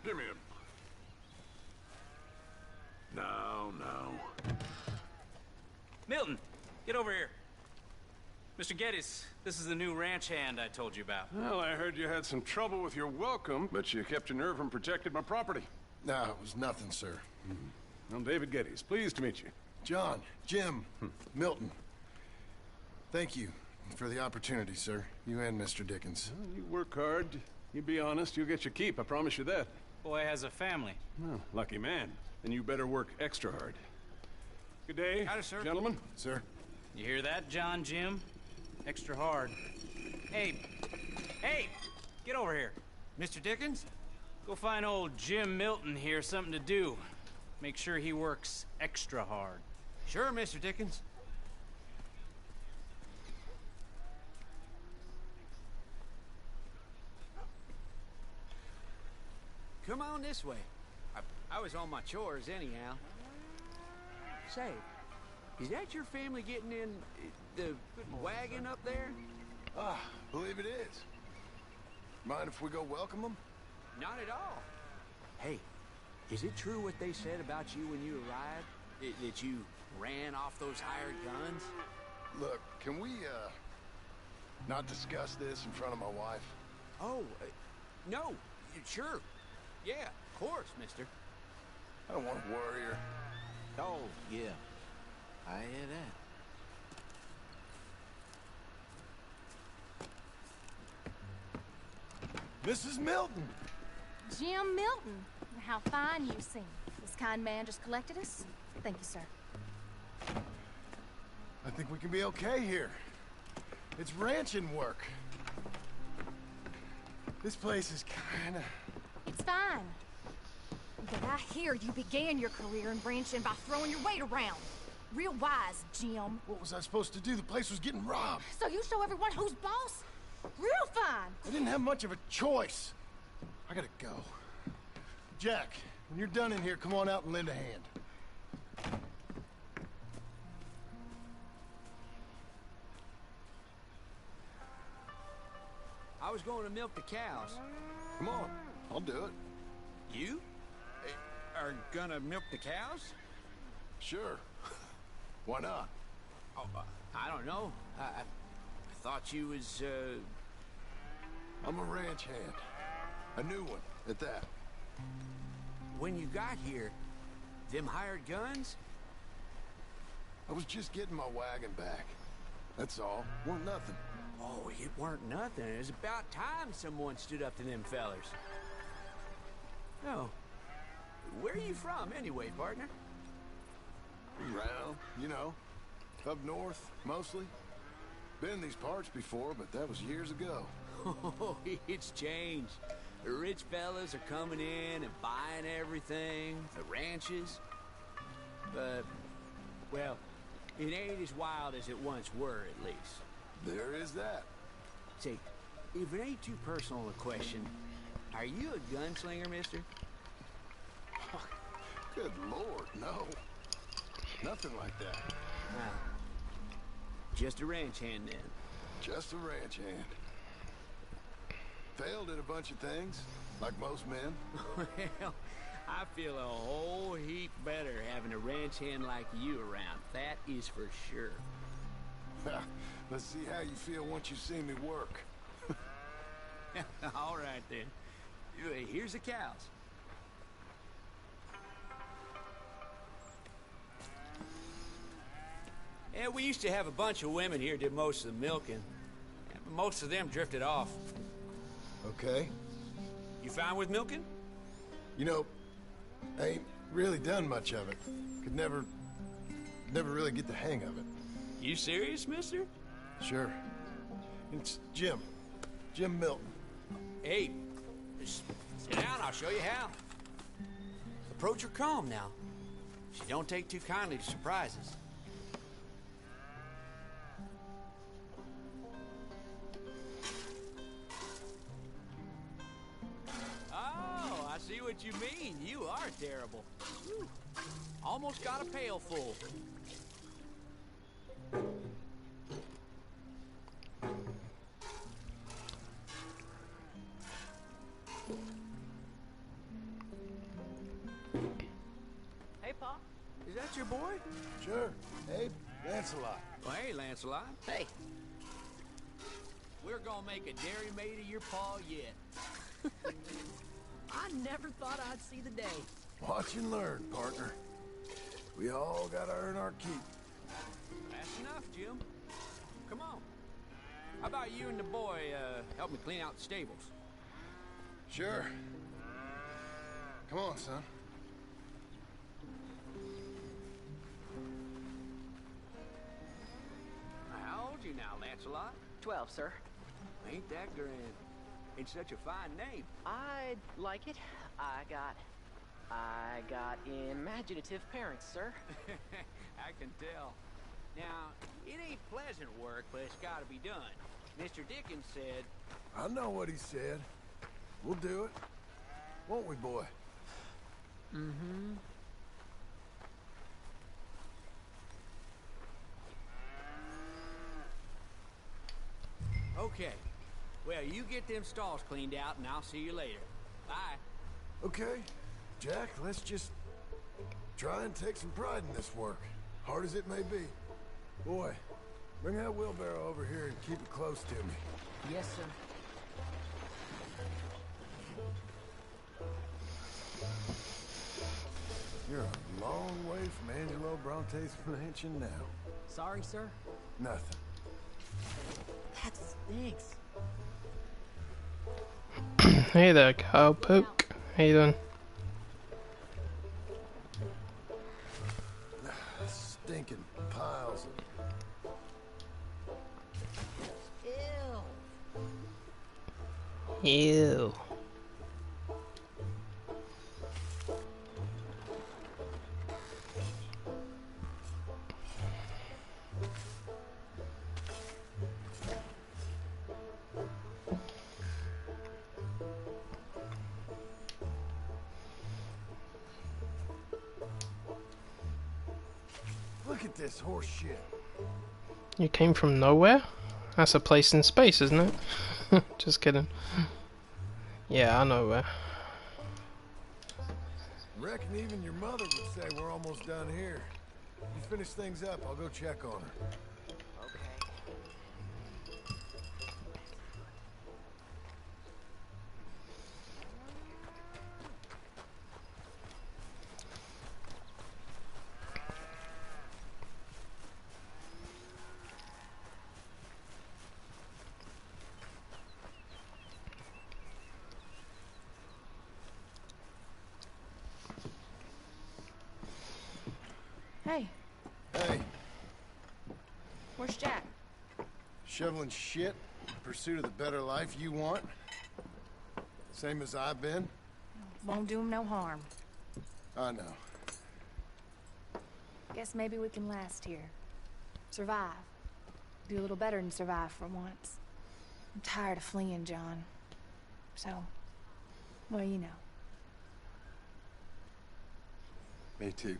Give me him. No. Milton, get over here. Mr. Geddes, this is the new ranch hand I told you about. Well, I heard you had some trouble with your welcome, but you kept your nerve and protected my property. No, it was nothing, sir. I'm David Geddes. Pleased to meet you. John, Jim, Milton. Thank you for the opportunity, sir. You and Mr. Dickens. Well, you work hard. You be honest, you'll get your keep. I promise you that. Boy has a family. Oh, lucky man. Then you better work extra hard. Good day, Howdy, sir. gentlemen. Sir? You hear that, John Jim? Extra hard. Hey, get over here. Mr. Dickens? Go find old Jim Milton here something to do. Make sure he works extra hard. Sure, Mr. Dickens. Come on this way. I was on my chores anyhow. Say, is that your family getting in the wagon up there? Ah, believe it is. Mind if we go welcome them? Not at all. Hey, is it true what they said about you when you arrived? That you ran off those hired guns? Look, can we, not discuss this in front of my wife? Oh, no, sure. Yeah, of course, mister. I don't want to worry her. Oh, yeah. I hear that. Mrs. Milton! Jim Milton. How fine you seem. This kind man just collected us. Thank you, sir. I think we can be okay here. It's ranching work. This place is kinda... It's fine. But I hear you began your career in ranching by throwing your weight around. Real wise, Jim. What was I supposed to do? The place was getting robbed. So you show everyone who's boss? Real fine. I didn't have much of a choice. I gotta go. Jack, when you're done in here, come on out and lend a hand. I was going to milk the cows. Come on, I'll do it. You? Are gonna milk the cows? Sure. Why not? Oh, I don't know. I thought you was, I'm a ranch hand. A new one, at that. When you got here, them hired guns? I was just getting my wagon back. That's all. Weren't nothing. Oh, it weren't nothing. It was about time someone stood up to them fellers. No. Where are you from, anyway, partner? Around, you know. Up north, mostly. Been in these parts before, but that was years ago. Oh, it's changed. The rich fellas are coming in and buying everything, the ranches. But, well, it ain't as wild as it once were, at least. There is that. Say, if it ain't too personal a question, are you a gunslinger, mister? Good Lord, no. Nothing like that. No. Just a ranch hand, then. Just a ranch hand. Failed at a bunch of things, like most men. Well, I feel a whole heap better having a ranch hand like you around. That is for sure. Let's see how you feel once you see me work. All right, then. Here's the cows. Yeah, we used to have a bunch of women here did most of the milking. Most of them drifted off. Okay. You fine with milking? You know, I ain't really done much of it. Could never really get the hang of it. You serious, mister? Sure. It's Jim. Jim Milton. Hey, just sit down, I'll show you how. Approach her calm now. She don't take too kindly to surprises. Oh, I see what you mean. You are terrible. Whew. Almost got a pail full. boy? Sure. Abe, Lancelot. Well, hey, Lancelot. Hey, We're gonna make a dairy maid of your paw yet. I never thought I'd see the day. Watch and learn, partner. We all gotta earn our keep. That's enough, Jim. Come on. How about you and the boy, help me clean out the stables? Sure. Come on, son. How old you now, Lancelot? 12, sir. Ain't that grand? It's such a fine name. I like it. I got imaginative parents, sir. I can tell. Now, it ain't pleasant work, but it's gotta be done. Mr. Dickens said... I know what he said. We'll do it. Won't we, boy? Mm-hmm. Okay. Well, you get them stalls cleaned out, and I'll see you later. Bye. Okay. Jack, let's just try and take some pride in this work, hard as it may be. Boy, bring that wheelbarrow over here and keep it close to me. Yes, sir. You're a long way from Angelo Bronte's mansion now. Sorry, sir. Nothing. That stinks. Hey there, cowpoke. How you doing? Stinking piles of... Ew. Ew. Look at this horse shit. You came from nowhere? That's a place in space, isn't it? Just kidding. Yeah, I know where. Reckon even your mother would say we're almost done here. You finish things up, I'll go check on her. Okay. Hey, Hey, where's Jack? shoveling shit in pursuit of the better life you want? Same as I've been? Won't do him no harm. I know. Guess maybe we can last here. Survive. Do a little better than survive for once. I'm tired of fleeing, John. So, well, you know. Me too.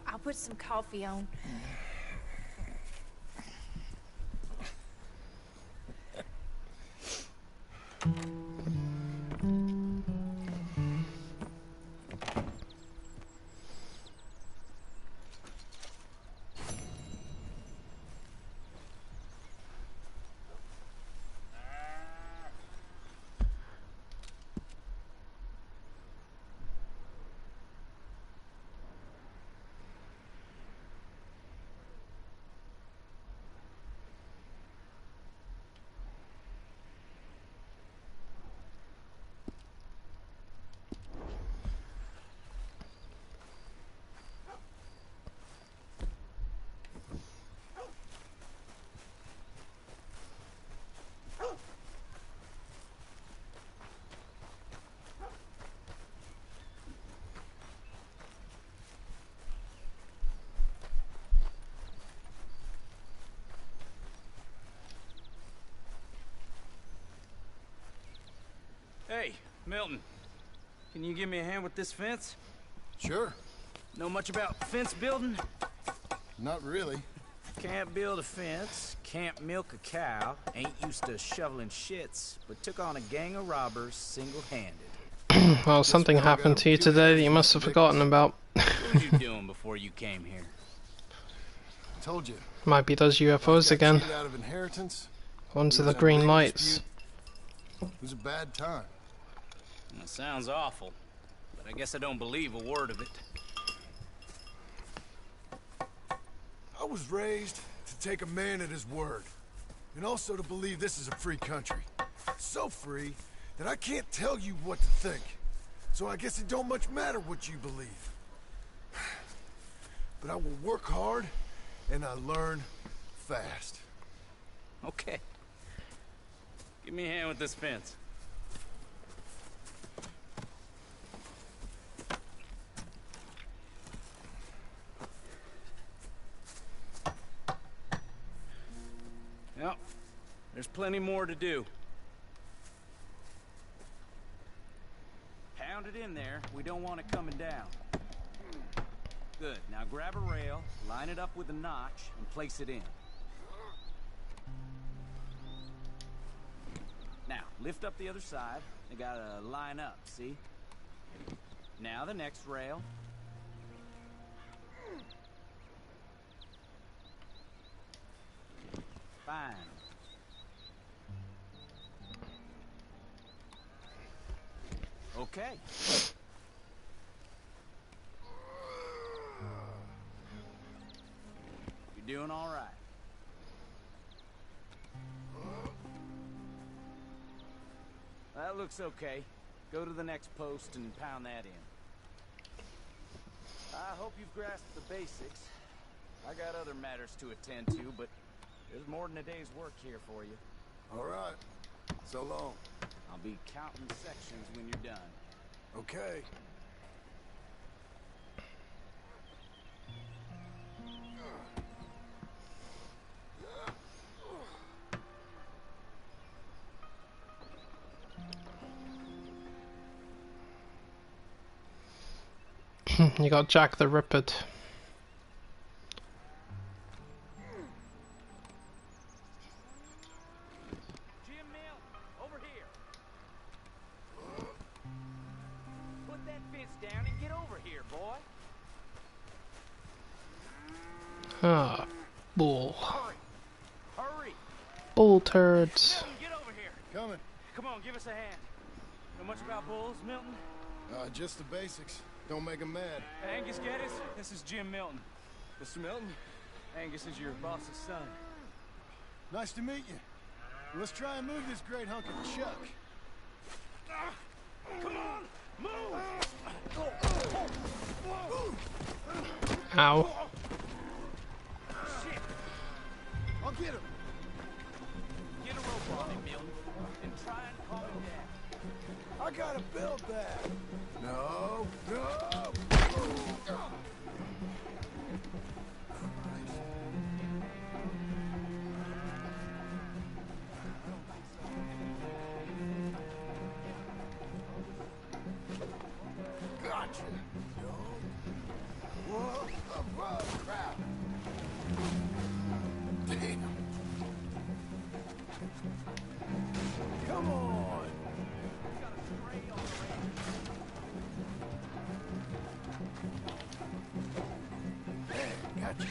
I'll put some coffee on. Milton, can you give me a hand with this fence? Sure. Know much about fence building? Not really. Can't build a fence, can't milk a cow, ain't used to shoveling shits, but took on a gang of robbers single-handed. Well, something happened to you today that you must have forgotten about. What were you doing before you came here? Told you. Might be those UFOs again. Cheated out of inheritance. Ones with the Losing a green big lights. dispute. It was a bad time. That sounds awful, but I guess I don't believe a word of it. I was raised to take a man at his word, and also to believe this is a free country. So free that I can't tell you what to think. So I guess it don't much matter what you believe. But I will work hard, and I learn fast. Okay. Give me a hand with this fence. Yep. There's plenty more to do. Pound it in there. We don't want it coming down. Good. Now grab a rail, line it up with a notch, and place it in. Now, lift up the other side. They gotta line up, see? Now the next rail. Fine. Okay. You're doing all right. That looks okay. Go to the next post and pound that in. I hope you've grasped the basics. I got other matters to attend to, but there's more than a day's work here for you. All right. So long. I'll be counting sections when you're done. Okay. You got Jack the Ripper. Jim Mill, over here. Put that fence down and get over here, boy. Ah, bull. Hurry. Hurry. Bull turds. Milton, get over here. Coming. Come on, give us a hand. Know much about bulls, Milton? Just the basics. Don't make them mad. Angus Geddes, this is Jim Milton. Mr. Milton? Angus is your boss's son. Nice to meet you. Let's try and move this great hunk of chuck. Come on, move! Ow. Shit! I'll get him. Get a rope on him, Milton, and try and calm him down. I gotta build that. No, no. Gotcha. Whoa, whoa, crap. Damn. Come on. Gotcha.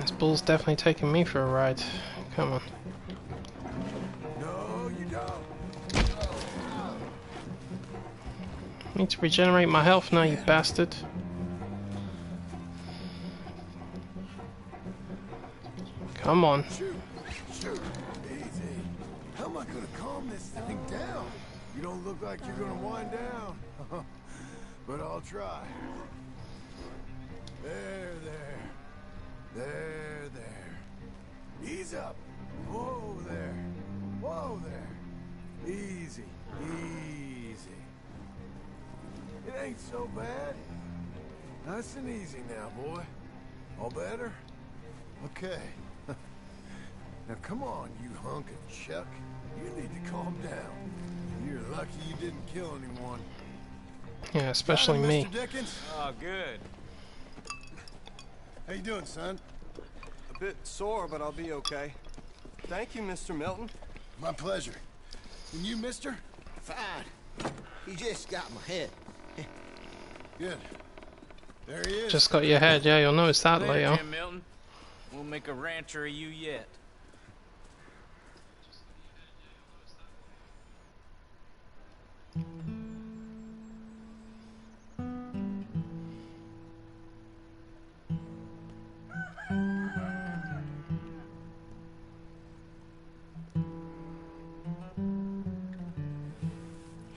This bull's definitely taking me for a ride. Come on. No, you don't. Need to regenerate my health now, you bastard. Come on. Shoot, shoot. Easy. How am I gonna calm this thing down? You don't look like you're gonna wind down. But I'll try. There, there. There, there. Ease up. Whoa there. Whoa there. Easy, easy. It ain't so bad. Nice and easy now, boy. All better? Okay. Now come on, you hunk of Chuck. You need to calm down. You're lucky you didn't kill anyone. Yeah, especially Got him, me. Mr. Dickens? Oh, good. How you doing, son? A bit sore, but I'll be okay. Thank you, Mr. Milton. My pleasure. And you, mister? Fine. You just got my head. Good. There he is. Just got your head, yeah, you'll notice that Later, later. Jim Milton. We'll make a rancher of you yet.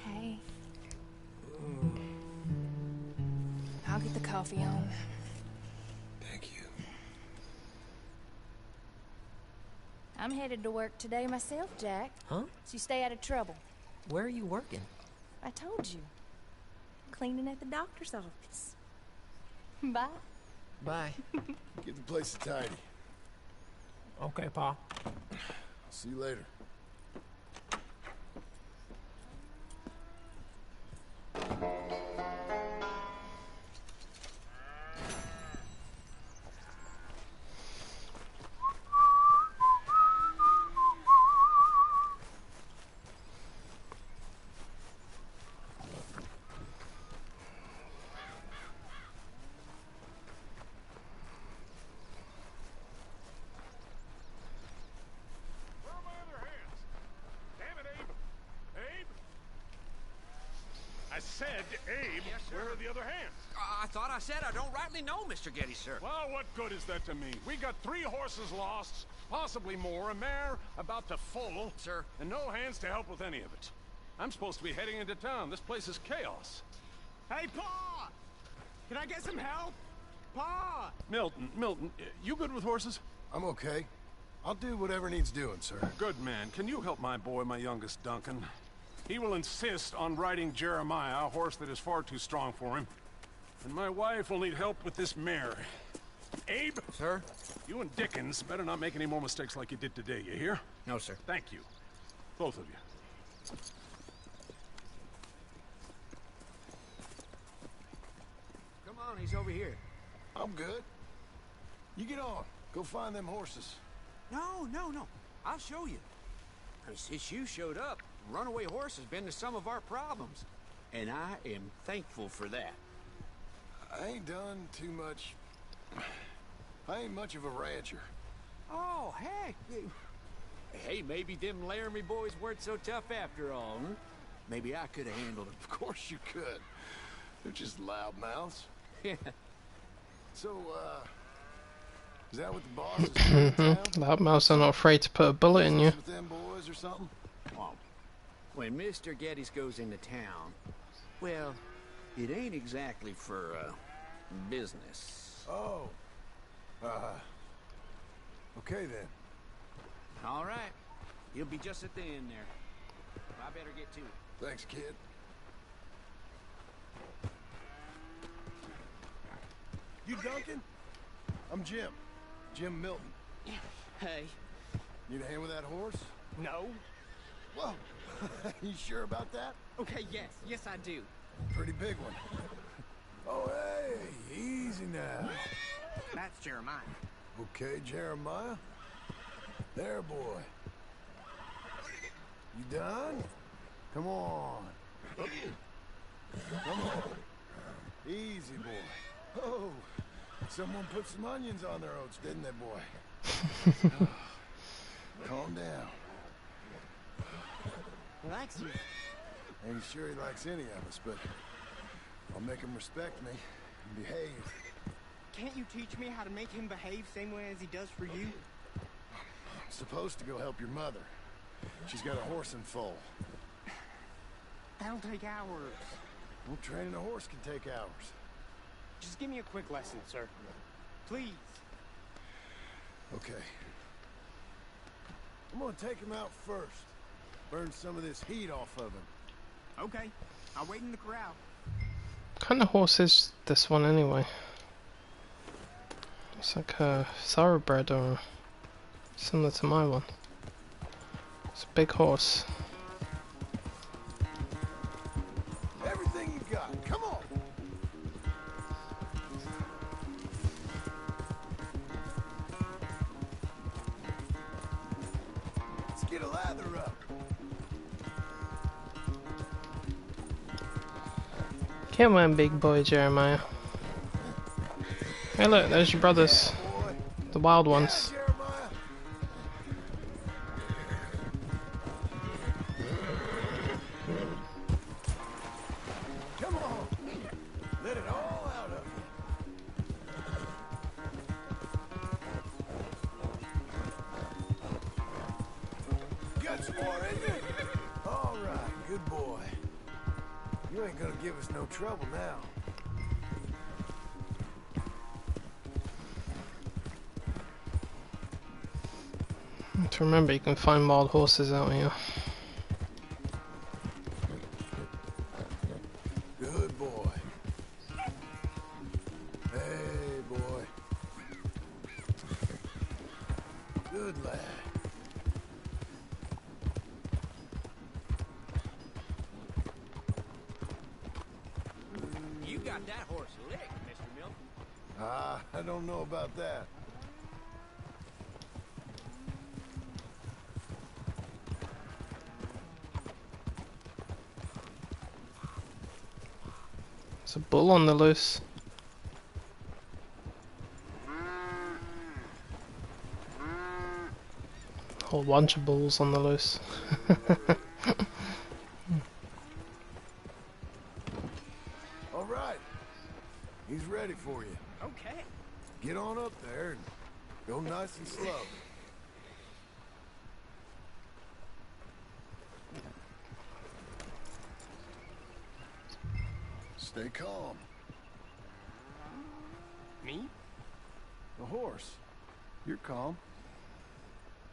Hey. I'll get the coffee on. Thank you. I'm headed to work today myself, Jack. Huh? So you stay out of trouble. Where are you working? I told you. Cleaning at the doctor's office. Bye. Bye. Get the place tidy. Okay, Pa. See you later. Where are my other hands? Damn it, Abe! Abe! I said, Abe, Yes, sir. where are the other hands? I thought I said I don't rightly know, Mr. Getty, sir. Well, what good is that to me? We got 3 horses lost, possibly more, a mare about to foal, Sir. and no hands to help with any of it. I'm supposed to be heading into town. This place is chaos. Hey, Pa! Can I get some help? Pa! Milton, you good with horses? I'm okay. I'll do whatever needs doing, sir. Good man. Can you help my boy, my youngest Duncan? He will insist on riding Jeremiah, a horse that is far too strong for him. And my wife will need help with this mare. Abe? Sir? You and Dickens better not make any more mistakes like you did today, you hear? No, sir. Thank you. Both of you. Come on, he's over here. I'm good. You get on. Go find them horses. No. I'll show you. Since you showed up, runaway horse has been to some of our problems. And I am thankful for that. I ain't done too much. I ain't much of a rancher. Oh, heck. Hey, maybe them Laramie boys weren't so tough after all, huh? Maybe I could have handled Of course you could. They're just loudmouths. them. So, is that what the boss is doing in town? Loudmouths are not afraid to put a bullet in you. With them boys or something? Well, when Mr. Geddes goes into town, well, it ain't exactly for, business. Oh. Okay then. All right. He'll be just at the end there. I better get to it. Thanks, kid. You Duncan? I'm Jim. Jim Milton. Hey. Need a hand with that horse? No. Whoa. You sure about that? Okay, yes I do. Pretty big one. Oh, hey, easy now. That's Jeremiah. Okay, Jeremiah. There, boy. You done? Come on. Come on. Easy, boy. Oh, someone put some onions on their oats, didn't they, boy? Calm down. Relax you. Ain't sure he likes any of us, but I'll make him respect me and behave. Can't you teach me how to make him behave same way as he does for you? I'm supposed to go help your mother. She's got a horse in foal. That'll take hours. Well, training a horse can take hours. Just give me a quick lesson, sir. Please. Okay. I'm gonna take him out first. Burn some of this heat off of him. Okay. I'll wait in the corral. What kind of horse is this one anyway? It's like a thoroughbred or... Similar to my one. It's a big horse. Everything you got. Come on. Let's get a lather up. Come on, big boy Jeremiah. Hey look, there's your brothers. Boy. The wild Yeah, ones. Jeremiah. Come on. Let it all out of you. Got some more in you? All right, good boy. You ain't gonna give us no trouble now. To remember, you can find wild horses out here. Good boy. Hey, boy. Good lad. You got that horse licked, Mr. Milton. I don't know about that. There's a bull on the loose. A whole bunch of bulls on the loose. All right. He's ready for you. Okay. Get on up there and go nice and slow. Stay calm. Me? The horse. You're calm.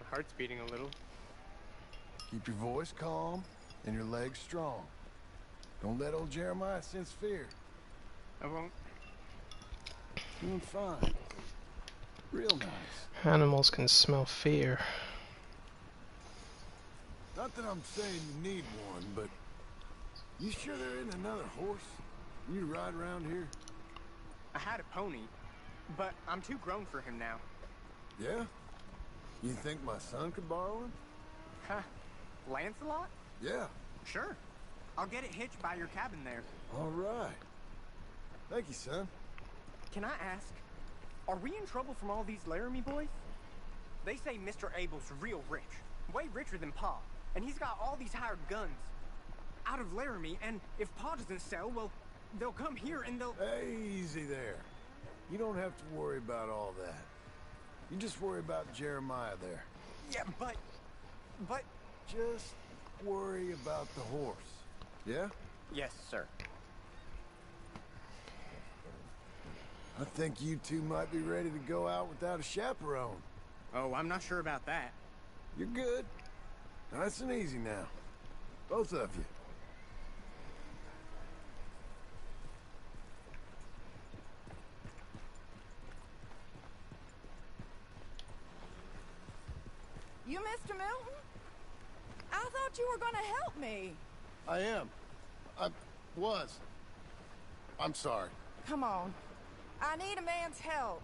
My heart's beating a little. Keep your voice calm and your legs strong. Don't let old Jeremiah sense fear. I won't. Doing fine. Real nice. Animals can smell fear. Not that I'm saying you need one, but you sure there isn't another horse you to ride around here? I had a pony, but I'm too grown for him now. Yeah? You think my son could borrow him? Huh? Lancelot? Yeah. Sure. I'll get it hitched by your cabin there. All right. Thank you, son. Can I ask, are we in trouble from all these Laramie boys? They say Mr. Abel's real rich, way richer than Pa, and he's got all these hired guns out of Laramie, and if Pa doesn't sell, well, they'll come here and they'll... Easy there. You don't have to worry about all that. You just worry about Jeremiah there. Yeah, but... Just worry about the horse. Yeah? Yes, sir. I think you two might be ready to go out without a chaperone. Oh, I'm not sure about that. You're good. Nice and easy now. Both of you. You Mr. Milton? I thought you were gonna help me. I am. I was. I'm sorry. Come on. I need a man's help.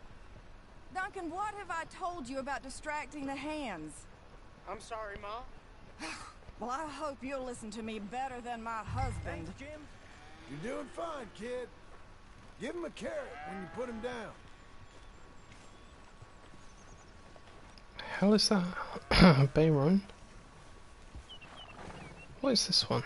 Duncan, what have I told you about distracting the hands? I'm sorry, Ma. Well, I hope you'll listen to me better than my husband. Thanks, Jim. You're doing fine, kid. Give him a carrot when you put him down. The hell is that? Bay Run? What is this one?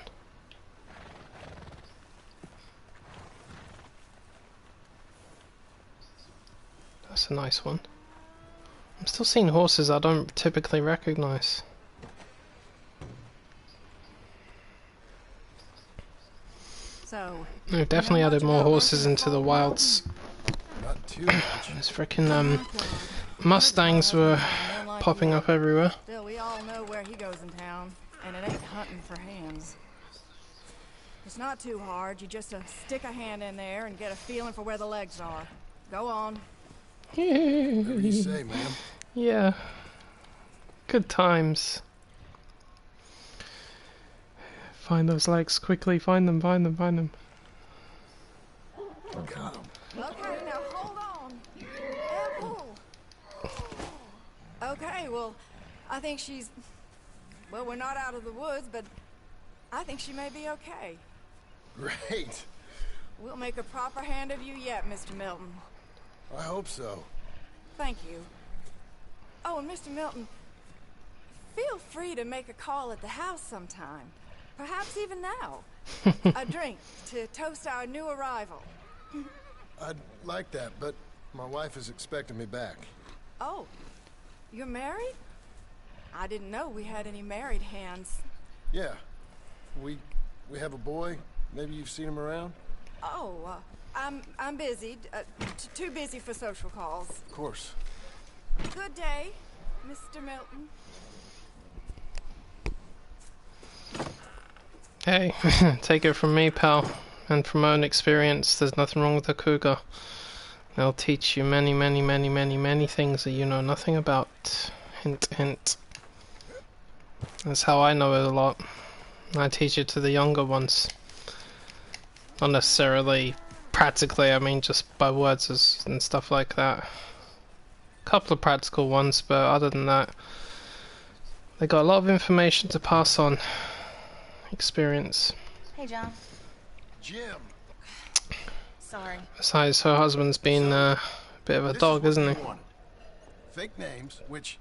That's a nice one. I'm still seeing horses I don't typically recognize. So, They've definitely added more horses into the wilds. Not too much. These frickin' Mustangs were popping up everywhere. Still, we all know where he goes in town, and it ain't hunting for hands. It's not too hard. You just stick a hand in there and get a feeling for where the legs are. Go on. Whatever you say, ma'am. Yeah. Good times. Find those legs quickly. Find them, find them, find them. Got him. Okay, now hold on. And pull. Okay, well, I think she's... Well, we're not out of the woods, but I think she may be okay. Great. We'll make a proper hand of you yet, Mr. Milton. I hope so. Thank you. Oh, and Mr. Milton, feel free to make a call at the house sometime. Perhaps even now. A drink to toast our new arrival. I'd like that, but my wife is expecting me back. Oh, you're married? I didn't know we had any married hands. Yeah. We have a boy. Maybe you've seen him around? Oh, I'm busy. Too busy for social calls. Of course. Good day, Mr. Milton. Hey, take it from me, pal. And from my own experience, there's nothing wrong with a cougar. They'll teach you many, many, many, many, many things that you know nothing about. Hint, hint. That's how I know it a lot. I teach it to the younger ones. Not necessarily practically, I mean just by words and stuff like that. A couple of practical ones, but other than that, they got a lot of information to pass on. Experience. Hey, John. Jim. Sorry. Besides, her husband's been a bit of a dog, isn't he? Fake names, which,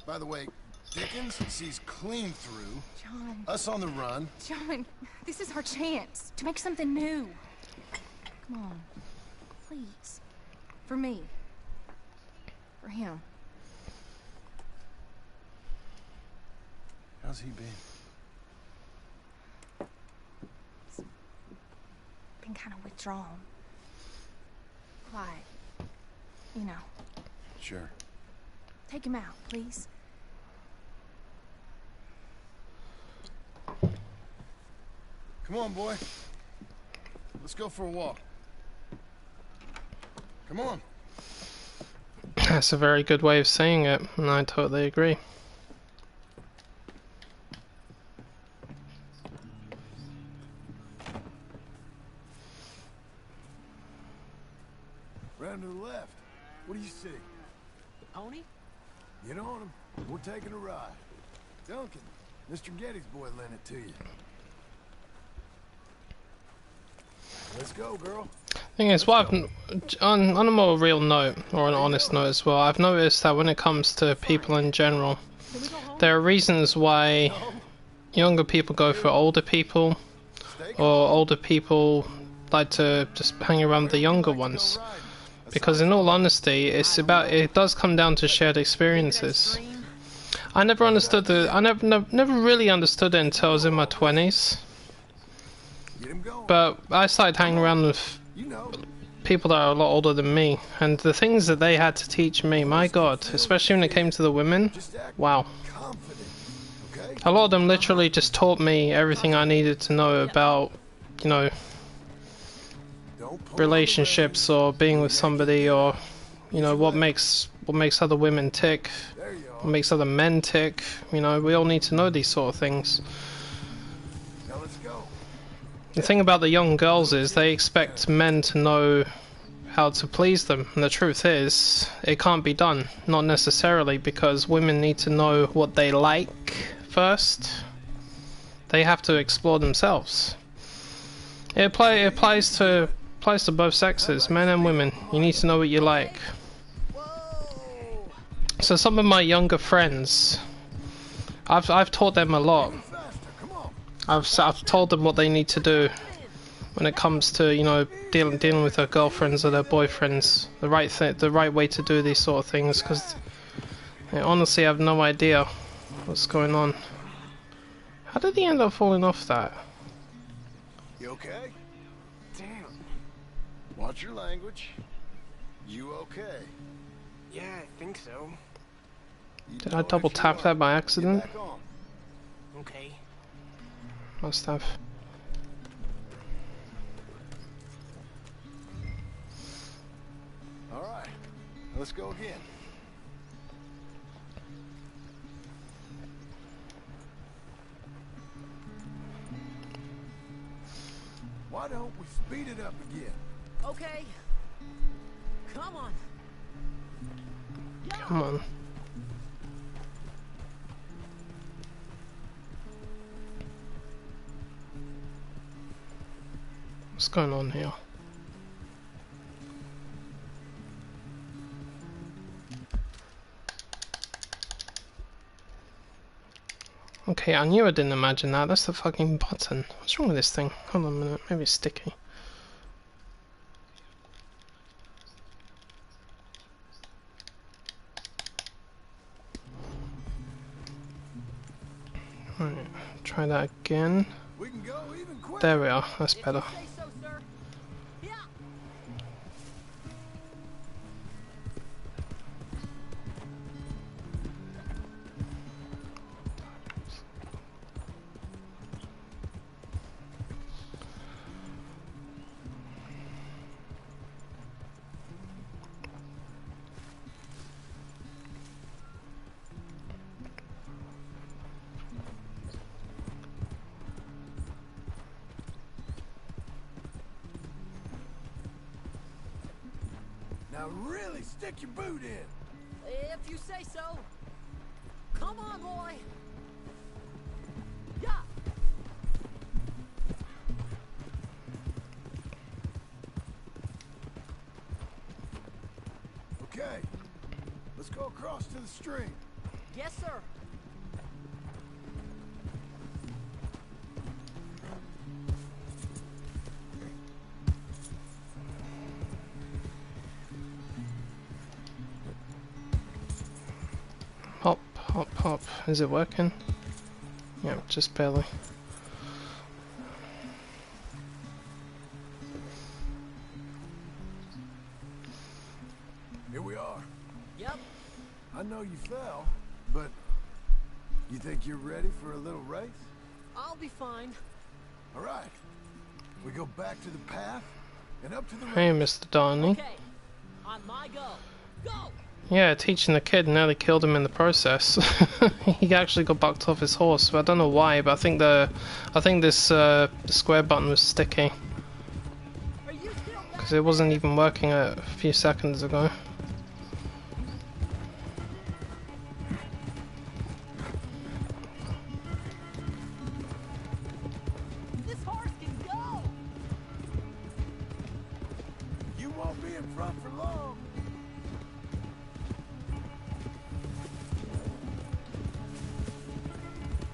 by the way, Dickens sees clean through. John. Us on the run. John, this is our chance to make something new. Come on. Please. For me. For him. How's he been? Been kind of withdrawn. Quiet. You know. Sure. Take him out, please. Come on, boy. Let's go for a walk. Come on. That's a very good way of saying it, and I totally agree. Round to the left. What do you see? The pony? Get on him. We're taking a ride. Duncan, Mr. Getty's boy lent it to you. Let's go, girl. Thing is, what I've, on a more real note, or an honest note as well, I've noticed that when it comes to people in general, there are reasons why younger people go for older people, or older people like to just hang around the younger ones. Because in all honesty, it does come down to shared experiences. I never understood I never really understood it until I was in my 20s. But I started hanging around with people that are a lot older than me, and the things that they had to teach me, my god, especially when it came to the women, wow. A lot of them literally just taught me everything I needed to know about, you know, relationships or being with somebody, or you know, what makes other women tick, what makes other men tick. You know, we all need to know these sort of things. The thing about the young girls is they expect men to know how to please them, and the truth is it can't be done. Not necessarily, because women need to know what they like first. They have to explore themselves. It applies to both sexes, men and women. You need to know what you like. So some of my younger friends, I've taught them a lot. I've told them what they need to do when it comes to, you know, dealing with their girlfriends or their boyfriends, the right way to do these sort of things, because I honestly have no idea what's going on. How did he end up falling off that? You okay? Damn. Watch your language. You okay? Yeah, I think so. Did I double tap that by accident? Okay. Must have. All right. Let's go again. speed it up again. Okay. Come on. Come on. What's going on here? Okay, I knew I didn't imagine that. That's the fucking button. What's wrong with this thing? Hold on a minute. Maybe it's sticky. Right, try that again. We can go even quicker. There we are. That's better. Now really stick your boot in. If you say so. Come on, boy. Yeah. Okay, let's go across to the stream. Yes, sir. Hop, hop, hop. Is it working? Yeah, just barely. Here we are. Yep. I know you fell, but you think you're ready for a little race? I'll be fine. All right. We go back to the path and up to the Hey, road. Mr. Darnley. Okay. On my go. Go! Yeah, teaching the kid nearly killed him in the process. He actually got bucked off his horse. But I don't know why, but I think this square button was sticky because it wasn't even working a few seconds ago. This horse can go! You won't be in front for long.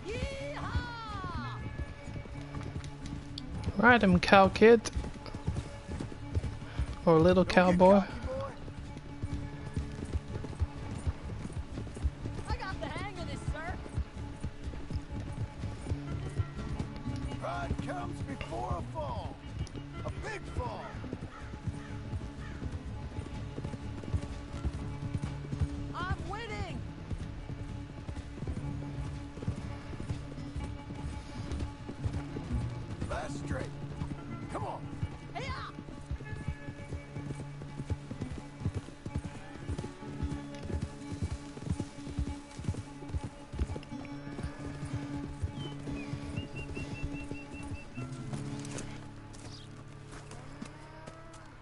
Yeehaw! Ride him, cow kid. Or little cowboy. I got the hang of this, sir. Pride comes before a fall. A big fall. I'm winning! Last straight. Come on. Hey-ya!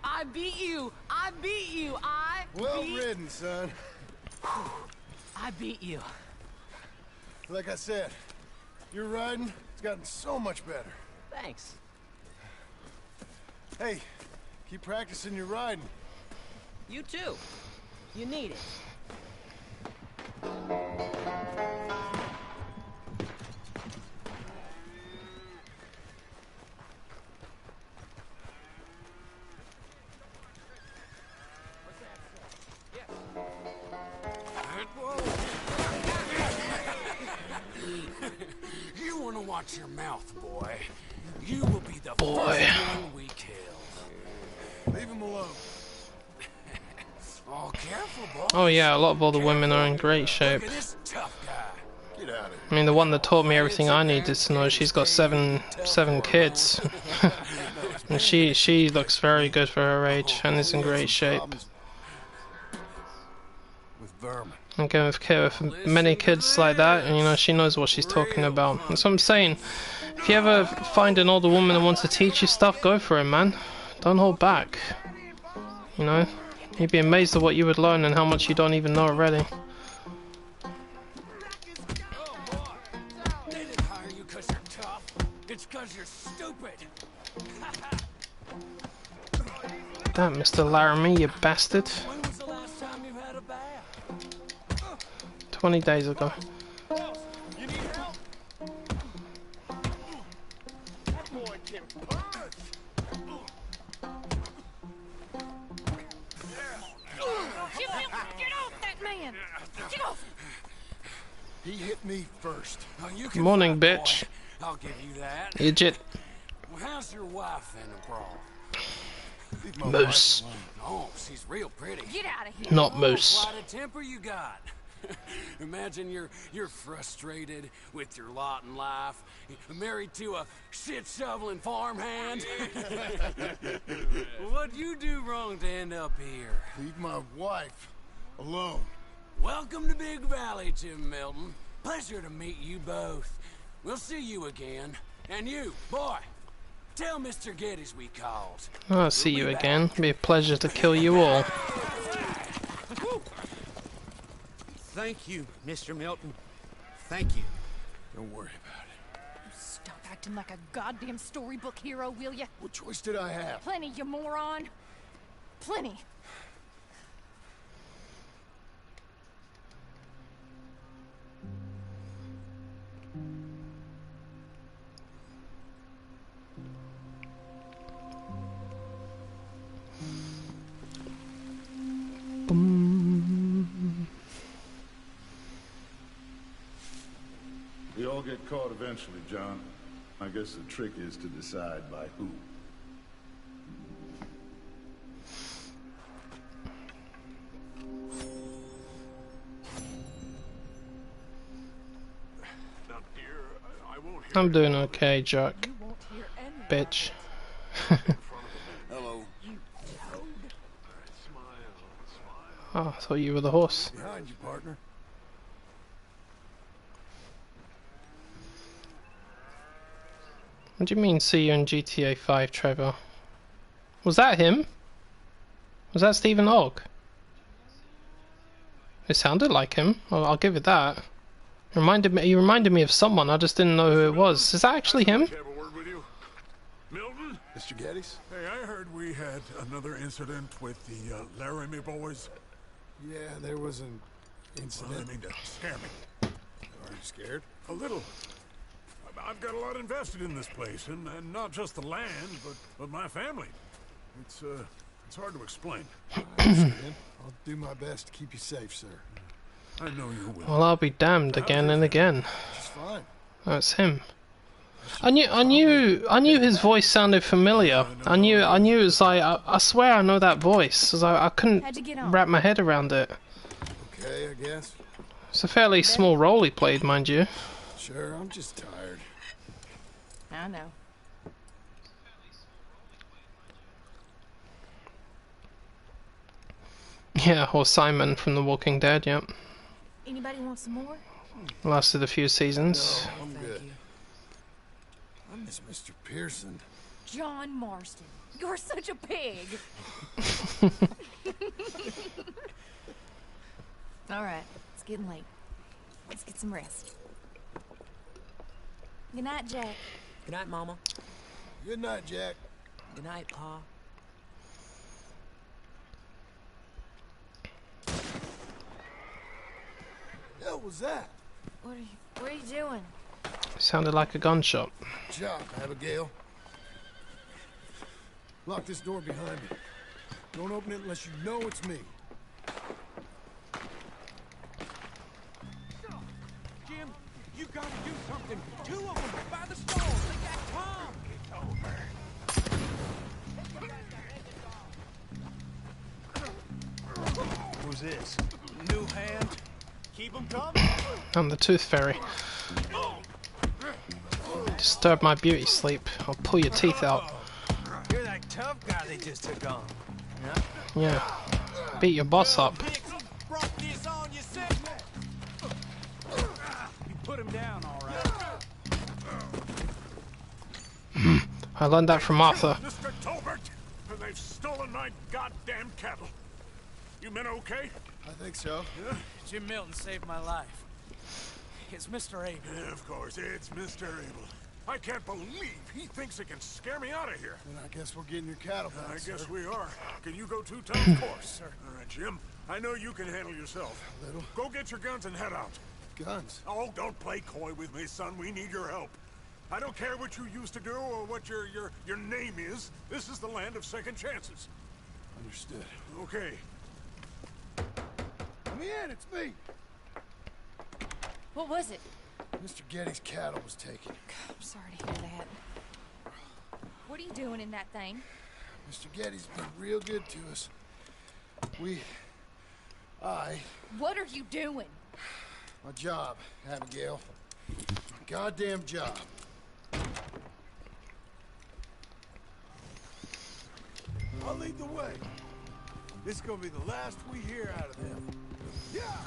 I beat you! I beat you! Well ridden, son. I beat you. Like I said, your riding has gotten so much better. Thanks. Hey, keep practicing your riding. You too. You need it. You want to watch your mouth, boy. You will be the Boy. first one we kill. Leave him alone. Oh, careful, boy. Oh yeah, a lot of other women are in great shape. Look at this tough guy. Get out of here. I mean, the one that taught me everything I needed to know, she's got seven kids. And she looks very good for her age and is in great shape. With vermin. And going with care with many kids like that, and you know, she knows what she's talking about. That's what I'm saying. If you ever find an older woman that wants to teach you stuff, go for it, man. Don't hold back. You know, you'd be amazed at what you would learn and how much you don't even know already. They didn't hire you 'cause you're tough. It's 'cause you're stupid. Damn, Mr. Laramie, you bastard. When was the last time you had a bath? 20 days ago. You need help? That boy can punch. Get off that man! Get off! He hit me first. Oh, you can Morning, fight, bitch. boy. I'll give you that. Legit. Well, how's your wife in the brawl? Moose. Oh, she's real pretty. Get out of here! Not Moose. Quite a temper you got. Imagine you're frustrated with your lot in life, married to a shit-shoveling farmhand. What'd you do wrong to end up here? Leave my wife alone. Welcome to Big Valley, Jim Milton. Pleasure to meet you both. We'll see you again. And you, boy, tell Mr. Geddes we called. I'll see you again. It'll be a pleasure to kill you all. Thank you, Mr. Milton. Thank you. Don't worry about it. Stop acting like a goddamn storybook hero, will ya? What choice did I have? Plenty, you moron. Plenty. We all get caught eventually, John. I guess the trick is to decide by who. Now, dear, I won't hear I'm doing okay, Jack. You won't hear any. Bitch. Hello. Oh, I thought you were the horse. Behind you, partner. What do you mean, see you in GTA 5, Trevor? Was that him? Was that Stephen Ogg? It sounded like him. I'll give it that. He reminded me of someone. I just didn't know who it was. Is that actually him? Have a word with you. Milton? Mr. Geddes? Hey, I heard we had another incident with the Laramie boys. Yeah, there was an Well, I incident. mean to scare me. Are you scared? A little. I've got a lot invested in this place, and not just the land, but my family. It's hard to explain. I understand. I'll do my best to keep you safe, sir. I know you will. Well, I'll be damned again and again. Just fine. That's him. I knew his voice sounded familiar. I knew it was like, I swear I know that voice. 'Cause I couldn't How'd you get on? wrap my head around it. Okay, I guess. It's a fairly small role he played, mind you. Sure, I'm just tired. I know. Yeah, or Simon from The Walking Dead, yep. Anybody want some more? Lasted a few seasons. No, I'm good. I miss Mr. Pearson. John Marston, you're such a pig. All right, it's getting late. Let's get some rest. Good night, Jack. Good night, Mama. Good night, Jack. Good night, Pa. Hell was that? What are you doing? Sounded like a gunshot. Job, Abigail. Lock this door behind me. Don't open it unless you know it's me. Jim, you gotta do something. Two of them by the stalls. They got Tom. It's over. Who's this? New hand? Keep them coming. I'm the Tooth Fairy. Disturb my beauty sleep. I'll pull your teeth out. You're that tough guy they just took on. Yeah. Beat your boss up. Brought this on yourself. put him down, all right. I learned that from Arthur. Mr. Tolbert, they've stolen my goddamn cattle. You men okay? I think so. Yeah? Jim Milton saved my life. It's Mr. Abel. Yeah, of course, it's Mr. Abel. I can't believe he thinks he can scare me out of here. Then I guess we're getting your cattle back, I guess sir. we are. Can you go too, Tom? Of course, sir. All right, Jim. I know you can handle yourself. A little. Go get your guns and head out. Guns? Oh, don't play coy with me, son. We need your help. I don't care what you used to do or what your name is. This is the land of second chances. Understood. Okay. Let me in, it's me. What was it? Mr. Getty's cattle was taken. I'm sorry to hear that. What are you doing in that thing? Mr. Getty's been real good to us. What are you doing? My job, Abigail. My goddamn job. I'll lead the way. This is gonna be the last we hear out of them. Yeah!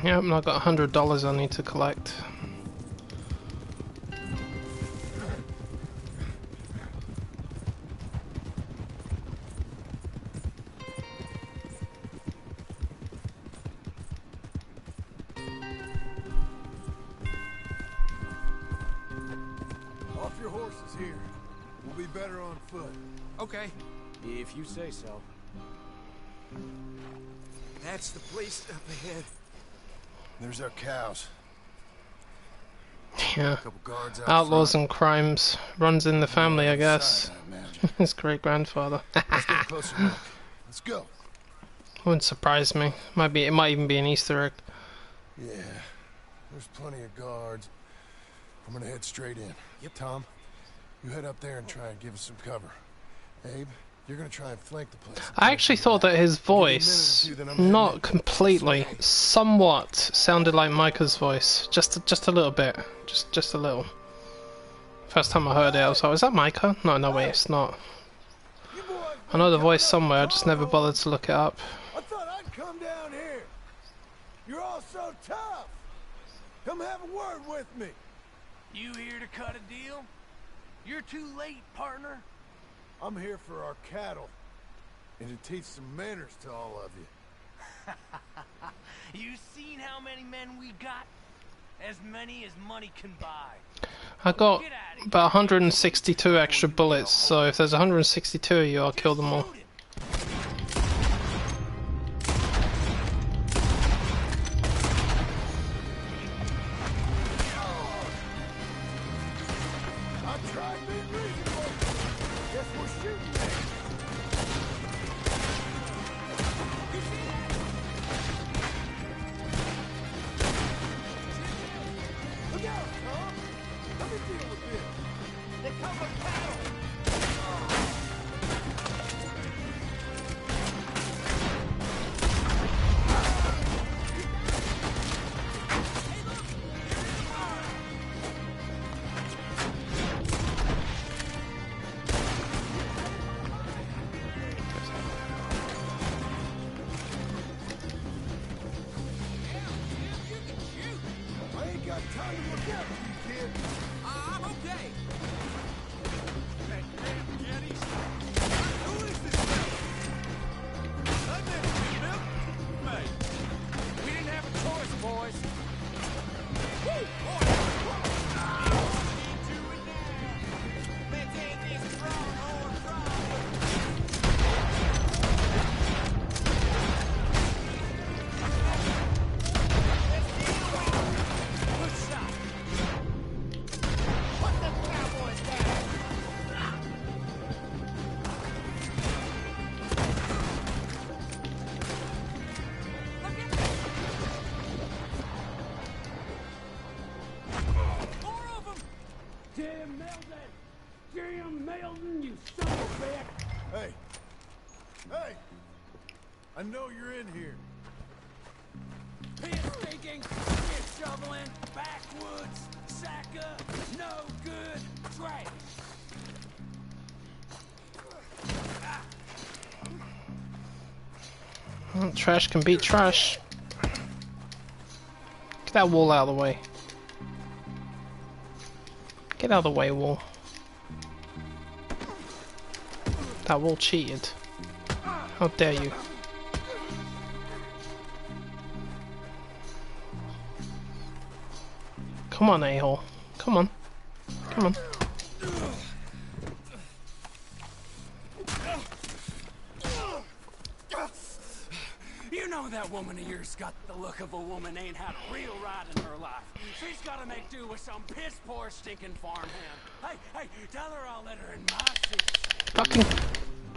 Yep, and I've got $100 I need to collect. Off your horses here. We'll be better on foot. Okay, if you say so. That's the place up ahead. There's our cows. Yeah. Couple guards out Outlaws front. and crimes. Runs in the family, I guess. Side, I imagine. His great-grandfather. Let's get a closer look. Let's go. Wouldn't surprise me. It might even be an Easter egg. Yeah. There's plenty of guards. I'm gonna head straight in. Yep. Tom, you head up there and try and give us some cover. Abe, you're gonna try and flank the place. I actually thought that his voice, not completely, somewhat sounded like Micah's voice. Just a little bit. Just a little. First time I heard it, I was like, is that Micah? No, wait, it's not. I know the voice somewhere, I just never bothered to look it up. I thought I'd come down here. You're all so tough. Come have a word with me. You here to cut a deal? You're too late, partner. I'm here for our cattle. And to teach some manners to all of you. You seen how many men we got? As many as money can buy. I got about 162 extra bullets, so if there's 162 of you, I'll kill them all. I tried being reasonable. Guess we're shooting now. Look out, Tom! Let me deal with this. They come with cattle. I ain't got time to look out for you, kid. I'm okay. Who is this fella? I met him, Bill. Mate, we didn't have a choice, boys. Jim Milton, you son of a bitch! Hey. Hey! I know you're in here. Pit stinking, shit shoveling, backwoods, sacker, no good, trash. Well, trash can beat trash. Get that wall out of the way. Get out of the way, wall. That wall cheated. How dare you? Come on, a-hole. Come on. Come on. You know that woman of yours got the look of a woman ain't had a real ride in her life. She's gotta make do with some piss-poor stinking farmhand. Hey, tell her I'll let her in my seat. Fucking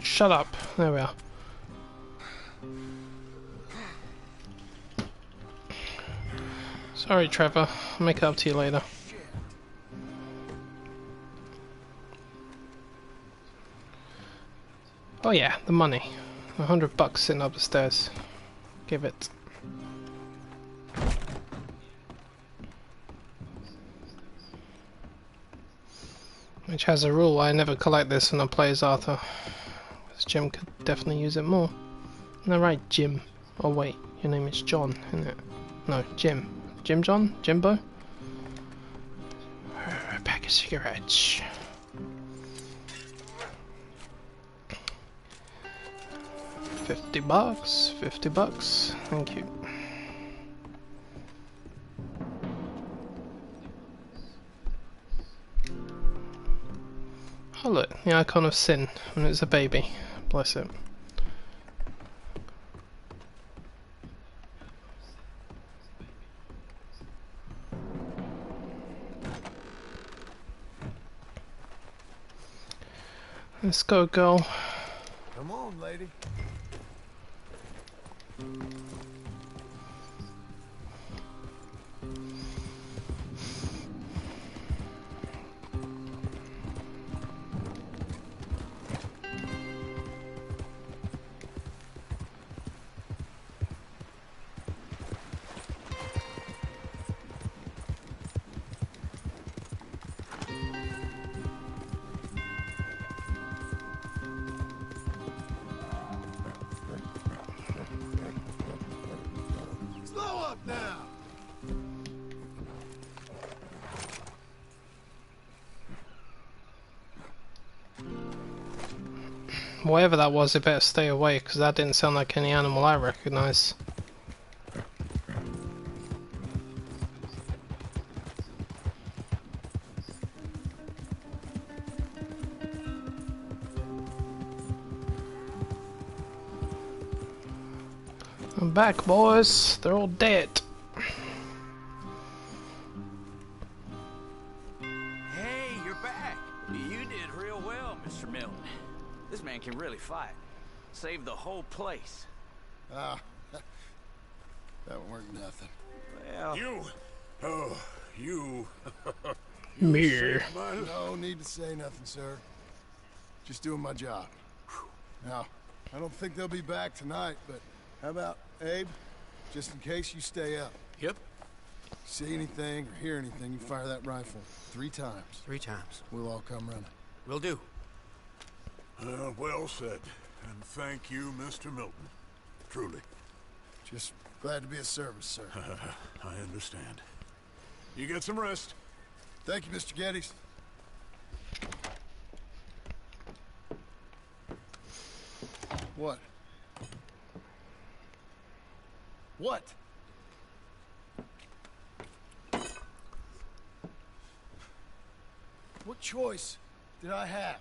shut up. There we are. Sorry, Trevor. I'll make it up to you later. Oh yeah, the money. $100 sitting up the stairs. Give it. Which has a rule, I never collect this when I play as Arthur. Because Jim could definitely use it more. No, right, Jim. Oh wait, your name is John, isn't it? No, Jim. Jim John? Jimbo? A pack of cigarettes. $50. $50. Thank you. Oh look, the icon of sin when it's a baby. Bless it. Let's go, girl. Come on, lady. Slow up now. Whatever that was, it better stay away, because that didn't sound like any animal I recognise. I'm back, boys. They're all dead. Hey, you're back. You did real well, Mr. Milton. This man can really fight. Saved the whole place. Ah, that weren't nothing. Well, You! Oh, you. Me. No need to say nothing, sir. Just doing my job. Now, I don't think they'll be back tonight, but how about Abe? Just in case you stay up. Yep. See anything or hear anything, you fire that rifle 3 times. 3 times. We'll all come running. Will do. Well said. And thank you, Mr. Milton. Truly. Just glad to be of service, sir. I understand. You get some rest. Thank you, Mr. Geddes. What? What? What choice did I have?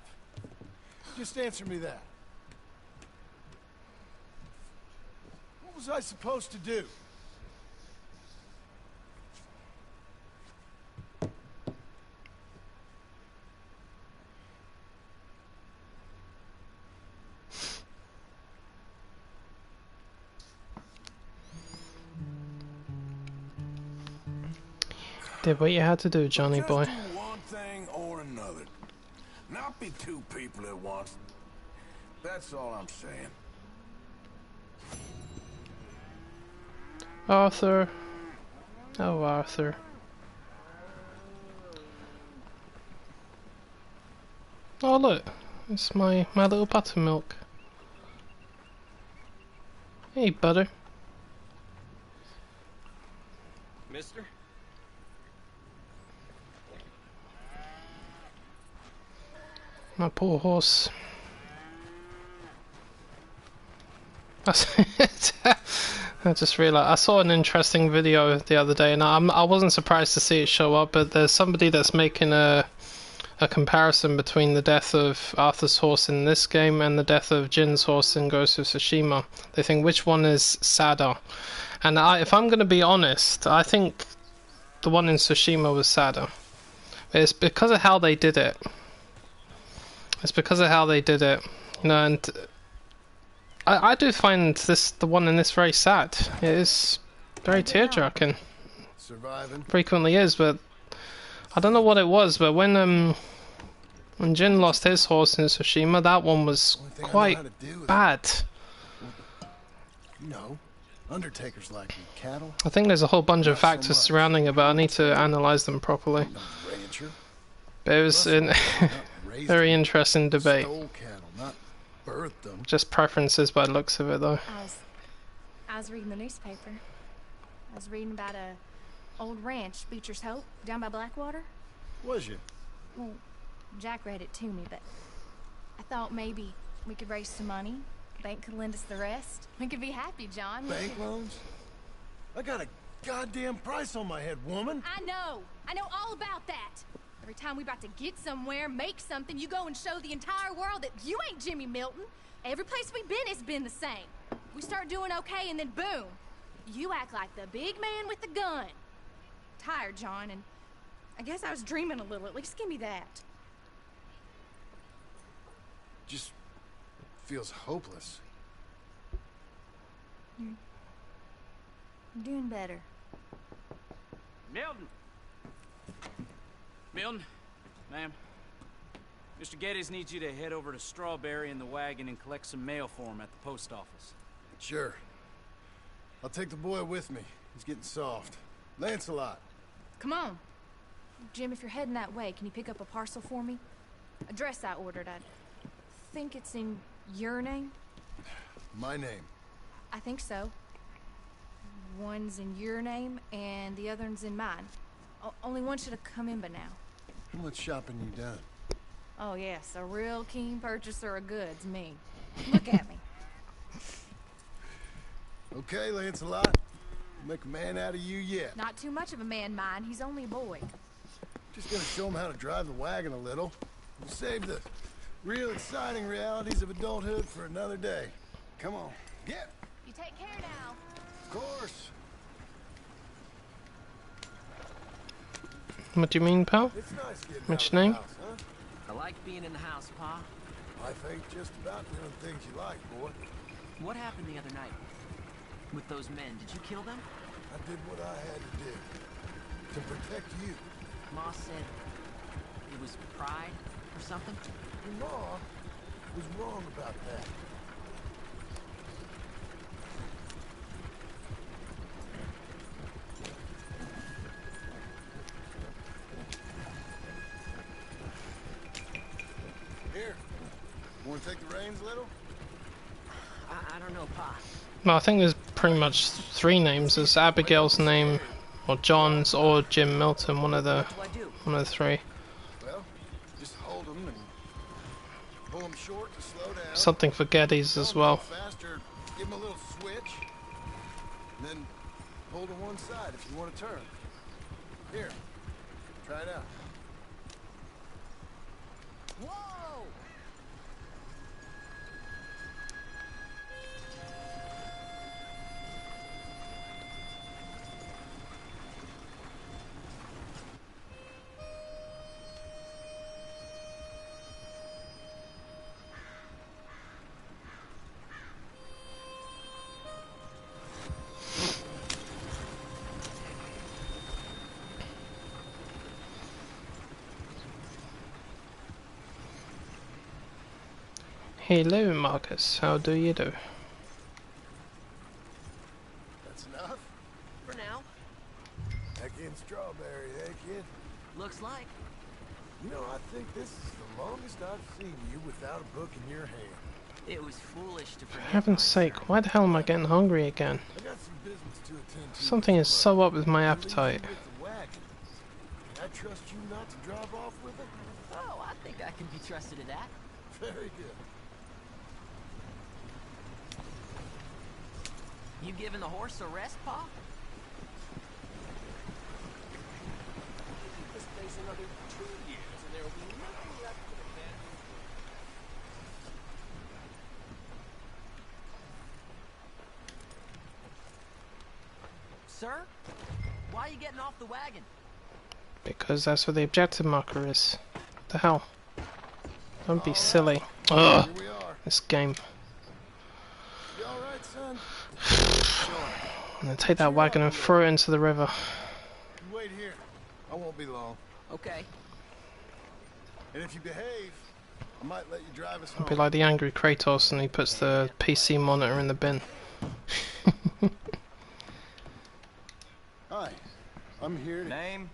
Just answer me that. What was I supposed to do? Did what you had to do, Johnny boy. Just do one thing or another. Not be 2 people at once. That's all I'm saying. Arthur. Oh, Arthur. Oh, look. It's my little buttermilk. Hey, butter. mister. My poor horse. I just realised I saw an interesting video the other day, and I wasn't surprised to see it show up. But there's somebody that's making a comparison between the death of Arthur's horse in this game and the death of Jin's horse in Ghost of Tsushima. They think which one is sadder, and if I'm going to be honest, I think the one in Tsushima was sadder. It's because of how they did it. It's because of how they did it, you know, and I do find the one in this very sad. It is very tear-jerking. Surviving. Frequently is, but I don't know what it was. But when Jin lost his horse in Tsushima, that one was quite bad. You know, undertakers like me, cattle. I think there's a whole bunch of factors surrounding it, but I need to analyze them properly. But it was a very interesting debate. Stole cattle, not birthed them. Just preferences by the looks of it, though. I was reading the newspaper. I was reading about a old ranch, Beecher's Hope, down by Blackwater. Was you? Well, Jack read it to me, but I thought maybe we could raise some money. The bank could lend us the rest. We could be happy, John. Bank loans? I got a goddamn price on my head, woman. I know all about that. Every time we about to get somewhere, make something, you go and show the entire world that you ain't Jimmy Milton. Every place we've been has been the same. We start doing okay, and then boom, you act like the big man with the gun. Tired, John, and I guess I was dreaming a little. At least give me that. Just feels hopeless. You're doing better. Milton! Milton, ma'am. Mr. Geddes needs you to head over to Strawberry in the wagon and collect some mail for him at the post office. Sure. I'll take the boy with me. He's getting soft. Lancelot. Come on. Jim, if you're heading that way, can you pick up a parcel for me? A dress I ordered. I think it's in your name? My name. I think so. One's in your name, and the other one's in mine. Only one should have come in by now. How much shopping you done? Oh, yes, a real keen purchaser of goods, me. Look at me. Okay, Lancelot. Make a man out of you yet. Not too much of a man, mine. He's only a boy. Just gonna show him how to drive the wagon a little. We'll save the real exciting realities of adulthood for another day. Come on, get. You take care now. Of course. What do you mean, pal? It's nice getting What's out your of the name? house, huh? I like being in the house, Pa. Life ain't just about doing things you like, boy. What happened the other night? With those men, did you kill them? I did what I had to do. To protect you. Ma said it was pride or something? Your Ma was wrong about that. Here. Want to take the reins a little? I don't know, Pa. Well, I think there's pretty much three names. There's Abigail's name, or John's, or Jim Milton. One of the three. Well, just hold them and pull them short to slow down. Something for Geddes as well. Faster, give them a little switch, and then pull to one side if you want to turn. Here, try it out. Whoa! Hello, Marcus. How do you do? That's enough? For now. Back in Strawberry, eh, kid? Looks like. You know, I think this is the longest I've seen you without a book in your hand. It was foolish to For forget. heaven's sake, why the hell am I getting hungry again? I got some business to attend to. Something is so up with my appetite. Can I trust you not to drive off with it? Oh, I think I can be trusted to that. Very good. You giving the horse a rest, Pa? Just face another 2 years, and there will be nothing left for the man. Sir? Why are you getting off the wagon? Because that's where the objective marker is. What the hell? Don't be silly. Ugh! This game. You alright, son? I'm gonna take that wagon and throw it into the river. You wait here. I won't be long. Okay. And if you behave, I might let you drive us I'll home. be like the angry Kratos and he puts the PC monitor in the bin. Hi. I'm here to... Name?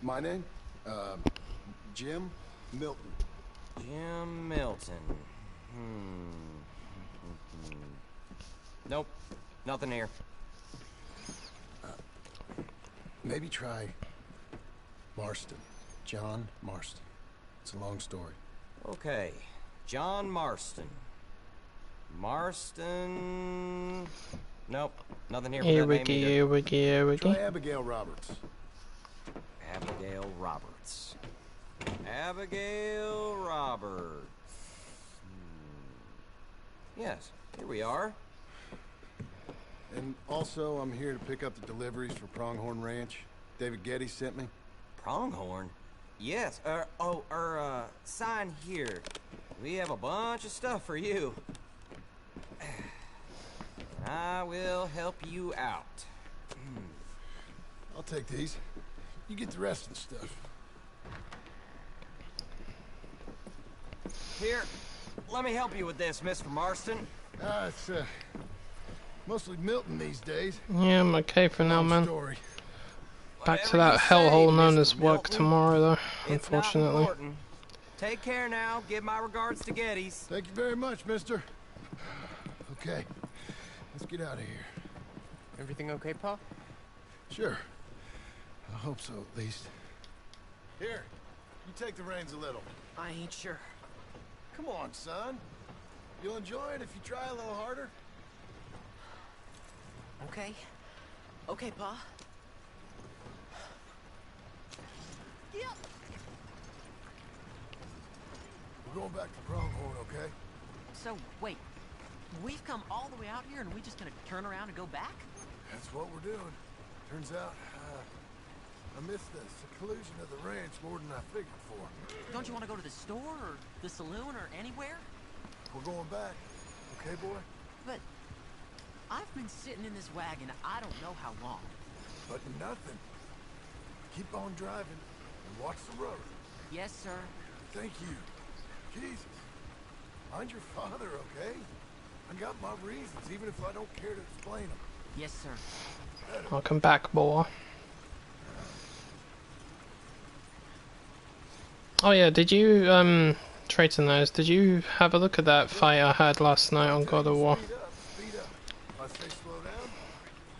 My name? Jim Milton. Jim Milton. Nope. Nothing here. Maybe try Marston. John Marston. It's a long story. Okay. John Marston. Marston... Nope. Nothing here for that name either. Try Abigail Roberts. Abigail Roberts. Abigail Roberts. Yes, here we are. And also, I'm here to pick up the deliveries for Pronghorn Ranch. David Getty sent me. Pronghorn? Yes. Sign here. We have a bunch of stuff for you. I will help you out. I'll take these. You get the rest of the stuff. Here, let me help you with this, Mr. Marston. It's mostly Milton these days. Yeah, I'm okay for now, man. Story. Back to that hellhole known as work tomorrow, though, It's not unfortunately. important. Take care now. Give my regards to Geddes. Thank you very much, mister. Okay, let's get out of here. Everything okay, Pa? Sure. I hope so, at least. Here, you take the reins a little. I ain't sure. Come on, son. You'll enjoy it if you try a little harder. Okay. Okay, Pa. Yep. We're going back to Pronghorn, okay? So, wait. We've come all the way out here and we just gonna turn around and go back? That's what we're doing. Turns out, I missed the seclusion of the ranch more than I figured for. Don't you want to go to the store or the saloon or anywhere? We're going back. Okay, boy? But I've been sitting in this wagon I don't know how long. But nothing. Keep on driving and watch the road. Yes, sir. Thank you. Jesus. Mind your father, okay? I got my reasons, even if I don't care to explain them. Yes, sir. Welcome back, boy. Oh yeah, did you, Traitor Nose, did you have a look at that fight I had last night on God of War? Speed up. If I say slow down,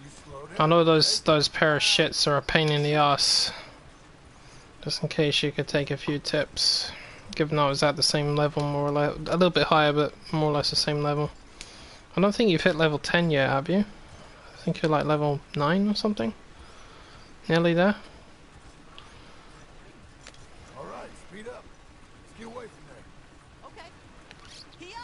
you slow down. I know those pair of shits are a pain in the ass. Just in case you could take a few tips. Given I was at the same level, more or less, a little bit higher, but more or less the same level. I don't think you've hit level 10 yet, have you? I think you're like level 9 or something. Nearly there. All right, speed up. Let's get away from there. Okay. Here.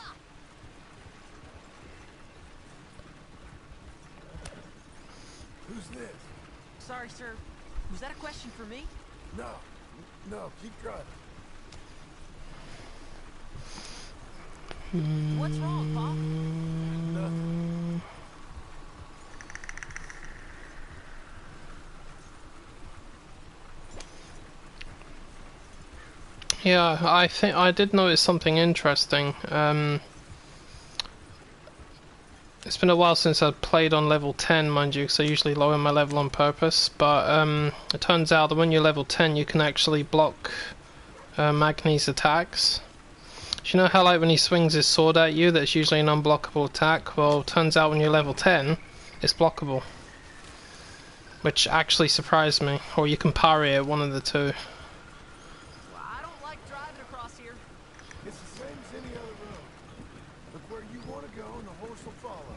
Who's this? Sorry, sir. Was that a question for me? No, keep driving. What's wrong, Pa? Nothing. Yeah, I think I did notice something interesting. It's been a while since I've played on level 10, mind you, because I usually lower my level on purpose, but it turns out that when you're level 10 you can actually block Magni's attacks. Do you know how like when he swings his sword at you, that's usually an unblockable attack? Well, turns out when you're level 10, it's blockable. Which actually surprised me. Or you can parry it, one of the two. Well, I don't like driving across here. It's the same as any other road. Look where you want to go and the horse will follow.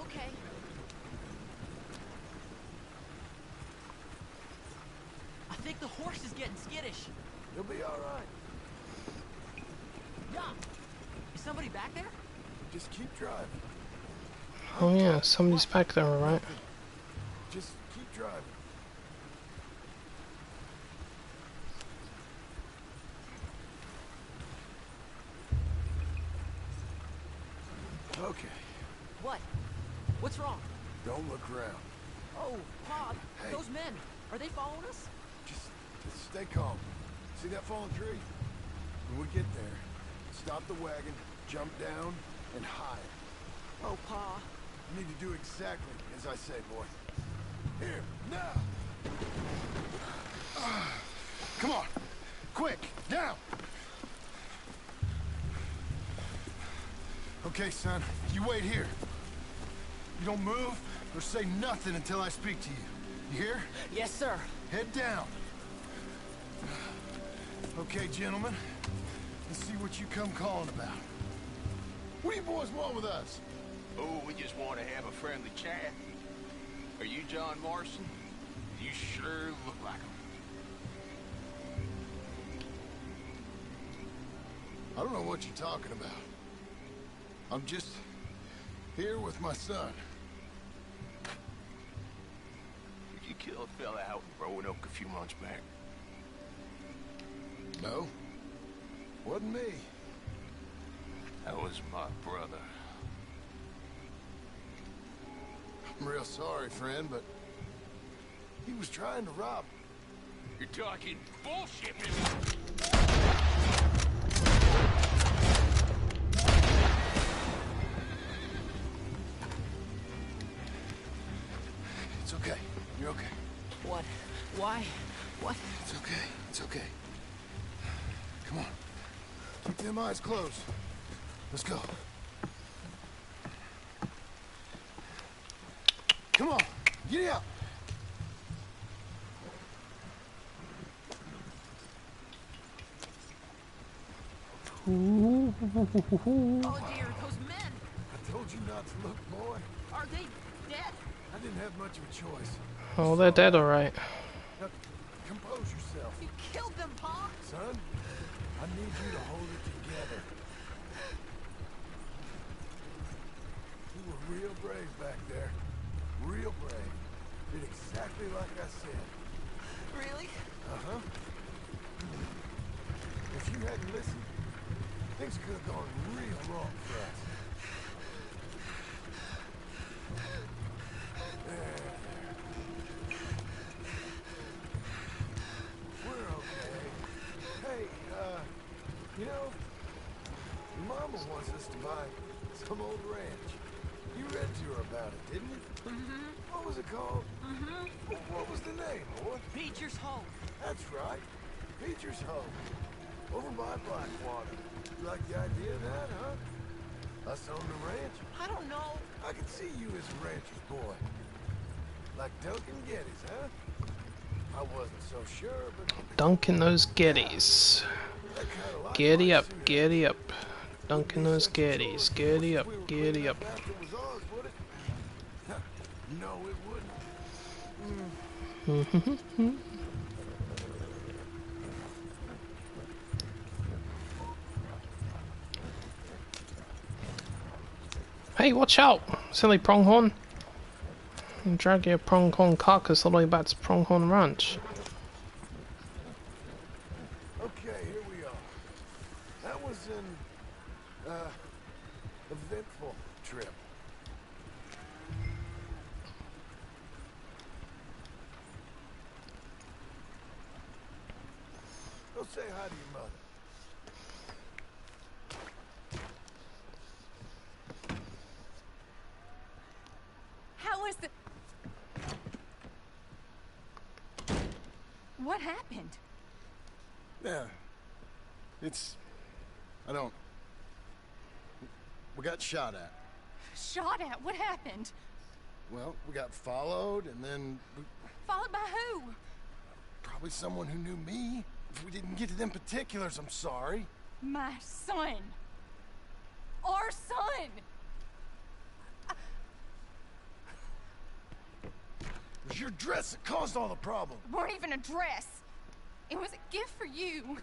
Okay. I think the horse is getting skittish. You'll be all right. Yeah. Is somebody back there? Just keep driving. Oh yeah, somebody's back there, alright. Just keep driving. Okay. What? What's wrong? Don't look around. Oh, Pa, Hey. those men, are they following us? Just stay calm. See that fallen tree? When we get there, stop the wagon, jump down, and hide. Oh, Pa. You need to do exactly as I say, boy. Here, now! Come on! Quick, down! Okay, son, you wait here. You don't move or say nothing until I speak to you. You hear? Yes, sir. Head down. Okay, gentlemen. Let's see what you come calling about. What do you boys want with us? Oh, we just want to have a friendly chat. Are you John Morrison? You sure look like him. I don't know what you're talking about. I'm just here with my son. Did you kill a fella out in Roanoke a few months back? No. Wasn't me. That was my brother. I'm real sorry, friend, but he was trying to rob. You're talking bullshit, man. It's okay. You're okay. What? Why? What? It's okay. It's okay. Come on. Keep them eyes closed. Let's go. Come on. Get out. Oh dear, those men! I told you not to look, boy. Are they dead? I didn't have much of a choice. Oh, they're dead, alright. Now, compose yourself. You killed them, Pa! Son, I need you to hold it together. You were real brave back there. Real brave. Did exactly like I said. Really? Uh-huh. If you hadn't listened, things could have gone real wrong for us. There. We're okay. Hey, you know, your mama wants us to buy some old ranch. You read to her about it, didn't you? Mm-hmm. What was it called? Mm-hmm. What was the name, boy? Beecher's home. That's right. Beecher's home. Over by Blackwater. You like the idea of that, huh? Us on the ranch? I don't know. I could see you as a rancher's boy. Like Duncan Geddes, huh? I wasn't so sure, but... Dunking those Geddes. Geddy up, Geddy up. Dunking those Geddes. Geddy up, Geddy up. No, it wouldn't. Hey, watch out! Silly pronghorn. You drag your pronghorn carcass all the way back to Pronghorn Ranch. Okay, here we are. That was an, eventful trip. Go say hi to your mother. How was the... What happened? Yeah. I don't We got shot at. Shot at? What happened? Well, we got followed, and then Followed by who? probably someone who knew me. If we didn't get to them particulars, I'm sorry. My son. Our son. It was your dress that caused all the problems. It weren't even a dress. It was a gift for you.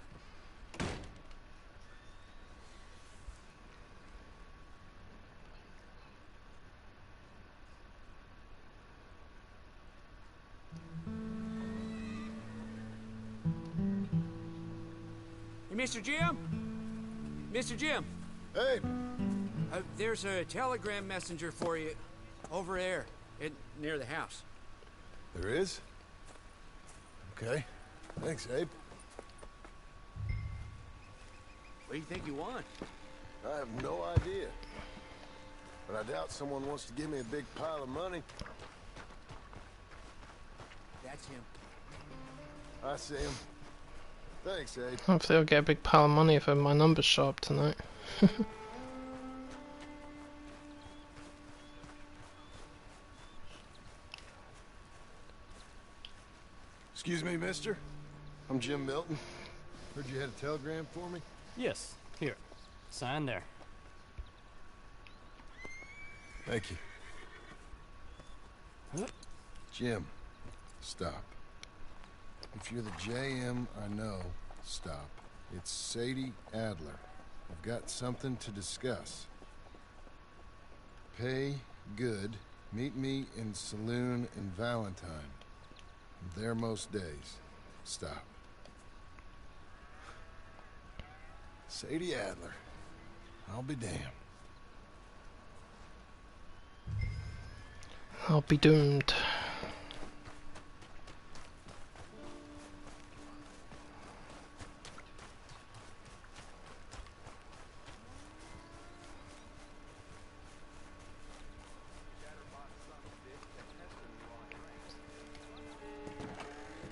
Hey, Mr. Jim? Mr. Jim? Hey. There's a telegram messenger for you over there, near the house. There is? Okay. Thanks, Abe. What do you think you want? I have no idea. But I doubt someone wants to give me a big pile of money. That's him. I see him. Thanks, Abe. Hopefully I'll get a big pile of money if my numbers show up tonight. Excuse me, mister. I'm Jim Milton. Heard you had a telegram for me? Yes. Here. Sign there. Thank you. Jim, stop. If you're the JM I know, stop. It's Sadie Adler. I've got something to discuss. Pay good. Meet me in saloon in Valentine. I'm there most days. Stop. Sadie Adler. I'll be damned. I'll be doomed.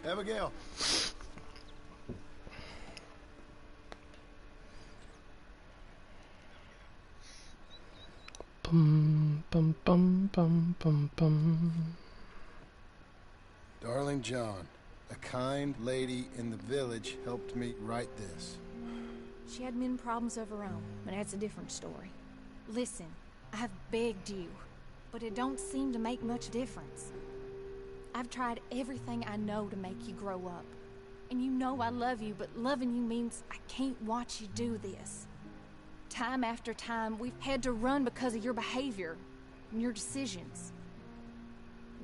Abigail. Bum bum bum bum bum bum. Darling John, a kind lady in the village helped me write this. She had men problems of her own, but that's a different story. Listen, I've begged you, but it don't seem to make much difference. I've tried everything I know to make you grow up. And you know I love you, but loving you means I can't watch you do this. Time after time, we've had to run because of your behavior and your decisions.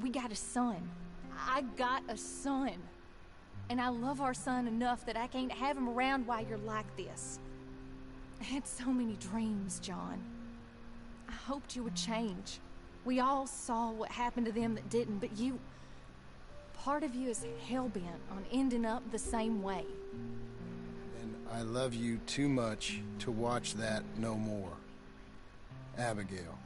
We got a son. I got a son. And I love our son enough that I can't have him around while you're like this. I had so many dreams, John. I hoped you would change. We all saw what happened to them that didn't, but you... Part of you is hell-bent on ending up the same way. And I love you too much to watch that no more. Abigail.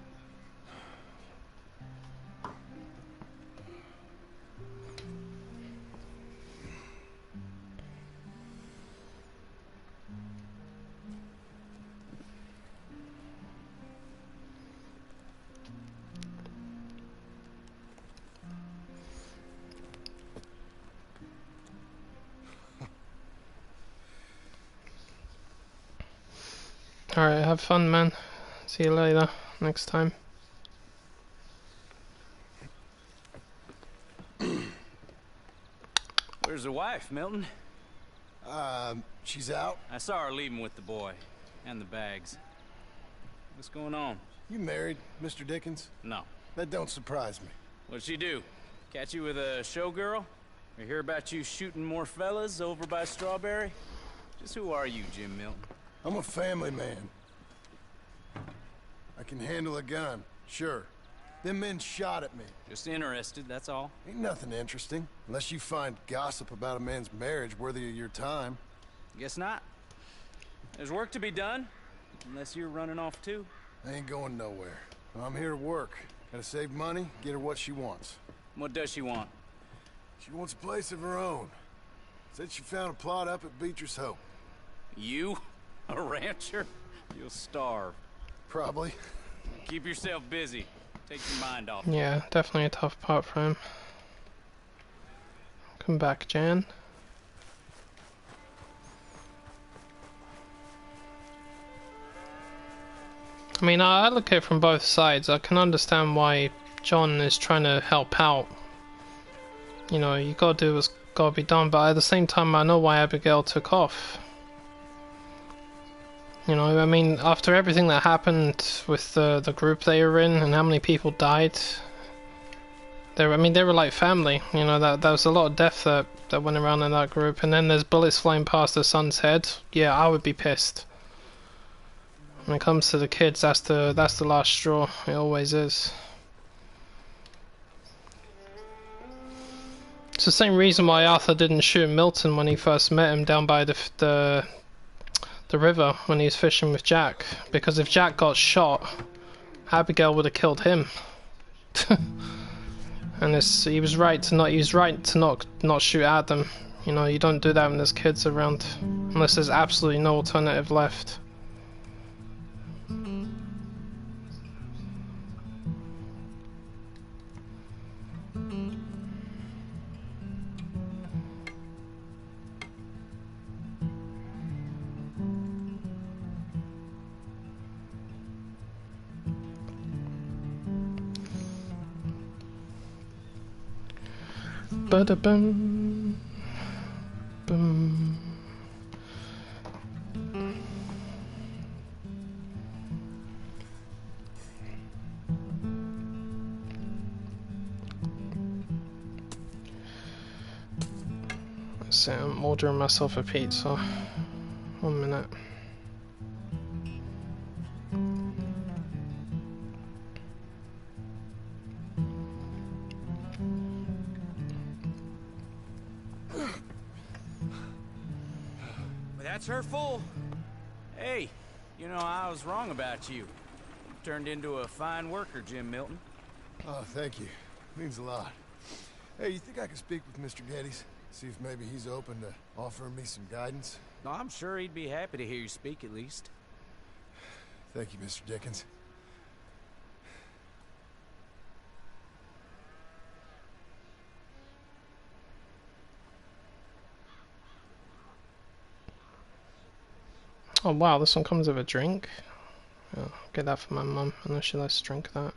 Alright, have fun, man. See you later. Next time. Where's the wife, Milton? She's out. I saw her leaving with the boy. And the bags. What's going on? You married, Mr. Dickens? No. That don't surprise me. What'd she do? Catch you with a showgirl? Or hear about you shooting more fellas over by Strawberry? Just who are you, Jim Milton? I'm a family man. I can handle a gun, sure. Them men shot at me. Just interested, that's all. Ain't nothing interesting, unless you find gossip about a man's marriage worthy of your time. Guess not. There's work to be done, unless you're running off too. I ain't going nowhere. I'm here to work. Gotta save money, get her what she wants. What does she want? She wants a place of her own. Said she found a plot up at Beecher's Hope. You? A rancher? You'll starve. Probably. Keep yourself busy. Take your mind off. Yeah, definitely a tough part for him. Come back, Jan. I mean, I look at it from both sides. I can understand why John is trying to help out. You know, you gotta do what's gotta be done, but at the same time, I know why Abigail took off. You know, I mean, after everything that happened with the group they were in and how many people died, they were like family. You know, that was a lot of death that went around in that group. And then there's bullets flying past the son's head. Yeah, I would be pissed. When it comes to the kids, that's the last straw. It always is. It's the same reason why Arthur didn't shoot Milton when he first met him down by the river when he was fishing with Jack, because if Jack got shot, Abigail would have killed him. And he was right to not shoot at them. You know, you don't do that when there's kids around, unless there's absolutely no alternative left. Ba-da-bum, bum. Let's see, I'm ordering myself a pizza. 1 minute. That's her full. Hey, you know, I was wrong about you. Turned into a fine worker, Jim Milton. Oh, thank you. Means a lot. Hey, you think I could speak with Mr. Geddes? See if maybe he's open to offering me some guidance? No, I'm sure he'd be happy to hear you speak at least. Thank you, Mr. Dickens. Oh wow, this one comes with a drink. Oh, get that for my mum. I know she likes to drink that.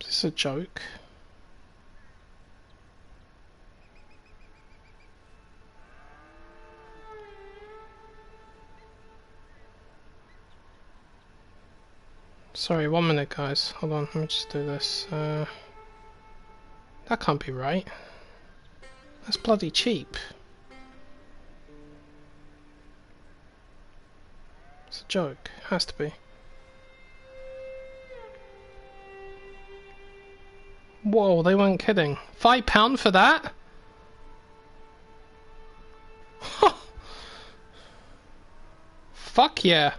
Is this a joke? Sorry, 1 minute guys. Hold on, let me just do this. That can't be right. That's bloody cheap. It's a joke. Has to be. Whoa, they weren't kidding. £5 for that? Fuck yeah.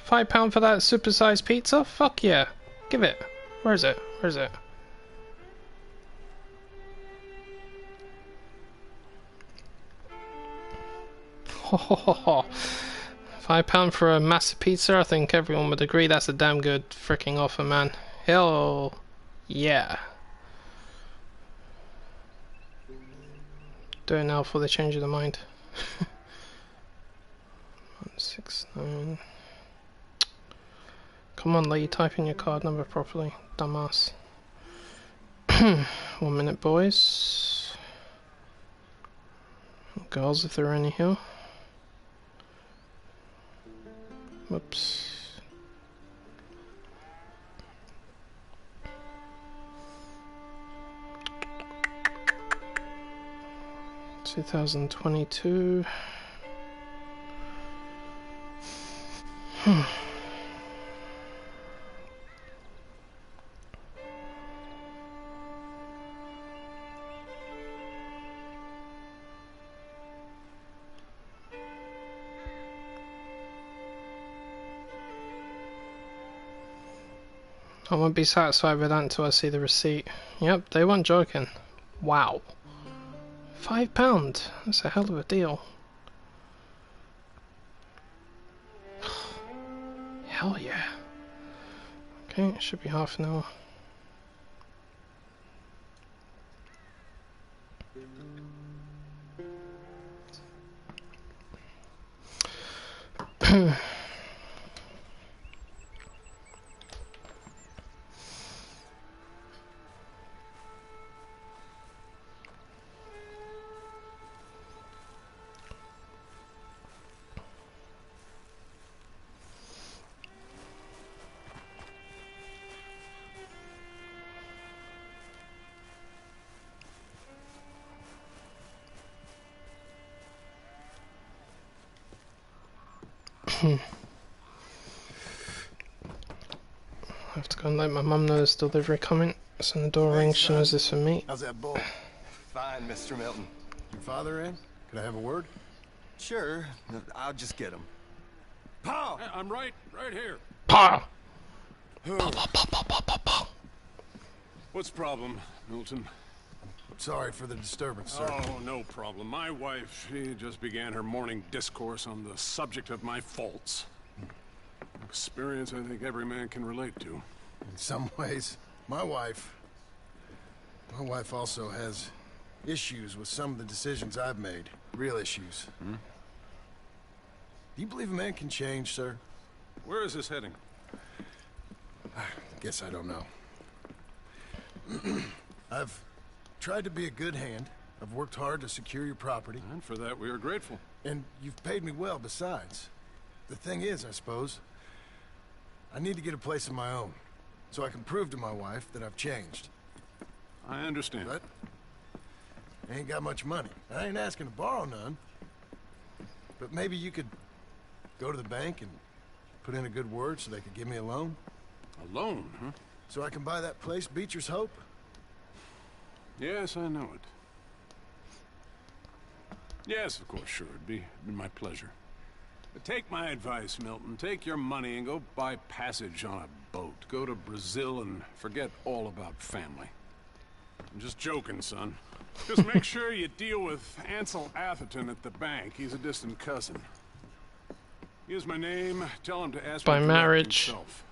£5 for that supersized pizza? Fuck yeah. Give it. Where is it? Where is it? £5 for a massive pizza? I think everyone would agree that's a damn good freaking offer, man. Hell yeah. Do it now before they change their mind. 169. Come on, let you type in your card number properly, dumbass. 1 minute, boys. Girls, if there are any here. Whoops. 2022. I won't be satisfied with that until I see the receipt. Yep, they weren't joking. Wow. £5. That's a hell of a deal. Hell yeah. Okay, it should be half an hour. I have to go and let my mum know there's delivery coming. So the door rings, she knows this for me. How's that bull? Fine, Mr. Milton. Your father in? Could I have a word? Sure, I'll just get him. Paul! I'm right here. Pa! What's the problem, Milton? Sorry for the disturbance, sir. Oh, no problem. My wife, she just began her morning discourse on the subject of my faults. Experience I think every man can relate to. In some ways, my wife also has issues with some of the decisions I've made. Real issues. Hmm? Do you believe a man can change, sir? Where is this heading? I guess I don't know. I've tried to be a good hand. I've worked hard to secure your property. And for that, we are grateful. And you've paid me well, besides. The thing is, I suppose, I need to get a place of my own, so I can prove to my wife that I've changed. I understand. But I ain't got much money. I ain't asking to borrow none. But maybe you could go to the bank and put in a good word so they could give me a loan. A loan, huh? So I can buy that place, Beecher's Hope? Yes, I know it. Yes, of course, sure. It'd be my pleasure. But take my advice, Milton. Take your money and go buy passage on a boat. Go to Brazil and forget all about family. I'm just joking, son. Just make sure you deal with Ansel Atherton at the bank. He's a distant cousin. Here's my name. Tell him to ask by me marriage. Himself.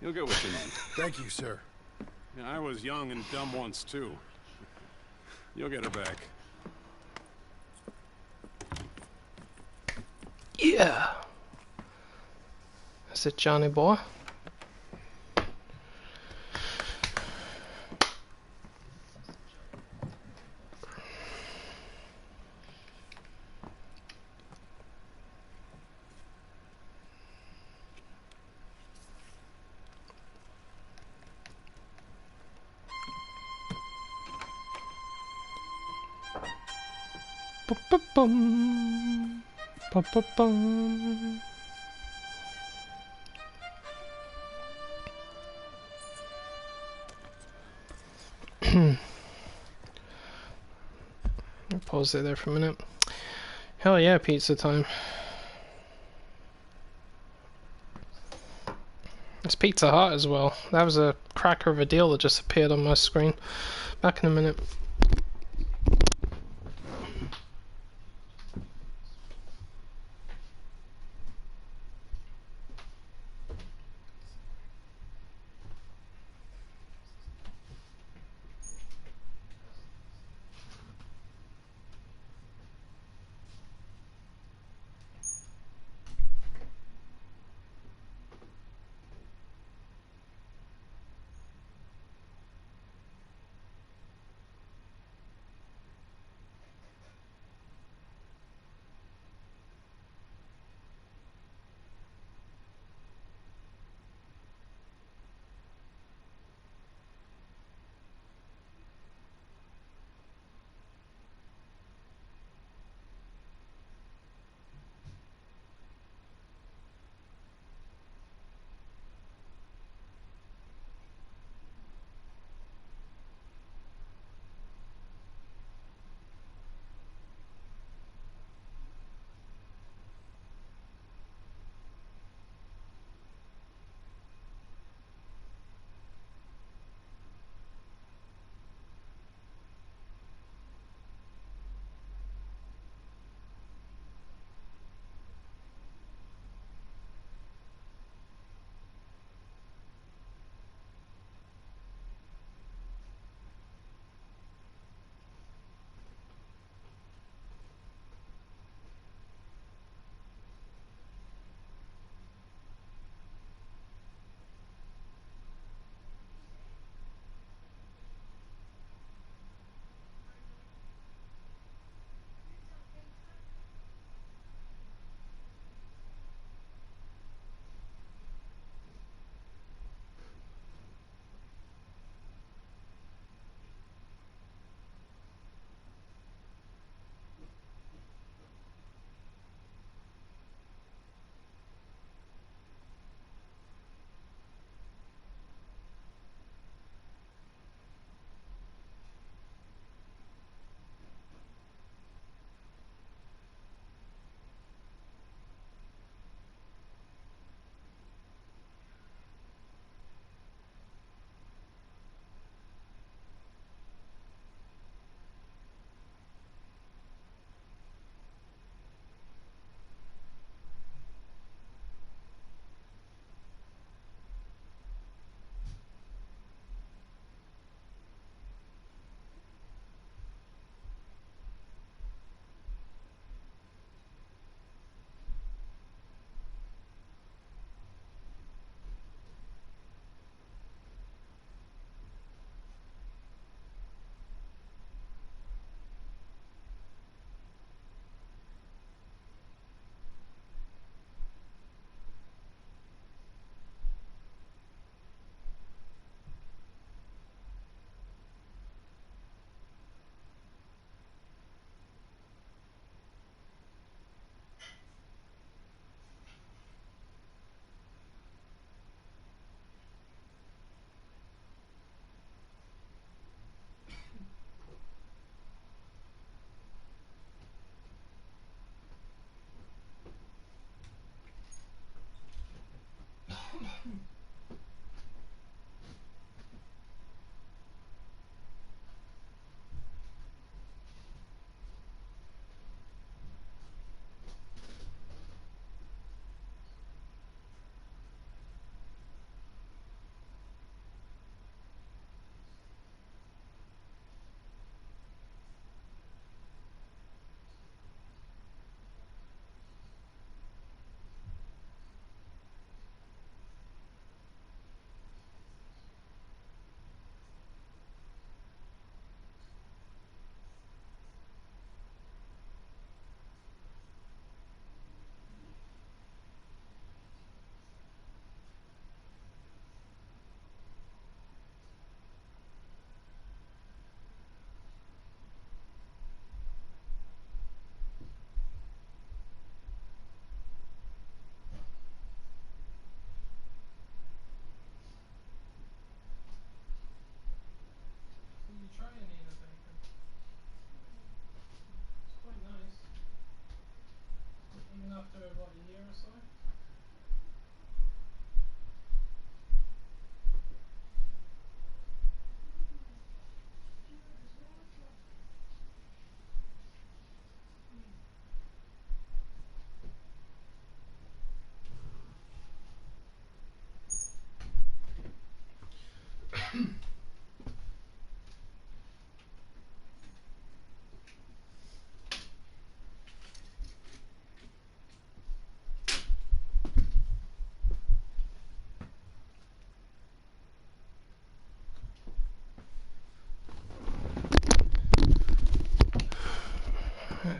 You'll get what you need. Thank you, sir. Yeah, I was young and dumb once, too. You'll get her back. Yeah. Is it Johnny boy? Ba-ba-bum. Ba-ba-bum. Pause it there for a minute. Hell yeah, pizza time. It's Pizza Hut as well. That was a cracker of a deal that just appeared on my screen. Back in a minute.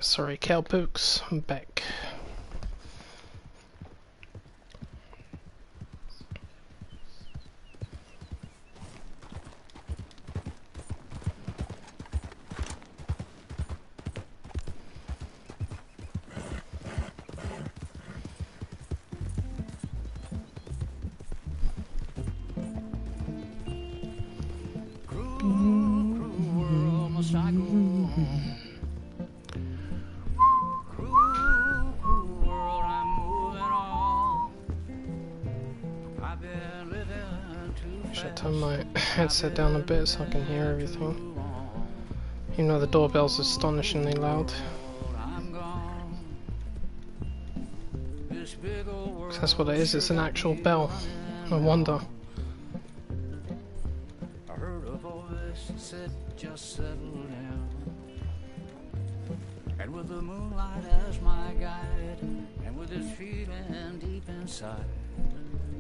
Sorry, cowpokes, I'm back. Should turn my headset down a bit so I can hear everything. Even though the doorbell's astonishingly loud. Cause that's what it is, it's an actual bell. No wonder. I heard a voice that said, just settle down. And with the moonlight as my guide, and with this feeling deep inside,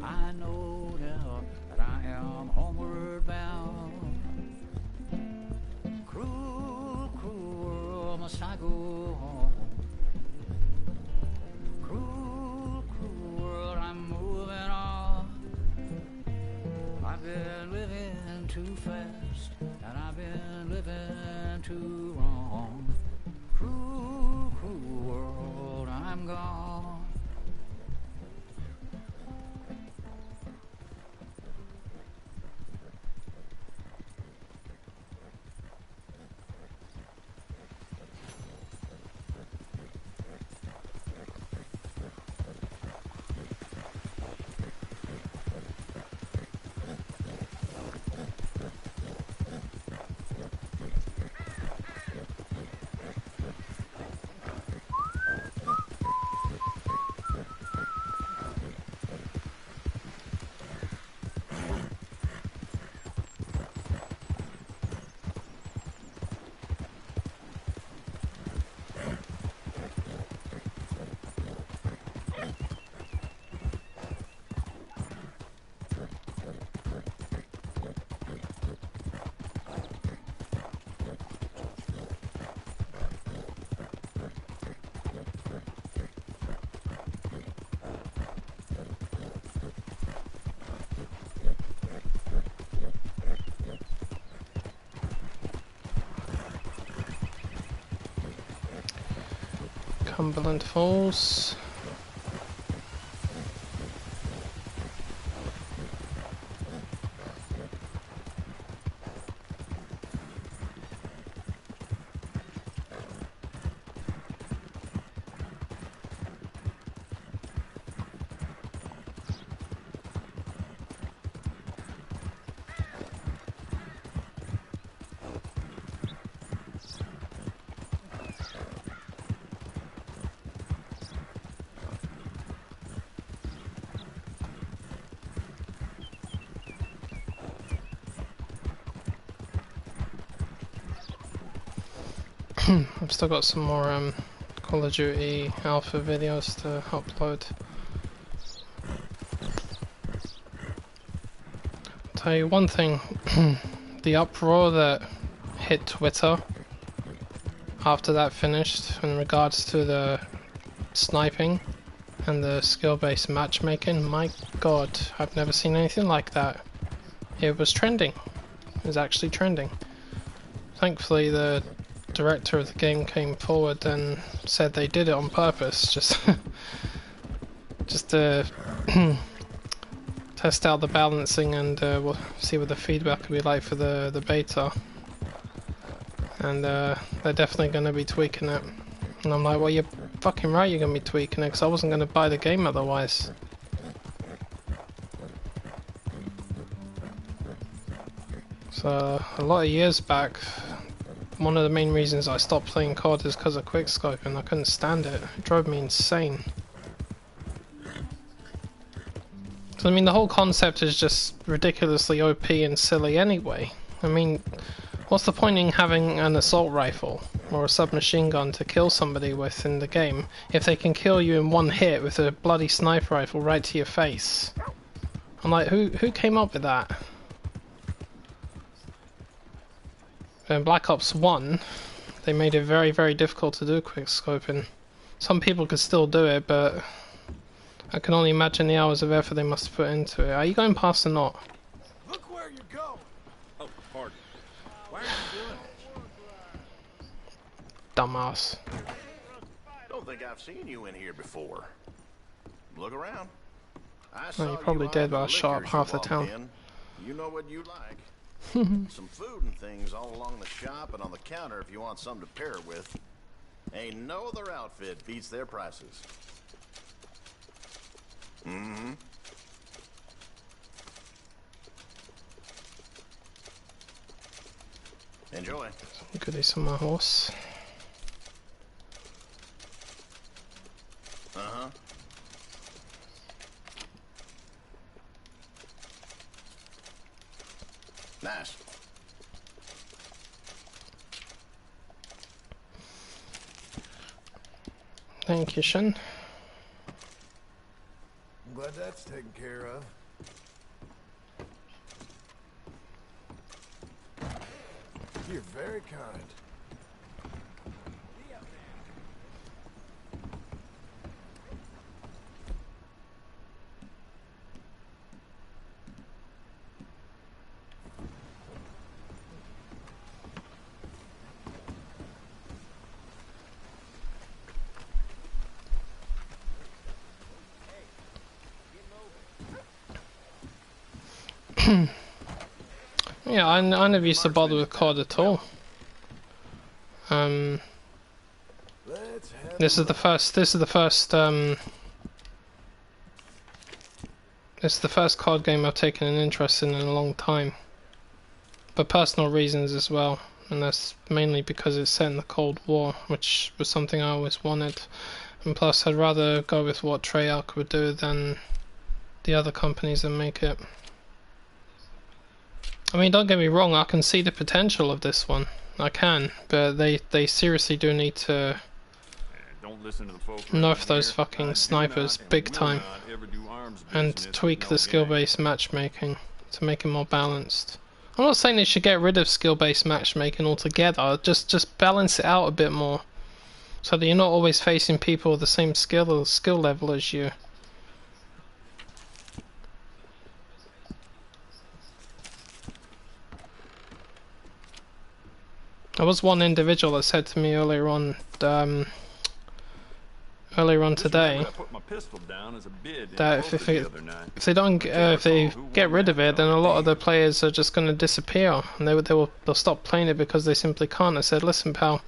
I know now that I am homeward bound. Cruel, cruel world, must I go home? Cruel, cruel world, I'm moving on. I've been living too fast, and I've been living too wrong. Cruel, cruel world, I'm gone. Cumberland Falls. I've still got some more Call of Duty alpha videos to upload. I'll tell you one thing, the uproar that hit Twitter after that finished in regards to the sniping and the skill-based matchmaking, my god, I've never seen anything like that. It was trending. It was actually trending. Thankfully the director of the game came forward and said they did it on purpose, just to test out the balancing, and we'll see what the feedback will be like for the beta. And they're definitely going to be tweaking it. And I'm like, well, you're fucking right, you're going to be tweaking it, because I wasn't going to buy the game otherwise. So a lot of years back, one of the main reasons I stopped playing COD is because of quickscoping. I couldn't stand it. It drove me insane. So, I mean, the whole concept is just ridiculously OP and silly anyway. I mean, what's the point in having an assault rifle or a submachine gun to kill somebody with in the game if they can kill you in one hit with a bloody sniper rifle right to your face? I'm like, who came up with that? In Black Ops 1, They made it very, very difficult to do quick scoping. Some people could still do it, but I can only imagine the hours of effort they must put into it. Are you going past or not? Look where you're going. Oh, pardon. Why are you doing it? Dumbass. Don't think I've seen you in here before. Look around. Oh, you probably did, but I shot up half the town. You know what you like. Some food and things all along the shop and on the counter if you want something to pair it with. Ain't no other outfit beats their prices. Mm-hmm. Enjoy. Some goodies on my horse. Uh-huh. Nice. Thank you, Shin. I'm glad that's taken care of. You're very kind. Yeah, I never used to bother with COD at all. This is the first COD game I've taken an interest in a long time. For personal reasons as well, and that's mainly because it's set in the Cold War, which was something I always wanted. And plus, I'd rather go with what Treyarch would do than the other companies that make it. I mean, don't get me wrong, I can see the potential of this one. I can, but they seriously do need to nerf those fucking snipers big time and tweak the skill-based matchmaking to make it more balanced. I'm not saying they should get rid of skill-based matchmaking altogether, just balance it out a bit more so that you're not always facing people with the same skill level as you. There was one individual that said to me earlier on today that if they get rid of it, then a lot of the players are just going to disappear, and they'll stop playing it because they simply can't. I said, listen, pal,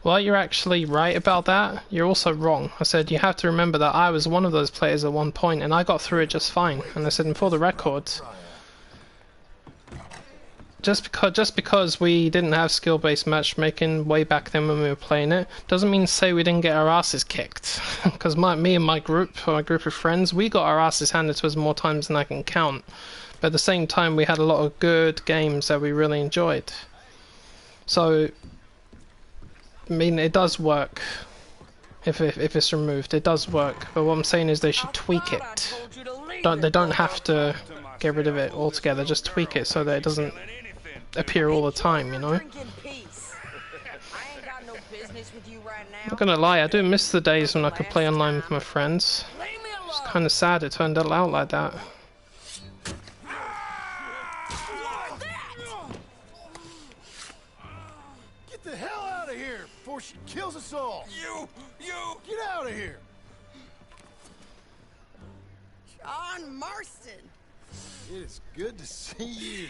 while you're actually right about that, you're also wrong. I said, you have to remember that I was one of those players at one point, and I got through it just fine. And I said, and for the record, just because we didn't have skill-based matchmaking way back then when we were playing it, doesn't mean to say we didn't get our asses kicked. Because me and my group of friends, we got our asses handed to us more times than I can count. But at the same time, we had a lot of good games that we really enjoyed. So, I mean, it does work. If it's removed, it does work. But what I'm saying is they should tweak it. They don't have to get rid of it altogether. Just tweak it so that it doesn't appear all the time, you know? I'm not gonna lie, I do miss the days when I could play online with my friends. It's kinda sad it turned out like that. Get the hell out of here before she kills us all! You! Get out of here! John Marston! It is good to see you.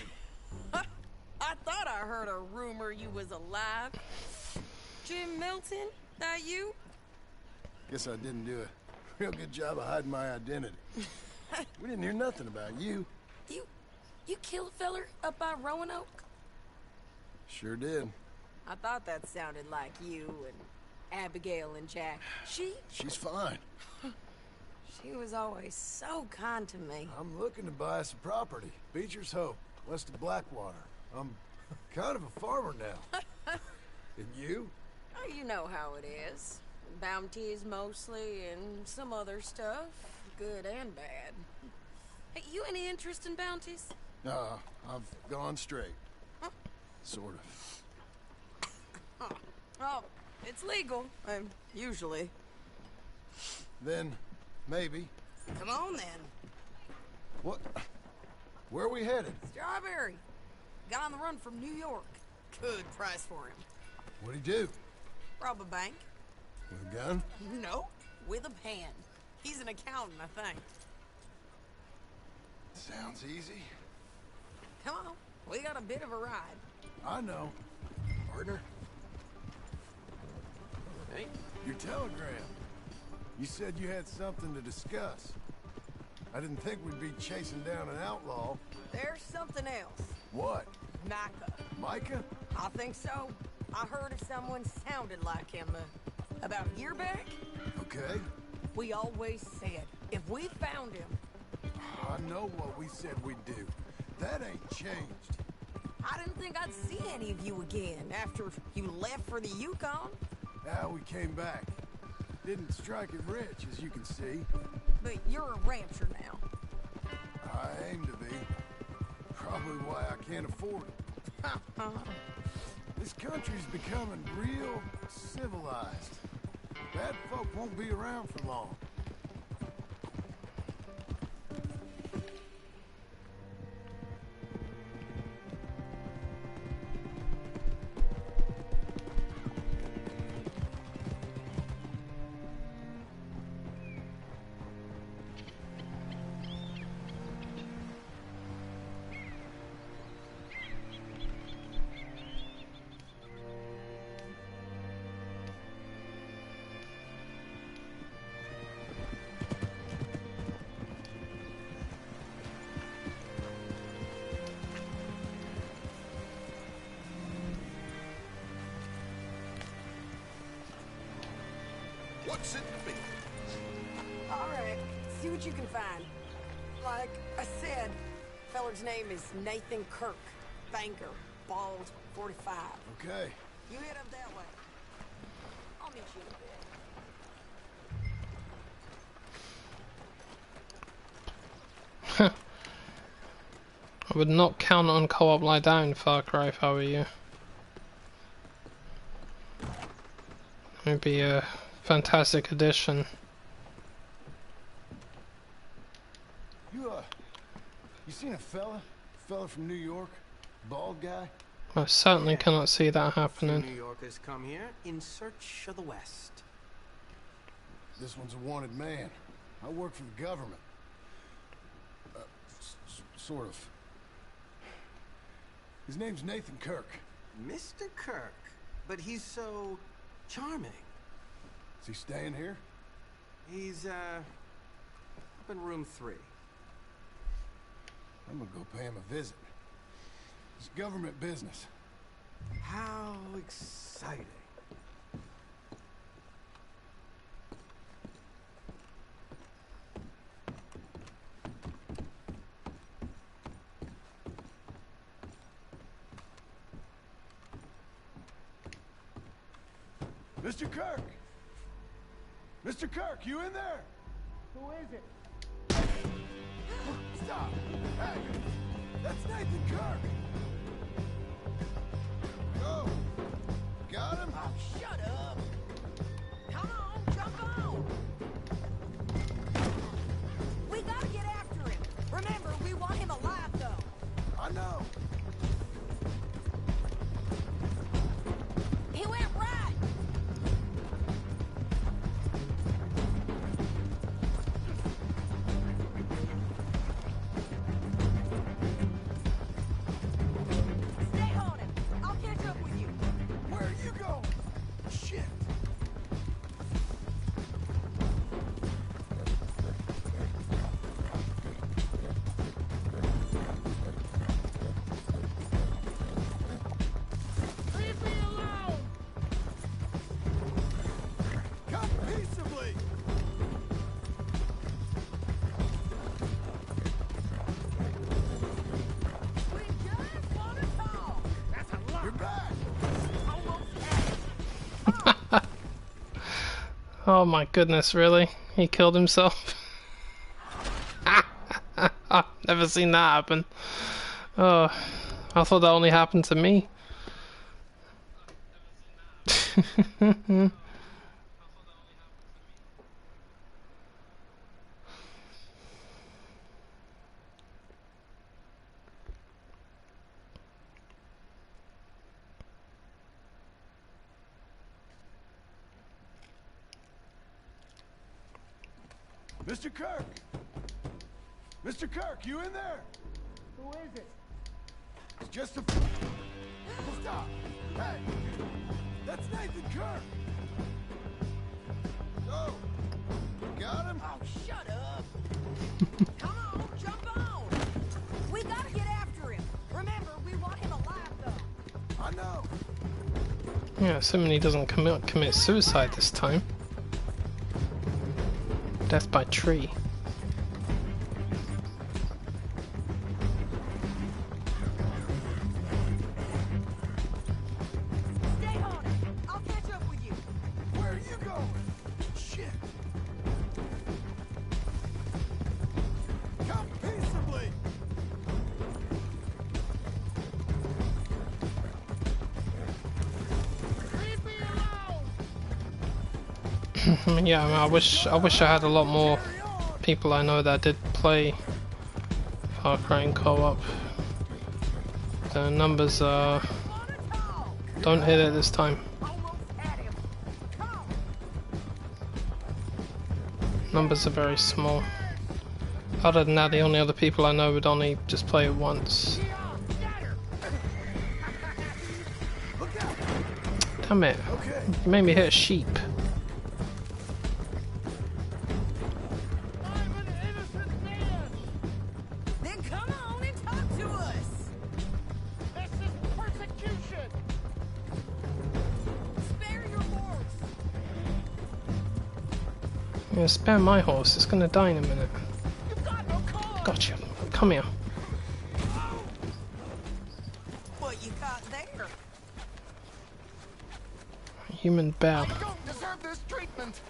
I thought I heard a rumor you was alive. Jim Milton, that you? Guess I didn't do a real good job of hiding my identity. We didn't hear nothing about you. You killed a feller up by Roanoke? Sure did. I thought that sounded like you and Abigail and Jack. She's fine. She was always so kind to me. I'm looking to buy some property. Beecher's Hope, west of Blackwater. I'm kind of a farmer now. And you? Oh, you know how it is. Bounties mostly, and some other stuff. Good and bad. Hey, you any interest in bounties? I've gone straight. Huh? Sort of. Oh, it's legal. Usually. Then, maybe. Come on, then. What? Where are we headed? Strawberry. Got on the run from New York. Good price for him. What'd he do? Rob a bank. With a gun? No, with a pen. He's an accountant, I think. Sounds easy. Come on, we got a bit of a ride. I know. Partner. Hey. Your telegram. You said you had something to discuss. I didn't think we'd be chasing down an outlaw. There's something else. What? Micah. Micah? I think so. I heard of someone sounded like him about a year back. Okay. We always said, if we found him... I know what we said we'd do. That ain't changed. I didn't think I'd see any of you again after you left for the Yukon. Now we came back. Didn't strike it rich, as you can see. But you're a rancher now. I aim to be. Probably why I can't afford it. This country's becoming real civilized. Bad folk won't be around for long. What's it be? All right, see what you can find. Like I said, feller's name is Nathan Kirk. Banker, bald, 45. Okay. You head up that way. I'll meet you in a bit. I would not count on co-op like that in Far Cry if I were you. It would be a fantastic addition. You seen a fella from New York? Bald guy? I certainly cannot see that happening. New Yorkers come here in search of the West. This one's a wanted man. I work for the government. Sort of. His name's Nathan Kirk. Mr. Kirk? But he's so charming. Is he staying here? He's, up in room 3. I'm gonna go pay him a visit. It's government business. How exciting. Mr. Kirk! Mr. Kirk, you in there? Who is it? Stop! Hey! That's Nathan Kirk! Go! Got him? Oh, shut up! Come on, jump on! We gotta get after him. Remember, we want him alive, though. I know. He went right! Stay on him. I'll catch up with you. Where are you going? Shit! Leave me alone! Come peaceably! We just want to talk. That's a lot. You're back! Oh my goodness, really? He killed himself? I've never seen that happen. Oh, I thought that only happened to me. Mr. Kirk! Mr. Kirk, you in there? Who is it? It's just a... Stop! Hey! That's Nathan Kirk! Oh! Got him? Oh, shut up! Come on, jump on! We gotta get after him. Remember, we want him alive, though. I know! Yeah, assuming he doesn't commit suicide this time. Death by tree. Stay on it. I'll catch up with you. Where are you going? Shit! Come peaceably! Leave me alone! I mean, yeah, I wish I had a lot more people I know that did play Far Cry in co-op. The numbers don't hit it this time. Numbers are very small. Other than that, the only other people I know would only just play it once. Damn it! You made me hit a sheep. Then come on and talk to us. This is persecution! Spare your horse. Yeah, spare my horse. It's gonna die in a minute. Gotcha. Come here. What you got there? Human bear. Don't deserve this treatment!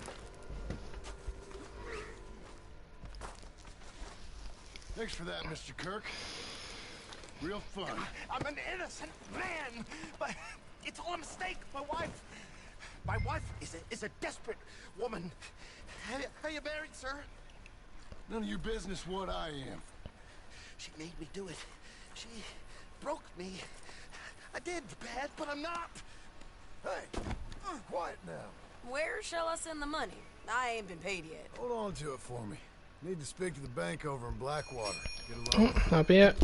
Thanks for that, Mr. Kirk. Real fun. I'm an innocent man, but it's all a mistake. My wife is a desperate woman. Are you married, sir? None of your business what I am. She made me do it. She broke me. I did bad, but I'm not. Hey, quiet now. Where shall I send the money? I ain't been paid yet. Hold on to it for me. Need to speak to the bank over in Blackwater. Get along. That'll be it.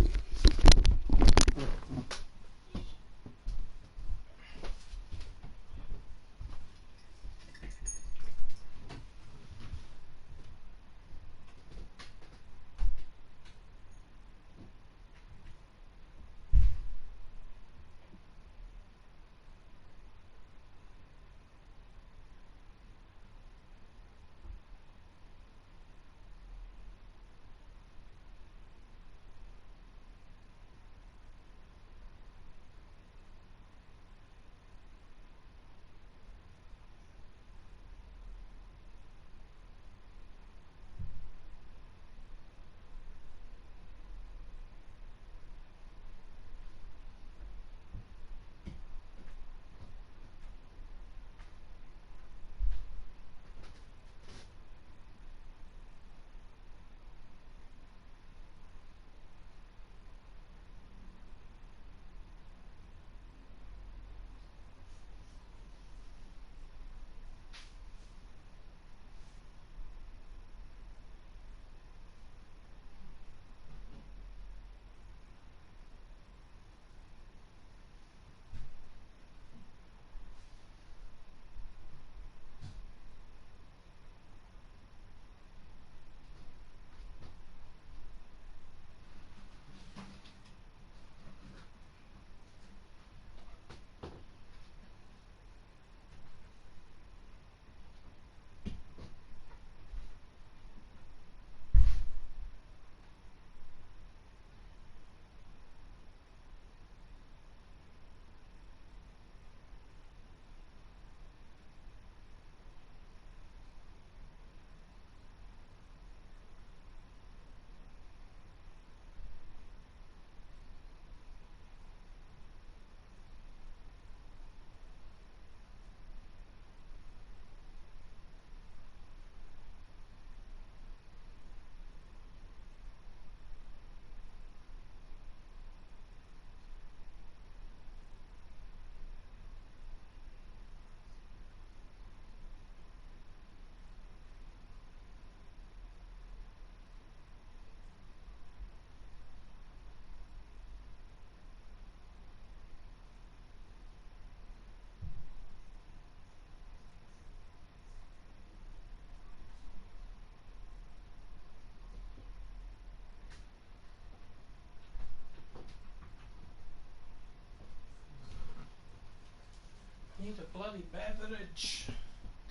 need a bloody beverage.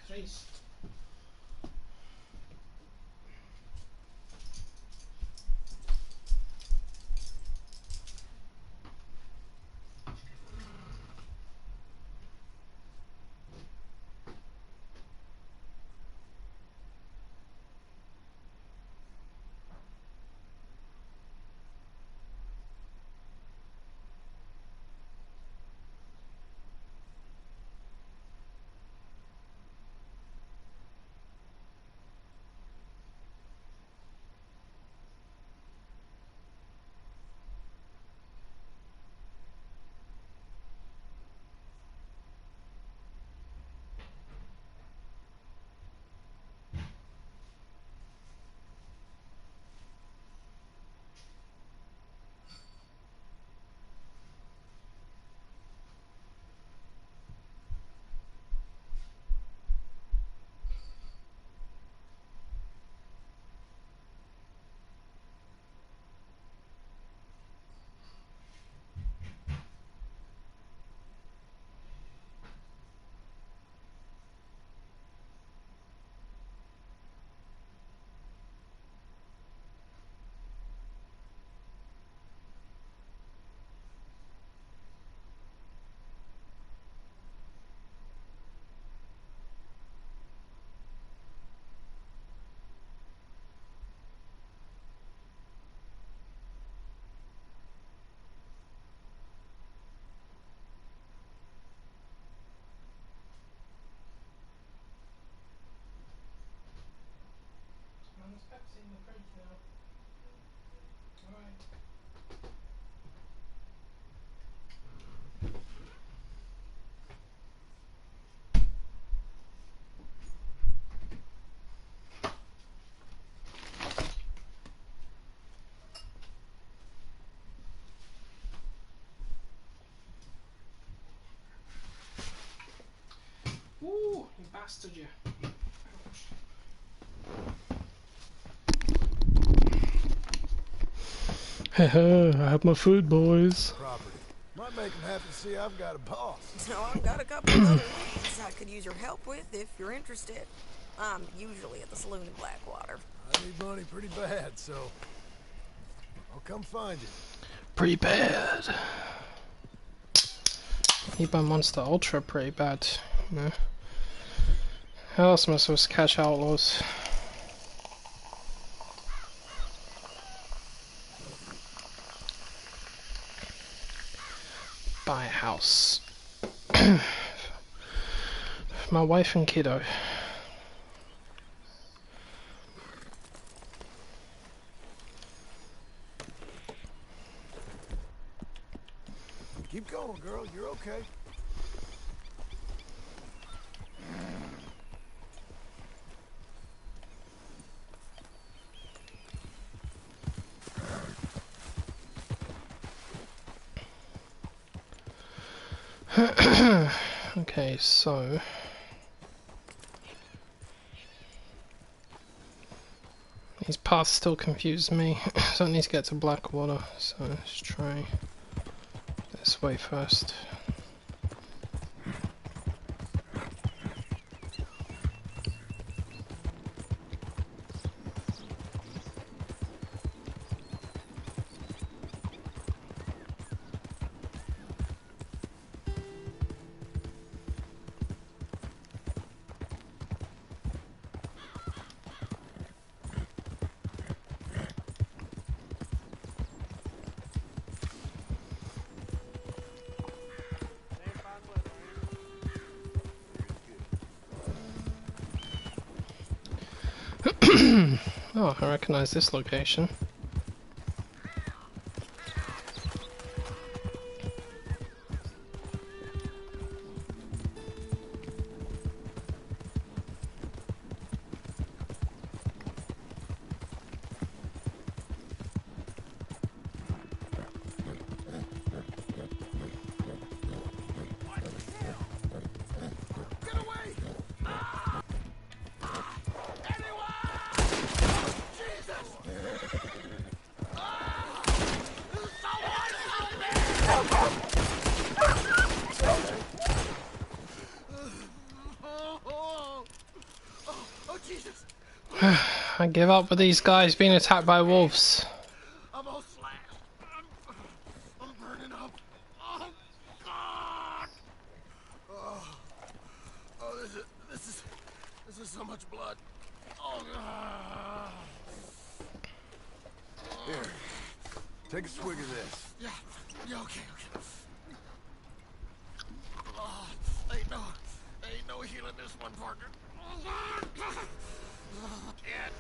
Christ. There's Pepsi in the fridge now. Alright. Ooh, you bastard you. Haha, I have my food, boys. Property. Might make them happy to see I've got a boss. So I've got a couple of other leads I could use your help with if you're interested. I'm usually at the saloon in Blackwater. I need money pretty bad, so I'll come find you. Pretty bad. Need my Monster Ultra pretty bad. No. How else am I supposed to catch outlaws? Buy a house. My wife and kiddo. Keep going, girl. You're okay. Okay, so these paths still confuse me, so I need to get to Blackwater, so let's try this way first. Oh, I recognize this location. I give up with these guys being attacked by wolves. I'm all slashed. I'm burning up. Oh, God! Oh, this is so much blood. Oh, God. Here, take a swig of this. Yeah, okay. Ain't no healing this one, partner. Can't.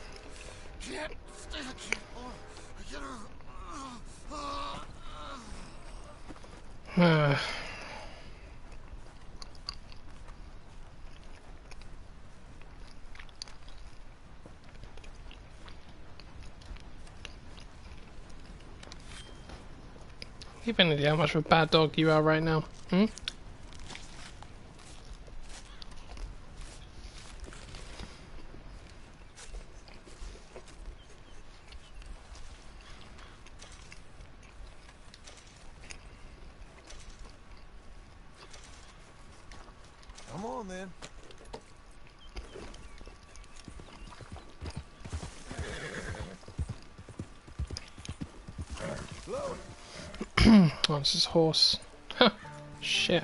You have any idea how much of a bad dog you are right now? Hmm? Come on, then. Hello. Oh, it's his horse. Huh. Shit.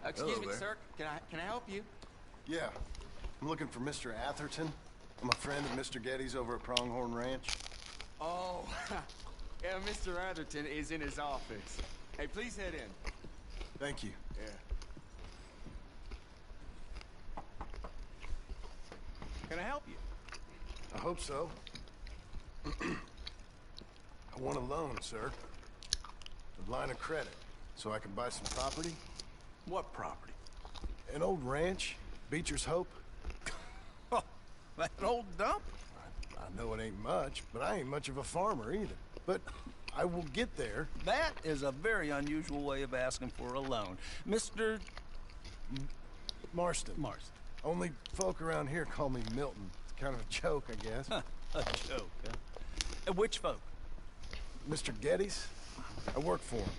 Excuse me, there. sir. Can I help you? Yeah. I'm looking for Mr. Atherton. I'm a friend of Mr. Getty's over at Pronghorn Ranch. Oh, yeah, Mr. Atherton is in his office. Hey, please head in. Thank you. Yeah. Can I help you? I hope so. I want a loan, sir. A line of credit, so I can buy some property. What property? An old ranch, Beecher's Hope. That old dump? I know it ain't much, but I ain't much of a farmer either. But I will get there. That is a very unusual way of asking for a loan. Mr. Marston. Marston. Only folk around here call me Milton. It's kind of a joke, I guess. A joke, huh? Which folk? Mr. Getty's. I work for him.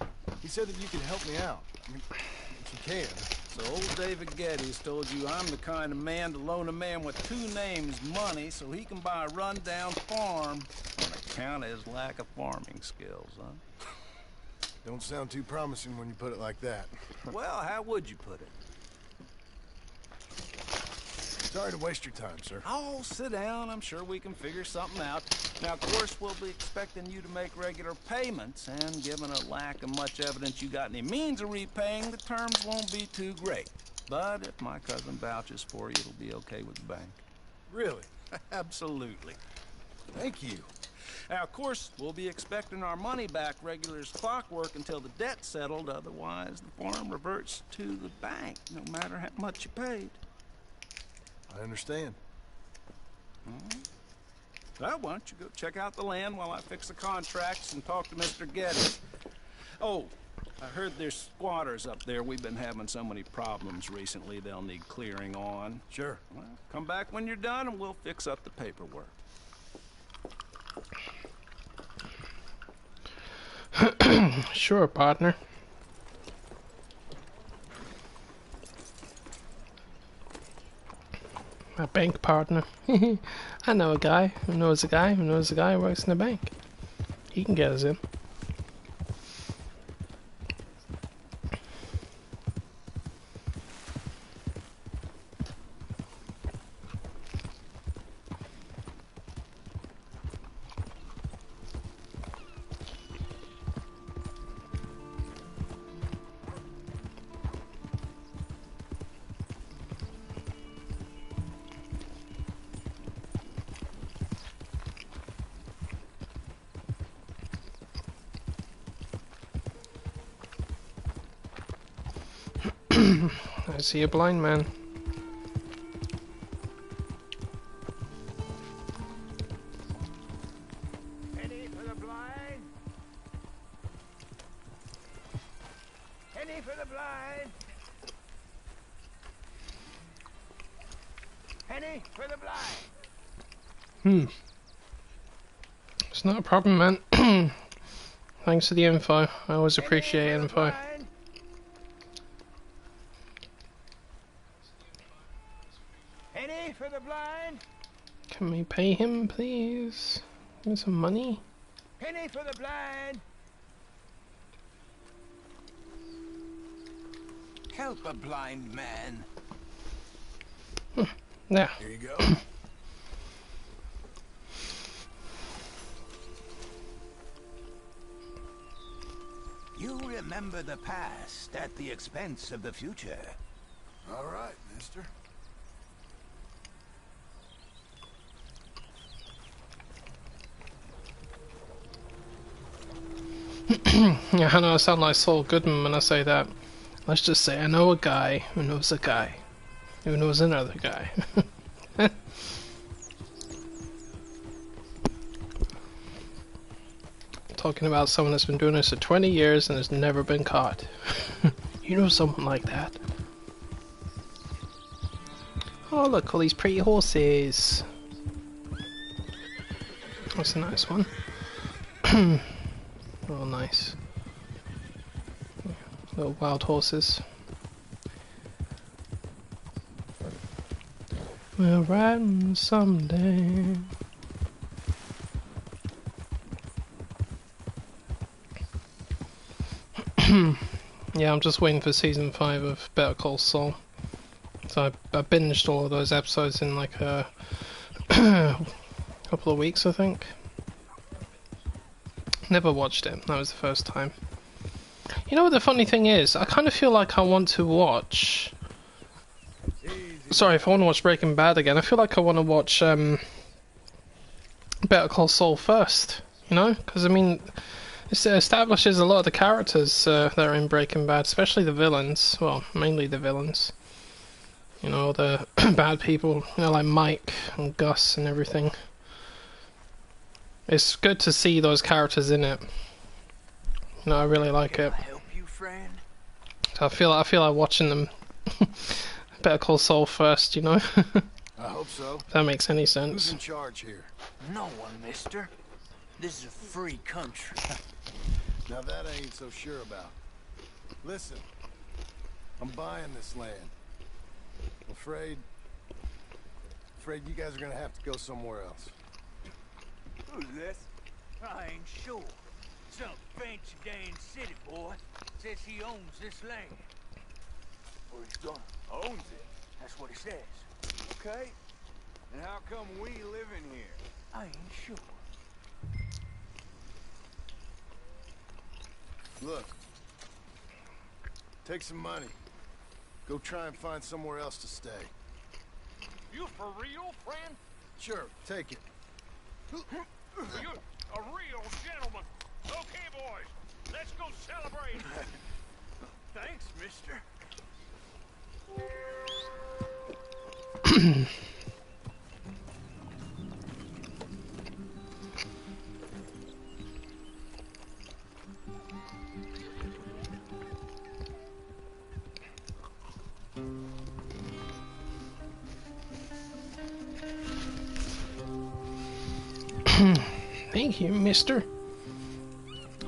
He said that you could help me out. I mean, if you can. So old David Geddes told you I'm the kind of man to loan a man with two names money so he can buy a rundown farm on account of his lack of farming skills, huh? Don't sound too promising when you put it like that. Well, how would you put it? Sorry to waste your time, sir. Oh, sit down. I'm sure we can figure something out. Now, of course, we'll be expecting you to make regular payments, and given a lack of much evidence you got any means of repaying, the terms won't be too great. But if my cousin vouches for you, it'll be okay with the bank. Really? Absolutely. Thank you. Now, of course, we'll be expecting our money back regular as clockwork until the debt's settled. Otherwise, the farm reverts to the bank, no matter how much you paid. I understand. Well, why don't you go check out the land while I fix the contracts and talk to Mr. Geddes. Oh, I heard there's squatters up there. We've been having so many problems recently, they'll need clearing on. Sure. Well, come back when you're done and we'll fix up the paperwork. Sure, partner. My bank partner. I know a guy who knows a guy who knows a guy who works in the bank. He can get us in. I see a blind man. Penny for the blind. Penny for the blind. Penny for the blind. It's not a problem, man. Thanks for the info. I always appreciate info. Penny for the blind. Can we pay him, please? Give me some money. Penny for the blind. Help a blind man. Yeah. Here you go. You remember the past at the expense of the future. All right, mister. Yeah, I know I sound like Saul Goodman when I say that. Let's just say I know a guy who knows a guy who knows another guy. Talking about someone that's been doing this for 20 years and has never been caught. You know someone like that? Oh, look, all these pretty horses. That's a nice one. Oh, nice. Little wild horses. We'll ride 'em someday. Yeah, I'm just waiting for season 5 of Better Call Saul. So I binged all of those episodes in like a couple of weeks, I think. Never watched it. That was the first time. You know what the funny thing is? I kind of feel like I want to watch... Sorry, if I want to watch Breaking Bad again, I feel like I want to watch Better Call Saul first. You know? Because, I mean, it establishes a lot of the characters that are in Breaking Bad, especially the villains. Well, mainly the villains. You know, the bad people, you know, like Mike and Gus and everything. It's good to see those characters in it. You know, I really like it. Help you, friend? So I feel like watching them. Better Call Saul first, you know. I hope so. If that makes any sense. Who's in charge here? No one, mister. This is a free country. Now that I ain't so sure about. Listen, I'm buying this land. I'm afraid you guys are gonna have to go somewhere else. Who's this? I ain't sure. Some fancy Dan city boy says he owns this land. Or he's gonna owns it. That's what he says. Okay. And how come we live in here? I ain't sure. Look. Take some money. Go try and find somewhere else to stay. You for real, friend? Sure, take it. You're a real gentleman. Okay, boys, let's go celebrate. Thanks, mister. Thank you, mister.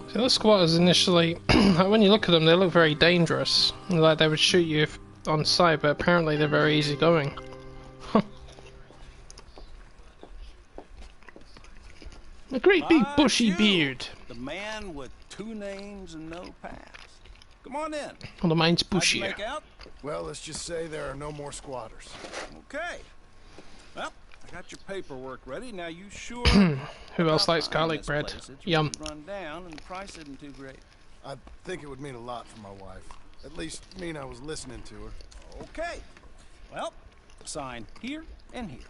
So those squatters initially, when you look at them, they look very dangerous. Like they would shoot you if on sight, but apparently they're very easygoing. A great big bushy beard. The man with 2 names and no past. Come on in. Well, the mine's bushier. Make out? Well, let's just say there are no more squatters. Okay. Well, I got your paperwork ready. Now you sure? Who else likes garlic bread? Yum. Run down, and the price isn't too great. I think it would mean a lot for my wife. At least mean I was listening to her. Okay. Well, sign here and here.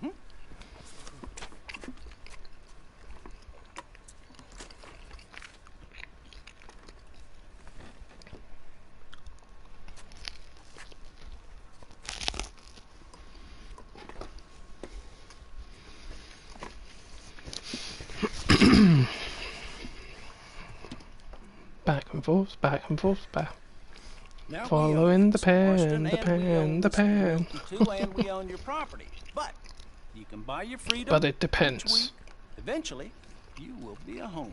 Mm-hmm. Back and forth, back and forth, back. Now Following the pen, the pen, the pen. And we own your property, but you can buy your freedom. But it depends. Eventually, you will be a homeowner.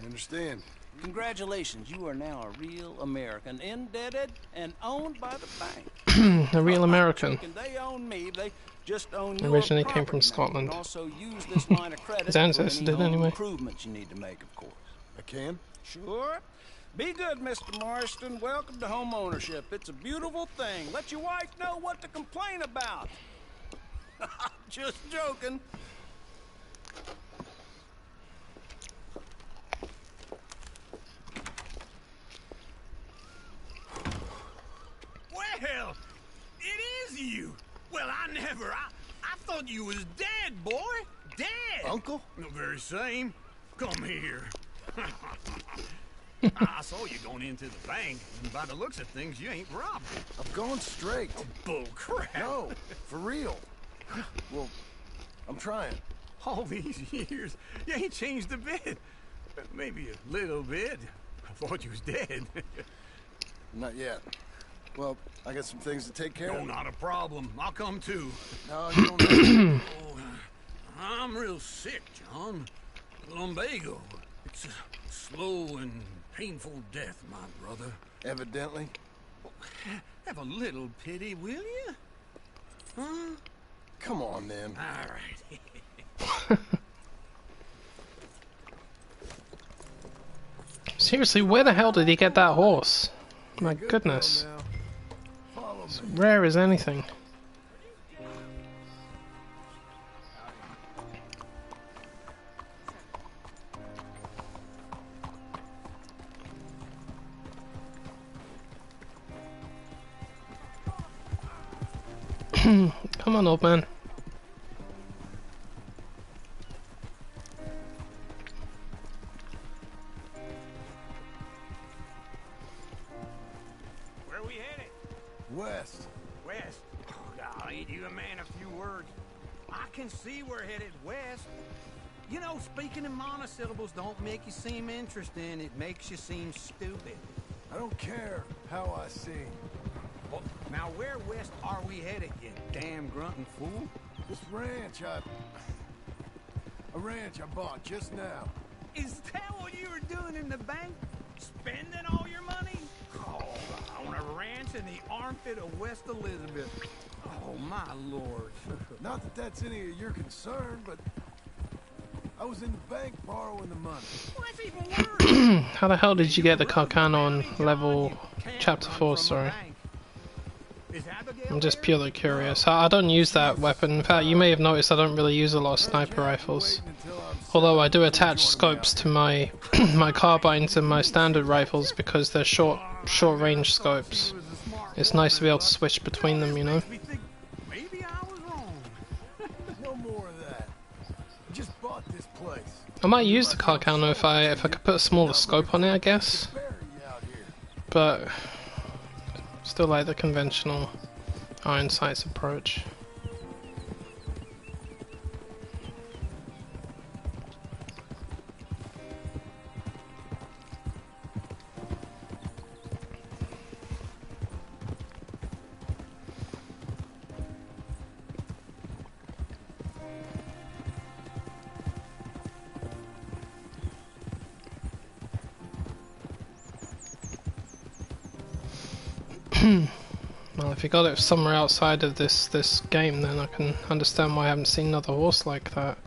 I understand. Congratulations, you are now a real American, indebted and owned by the bank. A real American. They own me. They just own your Originally came from property. Scotland. You can also use this line of credit His ancestors for did any home anyway. improvements you need to make, of course. I can? Sure. Be good, Mr. Marston. Welcome to home ownership. It's a beautiful thing. Let your wife know what to complain about. Just joking. Well, it is you. Well, I thought you was dead, boy. Dead. Uncle? The very same. Come here. I saw you going into the bank, and by the looks of things, you ain't robbed it. I've gone straight. Oh, bull crap. No, for real. Well, I'm trying. All these years, you ain't changed a bit. Maybe a little bit. I thought you was dead. Not yet. Well, I got some things to take care No, of. not a problem. I'll come too. No, you don't have to. Oh, I'm real sick, John. Lumbago. It's a slow and painful death, my brother. Evidently. Have a little pity, will you? Huh? Come on, then. All right. Seriously, where the hell did he get that horse? My goodness. It's rare as anything. Come on, old man. Where we headed? West. West. Oh, God, ain't you a man of few words? I can see we're headed west. You know, speaking in monosyllables don't make you seem interesting. It makes you seem stupid. I don't care how I sing. Well, now where west are we headed, you damn grunting fool? This ranch a ranch I bought just now. Is that what you were doing in the bank? Spending all your money? Oh, on a ranch in the armpit of West Elizabeth. Oh, my lord. Not that that's any of your concern, but I was in the bank borrowing the money. Well, that's even worse. How the hell did you get the Carcan on level chapter 4, sorry? I'm just purely curious. I don't use that weapon. In fact, you may have noticed I don't really use a lot of sniper rifles. Although I do attach scopes to my my carbines and my standard rifles because they're short range scopes. It's nice to be able to switch between them, you know. Maybe I was wrong. No more of that. I just bought this place. I might use the Carcan if I could put a smaller scope on it, I guess. But still like the conventional iron sights approach. Well, if you got it somewhere outside of this game, then I can understand why I haven't seen another horse like that.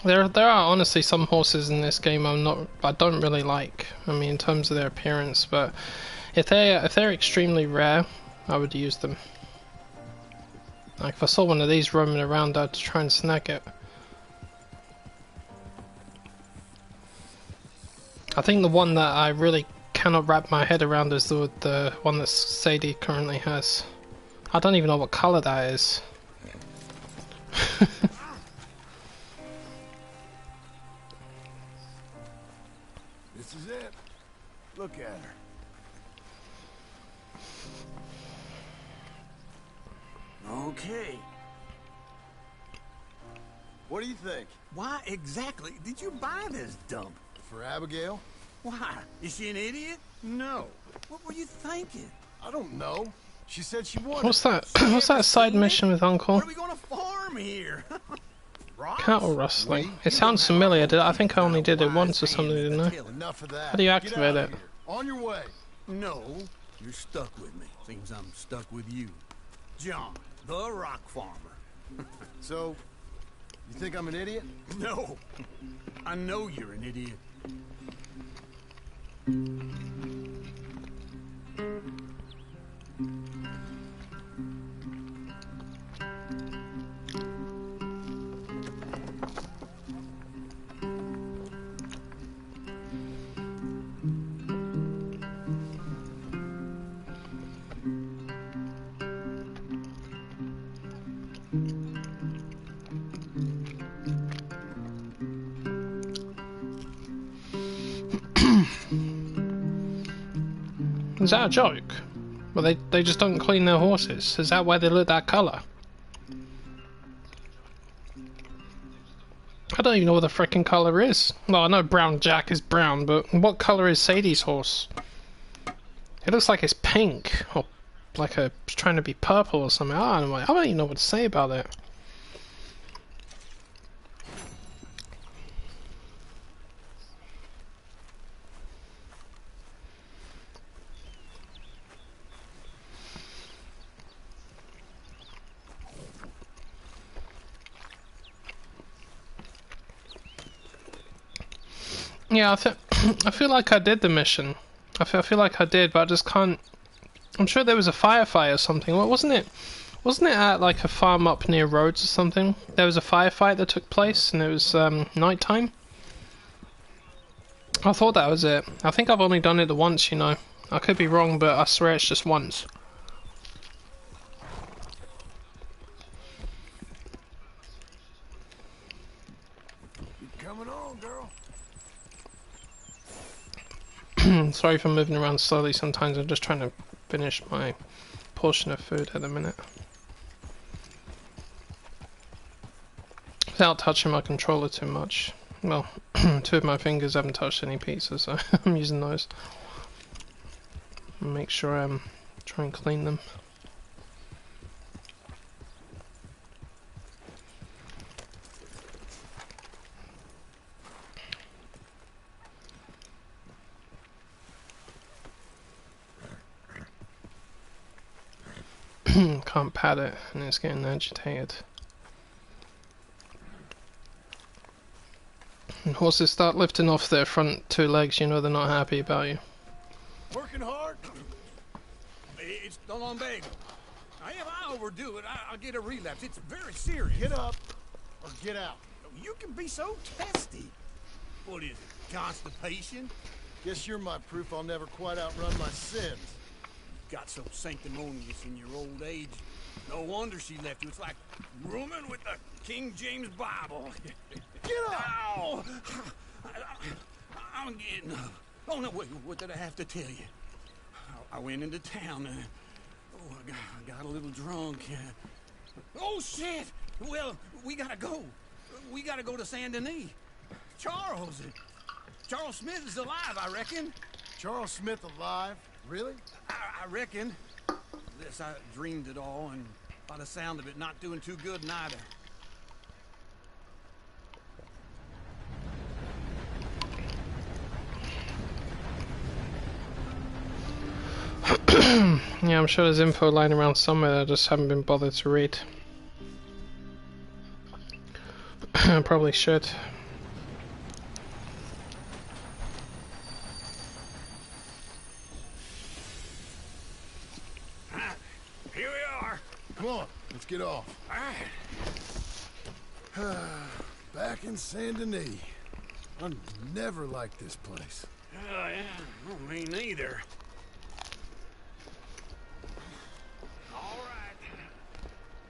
There are honestly some horses in this game I don't really like. I mean, in terms of their appearance, but if they're extremely rare, I would use them. Like if I saw one of these roaming around, I'd try and snag it. I think the one that I really cannot wrap my head around is the one that Sadie currently has. I don't even know what color that is. This is it. Look at her. Okay. What do you think? Why exactly did you buy this dump? For Abigail? Why? Is she an idiot? No. What were you thinking? I don't know. She said she wanted. What's that? What's that side mission with Uncle? What are we gonna farm here? Cattle rustling. It sounds familiar. I think I only did it once or something, didn't I? Enough of that. How do you activate it? On your way. No, you're stuck with me. Seems I'm stuck with you. John, the rock farmer. So, you think I'm an idiot? No. I know you're an idiot. Is that a joke? Well, they just don't clean their horses. Is that why they look that colour? I don't even know what the frickin' colour is. Well, I know Brown Jack is brown, but what colour is Sadie's horse? It looks like it's pink, or like it's trying to be purple or something. I don't even know what to say about it. Yeah, I feel like I did the mission. I feel like I did, but I just can't. I'm sure there was a firefight or something. What wasn't it? Wasn't it at like a farm up near Rhodes or something? There was a firefight that took place, and it was night time. I thought that was it. I think I've only done it the once, you know. I could be wrong, but I swear it's just once. Coming on, girl. Sorry for moving around slowly sometimes. I'm just trying to finish my portion of food at the minute. Without touching my controller too much. Well, two of my fingers haven't touched any pizza, so I'm using those. Make sure I try and clean them. Can't pat it, and it's getting agitated. And horses start lifting off their front two legs, you know they're not happy about you. Working hard? It's still on bagel. If I overdo it, I'll get a relapse. It's very serious. Get up or get out. You can be so testy. What is it, constipation? Guess you're my proof I'll never quite outrun my sins. Got so sanctimonious in your old age. No wonder she left you. It's like rooming with the King James Bible. Get up! Ow! I'm getting up. Oh, no, wait, what did I have to tell you? I went into town and... Oh, I got a little drunk. Oh, shit! Well, we gotta go. We gotta go to Saint Denis. Charles Smith is alive, I reckon. Charles Smith alive? Really? I reckon. This, I dreamed it all, and by the sound of it, not doing too good neither. Yeah, I'm sure there's info lying around somewhere that I just haven't been bothered to read. I probably should. Here we are. Come on, let's get off. All right. Back in Saint Denis. I never liked this place. Oh, yeah. Well, me neither. All right.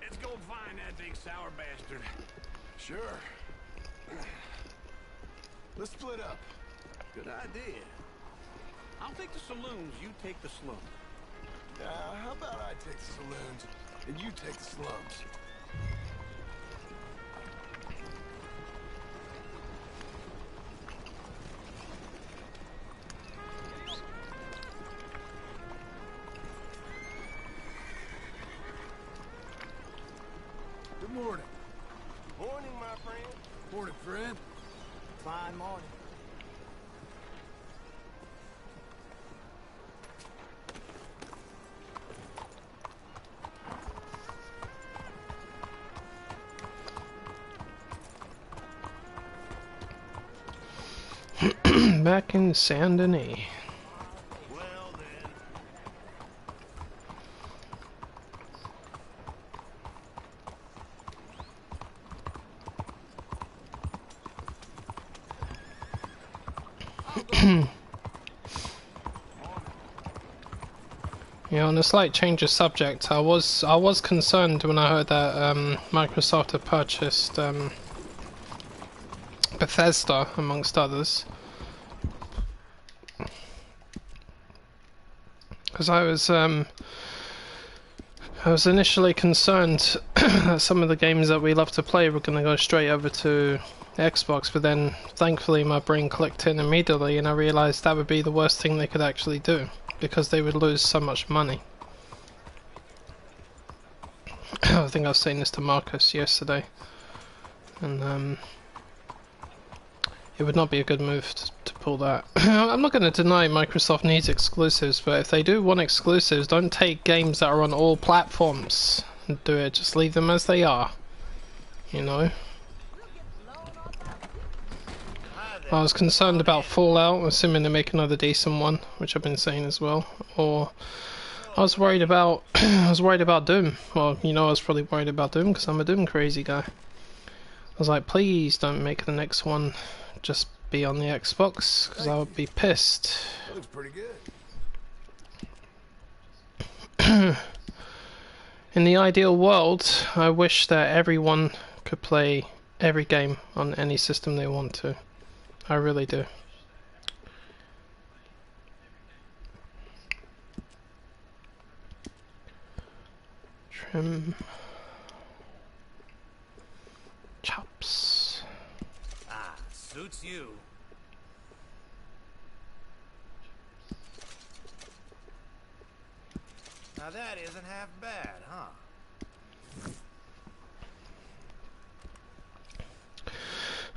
Let's go find that big sour bastard. Sure. Let's split up. Good idea. I'll take the saloons, you take the slums. How about I take the saloons and you take the slums? Good morning. Morning, my friend. Morning, friend. Fine morning. Back in Saint Denis. Yeah, on a slight change of subject, I was concerned when I heard that Microsoft had purchased Bethesda, amongst others, because I was initially concerned that some of the games that we love to play were going to go straight over to Xbox, but then thankfully my brain clicked in immediately and I realised that would be the worst thing they could actually do, because they would lose so much money. I think I was saying this to Marcus yesterday, and it would not be a good move to pull that. I'm not going to deny Microsoft needs exclusives, but if they do want exclusives, don't take games that are on all platforms and do it. Just leave them as they are, you know. I was concerned about Fallout, assuming they make another decent one, which I've been saying as well. Or I was worried about Doom. Well, you know, I was probably worried about Doom because I'm a Doom crazy guy. I was like, please don't make the next one just be on the Xbox, because I would be pissed. That looks pretty good. In the ideal world, I wish that everyone could play every game on any system they want to. I really do. Trim. Chops. Ah, suits you. Now that isn't half bad, huh?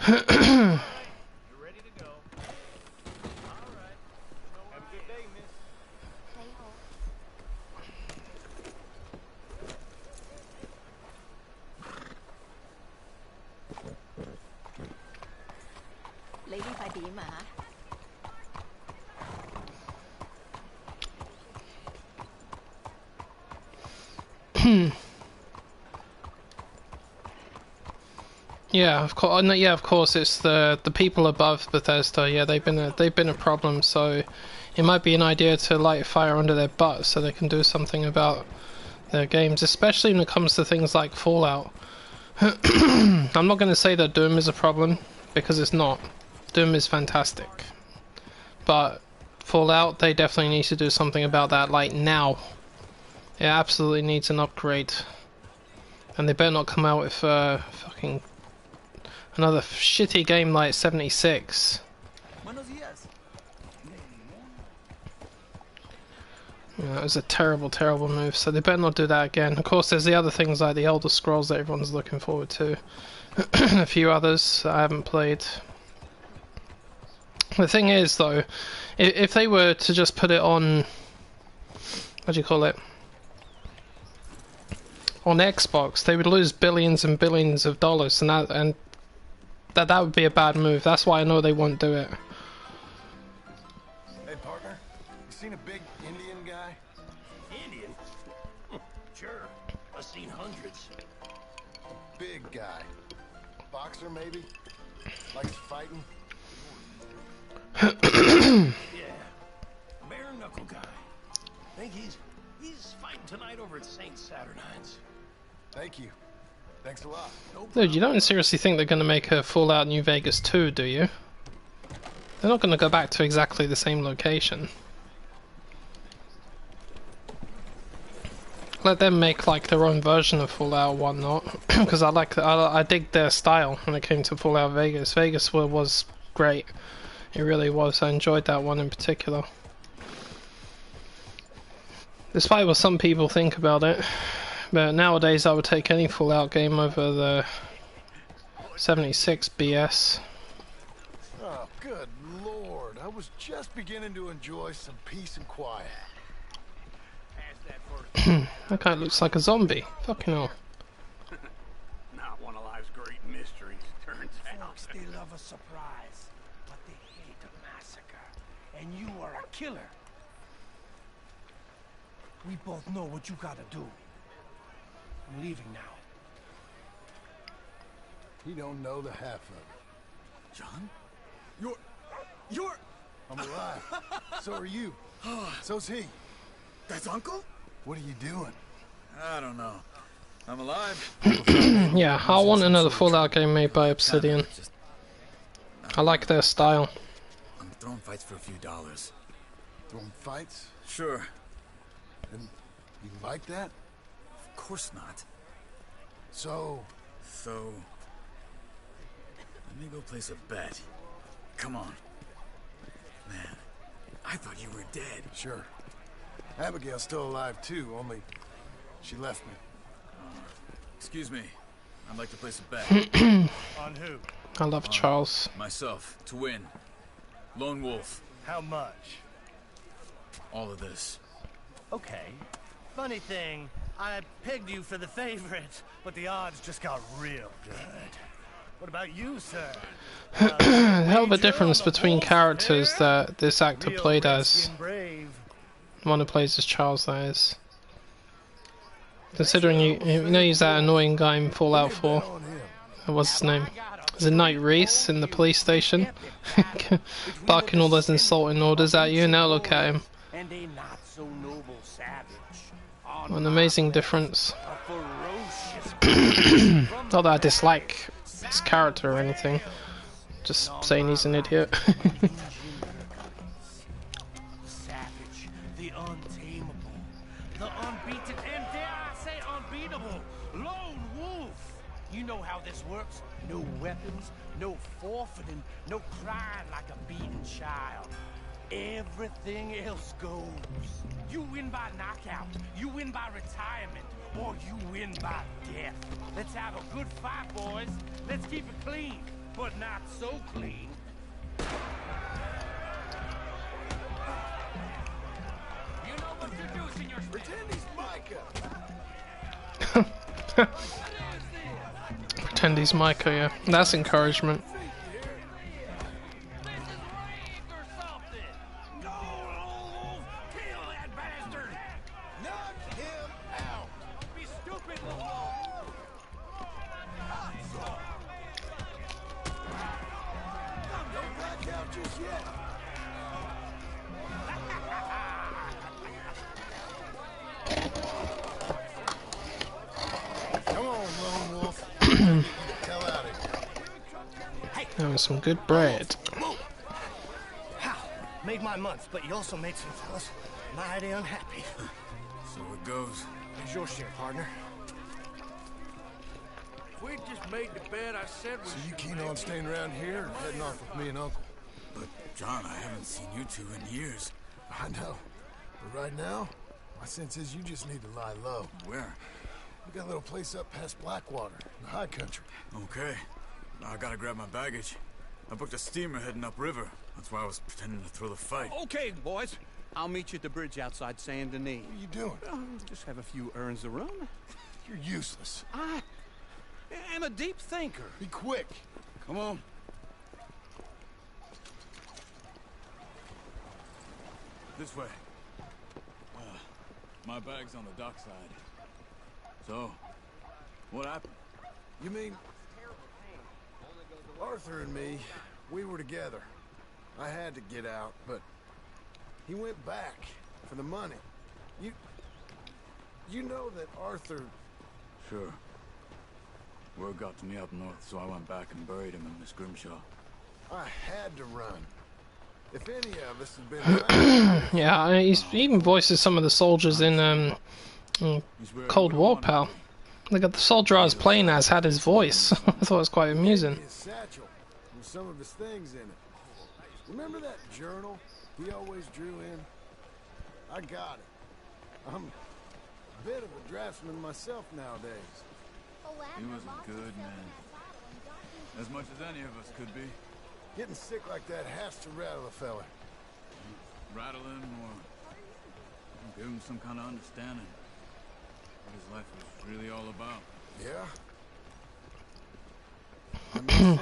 You're ready to go. All right. Have a good day, miss. Lấy đi phải đi mà. Yeah, of course. Yeah, of course. It's the people above Bethesda. Yeah, they've been a problem. So it might be an idea to light a fire under their butt so they can do something about their games, especially when it comes to things like Fallout. I'm not going to say that Doom is a problem, because it's not. Doom is fantastic, but Fallout, they definitely need to do something about that, like now. It absolutely needs an upgrade, and they better not come out with fucking another shitty game like 76. Yeah, it was a terrible, terrible move, so they better not do that again. Of course, there's the other things like the Elder Scrolls that everyone's looking forward to. A few others that I haven't played. The thing is, though, if they were to just put it on, what do you call it? on Xbox, they would lose billions and billions of dollars, and that would be a bad move. That's why I know they won't do it. Hey, partner, you seen a big Indian guy? Indian? Sure. I've seen hundreds. Big guy. Boxer, maybe? Likes fighting? Yeah. Bare knuckle guy. Think he's fighting tonight over at St. Saturnine's. Thank you. Thanks a lot. Dude, you don't seriously think they're going to make a Fallout New Vegas 2, do you? They're not going to go back to exactly the same location. Let them make like their own version of Fallout 1, not because I dig their style when it came to Fallout Vegas. Vegas was great. It really was. I enjoyed that one in particular. Despite what some people think about it, but nowadays I would take any Fallout game over the 76 BS. Oh, good lord. I was just beginning to enjoy some peace and quiet. That guy looks like a zombie. Fucking hell. Not one of life's great mysteries, turns out. Folks, they love a surprise, but they hate a massacre. And you are a killer. We both know what you gotta do. I'm leaving now. He don't know the half of it. John? You're... I'm alive. So are you. So's he. That's Uncle? What are you doing? I don't know. I'm alive. Yeah, I want another Fallout game made by Obsidian. I like their style. I'm throwing fights for a few dollars. Throwing fights? Sure. And you like that? Of course not. So, let me go place a bet. Come on. Man, I thought you were dead. Sure. Abigail's still alive too, only she left me. Excuse me. I'd like to place a bet. On who? I love Charles. Myself, to win. Lone Wolf. How much? All of this. Okay. Funny thing, I pegged you for the favorite, but the odds just got real good. What about you, sir? Hell of a difference between characters that this actor played as. One who plays as Charles, that is. Considering you know he's that annoying guy in Fallout 4. What's his name? Is it Knight Reese in the police station? Barking all those insulting orders at you, and now look at him. And a not so noble savage. What an amazing difference. Not that I dislike his character or anything. Just saying he's an idiot. Savage, the untamable, the unbeaten, and dare I say unbeatable, lone wolf. You know how this works. No weapons, no forfeiting, no crying like a beaten child. Everything else goes. You win by knockout, you win by retirement, or you win by death. Let's have a good fight, boys. Let's keep it clean, but not so clean. You know what you're doing, your pretend he's Micah. Pretend he's Micah, yeah. That's encouragement. Having some good bread. How? Made my month, but you also made some fellas mighty unhappy. So it goes. Here's your share, partner. If we just made the bed I said we So you keen on staying around here or heading off with me and Uncle? But, John, I haven't seen you two in years. I know. But right now, my sense is you just need to lie low. Where? We got a little place up past Blackwater, in the high country. Okay. Now I gotta grab my baggage. I booked a steamer heading upriver. That's why I was pretending to throw the fight. Okay, boys. I'll meet you at the bridge outside Saint Denis. What are you doing? Just have a few errands to run. You're useless. I am a deep thinker. Be quick. Come on. This way. My bag's on the dockside. So, what happened? You mean... Arthur and me, we were together. I had to get out, but he went back for the money. You know that Arthur... Sure. Word got to me up north, so I went back and buried him in Miss Grimshaw. I had to run. If any of us had been... Yeah, he even voices some of the soldiers in Cold War, pal. Look at the soldier I was playing as had his voice. I thought it was quite amusing. His satchel with some of his things in it. Remember that journal he always drew in? I got it. I'm a bit of a draftsman myself nowadays. He was a good man. As much as any of us could be. Getting sick like that has to rattle a fella. Rattle him or give him some kind of understanding what his life was really all about. Yeah?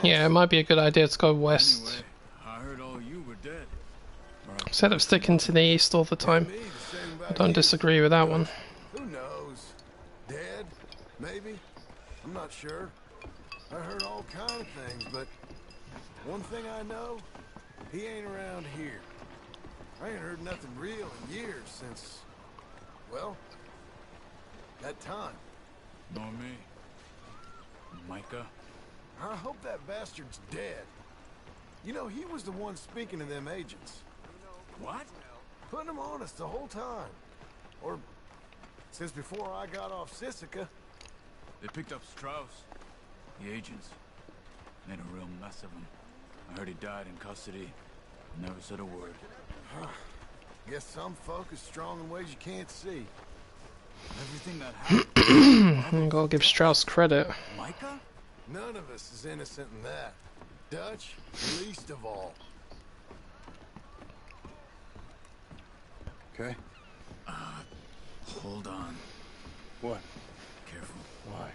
Yeah, it might be a good idea to go west. Anyway, I heard all you were dead. Instead of sticking to the east all the time. I don't disagree with that one. Who knows? Dead? Maybe? I'm not sure. I heard all kind of things, but one thing I know, he ain't around here. I ain't heard nothing real in years since, well, that time. Nor me. Micah? I hope that bastard's dead. You know, he was the one speaking to them agents. What? Putting them on us the whole time. Or since before I got off Sisika. They picked up Strauss. The agents. Made a real mess of him. I heard he died in custody. Never said a word. Guess some folk is strong in ways you can't see. Everything that happened. I gotta give Strauss credit. Micah? None of us is innocent in that. Dutch, least of all. Okay. Hold on. What? Careful. Why?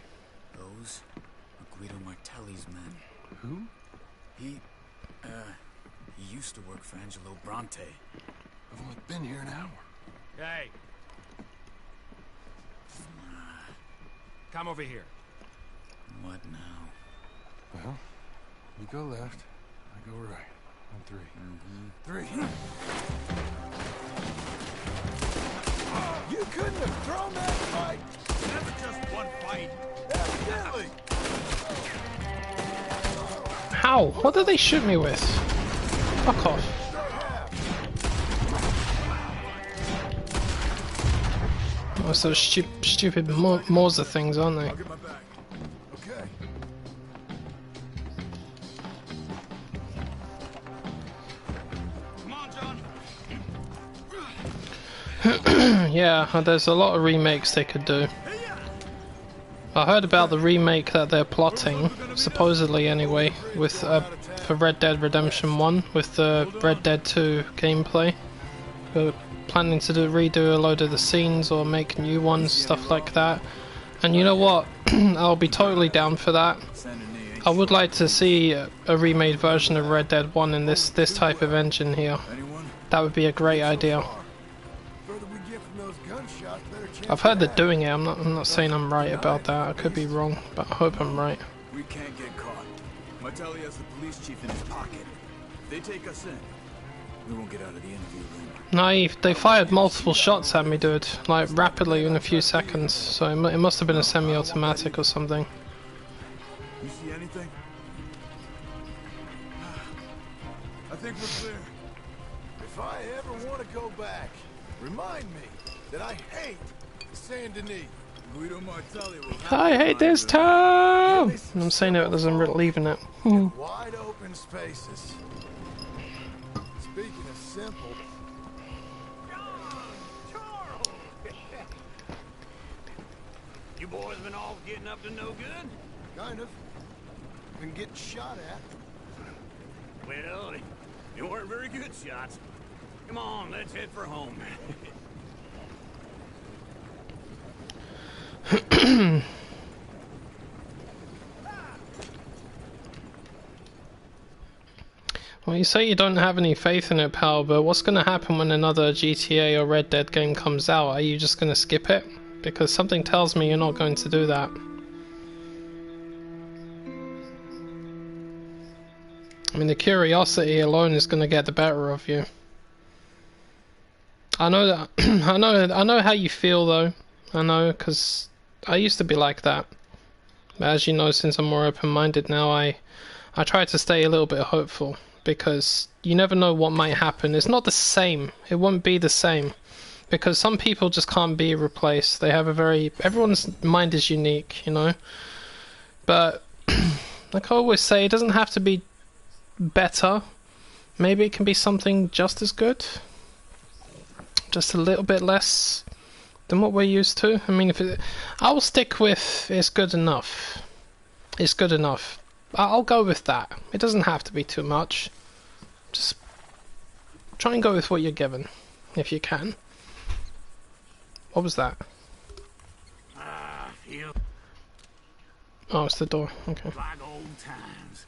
Those are Guido Martelli's men. Who? He used to work for Angelo Bronte. I've only been here an hour. Hey. Come over here. What now? Well, you go left, I go right. On three. Three. You couldn't have thrown that fight! Never just one fight. Evidently! How? What did they shoot me with? Fuck off. Oh, so stupid Morza things, aren't they? Yeah, there's a lot of remakes they could do. I heard about the remake that they're plotting, supposedly anyway, with for Red Dead Redemption 1, with the Red Dead 2 gameplay. They're planning to redo a load of the scenes or make new ones, stuff like that. And you know what? I'll be totally down for that. I would like to see a remade version of Red Dead 1 in this type of engine here. That would be a great idea. I've heard they're doing it. I'm not saying I'm right about that. I could be wrong, but I hope I'm right. We can't get caught. Martelli has the police chief in his pocket. If they take us in, we won't get out of the interview room. Naive. They fired multiple shots at me, dude. Like, rapidly in a few seconds. So it must have been a semi-automatic or something. You see anything? I think we're clear. If I ever want to go back, remind me that I hate Saint Denis. Guido Martelli will I hate this town! I'm saying it as I'm leaving it. Wide open spaces. Speaking of simple. You boys been all getting up to no good? Kind of. Been getting shot at. Well, you weren't very good shots. Come on, let's head for home. You say you don't have any faith in it, pal, but what's going to happen when another GTA or Red Dead game comes out? Are you just going to skip it? Because something tells me you're not going to do that. I mean, the curiosity alone is going to get the better of you. I know that. I know how you feel, though. I know, because I used to be like that. But as you know, since I'm more open-minded now, I try to stay a little bit hopeful, because you never know what might happen. It's not the same. It won't be the same, because some people just can't be replaced. They have a very... Everyone's mind is unique, you know? But, like I always say, it doesn't have to be better. Maybe it can be something just as good. Just a little bit less than what we're used to. I mean, I will stick with it's good enough. It's good enough. I'll go with that. It doesn't have to be too much. Just try and go with what you're given, if you can. What was that? Oh, it's the door. Okay. Like old times.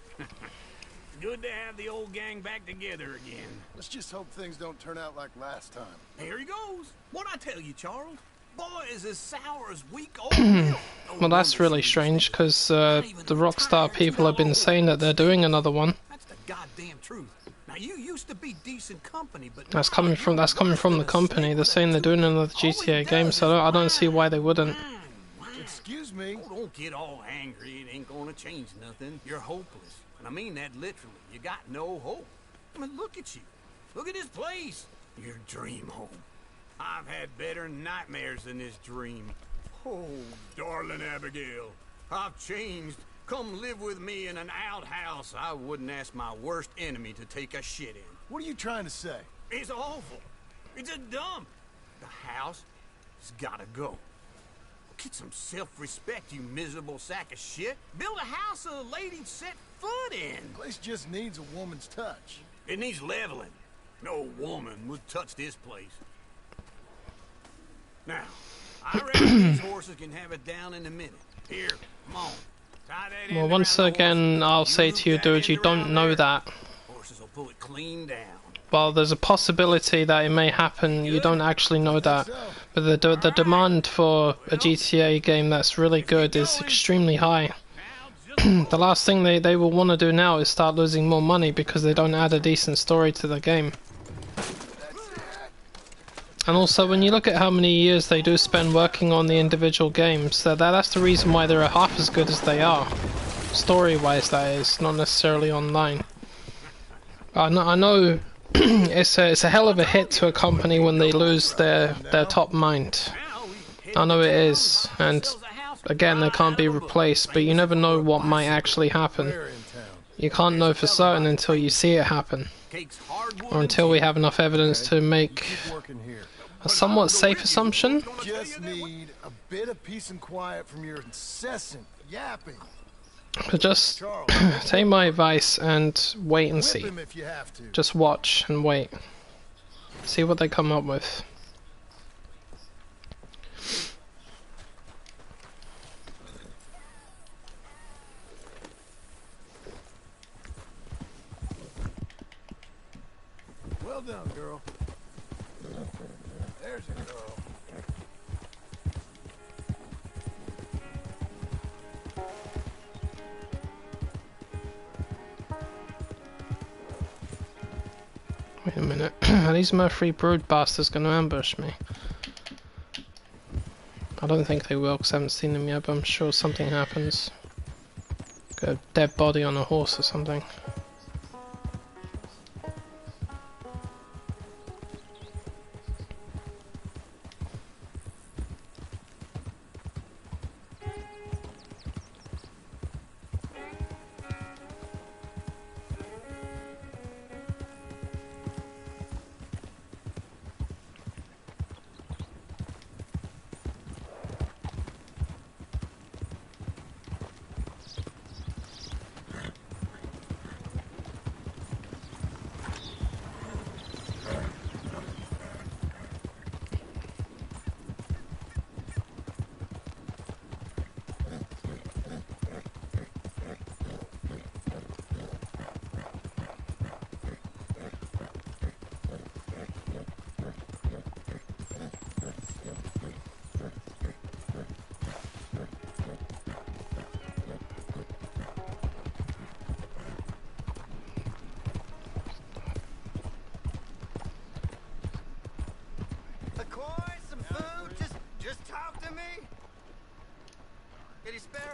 Good to have the old gang back together again. Let's just hope things don't turn out like last time. Here he goes. What'd I tell you, Charles? Boy is as sour as weak old milk. Well, that's really strange, because the Rockstar people have been saying that they're doing another one. That's the goddamn truth. Now you used to be decent company, but That's coming from the company. They're saying they're doing another GTA game, so I don't see why they wouldn't. Excuse me. Oh, don't get all angry. It ain't gonna change nothing. You're hopeless. And I mean that literally. You got no hope. I mean, look at you. Look at this place. Your dream home. I've had better nightmares than this dream. Oh, darling Abigail. I've changed. Come live with me in an outhouse I wouldn't ask my worst enemy to take a shit in. What are you trying to say? It's awful. It's a dump. The house has gotta go. Get some self-respect, you miserable sack of shit. Build a house a lady'd set foot in. The place just needs a woman's touch. It needs leveling. No woman would touch this place. Now, I reckon these horses can have it down in a minute. Here, come on. Tie that Well, once again, I'll say to you, dude, you don't know that. Horses will pull it clean down. While there's a possibility that it may happen, you don't actually know that. But the demand for a GTA game that's really good is extremely high. The last thing they will want to do now is start losing more money because they don't add a decent story to the game. And also, when you look at how many years they do spend working on the individual games, that's the reason why they're half as good as they are. Story-wise, that is, not necessarily online. I know it's a hell of a hit to a company when they lose their top mind. I know it is, and again, they can't be replaced, but you never know what might actually happen. You can't know for certain until you see it happen, or until we have enough evidence to make a somewhat safe assumption. Just need a bit of peace and quiet from your incessant yapping. But just take my advice and wait and see. Just watch and wait. See what they come up with. Well done, girl. There's a girl. Wait a minute. Are these Murphy brood bastards going to ambush me? I don't think they will because I haven't seen them yet, but I'm sure something happens. Got a dead body on a horse or something.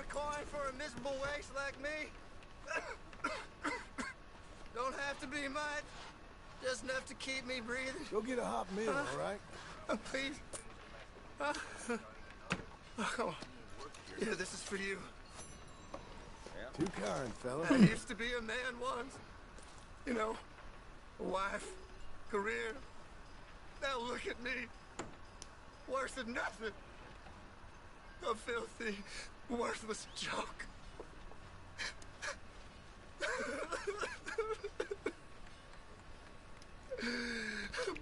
coin for a miserable waste like me? Don't have to be much. Just enough to keep me breathing. Go get a hot meal, all right? Please. Come on. Yeah, this is for you. Too kind, fella. I used to be a man once. You know, a wife, career. Now look at me. Worse than nothing. A filthy, worthless joke.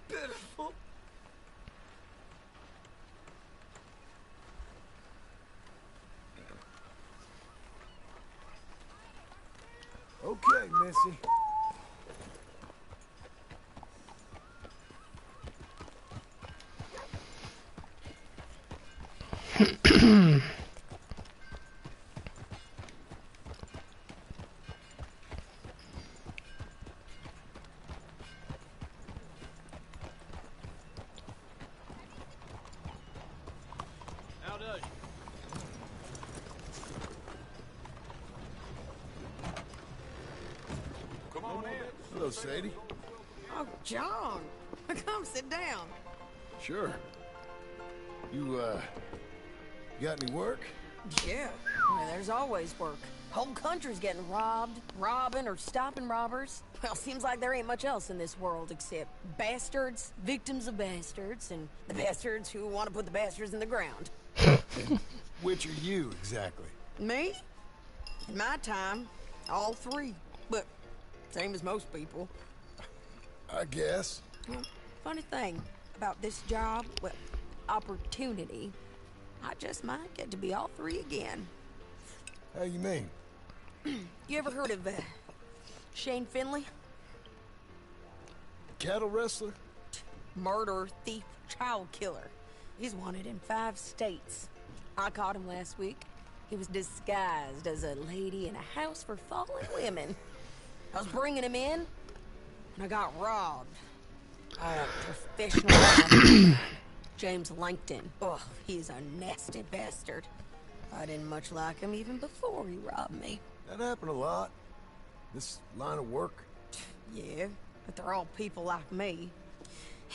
Pitiful. Okay, Missy. How does you? Come on in. Hello, Sadie. Oh, John. Come sit down. Sure. You, got any work? Yeah. Well, there's always work. Whole country's getting robbed, robbing, or stopping robbers. Well, seems like there ain't much else in this world except bastards, victims of bastards, and the bastards who want to put the bastards in the ground. Which are you, exactly? Me? In my time, all three. But same as most people. I guess. Well, funny thing about this job, well, opportunity, I just might get to be all three again. How you mean? You ever heard of Shane Finley? Cattle wrestler? Murderer, thief, child killer. He's wanted in 5 states. I caught him last week. He was disguised as a lady in a house for fallen women. I was bringing him in, and I got robbed. Oh, professional robber. James Langton. Oh, he's a nasty bastard. I didn't much like him even before he robbed me. That happened a lot. This line of work. Yeah, but they're all people like me.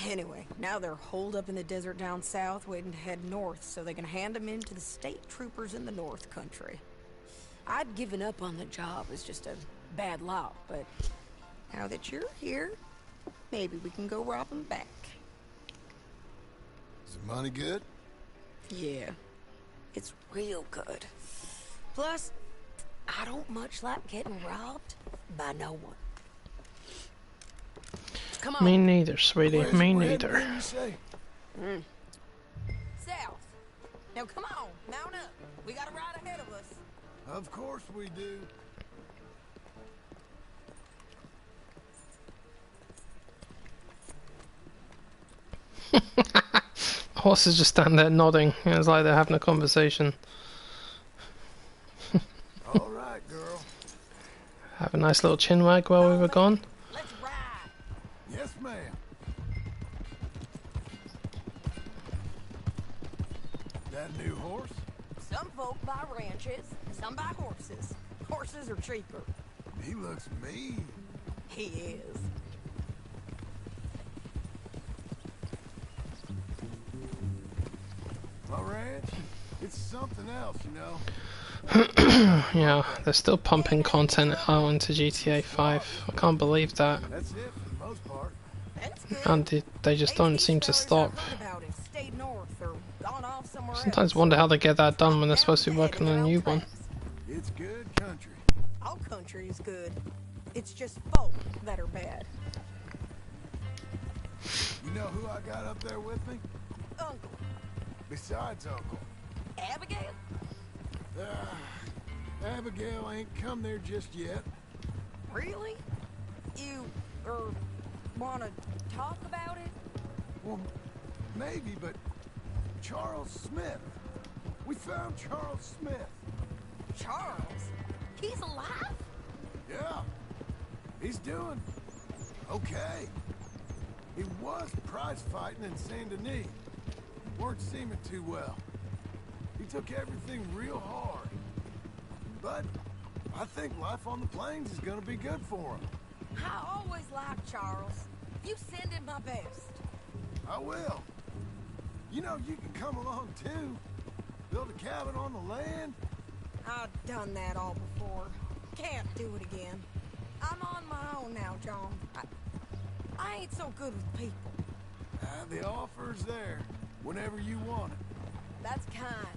Anyway, now they're holed up in the desert down south, waiting to head north so they can hand them in to the state troopers in the north country. I'd given up on the job as just a bad lot, but now that you're here, maybe we can go rob them back. Is the money good? Yeah, it's real good. Plus, I don't much like getting robbed by no one. Come on. Me neither, sweetie. Me neither. South. Now come on, mount up. We got a ride ahead of us. Of course we do. Horses just stand there nodding. It's like they're having a conversation. All right, girl. Have a nice little chin wag while we were gone. Let's ride. Yes, ma'am. That new horse? Some folk buy ranches, some buy horses. Horses are cheaper. He looks mean. He is. My ranch? It's something else, you know. Yeah, they're still pumping content out into GTA 5. I can't believe that. That's it for the most part. And they just don't seem to stop. About it, stayed north or gone off somewhere Sometimes else. wonder how they get that done when they're supposed to be working on a new one. It's good country. All country is good. It's just folk that are bad. You know who I got up there with me? Uncle. Besides Uncle. Abigail? Abigail ain't come there just yet. Really? You, wanna talk about it? Well, maybe, but Charles Smith. We found Charles Smith. Charles? He's alive? Yeah. He's doing okay. He was prize fighting in Saint Denis. Weren't seeming too well. He took everything real hard. But I think life on the plains is gonna be good for him. I always liked Charles. You send him my best. I will. You know, you can come along too. Build a cabin on the land. I've done that all before. Can't do it again. I'm on my own now, John. I ain't so good with people. The offer's there, whenever you want it. That's kind.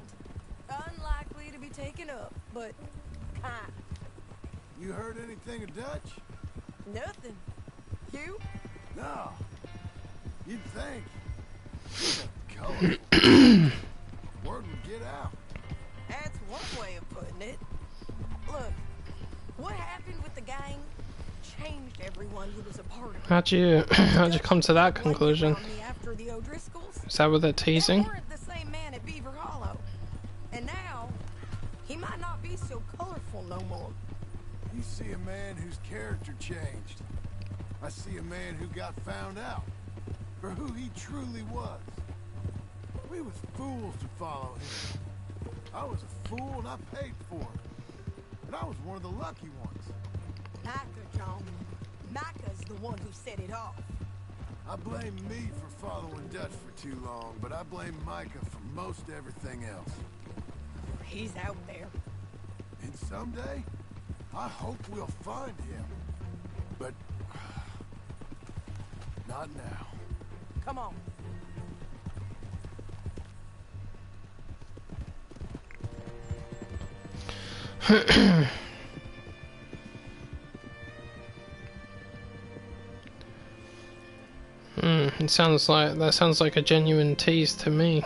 Unlikely to be taken up, but kind. You heard anything of Dutch? Nothing. You? No. You'd think. He's a colorful. Word would get out. That's one way of putting it. Look, what happened with the gang changed everyone who was a part of it. How'd you come to that conclusion? After the O'Driscolls, Is that what they're teasing? they weren't the same man at Beaver Hollow. And now, he might not be so colorful no more. You see a man whose character changed. I see a man who got found out for who he truly was. We was fools to follow him. I was a fool and I paid for it. But I was one of the lucky ones. Micah, John. Micah's the one who set it off. I blame me for following Dutch for too long, but I blame Micah for most everything else. He's out there. And someday, I hope we'll find him. But not now. Come on. It sounds like a genuine tease to me.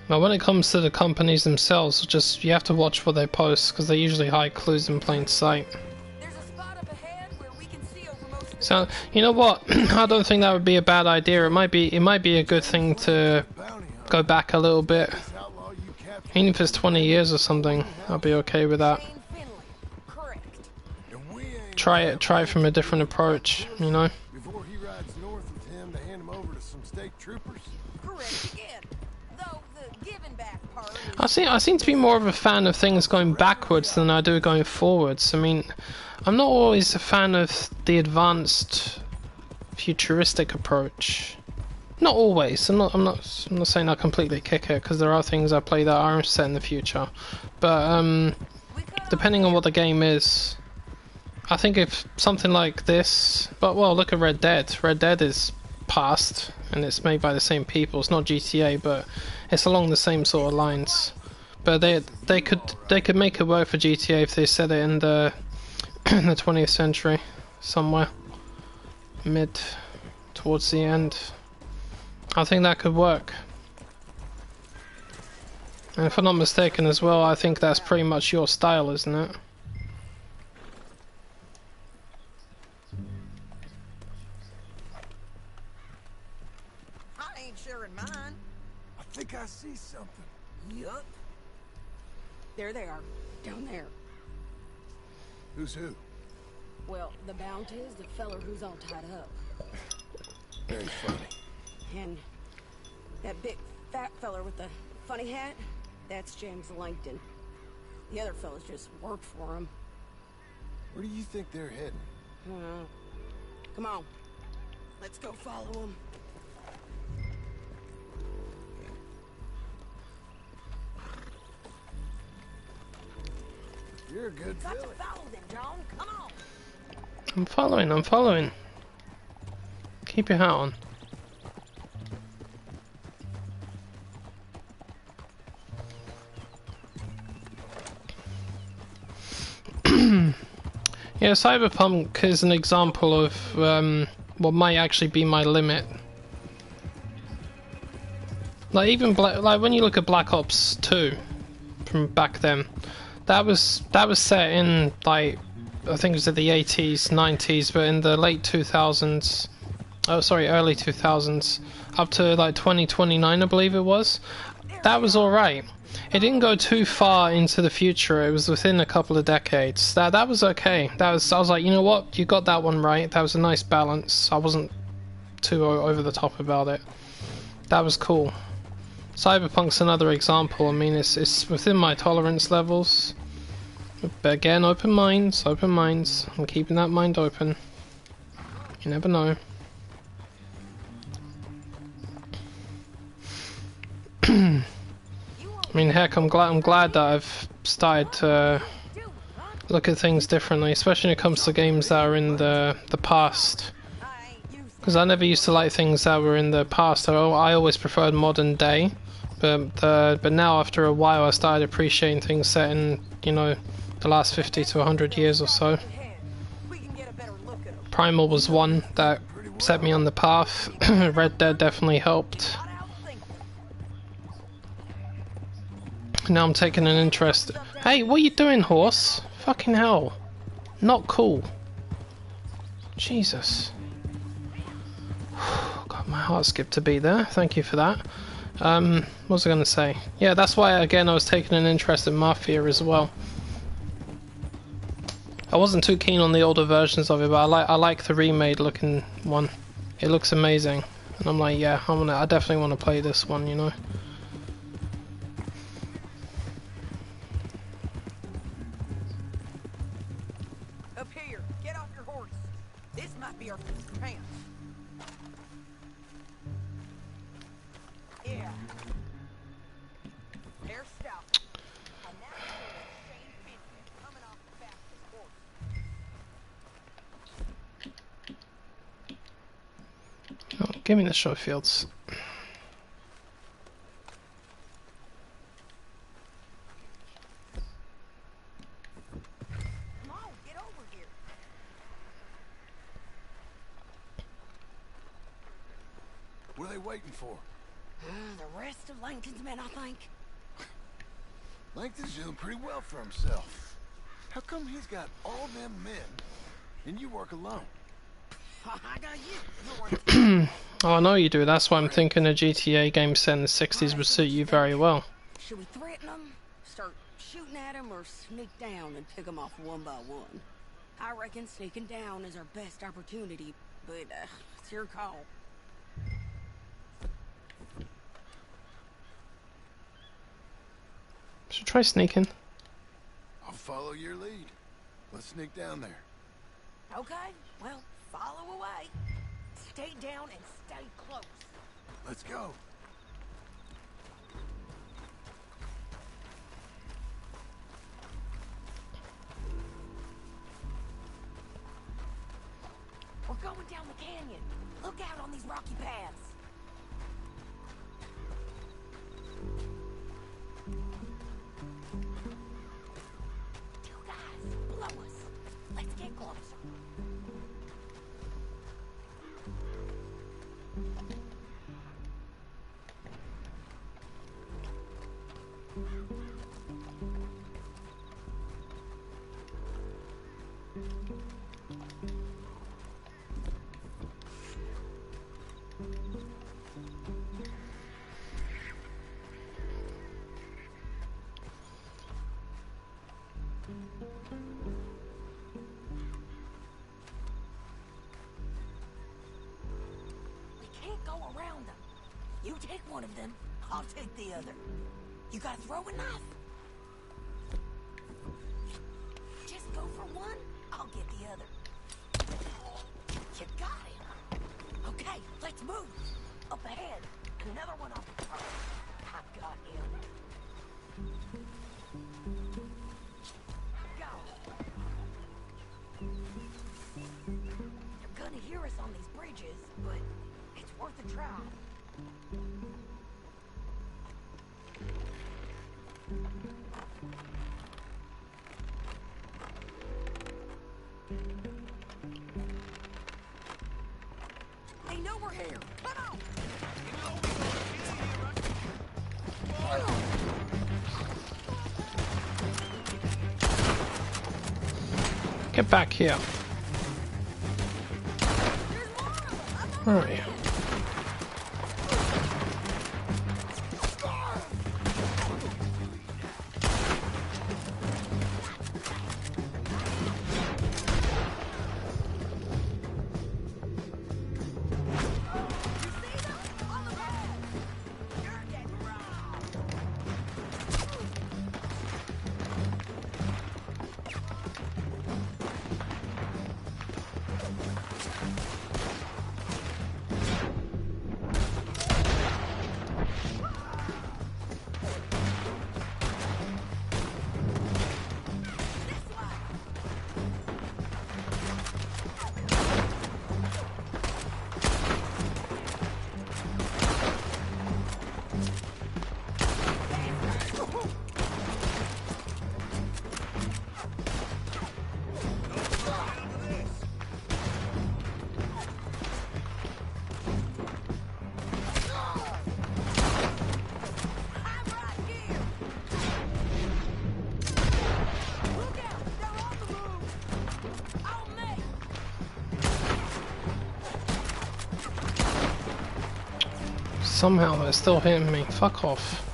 Now when it comes to the companies themselves, just you have to watch what they post because they usually hide clues in plain sight. So you know what? I don't think that would be a bad idea. It might be a good thing to go back a little bit. Even if it's 20 years or something, I'll be okay with that. Try it from a different approach, you know. Before he rides north with him to hand him over to some state troopers. Correct again. Though the giving back part I seem to be more of a fan of things going backwards than I do going forwards. I mean, I'm not always a fan of the advanced futuristic approach. Not always. I'm not saying I completely kick it because there are things I play that are set in the future. But depending on what the game is, I think if something like this, but well, look at Red Dead. Red Dead is past and it's made by the same people. It's not GTA, but it's along the same sort of lines. But they could make it work for GTA if they set it in the in the 20th century somewhere, mid towards the end. I think that could work. And if I'm not mistaken as well, I think that's pretty much your style, isn't it? I ain't sharing mine. I think I see something. Yup. There they are, down there. Who's who? Well, the bounty is the feller who's all tied up. Very funny. And that big fat feller with the funny hat, that's James Langton. The other fellas just worked for him. Where do you think they're heading? Come on. Let's go follow them. You're a good Got to filly. follow them, John. Come on. I'm following. Keep your hat on. Yeah, Cyberpunk is an example of what might actually be my limit. Like even like when you look at Black Ops 2 from back then, that was set in like I think it was in the 80s, 90s, but in the late 2000s. Oh, sorry, early 2000s, up to like 2029, I believe it was. That was all right. It didn't go too far into the future. It was within a couple of decades. That was okay. I was like, you know what? You got that one right. That was a nice balance. I wasn't too over the top about it. That was cool. Cyberpunk's another example. I mean, it's within my tolerance levels. But again, open minds, open minds. I'm keeping that mind open. You never know. I mean, heck, I'm glad that I've started to look at things differently, especially when it comes to games that are in the past. Because I never used to like things that were in the past. I always preferred modern day. But now, after a while, I started appreciating things set in, you know, the last 50 to 100 years or so. Primal was one that set me on the path. Red Dead definitely helped. Now I'm taking an interest. Hey, what are you doing, horse? Fucking hell. Not cool. Jesus. God, my heart skipped a beat there. Thank you for that. What was I going to say? Yeah, that's why, again, I was taking an interest in Mafia as well. I wasn't too keen on the older versions of it, but I like the remade looking one. It looks amazing. And I'm like, yeah, I definitely want to play this one, you know. Up here, get off your horse. This might be our pants. Yeah. Hairstyle. And that's Shane Fenton coming off the fastest horse. Oh, give me the show fields. Come on, get over here. What are they waiting for? The rest of Langton's men, I think. Langton's doing pretty well for himself. How come he's got all them men and you work alone? I got you. Oh, I know you do. That's why I'm thinking a GTA game set in the 60s would suit you very well. Should we threaten them, start shooting at them, or sneak down and pick them off one by one? I reckon sneaking down is our best opportunity, but it's your call. Should try sneaking. I'll follow your lead. Let's sneak down there. Okay, well, follow away. Stay down and stay close. Let's go. We're going down the canyon. Look out on these rocky paths. Two guys below us. Let's get closer. You take one of them, I'll take the other. You gotta throw a knife. Just go for one, I'll get the other. You got him. Okay, let's move. Up ahead, another one off the top. I got him. Go. You're gonna hear us on these bridges, but it's worth a try. They know we're here. Come on. Get back here. Where are you? somehow they're still hitting me. Fuck off.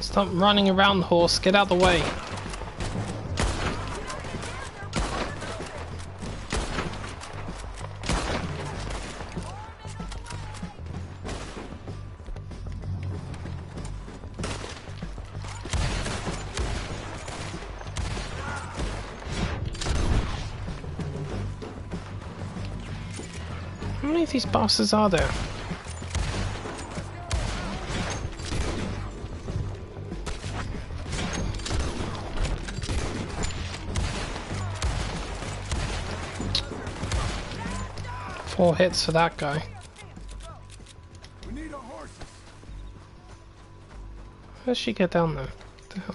Stop running around, horse. Get out of the way. How many of these bastards are there? Four hits for that guy. We need our horses. How does she get down there? What the hell?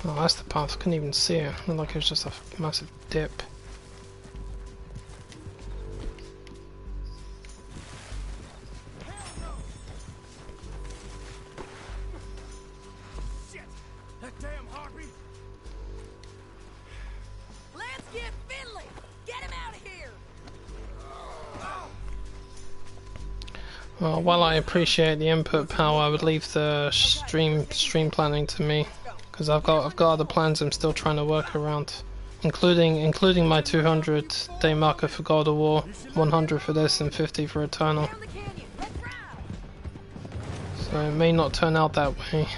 Oh, that's the path. Couldn't even see her. Looked like it was just a massive dip. Shit! That damn harpy! Let's get Finley! Get him out of here! Well, while I appreciate the input power, I would leave the stream planning to me, because I've got other plans I'm still trying to work around, including my 200-day marker for God of War, 100 for this, and 50 for Eternal. So it may not turn out that way.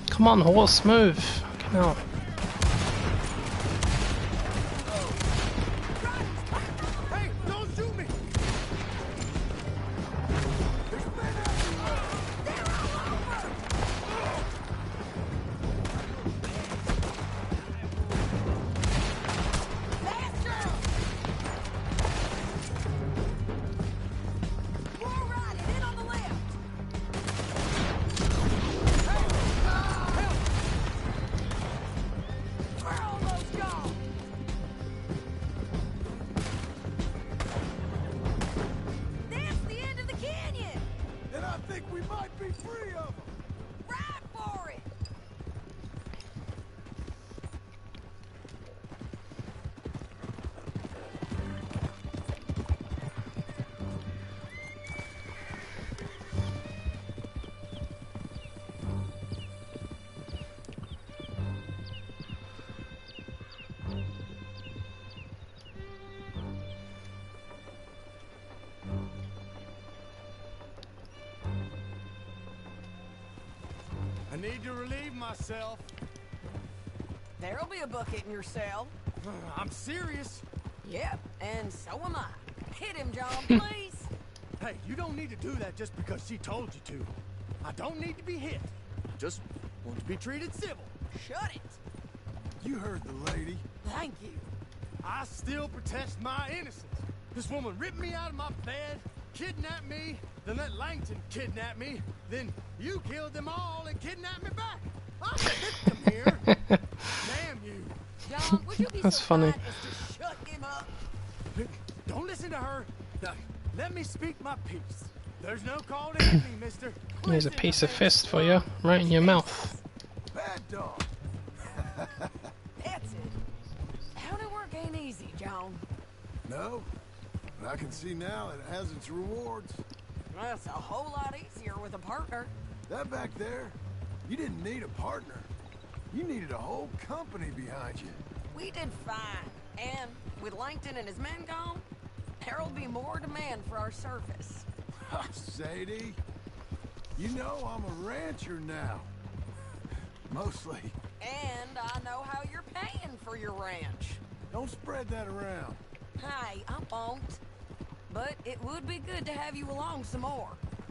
Come on, horse, move! Fucking hell. Hey, don't shoot me! I need to relieve myself. There'll be a bucket in your cell. I'm serious. Yep, and so am I. Hit him, John, please. Hey, you don't need to do that just because she told you to. I don't need to be hit. I just want to be treated civil. Shut it. You heard the lady. Thank you. I still protest my innocence. This woman ripped me out of my bed, kidnapped me, then let Langton kidnap me, then you killed them all and kidnapped me back. I'm the victim here. Damn you. John, would you be That's so funny. kind as to shut him up? Don't listen to her. Now, let me speak my piece. There's no call to hit me, mister. Here's a piece of fist for you, right in your mouth. Bad dog. That's it. County work ain't easy, John. No, but I can see now it has its rewards. Well, it's a whole lot easier with a partner. That back there, you didn't need a partner. You needed a whole company behind you. We did fine. And with Langton and his men gone, there'll be more demand for our service. Sadie, You know I'm a rancher now. Mostly. And I know how you're paying for your ranch. Don't spread that around. Hey, I won't. But it would be good to have you along some more.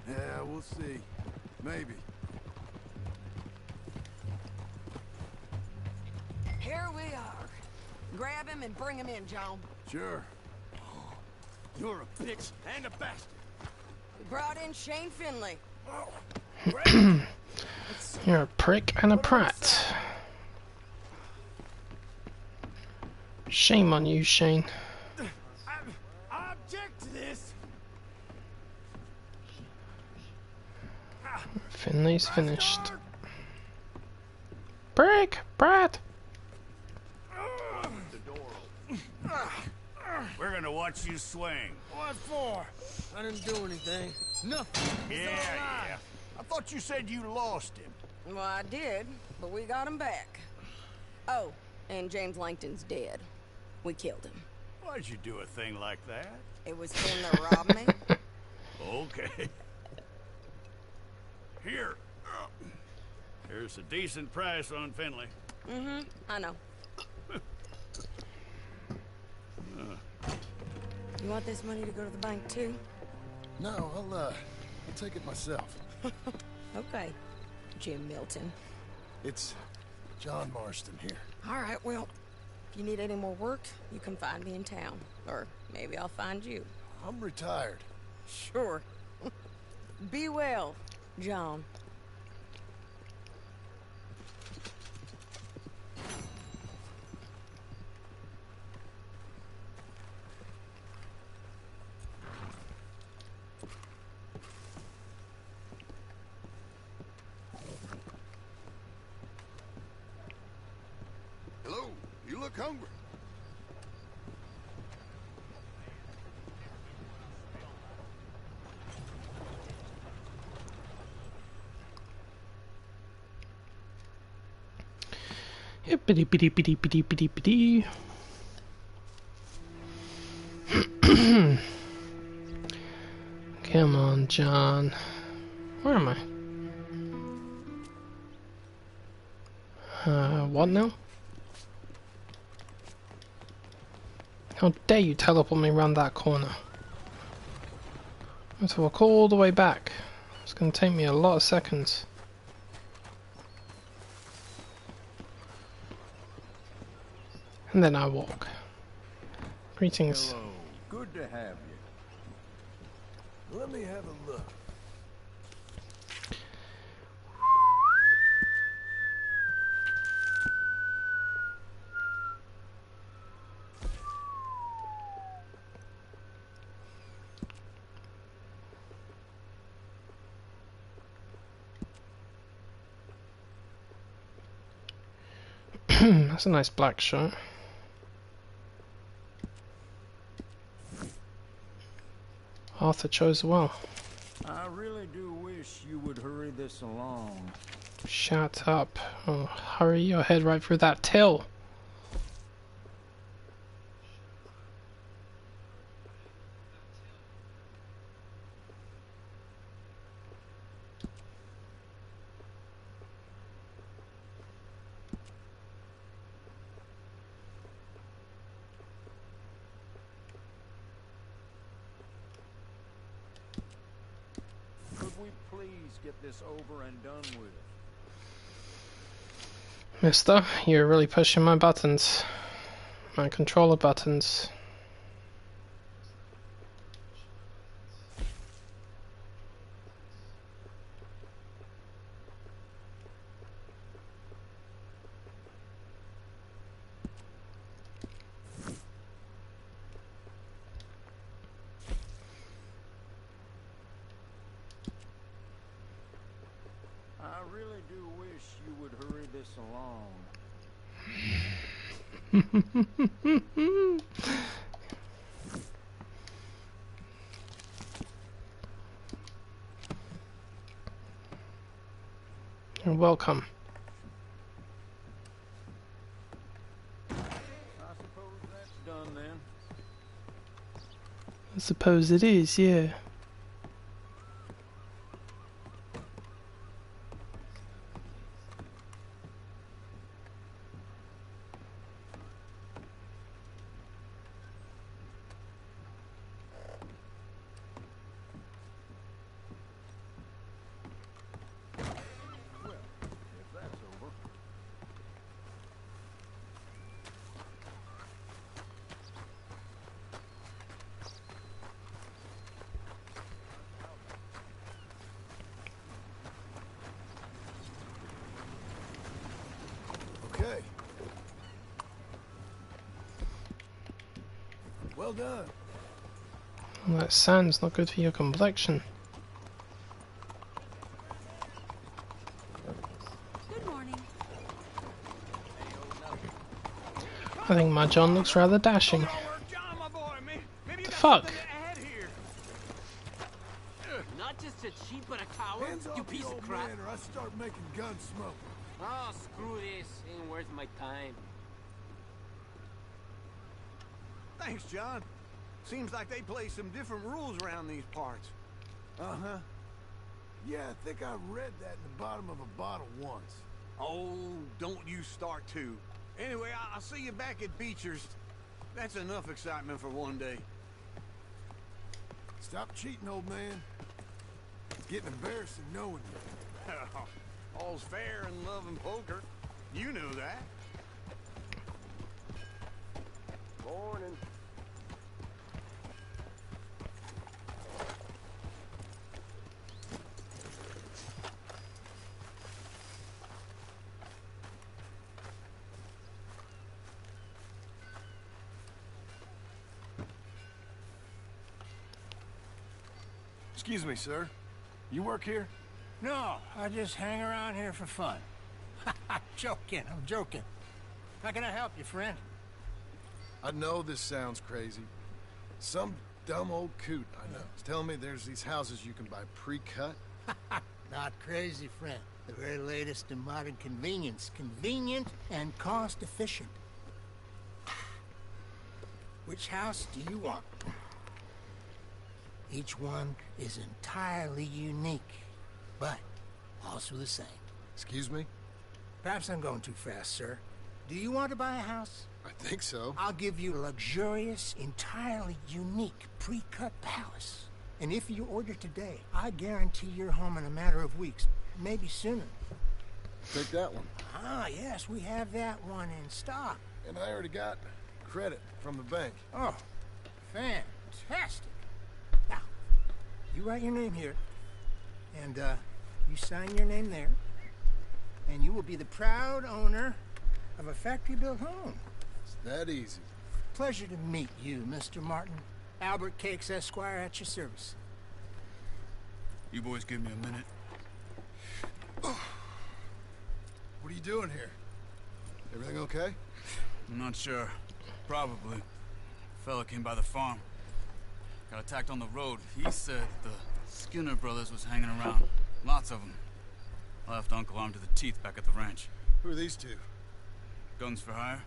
Yeah, we'll see. Maybe. Here we are. Grab him and bring him in, John. Sure. You're a bitch and a bastard. We brought in Shane Finley. You're a prick and a prat. Shame on you, Shane. I object to this. Finley's finished. Prick, brat. We're gonna watch you swing. What for? I didn't do anything. Nothing. Yeah. I thought you said you lost him. Well, I did, but we got him back. Oh, and James Langton's dead. We killed him. Why'd you do a thing like that? It was him that robbed me. Okay. Here. Here's a decent price on Finley. Mm-hmm, I know. You want this money to go to the bank, too? No, I'll take it myself. Okay, Jim Milton. It's John Marston here. All right, well, if you need any more work, you can find me in town. Or maybe I'll find you. I'm retired. Sure. Be well, John. Hello, you look hungry. Hippity bitty bitty bitty bitty bitty. Come on, John. Where am I? What now? How dare you teleport me around that corner? I have to walk all the way back. It's going to take me a lot of seconds. And then I walk. Greetings. Hello. Good to have you. Let me have a look. That's a nice black shirt. Arthur chose well. I really do wish you would hurry this along. Shut up. Oh, hurry your head right through that till. Could we please get this over and done with? Mister, you're really pushing my buttons. My controller buttons. I really do wish you would hurry this along. You're welcome. I suppose that's done then. I suppose it is, yeah. Well done. Well, that sand's not good for your complexion. Good morning. I think my John looks rather dashing. The fuck? Not just a cheap but a coward, Hands you off the piece of old crap. man or I start making gun smoke. Oh, screw this. Ain't worth my time. Thanks, John. Seems like they play some different rules around these parts. Uh-huh. Yeah, I think I read that in the bottom of a bottle once. Oh, don't you start to. Anyway, I'll see you back at Beecher's. That's enough excitement for one day. Stop cheating, old man. It's getting embarrassing knowing you. All's fair in love and poker. You knew that. Morning. Excuse me, sir. You work here? No, I just hang around here for fun. I'm joking. How can I help you, friend? I know this sounds crazy. Some dumb old coot I know is telling me there's these houses you can buy pre-cut. Not crazy, friend. The very latest in modern convenience. Convenient and cost-efficient. Which house do you want? Each one is entirely unique, but also the same. Excuse me? Perhaps I'm going too fast, sir. Do you want to buy a house? I think so. I'll give you a luxurious, entirely unique pre-cut palace. And if you order today, I guarantee you're home in a matter of weeks, maybe sooner. Take that one. Ah, yes, we have that one in stock. And I already got credit from the bank. Oh, fantastic. Now, you write your name here, and you sign your name there, and you will be the proud owner of a factory-built home. It's that easy. Pleasure to meet you, Mr. Martin. Albert Cakes, Esquire, at your service. You boys give me a minute. What are you doing here? Everything okay? I'm not sure. Probably. Fella came by the farm. Got attacked on the road. He said the Skinner brothers was hanging around. Lots of them. I left Uncle armed to the teeth back at the ranch. Who are these two? Guns for hire?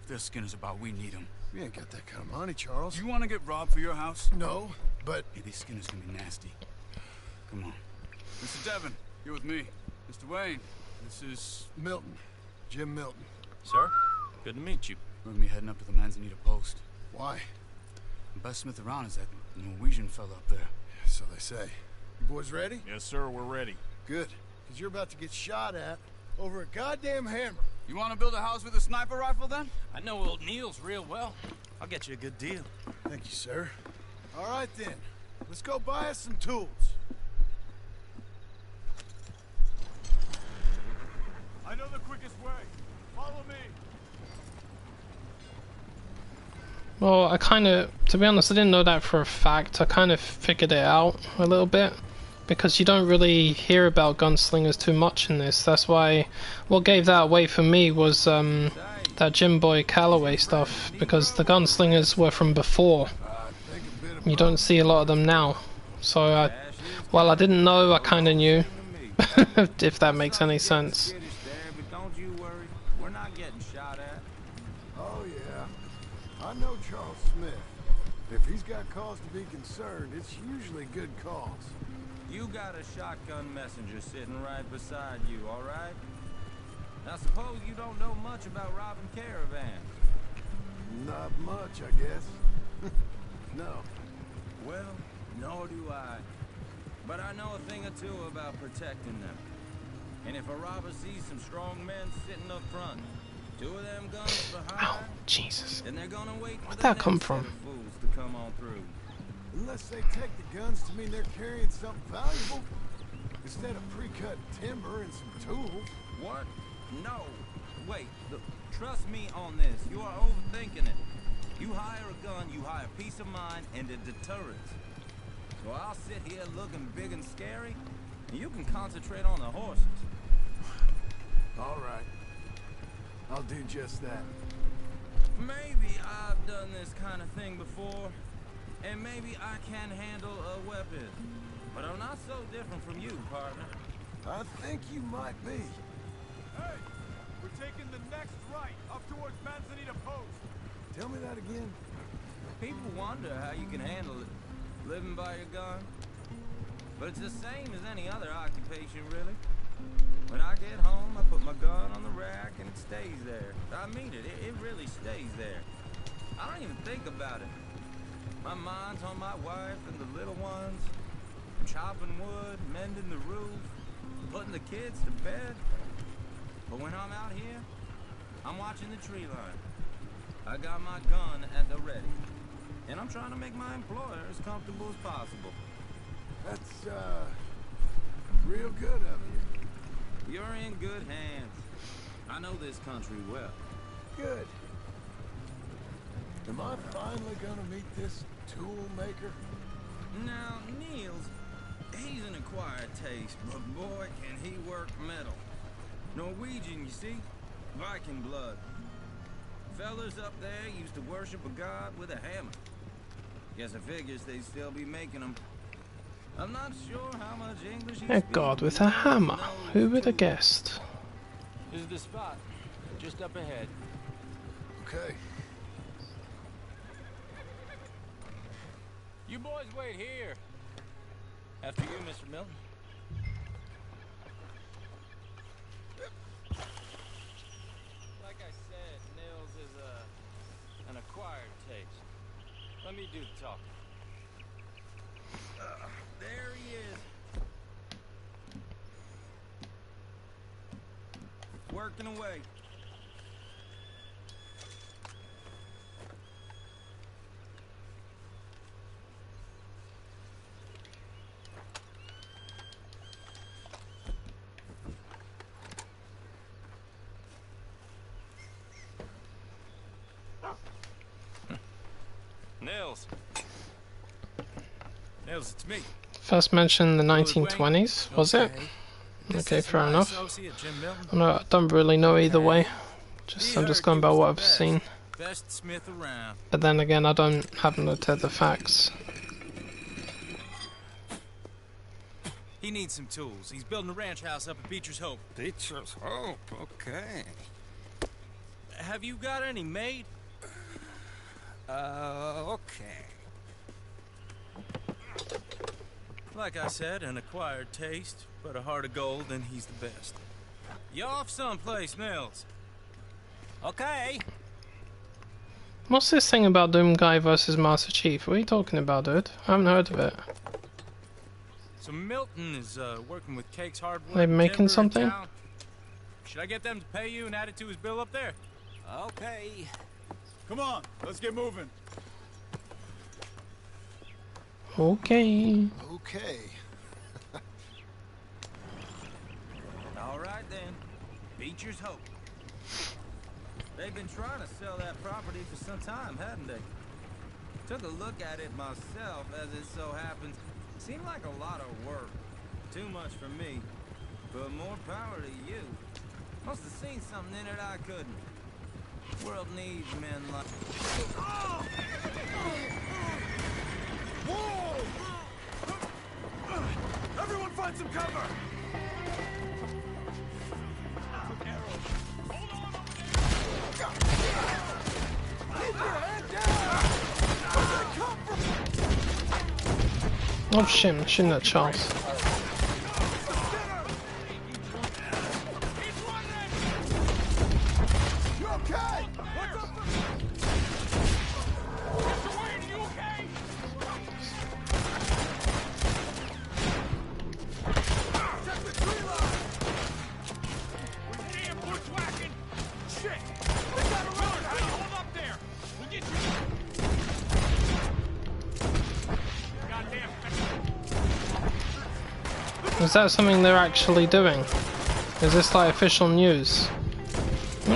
If there's Skinners about, we need them. We ain't got that kind of money, Charles. You want to get robbed for your house? No, but... Hey, these Skinners can be nasty. Come on. Mr. Devon, you're with me. Mr. Wayne, this is... Milton. Jim Milton. Sir, good to meet you. We're gonna be heading up to the Manzanita post. Why? The best smith around is that Norwegian fella up there. So they say. You boys ready? Yes, sir, we're ready. Good. Because you're about to get shot at over a goddamn hammer. You want to build a house with a sniper rifle, then? I know old Neil's real well. I'll get you a good deal. Thank you, sir. All right, then. Let's go buy us some tools. I know the quickest way. Follow me. Well, I kind of, to be honest, I didn't know that for a fact. I kind of figured it out a little bit. Because you don't really hear about gunslingers too much in this. That's why what gave that away for me was that Jim Boy Calloway stuff. Because the gunslingers were from before. You don't see a lot of them now. So, while I didn't know, I kind of knew. If that makes any sense. Don't you worry. We're not getting shot at. Oh, yeah. I know Charles Smith. If he's got cause to be concerned, it's usually good cause. You got a shotgun messenger sitting right beside you, all right? I suppose you don't know much about robbing caravans. Not much, I guess. No. Well, nor do I. But I know a thing or two about protecting them. And if a robber sees some strong men sitting up front, two of them guns behind, Jesus. then they're gonna wait for Where'd the that next come set from? of fools to come on through. Unless they take the guns to mean they're carrying something valuable. Instead of pre-cut timber and some tools. What? No. Wait, look, trust me on this. You are overthinking it. You hire a gun, you hire peace of mind and a deterrent. So I'll sit here looking big and scary, and you can concentrate on the horses. All right. I'll do just that. Maybe I've done this kind of thing before, and maybe I can handle a weapon. But I'm not so different from you, partner. I think you might be. Hey! We're taking the next right, up towards Manzanita Post. Tell me that again. People wonder how you can handle it, living by your gun. But it's the same as any other occupation, really. When I get home, I put my gun on the rack and it stays there. I mean it, it really stays there. I don't even think about it. My mind's on my wife and the little ones. I'm chopping wood, mending the roof, putting the kids to bed. But when I'm out here, I'm watching the tree line. I got my gun at the ready. And I'm trying to make my employer as comfortable as possible. That's, real good of you. You're in good hands. I know this country well. Good. Am I finally gonna meet this tool maker? Now, Niels, he's an acquired taste, but boy, can he work metal. Norwegian, you see? Viking blood. Fellas up there used to worship a god with a hammer. Guess I figures they'd still be making them. I'm not sure how much English he A god with a hammer. Who would have guessed? This is the spot. Just up ahead. Okay. You boys wait here. After you, Mr. Milton. Like I said, Nils is an acquired taste. Let me do the talking. There he is. Working away. Nils. Nils, it's me. First mentioned in the 1920s, was it? Okay, fair enough. No, I don't really know either way. I'm just going by what I've seen. Best smith around. But then again, I don't happen to tell the facts. He needs some tools. He's building a ranch house up at Beecher's Hope. Beecher's Hope, okay. Have you got any made? Okay. Like I said, an acquired taste, but a heart of gold, and he's the best. You off someplace, Nils? Okay. What's this thing about Doom Guy versus Master Chief? What are you talking about, dude? I haven't heard of it. So Milton is working with Cake's Hardwood. They making something? Should I get them to pay you and add it to his bill up there? Okay. Come on, let's get moving. Okay. Okay. All right then. Beecher's Hope. They've been trying to sell that property for some time, hadn't they? Took a look at it myself, as it so happens. Seemed like a lot of work. Too much for me. But more power to you. Must have seen something in it I couldn't. World needs men like... Whoa! Everyone find some cover! Oh shit, I'm shooting at Charles. You okay? What's up? Mr. Wayne, you okay? Check the tree line! We're damn bushwhacking! Shit! They got a road! How do you hold up there? We'll get you! Goddamn! Is that something they're actually doing? Is this like official news?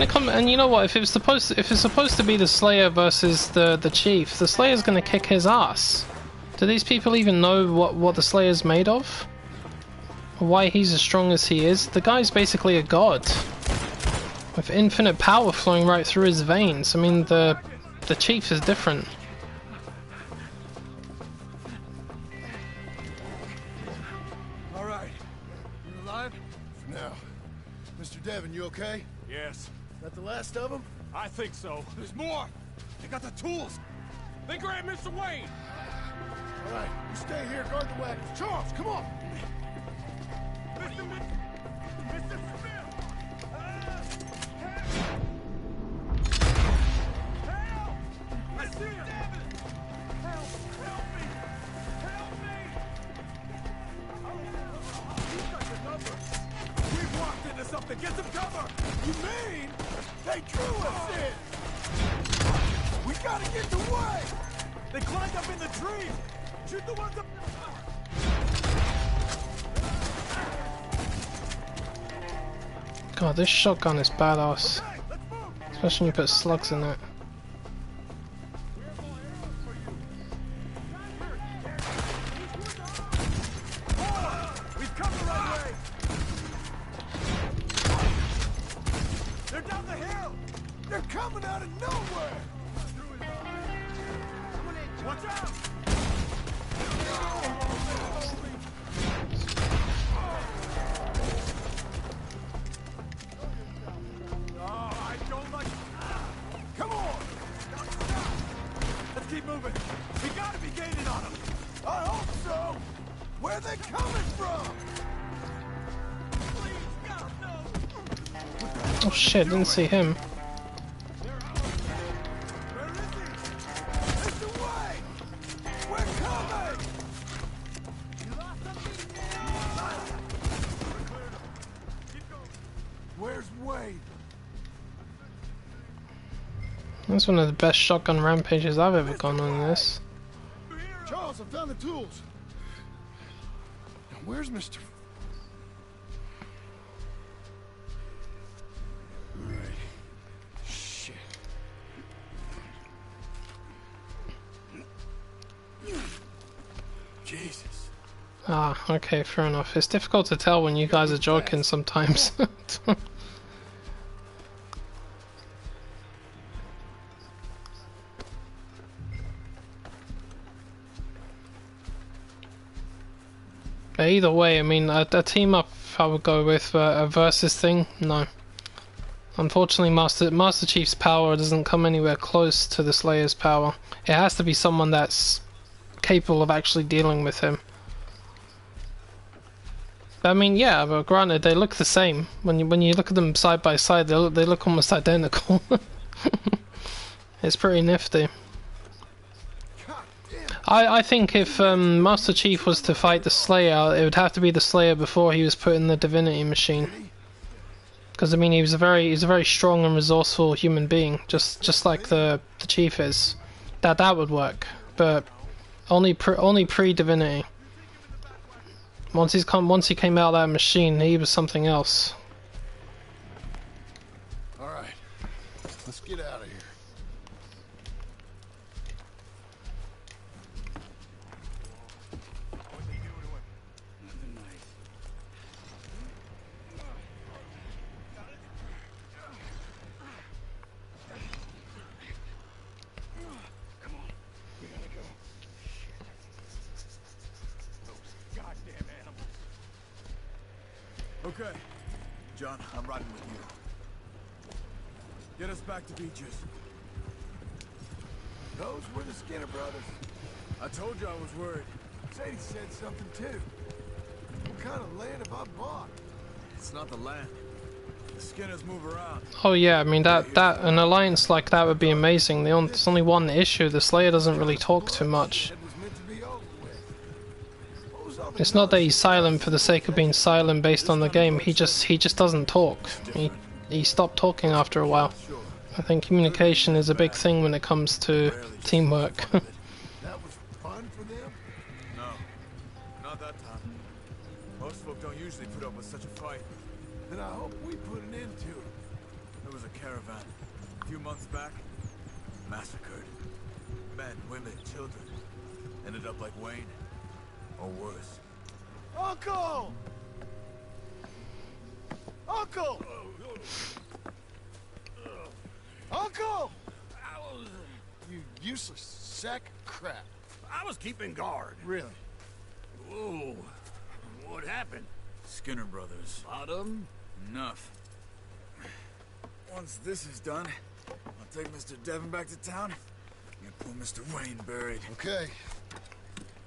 When it comes, and you know what? If it's supposed to be the Slayer versus the Chief, the Slayer's gonna kick his ass. Do these people even know what the Slayer's made of? Or why he's as strong as he is? The guy's basically a god with infinite power flowing right through his veins. I mean, the Chief is different. All right, you alive? No. Mr. Devon, you okay? Yes. Is that the last of them? I think so. There's more! They got the tools! They grabbed Mr. Wayne! All right, you stay here, guard the wagons. Charles, come on! Mr. Smith! Help! Mr. Devon! Help! Help me! Help me! He's got the number. We've walked into something. Get some cover! You mean they drew us in? We gotta get away! They climbed up in the trees! Shoot the ones up... God, this shotgun is badass. Especially when you put slugs in it. We've come the right way! They're down the hill! They're coming out of nowhere! Watch out! I don't like... Come on! Let's keep moving. We gotta be gaining on them. I hope so. Where are they coming from? Oh shit, didn't see him. Where's Wade? That's one of the best shotgun rampages I've ever gone on in this. Charles, I found the tools. Now where's Mr. Right. Shit. Jesus. Ah, okay, fair enough. It's difficult to tell when you guys are joking sometimes. But either way, I mean, a team up I would go with, a versus thing, no. Unfortunately, Master Chief's power doesn't come anywhere close to the Slayer's power. It has to be someone that's capable of actually dealing with him. I mean, yeah, but granted, they look the same. When you look at them side by side, they look almost identical. It's pretty nifty. I think if Master Chief was to fight the Slayer, it would have to be the Slayer before he was put in the Divinity Machine. Because I mean, he's a very strong and resourceful human being, just like the Chief is. That would work, but only pre-Divinity. Once he came out of that machine, he was something else. All right, let's get out of here. Okay, John, I'm riding with you. Get us back to Beaches. Those were the Skinner brothers. I told you I was worried. Sadie said something too. What kind of land have I bought? It's not the land. The Skinners move around. Oh yeah, I mean that an alliance like that would be amazing. There's only one issue: the Slayer doesn't really talk too much. It's not that he's silent for the sake of being silent based on the game. He just doesn't talk. He stopped talking after a while. I think communication is a big thing when it comes to teamwork. That was fun for them? No, not that time. Most folk don't usually put up with such a fight. Then I hope we put an end to it. There was a caravan. A few months back, massacred. Men, women, children. Ended up like Wayne, or worse. Uncle! Uncle! Uncle! You useless sack of crap. I was keeping guard. Really? Whoa. What happened? Skinner Brothers. Bottom? Enough. Once this is done, I'll take Mr. Devon back to town and get poor Mr. Wayne buried. Okay.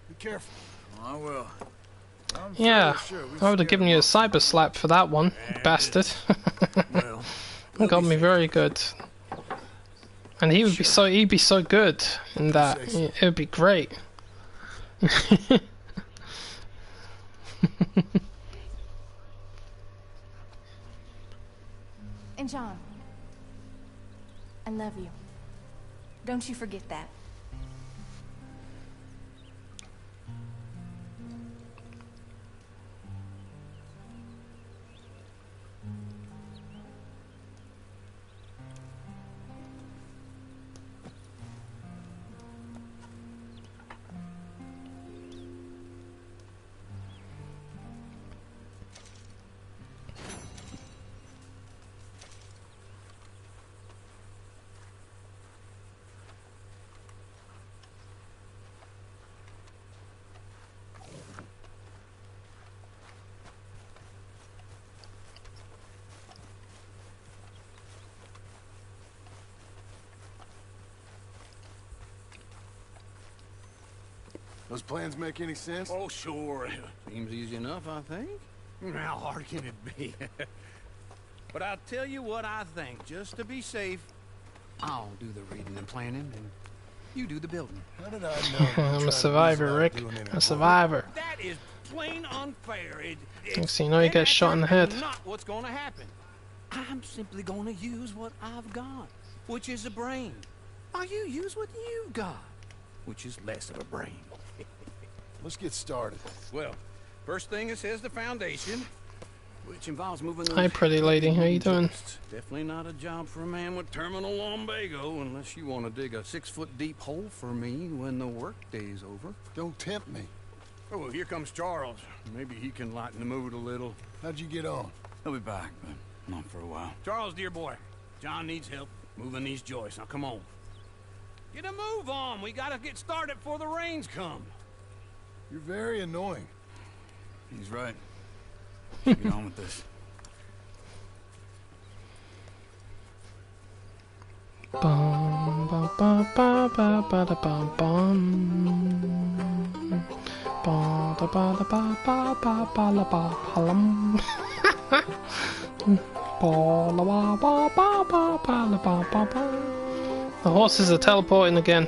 Be careful. I will. Yeah, I would have given you a cyber slap for that one, bastard. That got me very good. And he would be so, he'd be so good in that. It would be great. And John, I love you. Don't you forget that. Those plans make any sense? Oh, sure. Seems easy enough, I think. How hard can it be? But I'll tell you what I think, just to be safe. I'll do the reading and planning, and you do the building. How did I know? I'm a survivor, Rick. A survivor. That is plain unfair. Next thing you know, you get shot in the head. Not what's going to happen. I'm simply going to use what I've got, which is a brain. While you use what you've got, which is less of a brain. Let's get started. Well, first thing it says the foundation, which involves moving those... Hi, pretty lady. How you doing? Definitely not a job for a man with terminal lumbago, unless you want to dig a 6-foot deep hole for me when the workday's over. Don't tempt me. Oh, well, here comes Charles. Maybe he can lighten the mood a little. How'd you get on? He'll be back, but not for a while. Charles, dear boy, John needs help moving these joists. Now, come on. Get a move on. We gotta get started before the rains come. You're very annoying. He's right. Get on with this. Bum ba ba ba ba ba da bum bum. Ba da ba da ba ba ba ba la ba lum. Ba la ba ba ba ba ba la ba ba ba. The horses are teleporting again.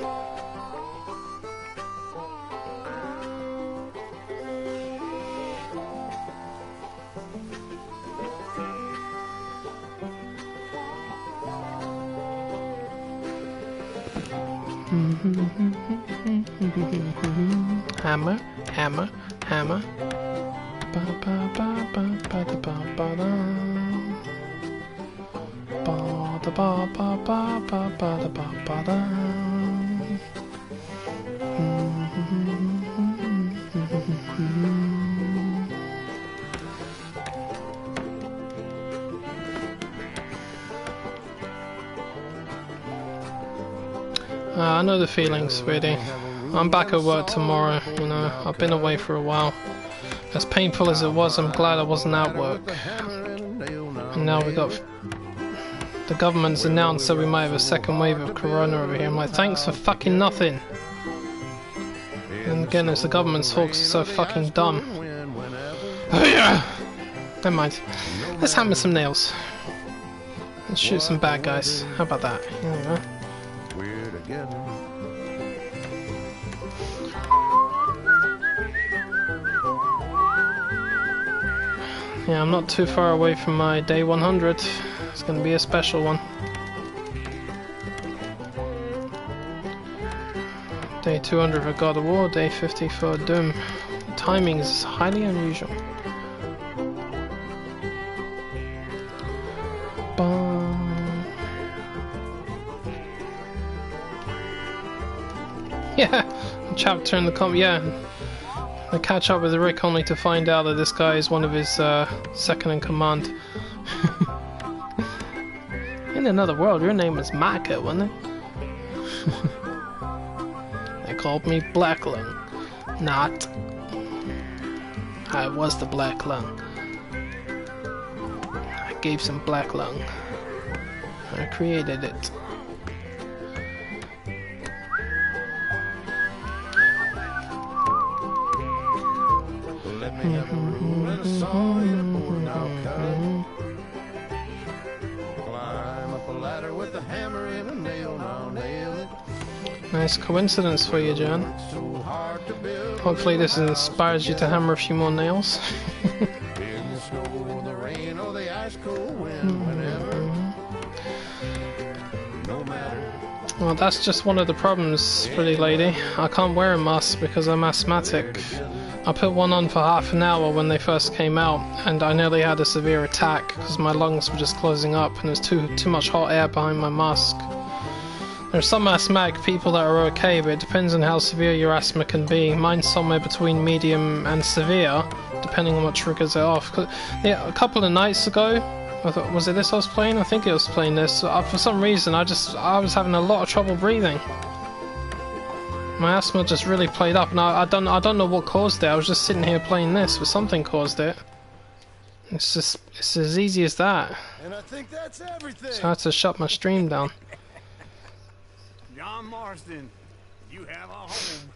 Hammer, hammer, hammer. Ba ba ba ba ba da ba ba da. Ba da ba ba ba ba ba da ba ba da. I know the feelings, sweetie. I'm back at work tomorrow, you know, I've been away for a while. As painful as it was, I'm glad I wasn't at work. And now we got... The government's announced that we might have a second wave of corona over here. I'm like, thanks for fucking nothing. And again, it's the government's talks are so fucking dumb. Never mind. Let's hammer some nails. Let's shoot some bad guys. How about that? Here we go. We're together. Yeah, I'm not too far away from my day 100. It's gonna be a special one. Day 200 for God of War, day 50 for Doom. Timing is highly unusual. Bum, Yeah, chapter in the yeah. I catch up with Rick only to find out that this guy is one of his second in command. In another world, your name was Micah, wasn't it? They called me Black Lung. Not. I was the Black Lung. I gave some Black Lung. I created it. Let me have a rule and a saw in a board, now cut it. Climb up a ladder with a hammer and a nail, now nail it. Nice coincidence for you, John. Hopefully this inspires you to hammer a few more nails. In the snow, the rain, or the ice cold wind, whenever. No matter. Well, that's just one of the problems, pretty lady. I can't wear a mask because I'm asthmatic. I put one on for half an hour when they first came out, and I nearly had a severe attack because my lungs were just closing up and there's too much hot air behind my mask. There's some asthmatic people that are okay, but it depends on how severe your asthma can be. Mine's somewhere between medium and severe, depending on what triggers it off. Yeah, a couple of nights ago, I thought, was it this I was playing? I think it was playing this. For some reason, I was having a lot of trouble breathing. My asthma just really played up. Now I don't know what caused it. I was just sitting here playing this, but something caused it. It's as easy as that. And I think that's everything. So I had to shut my stream down. John Marsden, you have a home.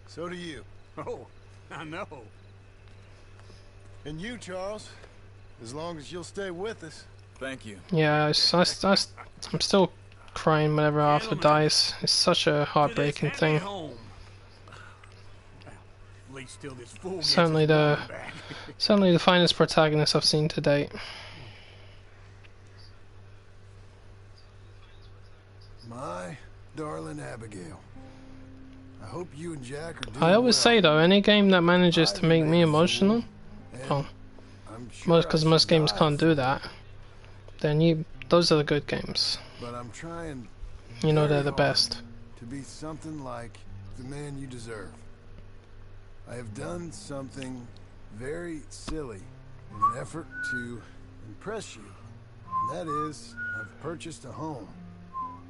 So do you. Oh, I know. And you, Charles, as long as you'll stay with us. Thank you. Yeah, I'm still crying whenever Arthur dies. It's such a heartbreaking thing. Certainly the finest protagonist I've seen to date. My darling Abigail. I hope you and Jack are doing I always well. say though, any game that manages to make me emotional, well, because most games can't do that, then those are the good games. But I'm trying. You know they're very the hard best. To be something like the man you deserve. I have done something very silly in an effort to impress you. And that is, I've purchased a home.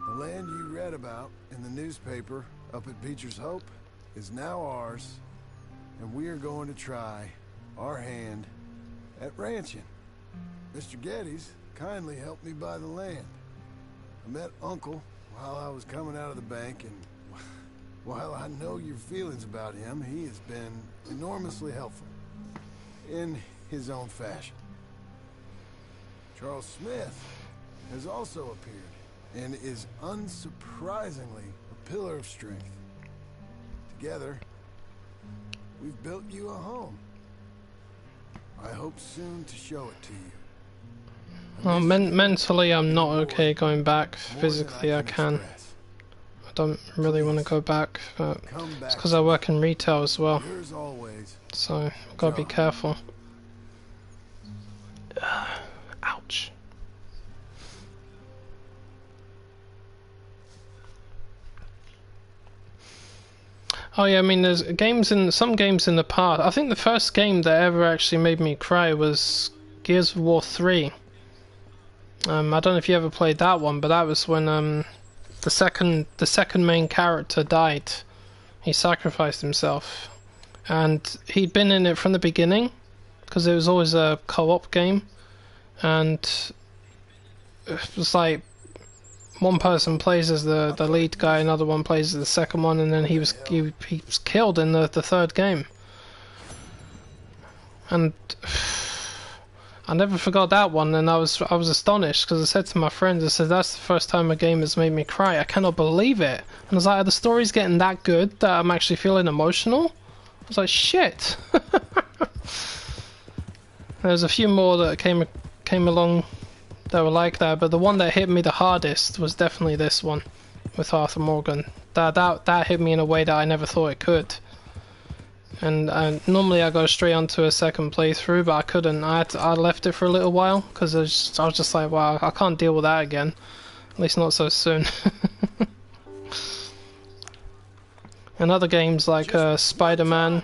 The land you read about in the newspaper up at Beecher's Hope is now ours, and we are going to try our hand at ranching. Mr. Geddes kindly helped me buy the land. I met Uncle while I was coming out of the bank, and while I know your feelings about him, he has been enormously helpful in his own fashion. Charles Smith has also appeared and is unsurprisingly a pillar of strength. Together, we've built you a home. I hope soon to show it to you. Well, mentally I'm not okay going back. Physically I can. I don't really want to go back, but it's because I work in retail as well. So I've got to be careful. Ouch. Oh yeah, I mean there's some games in the past. I think the first game that ever actually made me cry was Gears of War 3. I don't know if you ever played that one, but that was when the second main character died. He sacrificed himself, and he'd been in it from the beginning because it was always a co-op game, and it was like one person plays as the lead guy, another one plays as the second one, and then he was killed in the third game. And I never forgot that one, and I was astonished because I said to my friends, I said, that's the first time a game has made me cry. I cannot believe it. And I was like, are the stories getting that good that I'm actually feeling emotional? I was like, shit. There's a few more that came along that were like that, but the one that hit me the hardest was definitely this one with Arthur Morgan. That hit me in a way that I never thought it could. And normally I go straight onto a second playthrough, but I couldn't. I left it for a little while because I was just like, wow, I can't deal with that again. At least not so soon. And other games like Spider-Man,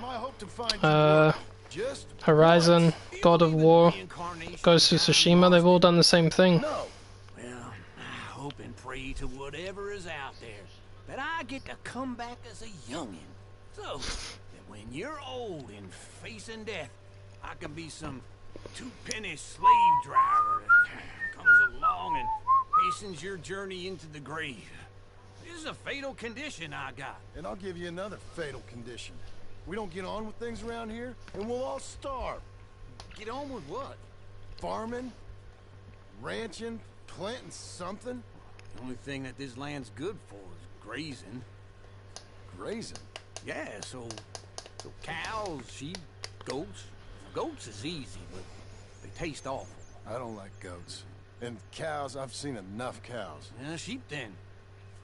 Horizon, God of War, Ghost of Tsushima, they've all done the same thing. Well, I hope and pray to whatever is out there that I get to come back as a youngin'. So that when you're old and facing death, I can be some two-penny slave driver that comes along and hastens your journey into the grave. This is a fatal condition I got. And I'll give you another fatal condition. We don't get on with things around here, and we'll all starve. Get on with what? Farming, ranching, planting something. The only thing that this land's good for is grazing. Grazing? Yeah, so cows, sheep, goats. Goats is easy, but they taste awful. I don't like goats. And cows, I've seen enough cows. Yeah, sheep then.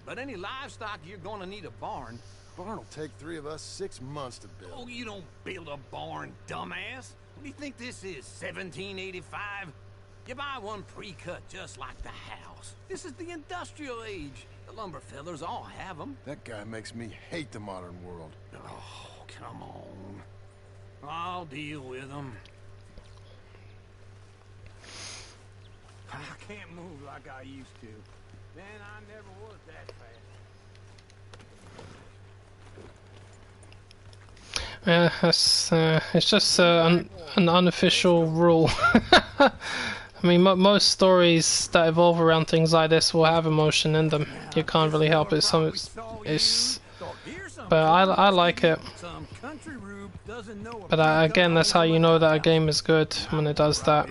But any livestock, you're gonna need a barn. Barn will take 3 of us 6 months to build. Oh, you don't build a barn, dumbass. What do you think this is, 1785? You buy one pre-cut just like the house. This is the industrial age. The lumber fellers all have them. That guy makes me hate the modern world. Oh, come on. I'll deal with them. I can't move like I used to. Man, I never was that fast. Yeah, that's, it's just an unofficial rule. I mean, most stories that evolve around things like this will have emotion in them. You can't really help it. But I like it. But again, that's how you know that a game is good, when it does that.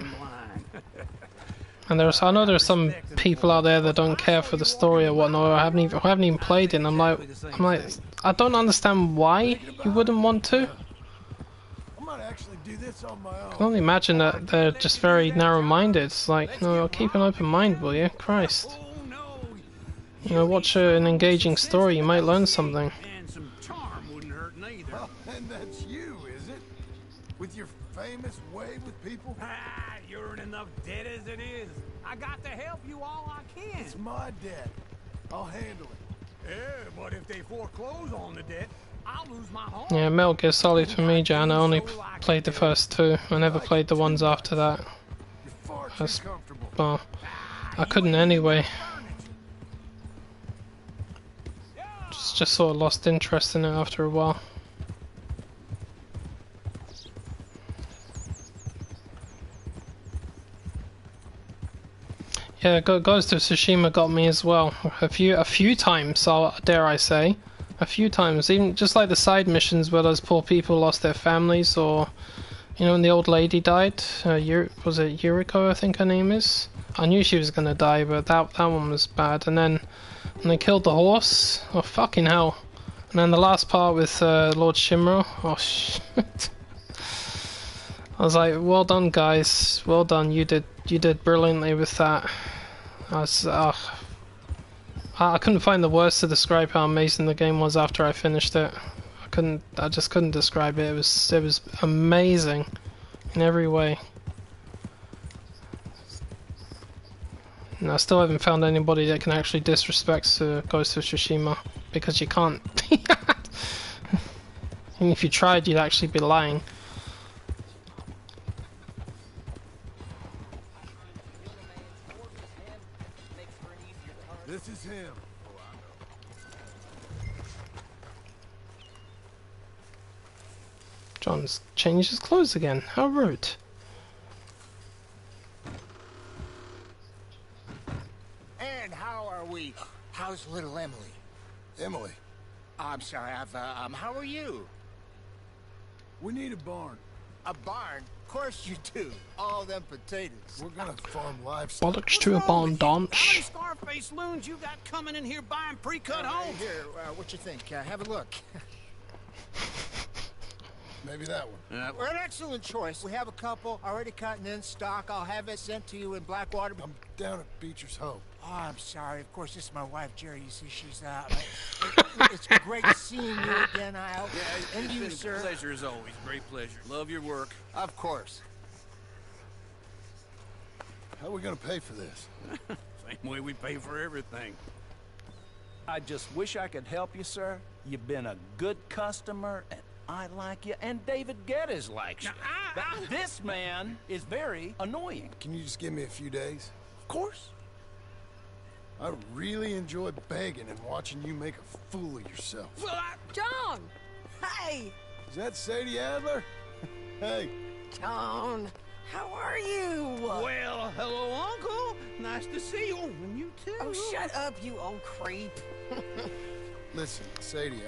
And I know there's some people out there that don't care for the story or whatnot, or haven't even played it. And I'm like, I don't understand why you wouldn't want to. I can only imagine that they're just very narrow-minded. It's like, no, keep an open mind, will you? Christ. You know, watch an engaging story, you might learn something. And some charm wouldn't hurt neither. Well, and that's you, is it? With your famous way with people? Ah, you're in enough debt as it is. I got to help you all I can. It's my debt. I'll handle it. Yeah, but if they foreclose on the debt, I'll lose my home. Yeah, Metal Gear Solid for me, Jan. I only played the first 2. I never played the ones after that. Well, I couldn't anyway. Just sort of lost interest in it after a while. Yeah, Ghost of Tsushima got me as well. A few times, dare I say. A few times, even just like the side missions where those poor people lost their families, or, you know, when the old lady died. Was it Yuriko, I think her name is? I knew she was gonna die, but that one was bad. And then when they killed the horse, oh fucking hell. And then the last part with Lord Shimura, oh shit. I was like, well done guys, well done, you did brilliantly with that. I couldn't find the words to describe how amazing the game was after I finished it. I just couldn't describe it. It was amazing in every way. And I still haven't found anybody that can actually disrespect Ghost of Tsushima, because you can't. And if you tried, you'd actually be lying. This is him. John's changed his clothes again. How rude. And how are we? How's little Emily? Emily. I'm sorry, how are you? We need a barn. A barn? Of course you do. All them potatoes. We're gonna farm livestock. Bollocks to a barn dance. How many Scarface loons you got coming in here buying pre-cut homes? Here, what you think? Have a look. Maybe that one. We're an excellent choice. We have a couple already cut and in stock. I'll have it sent to you in Blackwater. I'm down at Beecher's Hope. Oh, I'm sorry. Of course, this is my wife, Jerry. You see, she's it's great seeing you again, Al. Yeah, and you, been sir. A pleasure as always. Great pleasure. Love your work. Of course. How are we gonna pay for this? Same way we pay for everything. I just wish I could help you, sir. You've been a good customer, and I like you, and David Geddes likes you. But this man is very annoying. Can you just give me a few days? Of course. I really enjoy begging and watching you make a fool of yourself. Well, John! Hey! Is that Sadie Adler? Hey. John, how are you? Well, hello, Uncle. Nice to see you. And you too. Oh, shut up, you old creep. Listen, Sadie, you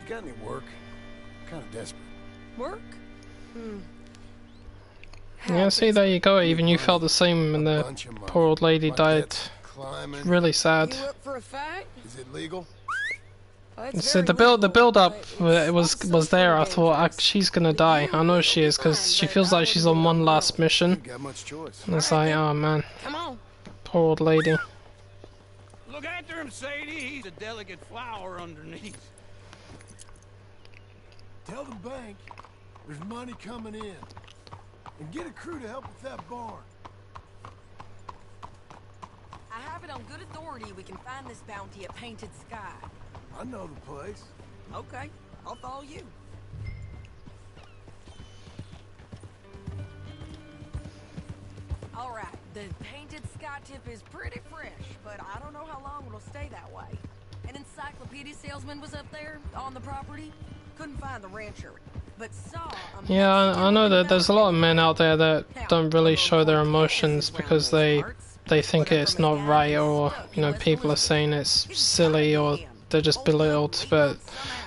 got any work? I'm kind of desperate. Work? Yeah, see, there you go. Even you felt the same when the poor old lady died. Really sad. You up for a fight? Is it legal? So the build up was there. I thought she's gonna die. I know she is because she feels like she's on one last mission. And it's like, oh man, come on, poor old lady. Look after him, Sadie. He's a delicate flower underneath. Tell the bank there's money coming in, and get a crew to help with that barn. I have it on good authority we can find this bounty at Painted Sky. I know the place. Okay, I'll follow you. All right, the Painted Sky tip is pretty fresh, but I don't know how long it'll stay that way. An encyclopedia salesman was up there on the property. Couldn't find the rancher, but saw a... Yeah, I know that there's a lot of men out there that don't really show their emotions because they think it's not right, or you know, people are saying it's silly, or they're just belittled. But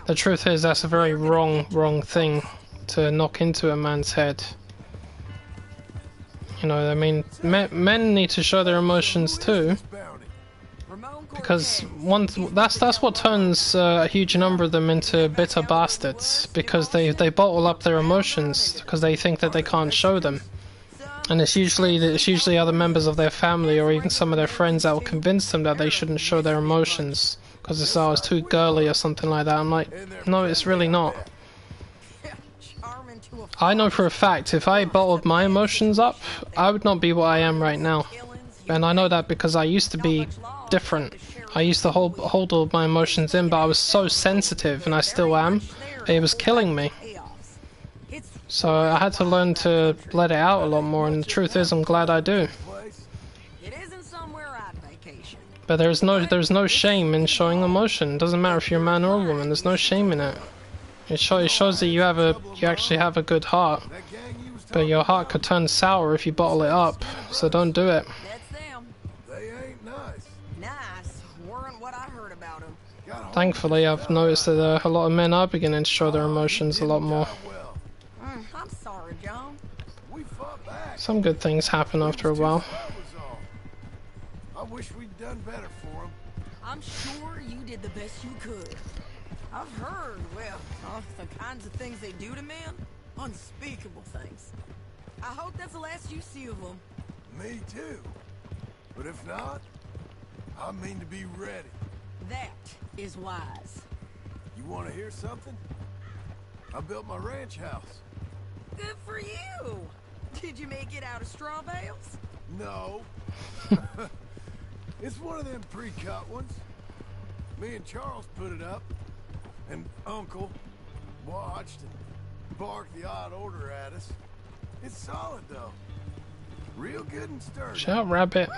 the truth is that's a very wrong thing to knock into a man's head. You know, I mean, men need to show their emotions too, because that's what turns a huge number of them into bitter bastards, because they bottle up their emotions because they think that they can't show them. And it's usually other members of their family or even some of their friends that will convince them that they shouldn't show their emotions because it's too girly or something like that. I'm like, no, it's really not. I know for a fact if I bottled my emotions up, I would not be what I am right now. And I know that because I used to be different. I used to hold all my emotions in, but I was so sensitive, and I still am. It was killing me. So I had to learn to let it out a lot more, and the truth is I'm glad I do. But there's no shame in showing emotion. It doesn't matter if you're a man or a woman, there's no shame in it. It shows that you actually have a good heart. But your heart could turn sour if you bottle it up, so don't do it. Thankfully, I've noticed that a lot of men are beginning to show their emotions a lot more. I'm sorry, John. Some good things happen after a while. I wish we'd done better for him. I'm sure you did the best you could. I've heard, well, the kinds of things they do to men. Unspeakable things. I hope that's the last you see of them. Me too. But if not, I mean to be ready. That is wise. You want to hear something? I built my ranch house. Good for you. Did you make it out of straw bales? No. It's one of them pre-cut ones. Me and Charles put it up, and Uncle watched and barked the odd order at us. It's solid though. Real good and sturdy. Shout, rabbit.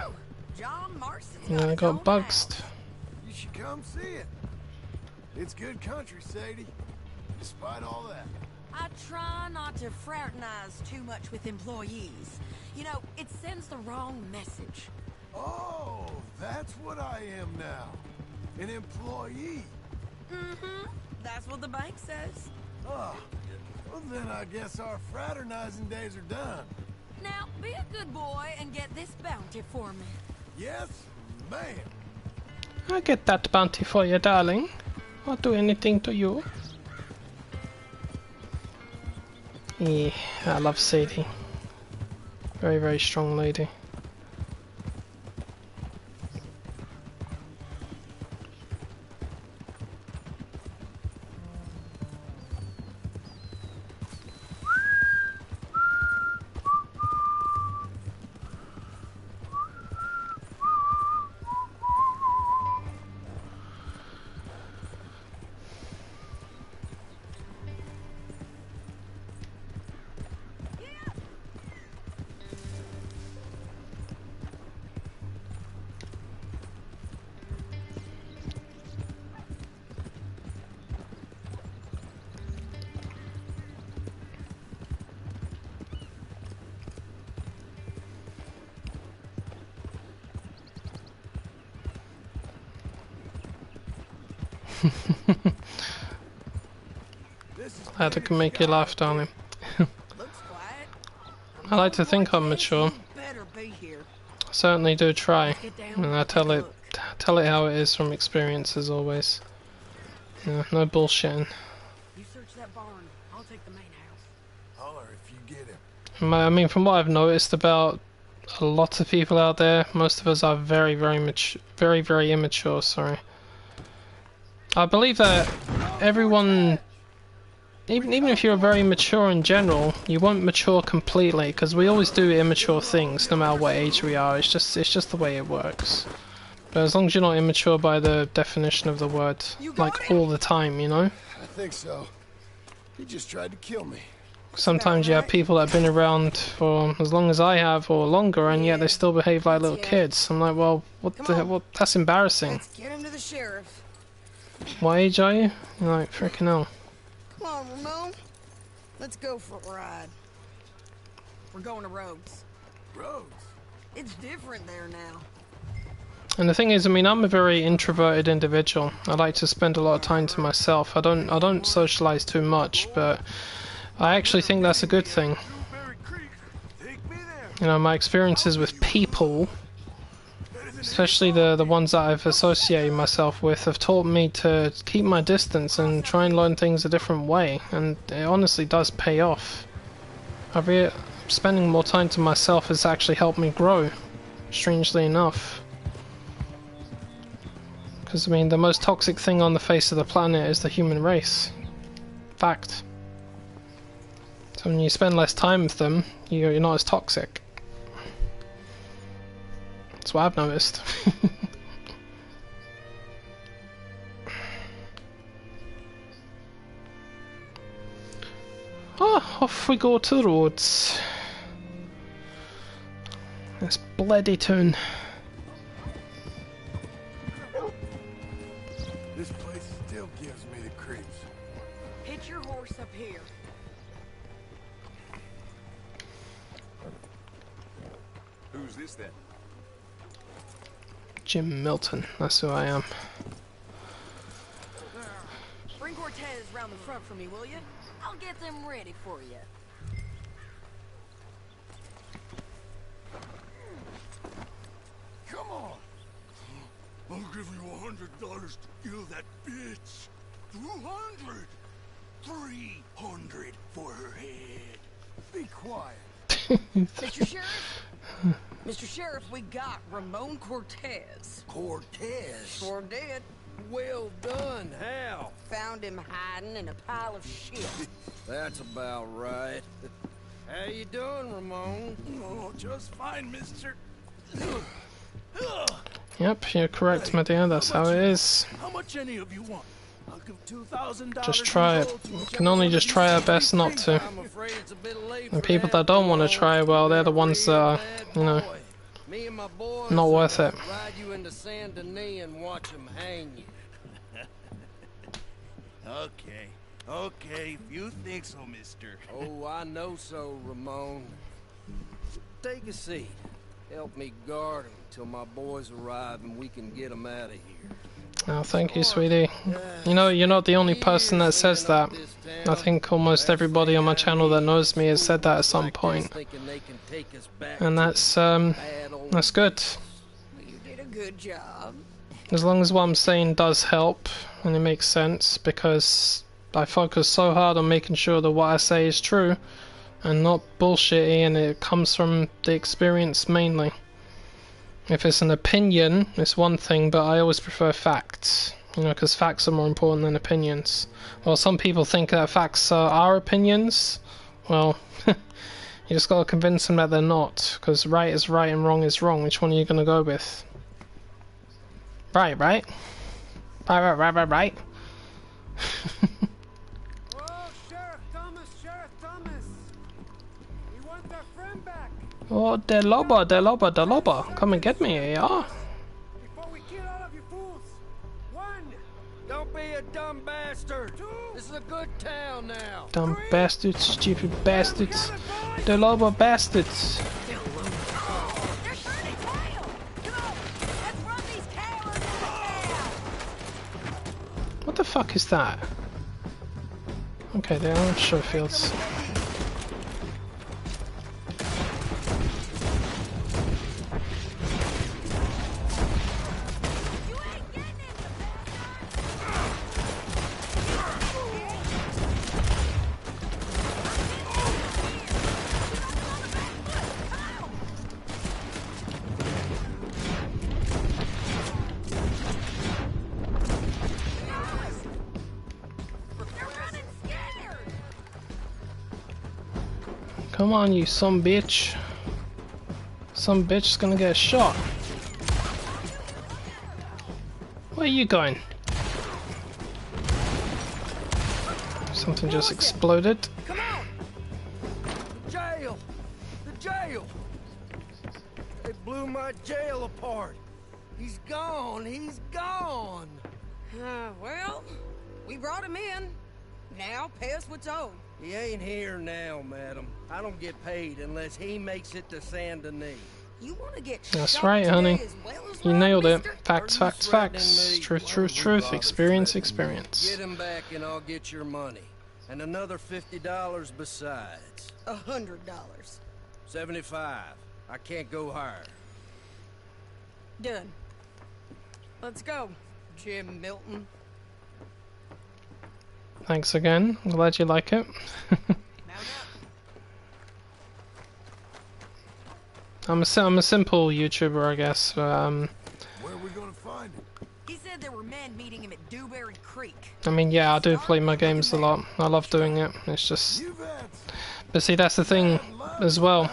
John Marston's Yeah, I got bugs. You should come see it. It's good country, Sadie. Despite all that. I try not to fraternize too much with employees. You know, it sends the wrong message. Oh, that's what I am now. An employee. Mm-hmm. That's what the bank says. Oh, well then I guess our fraternizing days are done. Now, be a good boy and get this bounty for me. Yes, ma'am. I'll get that bounty for you, darling. I'll do anything to you. Yeah, I love Sadie. Very, very strong lady. Glad I can make you laugh, darling. I like to think I'm mature. I certainly do try, and I tell it how it is from experience as always. Yeah, no bullshitting. You search that barn. I'll take the main house. Holler if you get him. I mean, from what I've noticed about a lot of people out there, most of us are very immature. Sorry. I believe that everyone, even if you're very mature in general, you won't mature completely, because we always do immature things, no matter what age we are. It's just the way it works. But as long as you're not immature by the definition of the word, like all the time, you know? I think so. He just tried to kill me. Sometimes you have people that have been around for as long as I have, or longer, and yet they still behave like little kids. I'm like, well, what the hell? Well, that's embarrassing. Let's get him to the sheriff. What age are you? You're like, frickin' hell. Come on, Ramon. Let's go for a ride. We're going to Rhodes. Rhodes? It's different there now. And the thing is, I mean, I'm a very introverted individual. I like to spend a lot of time to myself. I don't socialize too much, but I actually think that's a good thing. You know, my experiences with people, especially the ones that I've associated myself with, have taught me to keep my distance and try and learn things a different way, and it honestly does pay off. Spending more time to myself has actually helped me grow, strangely enough. Because, I mean, the most toxic thing on the face of the planet is the human race. Fact. So when you spend less time with them, you're not as toxic. That's what I've noticed. Oh, off we go to the roads. It's Bloodytown. This place still gives me the creeps. Hitch your horse up here. Who's this then? Jim Milton, that's who I am. Bring Cortez round the front for me, will you? I'll get them ready for you. Come on. I'll give you $100 to kill that bitch. 200. 300 for her head. Be quiet. Mr. Sheriff? Mr. Sheriff, we got Ramon Cortez. Cortez? Sure did. Well done. How? Found him hiding in a pile of shit. That's about right. How you doing, Ramon? Oh, just fine, mister. Yep, you're correct, my dear, that's how it is. How much any of you want? I'll give $2,000. Just try it. We can only just try our best not to. And people that don't want to try, well, they're the ones that are, you know, not worth it. Ride you into Saint Denis and watch him hang you. Okay, if you think so, mister. Oh, I know so, Ramon. Take a seat. Help me guard him till my boys arrive and we can get him out of here. Oh, thank you, sweetie. You know, you're not the only person that says that. I think almost everybody on my channel that knows me has said that at some point. And that's good. You did a good job. As long as what I'm saying does help, and it makes sense, because I focus so hard on making sure that what I say is true, and not bullshitty, and it comes from the experience mainly. If it's an opinion, it's one thing, but I always prefer facts, you know, because facts are more important than opinions. Well, some people think that facts are opinions. Well, you just gotta convince them that they're not, because right is right and wrong is wrong. Which one are you gonna go with? Right. Right. Oh, the loba, come and get me, yeah? Before we kill all of you fools. 1. Don't be a dumb bastard. 2. This is a good town now. Dumb bastards, stupid bastards. The loba bastards. What the fuck is that? Okay, they are show fields. Come on, you some bitch. Some bitch is gonna get shot. Where are you going? Something just exploded. Come on! The jail! The jail! They blew my jail apart. He's gone. He's gone. Well, we brought him in. Now pay us what's owed. He ain't here now, madam. I don't get paid unless he makes it to Saint Denis. You want to get That's shot right, today honey. as well as You right, nailed it. mister? Facts, facts, facts. Truth, truth, truth. Experience, experience. Get him back and I'll get your money. And another $50 besides. $100. 75. I can't go higher. Done. Let's go, Jim Milton. Thanks again. I'm glad you like it. I'm a simple YouTuber, I guess. Where are we gonna find him? He said there were men meeting him at Dewberry Creek. I mean, yeah, I do play my games a lot. I love doing it. It's just... But see, that's the thing as well,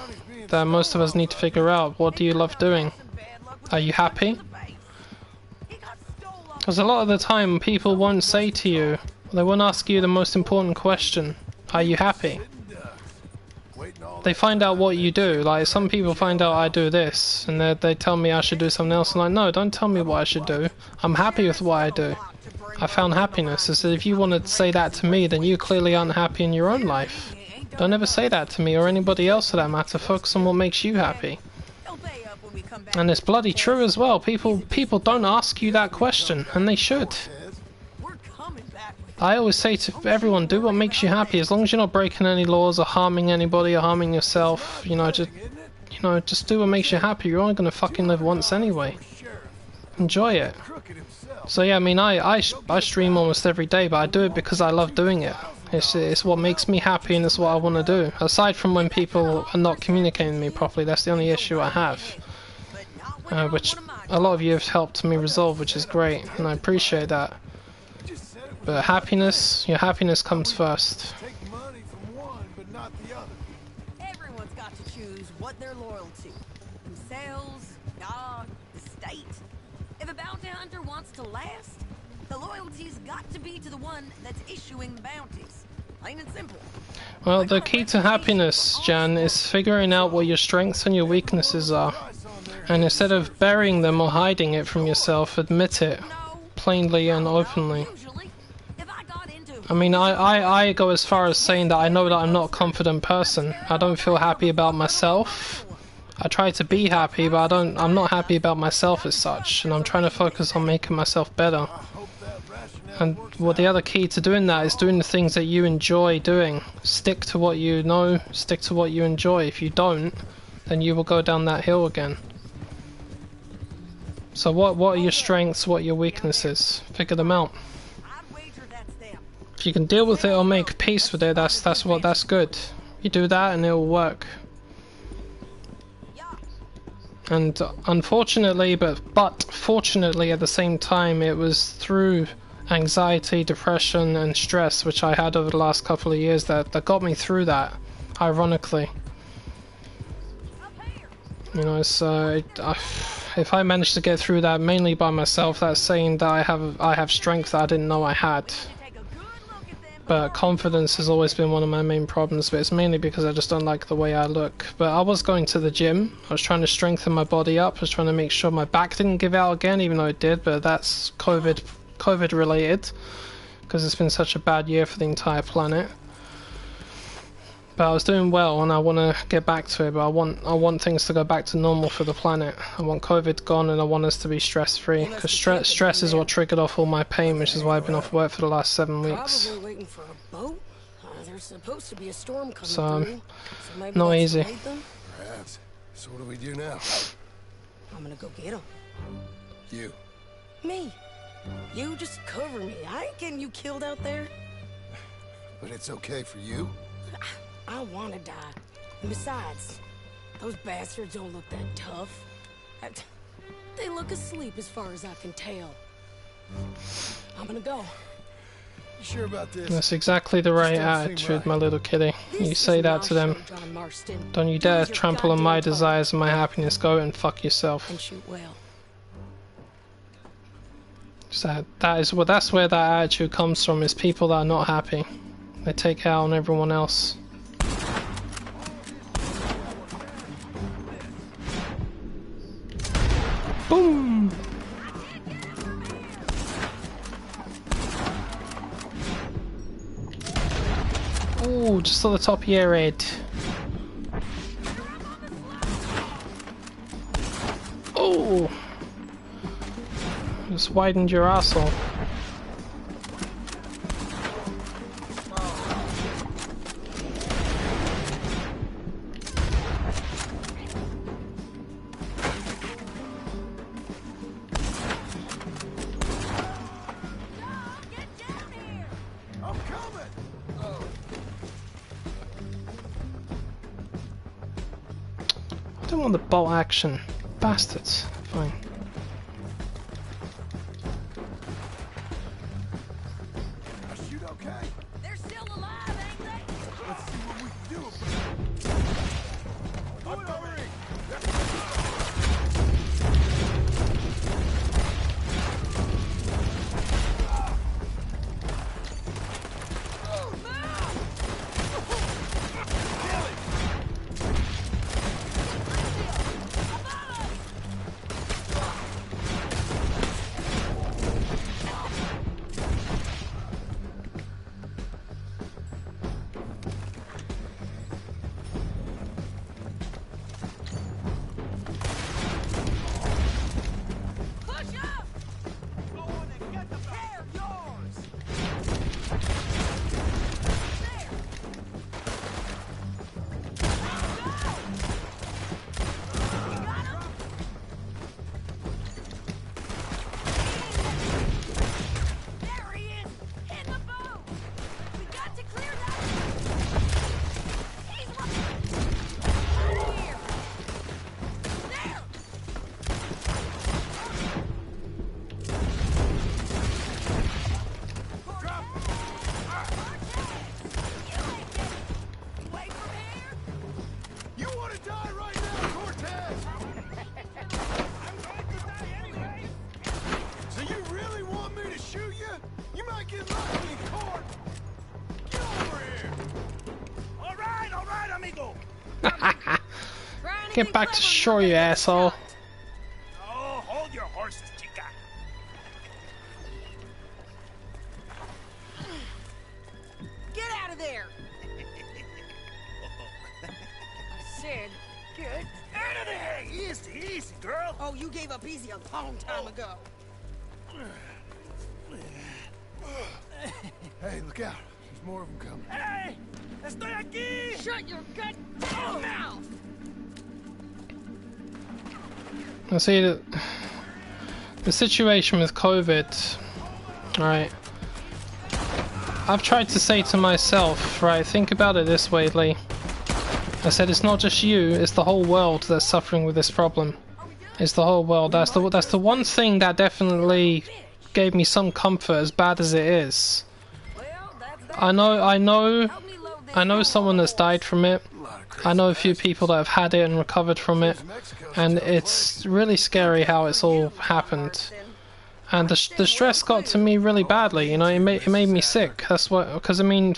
that most of us need to figure out. What do you love doing? Are you happy? Because a lot of the time, people won't say to you, they won't ask you the most important question. Are you happy? They find out what you do. Like, some people find out I do this, and they tell me I should do something else. I'm like, no, don't tell me what I should do. I'm happy with what I do. I found happiness. I said, if you want to say that to me, then you clearly aren't happy in your own life. Don't ever say that to me or anybody else for that matter. Focus on what makes you happy. And it's bloody true as well. People don't ask you that question, and they should. I always say to everyone, do what makes you happy. As long as you're not breaking any laws or harming anybody or harming yourself, just do what makes you happy. You're only gonna fucking live once anyway. Enjoy it. So yeah, I mean, I stream almost every day, but I do it because I love doing it. It's what makes me happy, and it's what I want to do. Aside from when people are not communicating with me properly, that's the only issue I have. Which a lot of you have helped me resolve, which is great, and I appreciate that. But happiness, your happiness comes first. Everyone's got to choose what they're loyal to. Themselves, God, the state. If a bounty hunter wants to last, the loyalty's got to be to the one that's issuing the bounties. Plain and simple. Well, the key to happiness, Jan, is figuring out what your strengths and your weaknesses are. And instead of burying them or hiding it from yourself, admit it plainly and openly. I mean, I go as far as saying that I know that I'm not a confident person. I don't feel happy about myself. I try to be happy, but I'm not happy about myself as such, and I'm trying to focus on making myself better. And well, the other key to doing that is doing the things that you enjoy doing. Stick to what you know, stick to what you enjoy. If you don't, then you will go down that hill again. So what are your strengths, what are your weaknesses? Figure them out. If you can deal with it or make peace with it, that's good. You do that and it'll work. And unfortunately, but fortunately at the same time, it was through anxiety, depression and stress which I had over the last couple of years that got me through that, ironically. You know, so if I managed to get through that mainly by myself, that's saying that I have strength that I didn't know I had. But confidence has always been one of my main problems, but it's mainly because I just don't like the way I look. But I was going to the gym, I was trying to strengthen my body up, I was trying to make sure my back didn't give out again, even though it did, but that's COVID related, because it's been such a bad year for the entire planet. But I was doing well, and I want to get back to it. But I want things to go back to normal for the planet. I want COVID gone, and I want us to be stress-free. Because stress is what triggered off all my pain, which is why I've been off work for the last 7 weeks. Probably waiting for a boat. There's supposed to be a storm coming So, through. So maybe not that's easy. delayed them? Perhaps. So what do we do now? I'm gonna go get them. You. Me. You just cover me. I ain't getting you killed out there. But it's okay for you? I want to die. And besides, those bastards don't look that tough. They look asleep as far as I can tell. I'm gonna go. You sure about this? That's exactly the right attitude, my little kitty. You say that to them. Don't you dare trample on my desires and my happiness. Go and fuck yourself. And shoot well. That's where that attitude comes from, is people that are not happy. They take out on everyone else. Boom! Ooh, just on the top of your head. Oh! Just widened your asshole. I don't want the bolt action. Bastards. Fine. Get back to shore, you asshole. Oh, hold your horses, chica. Get out of there! I said, get out of there! Easy, easy, girl. Oh, you gave up easy a long time ago. Hey, look out. There's more of them coming. Hey! Estoy aquí! Shut your goddamn mouth! I see that the situation with COVID, right? I've tried to say to myself, right, think about it this way, Lee. I said it's not just you, it's the whole world that's suffering with this problem. It's the whole world. That's the one thing that definitely gave me some comfort, as bad as it is. I know someone that's died from it. I know a few people that have had it and recovered from it, and it's really scary how it's all happened. And the stress got to me really badly, you know, it made me sick. That's what, because I mean,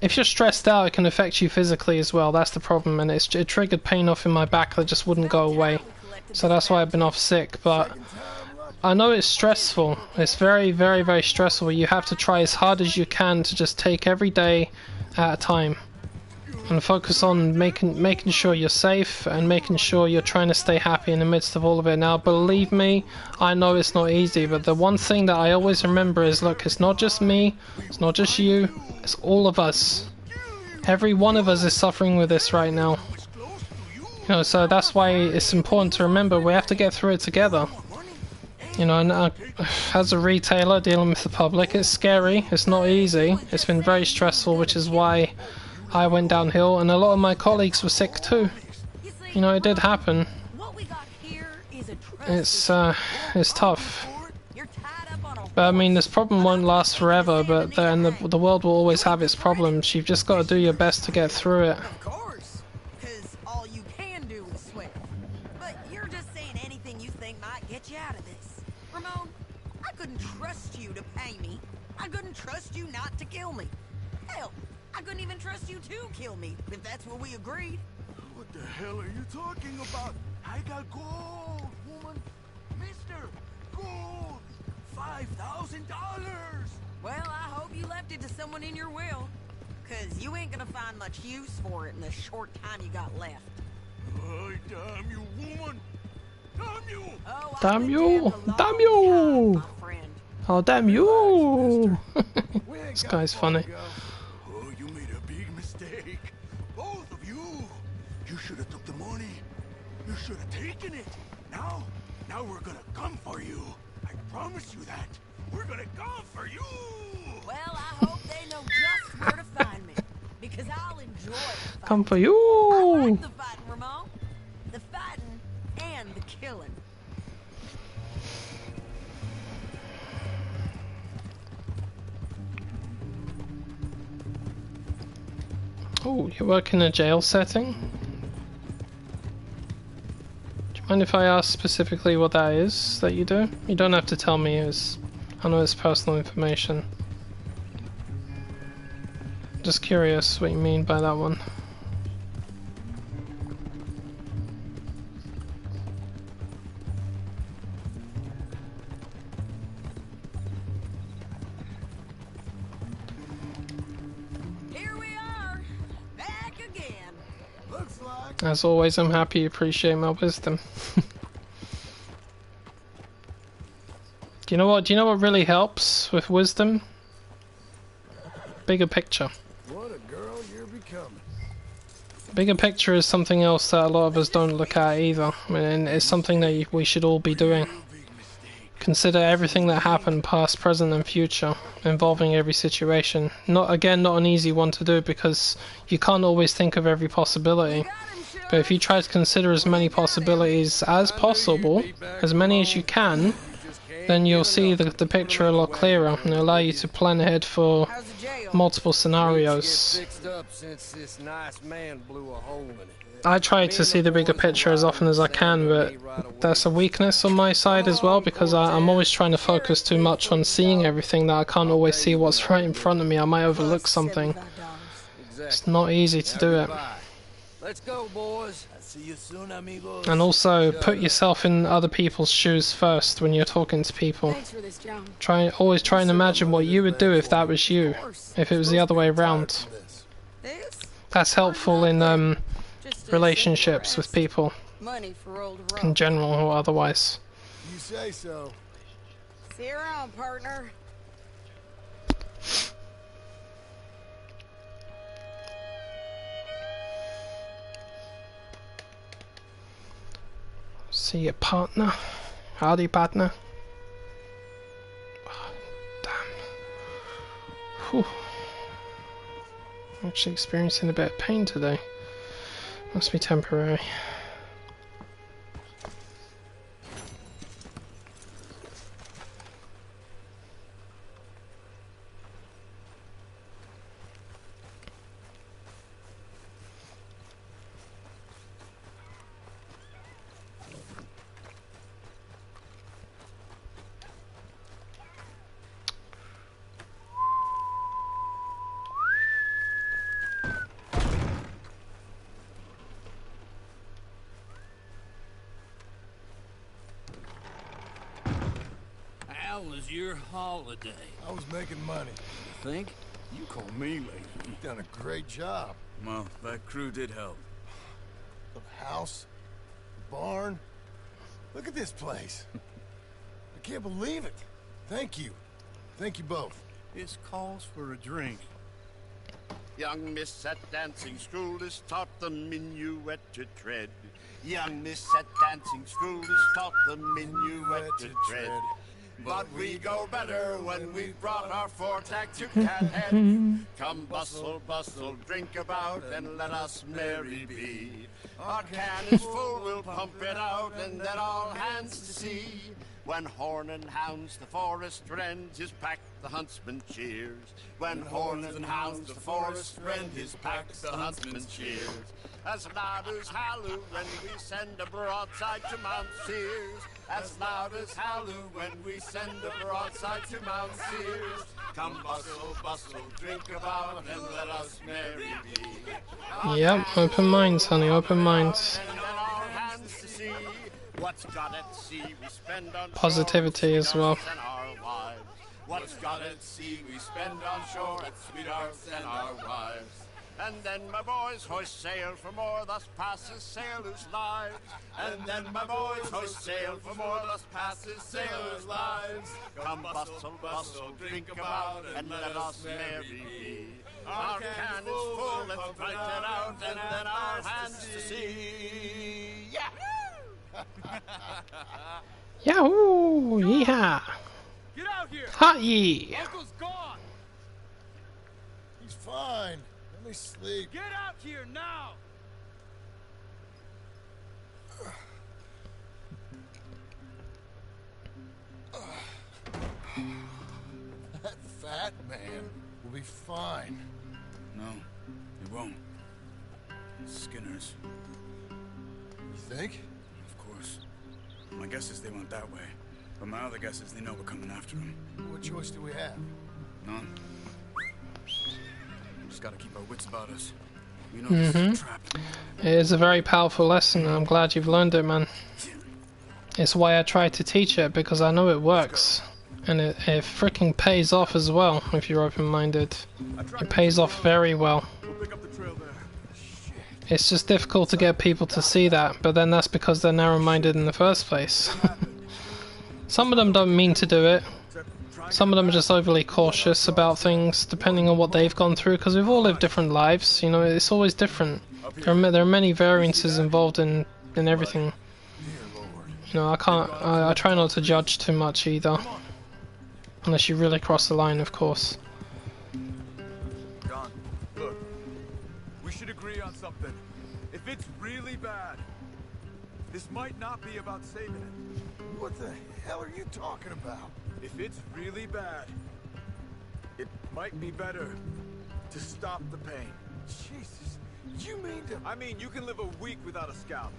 if you're stressed out, it can affect you physically as well. That's the problem, and it triggered pain off in my back that just wouldn't go away. So that's why I've been off sick. But I know it's stressful. It's very, very, very stressful. You have to try as hard as you can to just take every day at a time, and focus on making sure you're safe and making sure you're trying to stay happy in the midst of all of it. Now, believe me, I know it's not easy, but the one thing that I always remember is, look, it's not just me, it's not just you, it's all of us. Every one of us is suffering with this right now. You know, so that's why it's important to remember we have to get through it together. You know, and as a retailer dealing with the public, it's scary, it's not easy, it's been very stressful, which is why I went downhill, and a lot of my colleagues were sick too. You know, it did happen. It's tough. But I mean, this problem won't last forever, but then the world will always have its problems. You've just got to do your best to get through it. Of course, because all you can do is sweat. But you're just saying anything you think might get you out of this. Ramon, I couldn't trust you to pay me. I couldn't trust you not to kill me. Hell, I couldn't even trust you to kill me, if that's what we agreed. What the hell are you talking about? I got gold, woman. Mister, gold. $5,000. Well, I hope you left it to someone in your will. Cause you ain't gonna find much use for it in the short time you got left. Oh, damn you, woman. Damn you. Oh, Damn you! Damn you! Oh, damn you! This guy's funny. Oh, you made a big mistake. Both of you. You should have took the money. You should have taken it. Now we're gonna come for you. I promise you that. We're gonna come for you. Well, I hope they know just where to find me. Because I'll enjoy it. Come for you! I like the fighting, Ramon. The fighting and the killing. Oh, you work in a jail setting? Do you mind if I ask specifically what that is that you do? You don't have to tell me, I know it's personal information. Just curious what you mean by that one. As always, I'm happy you appreciate my wisdom. Do you know what really helps with wisdom? Bigger picture. What a girl you're becoming. Bigger picture is something else that a lot of us don't look at either. I mean, it's something that we should all be doing. Consider everything that happened, past, present and future, involving every situation. Not an easy one to do because you can't always think of every possibility. But if you try to consider as many possibilities as possible, as many as you can, then you'll see the picture a lot clearer and it'll allow you to plan ahead for multiple scenarios. I try to see the bigger picture as often as I can, but that's a weakness on my side as well because I'm always trying to focus too much on seeing everything that I can't always see what's right in front of me. I might overlook something. It's not easy to do it. Let's go, boys. See you soon, amigos. And also, put yourself in other people's shoes first when you're talking to people. Always try and imagine what you would do if that was you, if it was the other way around. That's helpful in relationships with people, in general or otherwise. You say so. See you around, partner. See your partner. Howdy, partner. Oh, damn. Whew. I'm actually experiencing a bit of pain today. Must be temporary. How was your holiday? I was making money. Think? You call me lazy. You've done a great job. Well, that crew did help. The house, the barn. Look at this place. I can't believe it. Thank you. Thank you both. This calls for a drink. Young miss at dancing school is taught the minuet to tread. Young miss at dancing school is taught the minuet to tread. But we go better when we've brought our four-tack to Cathead. Come bustle, bustle, drink about, and let us merry be. Our can is full, we'll pump it out, and then all hands to sea. When horn and hounds the forest rend, his pack the huntsman cheers. When horn and hounds the forest rend, his pack the huntsman cheers. As loud as halloo when we send a broadside to Mount Sears. As loud as halloo when we send a broadside to Mount Sears. Come bustle, bustle, drink about, and let us merry be. Yep, open minds, honey, open minds. What's got at sea we spend on Positivity as well. What's got at sea we spend on shore at sweethearts and our wives. And then my boys hoist sail for more, thus passes sailors' lives. And then my boys hoist sail for more, thus passes sailors' lives. Come bustle, bustle, drink about, and let us merry be. Our can is full, let's fight it out, and then our hands to sea. Yeah! Yahoo! Yeehaw! Get out here! Hot yee! Uncle's gone! He's fine. Let me sleep. Get out here now! That fat man will be fine. No, he won't. Skinner's. You think? Of course. My guess is they went that way. But my other guess is they know we're coming after them. What choice do we have? None. We just gotta keep our wits about us. We know this is a trap. It is a very powerful lesson, and I'm glad you've learned it, man. It's why I try to teach it, because I know it works. And it freaking pays off as well, if you're open-minded. It pays off very well. It's just difficult to get people to see that, but then that's because they're narrow-minded in the first place. Some of them don't mean to do it. Some of them are just overly cautious about things, depending on what they've gone through, because we've all lived different lives, you know, it's always different. There are many variances involved in everything. You know, I try not to judge too much either. Unless you really cross the line, of course. John, look. We should agree on something. If it's really bad, this might not be about saving it. What the hell are you talking about? If it's really bad, it might be better to stop the pain. Jesus, you mean to... I mean, you can live a week without a scalp,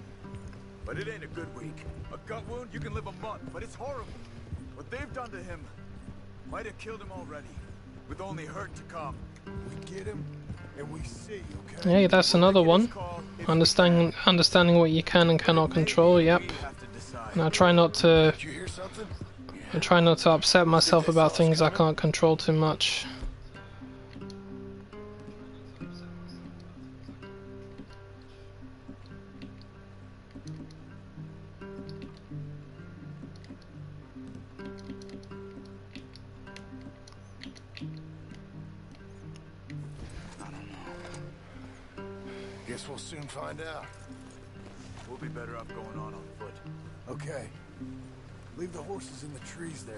but it ain't a good week. A gut wound, you can live a month, but it's horrible. What they've done to him might have killed him already, with only hurt to come. We get him, and we see, okay? Hey, that's another one. Understanding what you can and cannot control, yep. And I try not to... I try not to upset myself about things I can't control too much. Guess we'll soon find out. We'll be better off going on foot. Okay. Leave the horses in the trees there.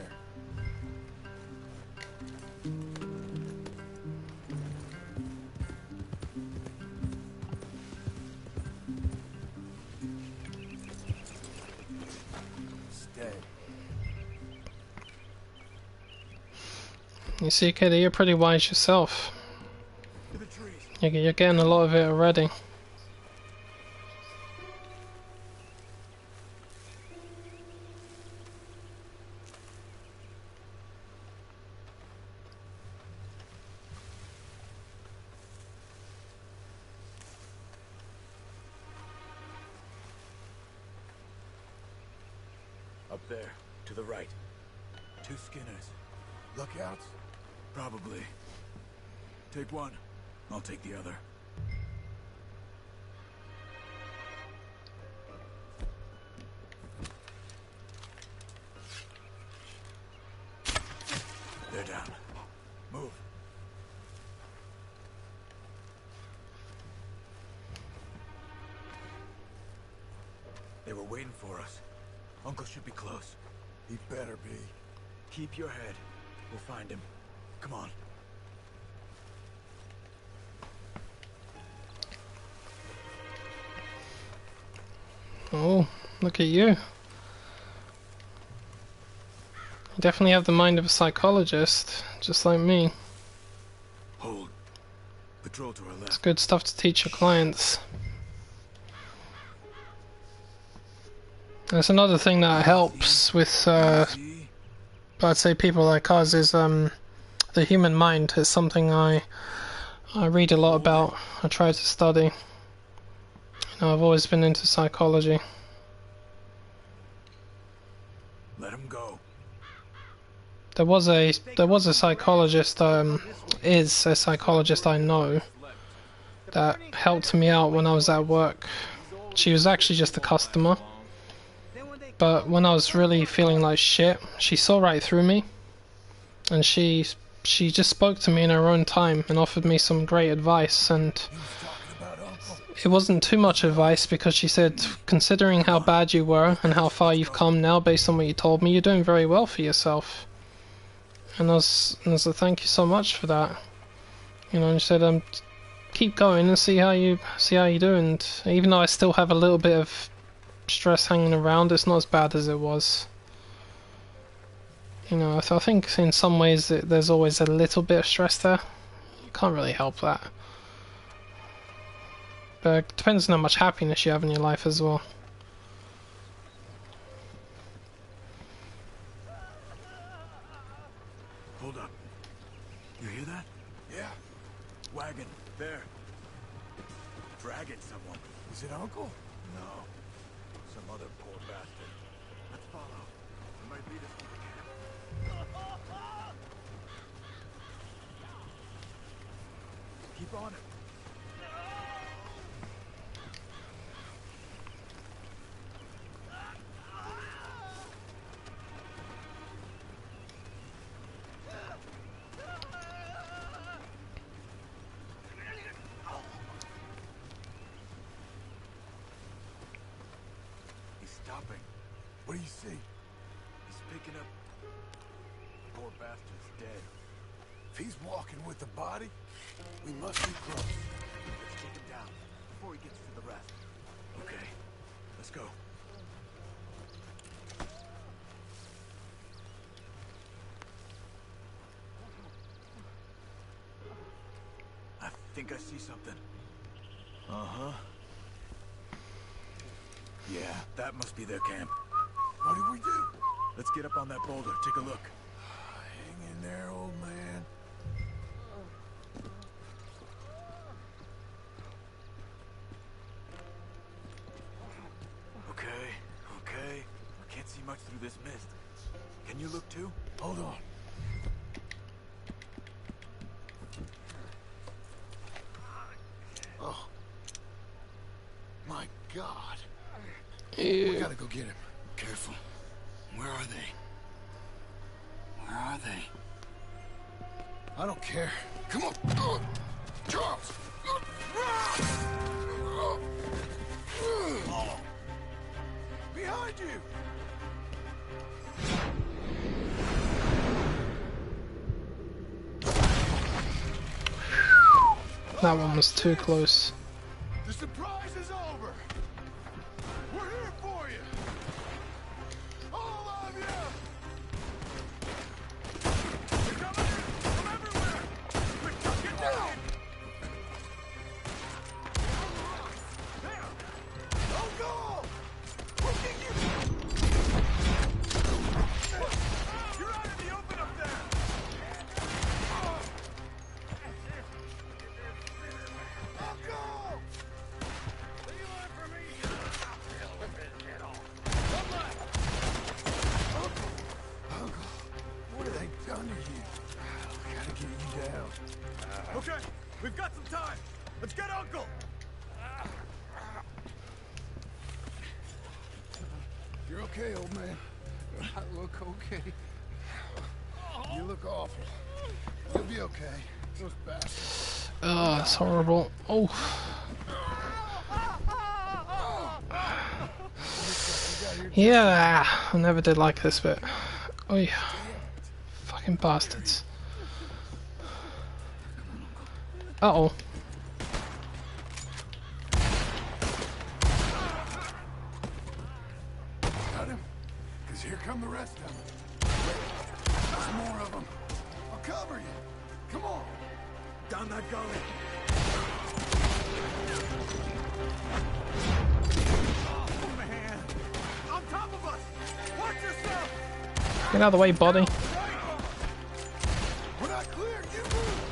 Stay. You see, Kitty, you're pretty wise yourself. You're getting a lot of it already. Up there, to the right. 2 Skinners. Lookouts? Probably. Take one. I'll take the other. They're down. Move. They were waiting for us. Uncle should be close. He better be. Keep your head. We'll find him. Come on. Oh, look at you. You definitely have the mind of a psychologist, just like me. Hold. Patrol to our left. It's good stuff to teach your clients. That's another thing that helps with, I'd say people like us is the human mind. It's something I read a lot about. I try to study. You know, I've always been into psychology. Let him go. There was a psychologist, is a psychologist I know that helped me out when I was at work. She was actually just a customer. But when I was really feeling like shit, she saw right through me, and she just spoke to me in her own time and offered me some great advice. And it wasn't too much advice, because she said, considering how bad you were and how far you've come now based on what you told me, you're doing very well for yourself. And I was like, thank you so much for that. You know, and she said, keep going and see how you do. And even though I still have a little bit of stress hanging around, it's not as bad as it was. You know, I think in some ways there's always a little bit of stress there. You can't really help that. But it depends on how much happiness you have in your life as well. Hold up. You hear that? Yeah. Wagon. There. Dragging someone. Is it Uncle? No. Some other poor bastard. Let's follow. He might lead us to the camp. Keep on it. What do you see? He's picking up... Poor bastard's dead. If he's walking with the body, we must be close. Let's take him down before he gets to the rest. Okay, let's go. I think I see something. Uh-huh. Yeah, that must be their camp. What do we do? Let's get up on that boulder, take a look. Hang in there, old man. Okay. I can't see much through this mist. Can you look too? Hold on. Oh. My God. Ew. We gotta go get him. Careful. Where are they? Where are they? I don't care. Come on. Charles! Behind you! That one was too close. The surprise is over. We're here for you. All of you. They're coming from everywhere. Quick, get down. There. Don't go. Look at you. You're out in the open up there. What have they done to you? We gotta get you down. Okay, we've got some time. Let's get Uncle. You're okay, old man. I look okay. You look awful. You'll be okay. Those bastards. Oh, that's horrible. Oh. Yeah, I never did like this bit. Oh yeah. Fucking bastards. Uh-oh. Got him? Because here come the rest of them. There's more of them. I'll cover you. Come on. Down that gully. Oh, man. On top of us. Watch yourself. Get out of the way, body. We're not clear. You move.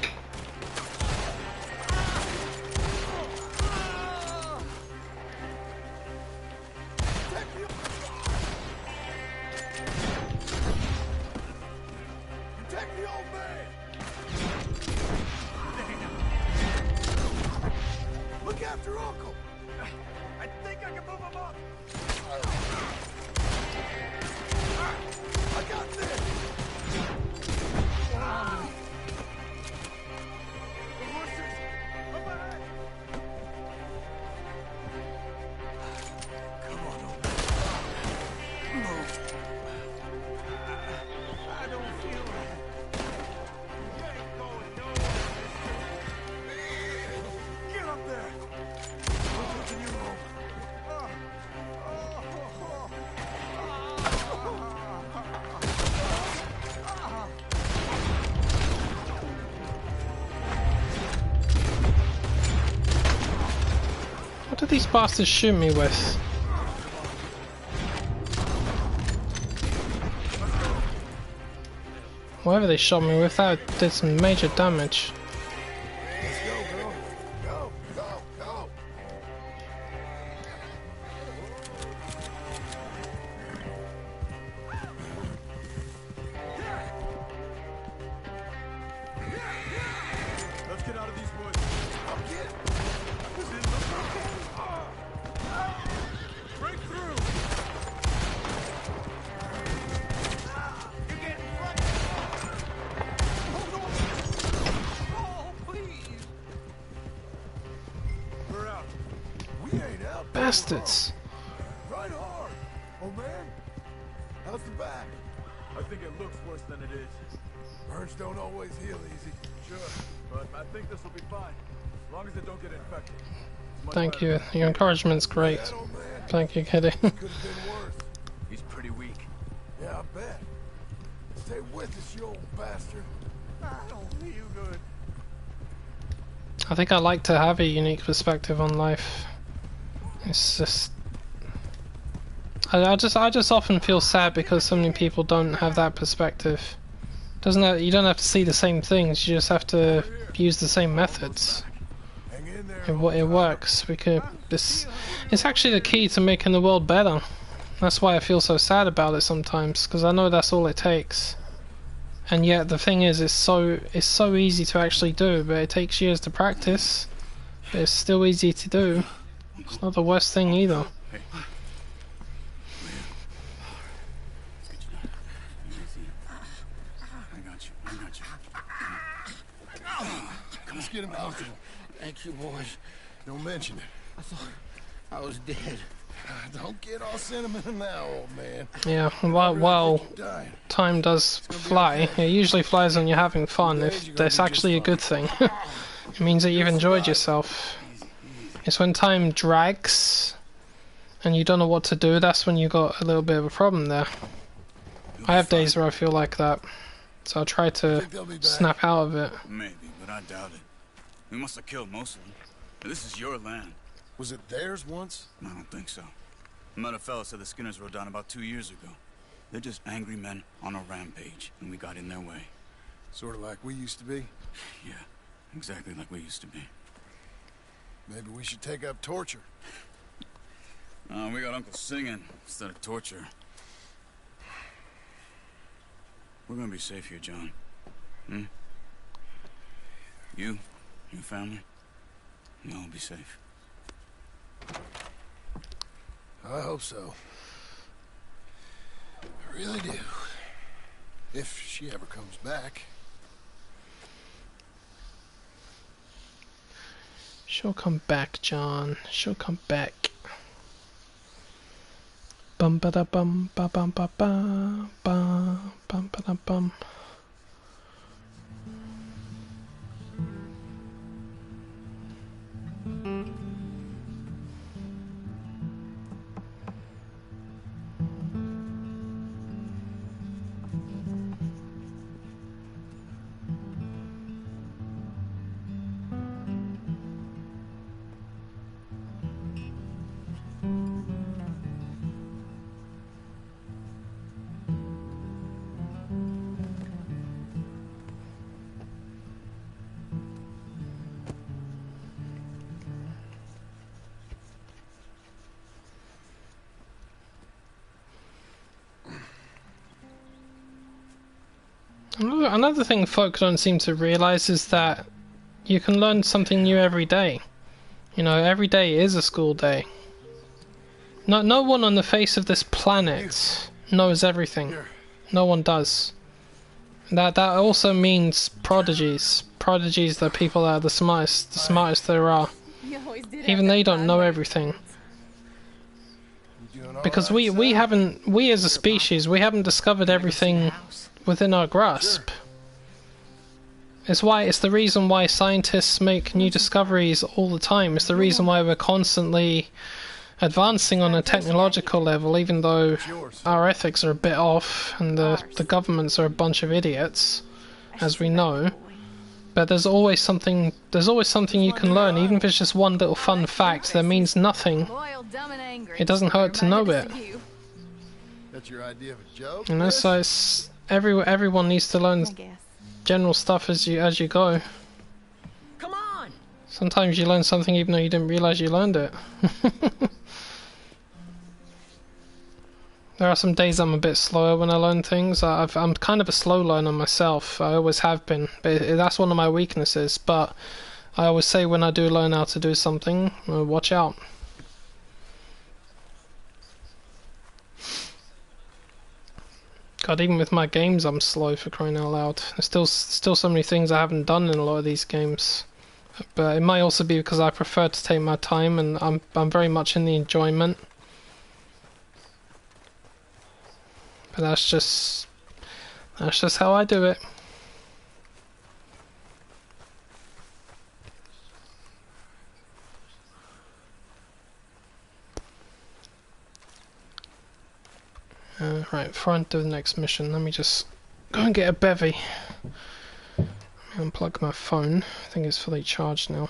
Protect the old man. Look after Uncle. I think I can move him up. I got this. The horses. Up ahead. Come on, old man. Move. I don't feel right. You ain't going nowhere. Get up there. We're taking you home. What did these bastards shoot me with? Whatever they shot me with, that did some major damage. Let's go, girl. Go, go, go. Let's get out of these woods. Break through. You're getting frightened. Hold on. Oh, please. We're out. We ain't out. Bastards. Right hard. Oh, man. How's the back? I think it looks worse than it is. Burns don't always heal easy. Sure, but I think this will be fine. As long as it don't get infected. Thank you. Your encouragement's great. Thank you, Kitty. Could have been worse. He's pretty weak. Yeah, I bet. Stay with us, you old bastard. I don't feel good. I think I like to have a unique perspective on life. It's just I just often feel sad because so many people don't have that perspective. You don't have to see the same things, you just have to use the same methods. It works. It's actually the key to making the world better. That's why I feel so sad about it sometimes, because I know that's all it takes. And yet the thing is, it's so easy to actually do, but it takes years to practice. But it's still easy to do. It's not the worst thing either. Let's get him out. Thank you, boys. Don't mention it. I thought I was dead. Don't get all sentimental now, old man. Yeah, while time does fly, it usually flies when you're having fun. If that's actually a good thing, it means that you've enjoyed yourself. It's when time drags and you don't know what to do, that's when you got a little bit of a problem there. I have days where I feel like that, so I try to snap out of it. Maybe, but I doubt it. We must have killed most of them. This is your land. Was it theirs once? I don't think so. I met a fellow said the Skinners rode down about 2 years ago. They're just angry men on a rampage, and we got in their way. Sort of like we used to be? Yeah, exactly like we used to be. Maybe we should take up torture. We got Uncle singing instead of torture. We're gonna be safe here, John. Hmm? You, your family, you'll all be safe. I hope so. I really do. If she ever comes back. She'll come back, John. She'll come back. Bum ba da bum ba bum ba ba ba bum ba da bum. Another thing folk don't seem to realise is that you can learn something new every day. You know, every day is a school day. No one on the face of this planet knows everything. No one does. That also means prodigies. Prodigies are people that are the smartest there are. Even they don't know everything. Because we as a species, we haven't discovered everything within our grasp. It's the reason why scientists make new discoveries all the time. It's the reason why we're constantly advancing on a technological level, even though our ethics are a bit off and the governments are a bunch of idiots, as we know. But there's always something you can learn, even if it's just one little fun fact that means nothing. It doesn't hurt to know it. That's your idea of a joke? You know, so it's everyone needs to learn general stuff as you go. Come on! Sometimes you learn something even though you didn't realize you learned it. There are some days I'm a bit slower when I learn things. I'm kind of a slow learner myself. I always have been. But that's one of my weaknesses. But I always say when I do learn how to do something, watch out. God, even with my games, I'm slow, for crying out loud. There's still so many things I haven't done in a lot of these games. But it might also be because I prefer to take my time, and I'm very much in the enjoyment. But that's just how I do it. Right, before I do the next mission, let me just go and get a bevy. Unplug my phone. I think it's fully charged now.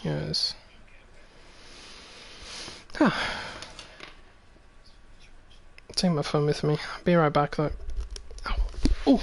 Yeah, it is. Take my phone with me. I'll be right back though. Ow. Ooh.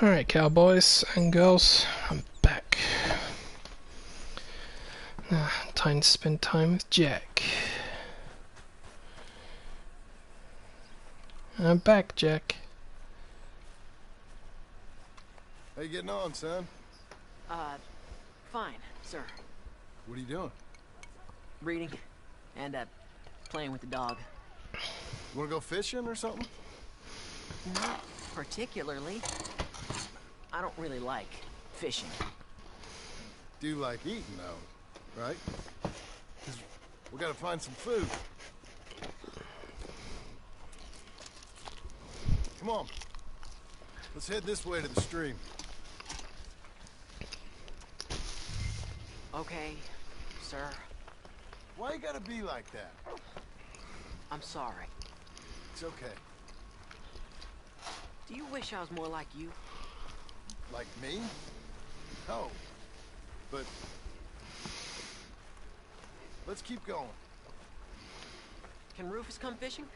Alright, cowboys and girls, I'm back. Time to spend time with Jack. I'm back, Jack. How you getting on, son? Fine, sir. What are you doing? Reading and, playing with the dog. You wanna go fishing or something? Not particularly. I don't really like fishing. Do like eating, though, right? 'Cause we gotta find some food. Come on. Let's head this way to the stream. Okay, sir. Why you gotta be like that? I'm sorry. It's okay. Do you wish I was more like you? Like me? No. But let's keep going. Can Rufus come fishing?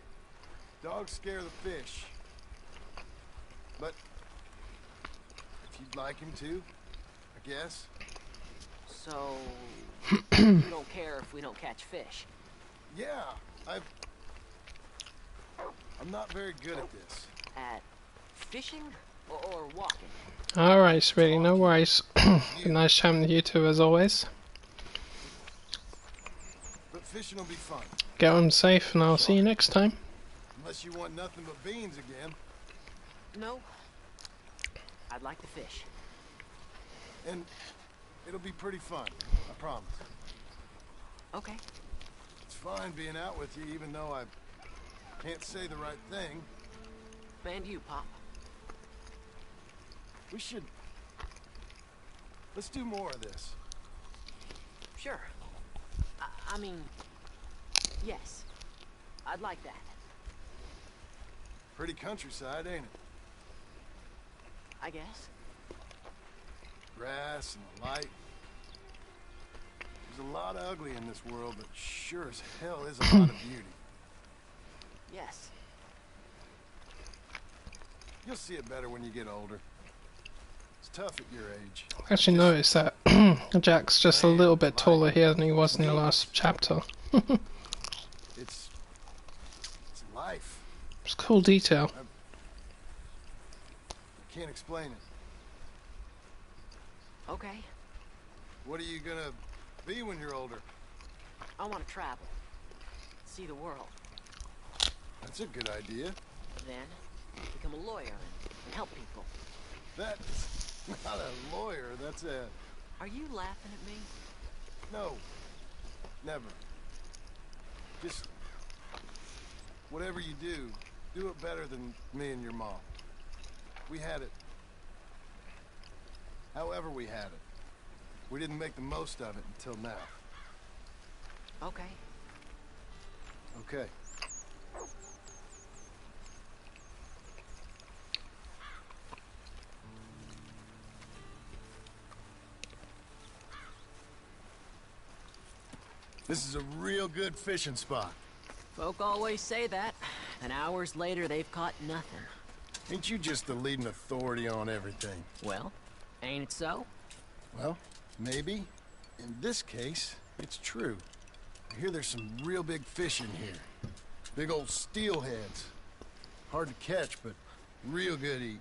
Dogs scare the fish. But if you'd like him to, I guess. So you don't care if we don't catch fish? Yeah, I'm not very good at this. At fishing or walking? Alright, sweetie, no worries. Nice chatting with you two as always. But fishing will be fun. Get home safe and I'll see you next time. Unless you want nothing but beans again. No. I'd like to fish. And it'll be pretty fun, I promise. Okay. It's fine being out with you, even though I can't say the right thing. And you, Pop. We should... Let's do more of this. Sure. I mean, yes. I'd like that. Pretty countryside, ain't it? I guess. Grass and the light. There's a lot of ugly in this world, but sure as hell is a lot of beauty. Yes. You'll see it better when you get older. It's tough at your age. I actually noticed that Jack's just a little bit taller here than he was in the last chapter. It's life. It's a cool detail. I can't explain it. Okay. What are you gonna be when you're older? I want to travel. See the world. That's a good idea. Then, become a lawyer and help people. That's not a lawyer, that's a... Are you laughing at me? No. Never. Just... whatever you do it better than me and your mom. We had it. However we had it. We didn't make the most of it until now. Okay. Okay. This is a real good fishing spot. Folk always say that, and hours later they've caught nothing. Ain't you just the leading authority on everything? Well, ain't it so? Well, maybe. In this case, it's true. I hear there's some real big fish in here. Big old steelheads. Hard to catch, but real good eating.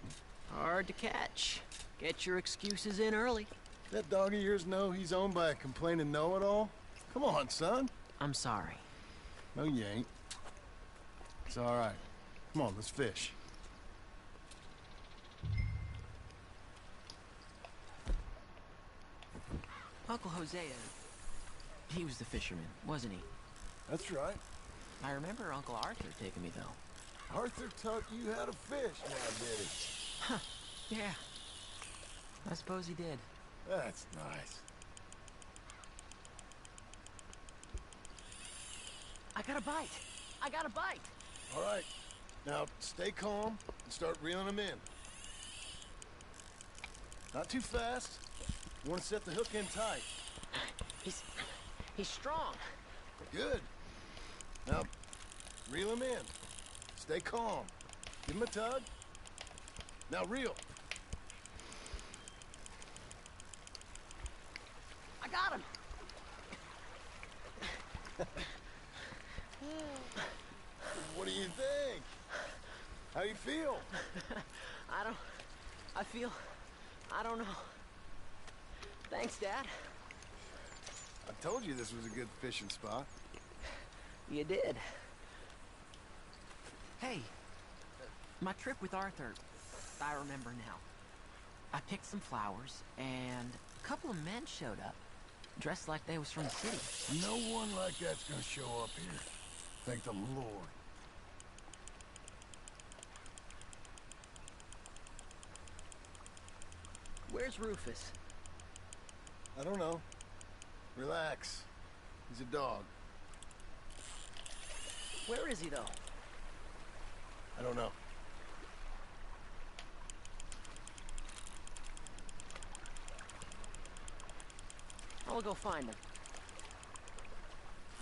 Hard to catch. Get your excuses in early. That dog of yours know he's owned by a complaining know-it-all? Come on, son. I'm sorry. No, you ain't. It's all right. Come on, let's fish. Uncle Hosea, he was the fisherman, wasn't he? That's right. I remember Uncle Arthur taking me, though. Arthur taught you how to fish, now did he? Huh, yeah. I suppose he did. That's nice. I got a bite! I got a bite! All right. Now, stay calm and start reeling them in. Not too fast. You want to set the hook in tight. He's strong. Good. Now, reel him in. Stay calm. Give him a tug. Now reel. got him. What do you think? How you feel? I don't know. Thanks, Dad. I told you this was a good fishing spot. You did. Hey, my trip with Arthur, I remember now. I picked some flowers, and a couple of men showed up, dressed like they was from the city. No one like that's gonna show up here. Thank the Lord. Where's Rufus? I don't know. Relax. He's a dog. Where is he, though? I don't know. I'll go find him.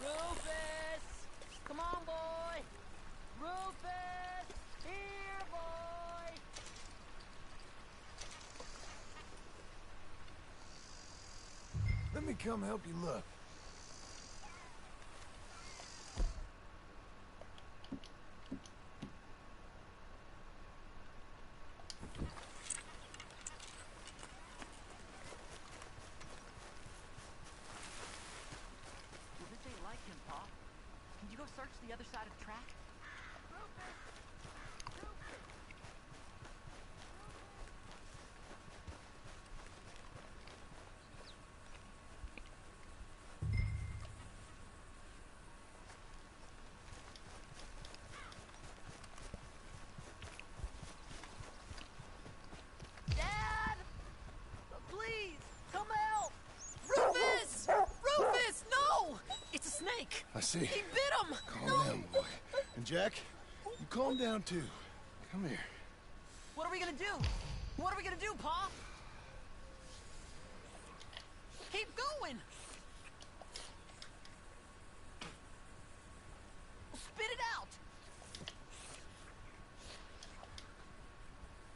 Rufus! Come on, boy! Rufus! Here, boy! Let me come help you look. Search the other side of the track? Dad! Please, come help! Rufus! Rufus, no! It's a snake! I see. He bit him! Calm down, boy. And Jack, you calm down too. Come here. What are we gonna do? What are we gonna do, Pa? Keep going! Spit it out!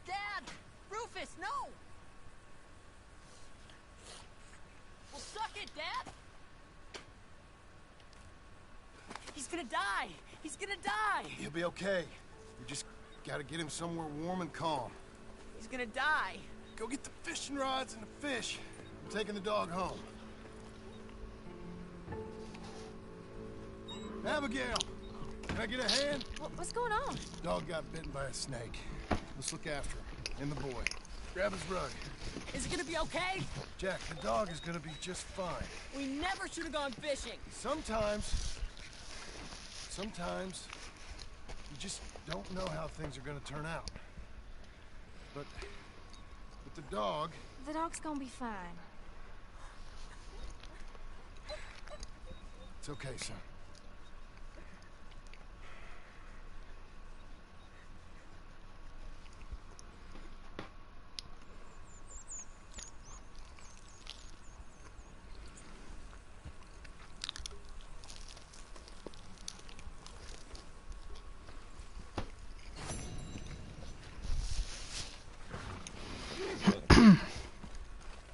Dad! Rufus, no! Well, suck it, Dad! He's gonna die! He's gonna die! He'll be okay. We just gotta get him somewhere warm and calm. He's gonna die! Go get the fishing rods and the fish. I'm taking the dog home. Abigail! Can I get a hand? What's going on? Dog got bitten by a snake. Let's look after him. And the boy. Grab his rug. Is it gonna be okay? Jack, the dog is gonna be just fine. We never should have gone fishing! Sometimes you just don't know how things are gonna turn out. But with the dog... The dog's gonna be fine. It's okay, son.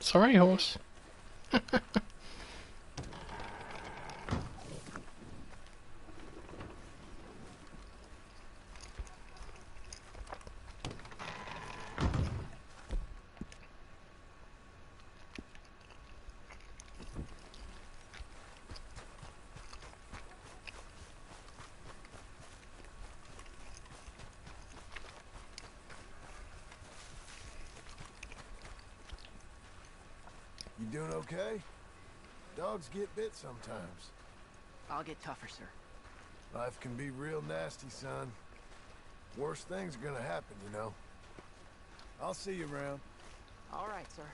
Sorry, horse. You doing okay? Dogs get bit sometimes. I'll get tougher, sir. Life can be real nasty, son. Worst things are gonna happen, you know. I'll see you around. All right, sir.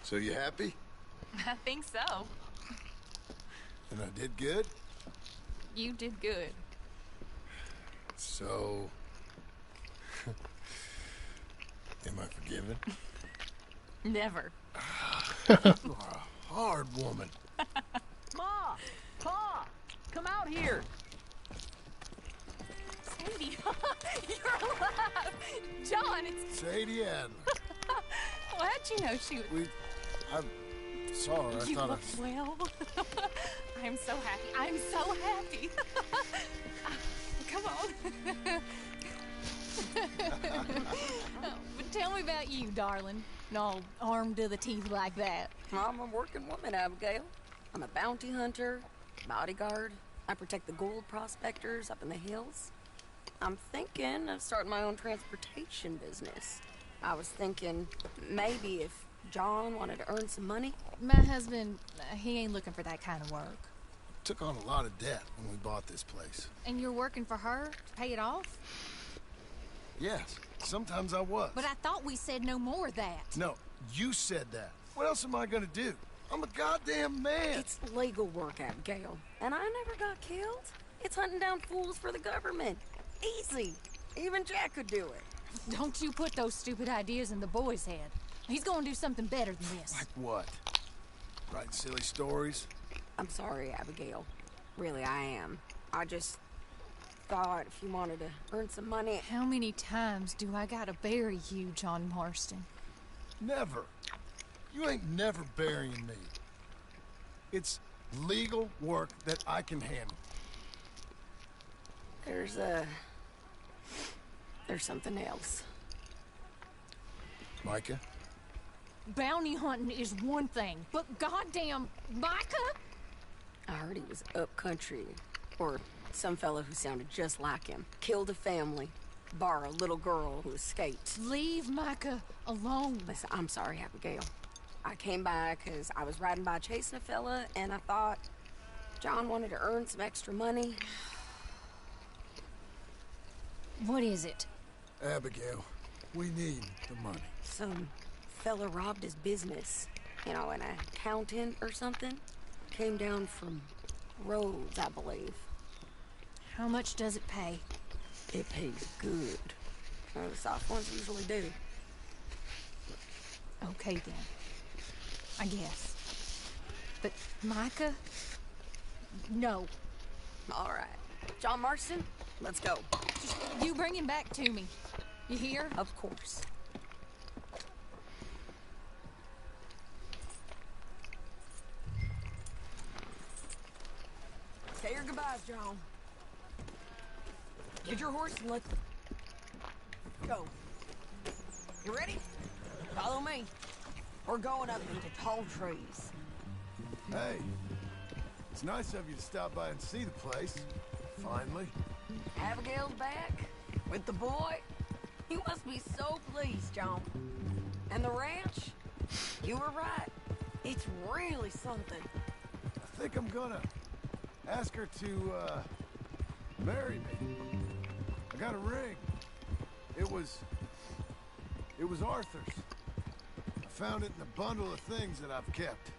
So you happy? I think so. And I did good? You did good. So... am I forgiven? Never. You are a hard woman. Ma! Pa! Come out here! Sadie, you're alive! John, it's... Sadie Ann. Well, how'd you know she was... I saw her. I You thought look well. I'm so happy. I'm so happy. Come on. But tell me about you, darling. All armed to the teeth like that. I'm a working woman, Abigail. I'm a bounty hunter, bodyguard. I protect the gold prospectors up in the hills. I'm thinking of starting my own transportation business. I was thinking maybe if John wanted to earn some money. My husband, he ain't looking for that kind of work. took on a lot of debt when we bought this place. And you're working for her to pay it off? Yes, sometimes I was. But I thought we said no more of that. No, you said that. What else am I gonna do? I'm a goddamn man. It's legal work, Abigail. And I never got killed. It's hunting down fools for the government. Easy. Even Jack could do it. Don't you put those stupid ideas in the boy's head. He's gonna do something better than this. Like what? Writing silly stories? I'm sorry, Abigail. Really, I am. I just thought if you wanted to earn some money... How many times do I gotta bury you, John Marston? Never. You ain't never burying me. It's legal work that I can handle. There's something else. Micah? Bounty hunting is one thing, but goddamn, Micah? I heard he was up country, or some fellow who sounded just like him. Killed a family, bar a little girl who escaped. Leave Micah alone. Listen, I'm sorry, Abigail. I came by because I was riding by chasing a fella, and I thought John wanted to earn some extra money. What is it? Abigail, we need the money. Some fella robbed his business. You know, an accountant or something. Came down from Rhodes, I believe. How much does it pay? It pays good. The soft ones usually do. Okay, then. I guess. But Micah? No. All right. John Marston, let's go. Just you bring him back to me. You hear? Of course. Say your goodbyes, John. Get your horse and let's go. You ready? Follow me. We're going up into tall trees. Hey, it's nice of you to stop by and see the place. Finally. Abigail's back with the boy. You must be so pleased, John. And the ranch? You were right. It's really something. I think I'm gonna ask her to, marry me. I got a ring. It was Arthur's. I found it in a bundle of things that I've kept.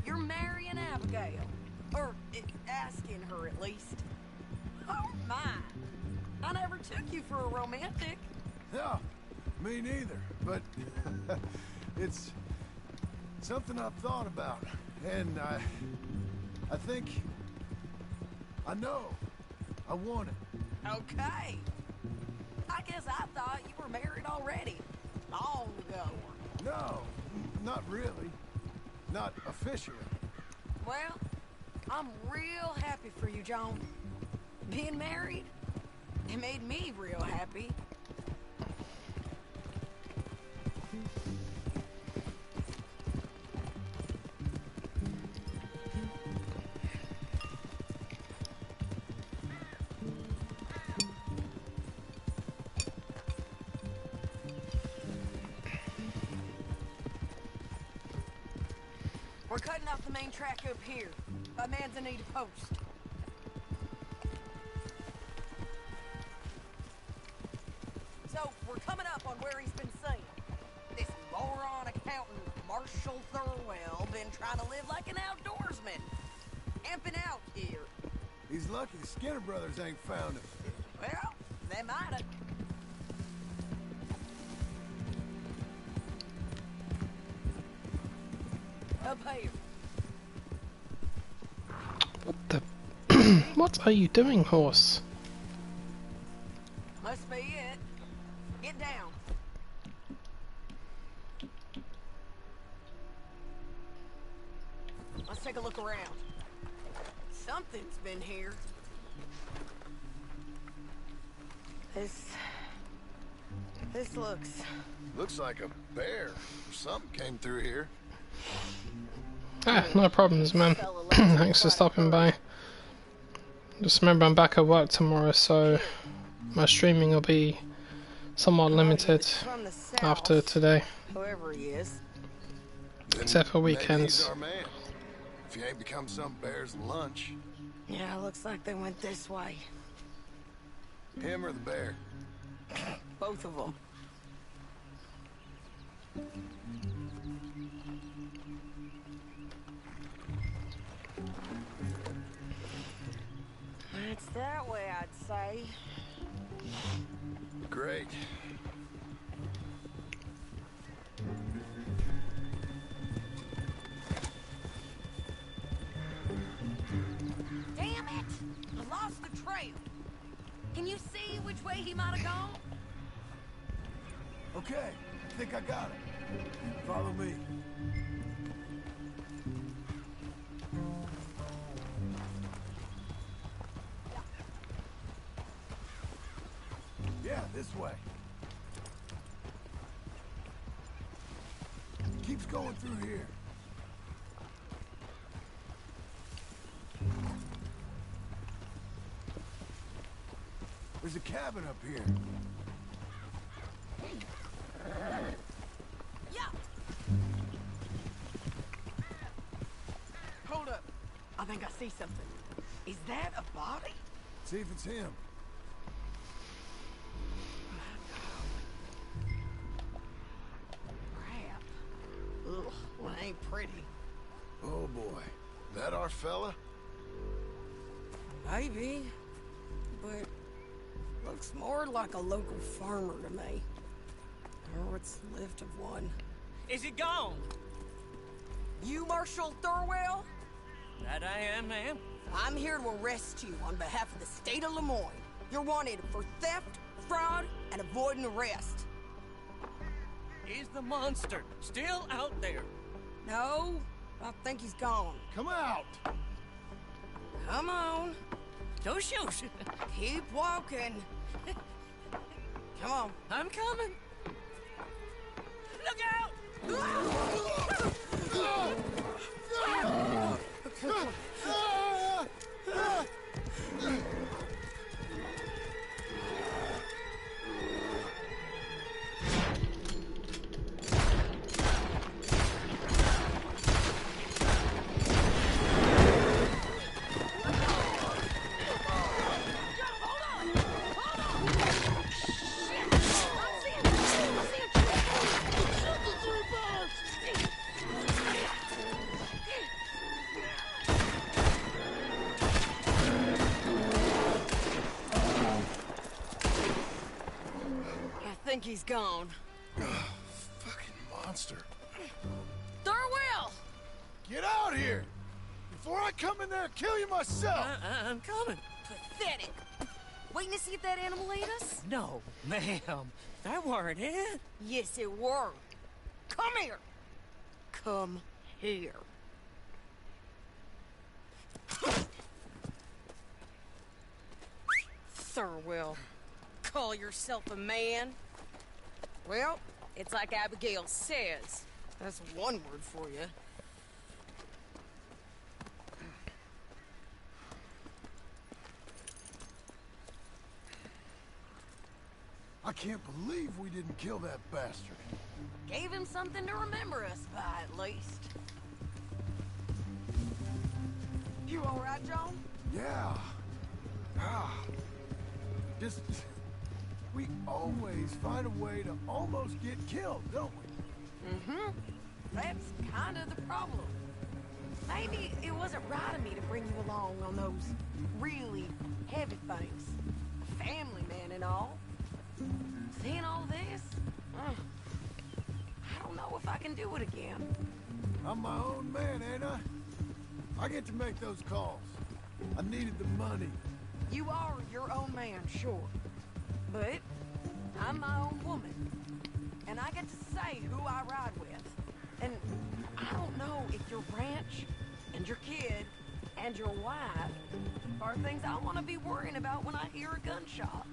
You're marrying Abigail. Or asking her, at least. Oh, my. I never took you for a romantic. No, me neither. But it's something I've thought about. And I think... I know. I want it. Okay. I guess I thought you were married already. Long ago. No, not really. Not officially. Well, I'm real happy for you, John. Being married, it made me real happy. We're cutting off the main track up here, by Manzanita Post. So, we're coming up on where he's been seen. This moron accountant, Marshall Thurwell, been trying to live like an outdoorsman. Amping out here. He's lucky the Skinner brothers ain't found him. Well, they might have. Up here. What the... What are you doing, horse? Must be it. Get down. Let's take a look around. Something's been here. This looks like a bear or something came through here. Ah, no problems, man. Thanks for stopping by. Just remember, I'm back at work tomorrow, so my streaming will be somewhat limited after today, Whoever he is. except for Maybe weekends. he's our man. If he ain't become some bear's lunch. Yeah, looks like they went this way. Him or the bear? Both of them. It's that way, I'd say. Great. Damn it! I lost the trail. Can you see which way he might have gone? Okay, I think I got it. Follow me. Yeah, this way. Keeps going through here. There's a cabin up here. Yeah. Hold up. I think I see something. Is that a body? See if it's him. Crap. Ugh, well, ain't pretty. Oh boy. That our fella? Maybe. But looks more like a local farmer to me. Or what's left of one. Is he gone? You Marshal Thorwell? That I am, ma'am. I'm here to arrest you on behalf of the state of Lemoyne. You're wanted for theft, fraud, and avoiding arrest. Is the monster still out there? No, I think he's gone. Come out! Come on. Don't shoot. Keep walking. Come on. I'm coming. Look out! I think he's gone. Fucking monster. Thorwell! Get out here! Before I come in there and kill you myself! I'm coming. Pathetic. Waiting to see if that animal ate us? No, ma'am. That weren't it. Yes, it were. Come here. Come here. Thorwell, call yourself a man? Well, it's like Abigail says. That's one word for you. I can't believe we didn't kill that bastard. Gave him something to remember us by, at least. You all right, John? Yeah. Just... we always find a way to almost get killed, don't we? Mm-hmm. That's kind of the problem. maybe it wasn't right of me to bring you along on those really heavy things. Family man and all. Seeing all this, I don't know if I can do it again. I'm my own man, ain't I? I get to make those calls. I needed the money. You are your own man, sure. But I'm my own woman. And I get to say who I ride with. And I don't know if your ranch and your kid and your wife are things I want to be worrying about when I hear a gunshot.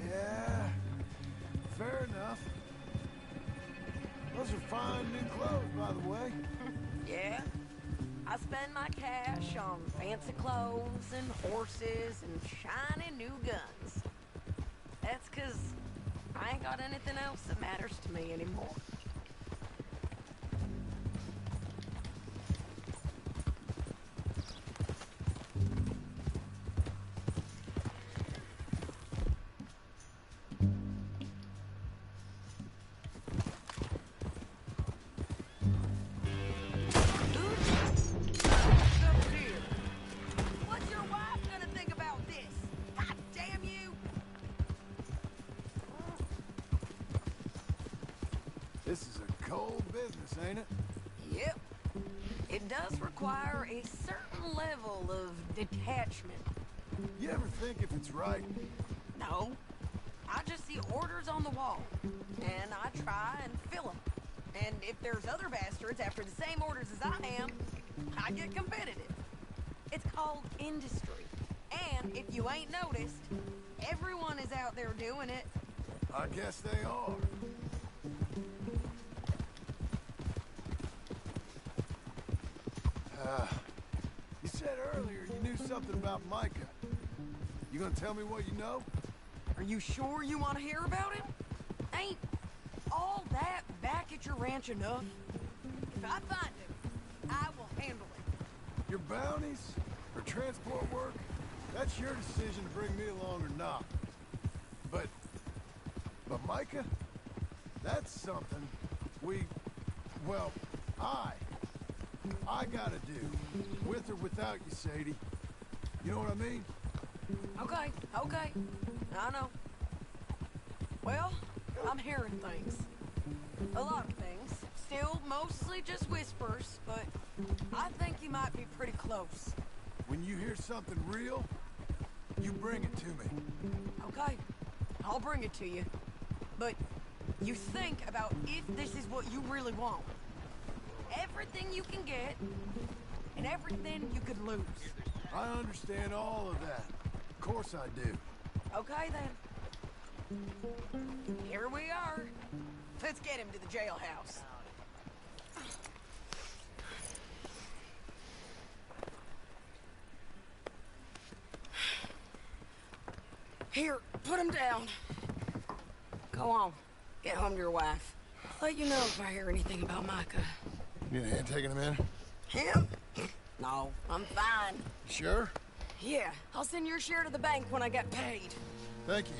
Yeah, fair enough. Those are fine new clothes, by the way. Yeah. I spend my cash on fancy clothes and horses and shiny new guns. That's 'cause I ain't got anything else that matters to me anymore. What's your wife gonna think about this? God damn you! This is a cold business, ain't it? Yep. It does require a certain level of detachment. You ever think if it's right? No. I just see orders on the wall, and I try and fill them. And if there's other bastards after the same orders as I am, I get competitive. It's called industry. And if you ain't noticed, everyone is out there doing it. I guess they are. You said earlier you knew something about Micah. You gonna tell me what you know? Are you sure you want to hear about him? Ain't all that back at your ranch enough? If I find him, I will handle it. Your bounties or transport work? That's your decision to bring me along or not. But Micah? That's something I gotta do. With or without you, Sadie. You know what I mean? Okay. I know. Well, I'm hearing things. A lot of things. Still mostly just whispers, but I think you might be pretty close. When you hear something real, you bring it to me. Okay. I'll bring it to you. But you think about if this is what you really want. Everything you can get, and everything you could lose. I understand all of that. Of course I do. Okay, then. Here we are. Let's get him to the jailhouse. Here, put him down. Go on. Get home to your wife. Let you know if I hear anything about Micah. You need a hand taking him in? Him? No, I'm fine. Sure? Yeah, I'll send your share to the bank when I get paid. Thank you.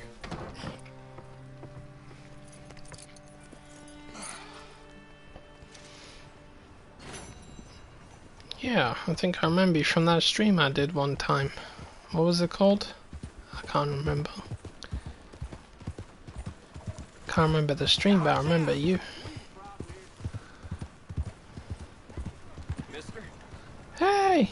Yeah, I think I remember you from that stream I did one time. What was it called? I can't remember. Can't remember the stream, but I remember you. Mister? Hey!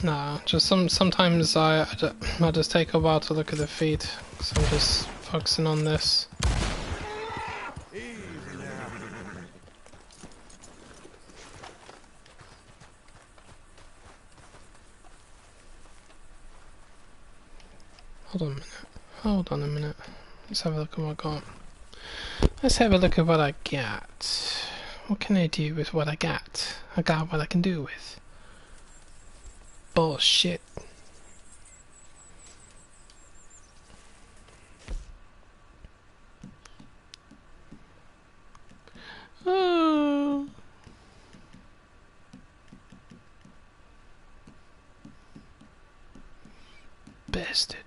Nah, just sometimes I just take a while to look at the feed, because I'm just focusing on this. Hold on a minute. Hold on a minute. Let's have a look at what I got. Let's have a look at what I got. What can I do with what I got? I got what I can do with. Bullshit. Oh. Bastard.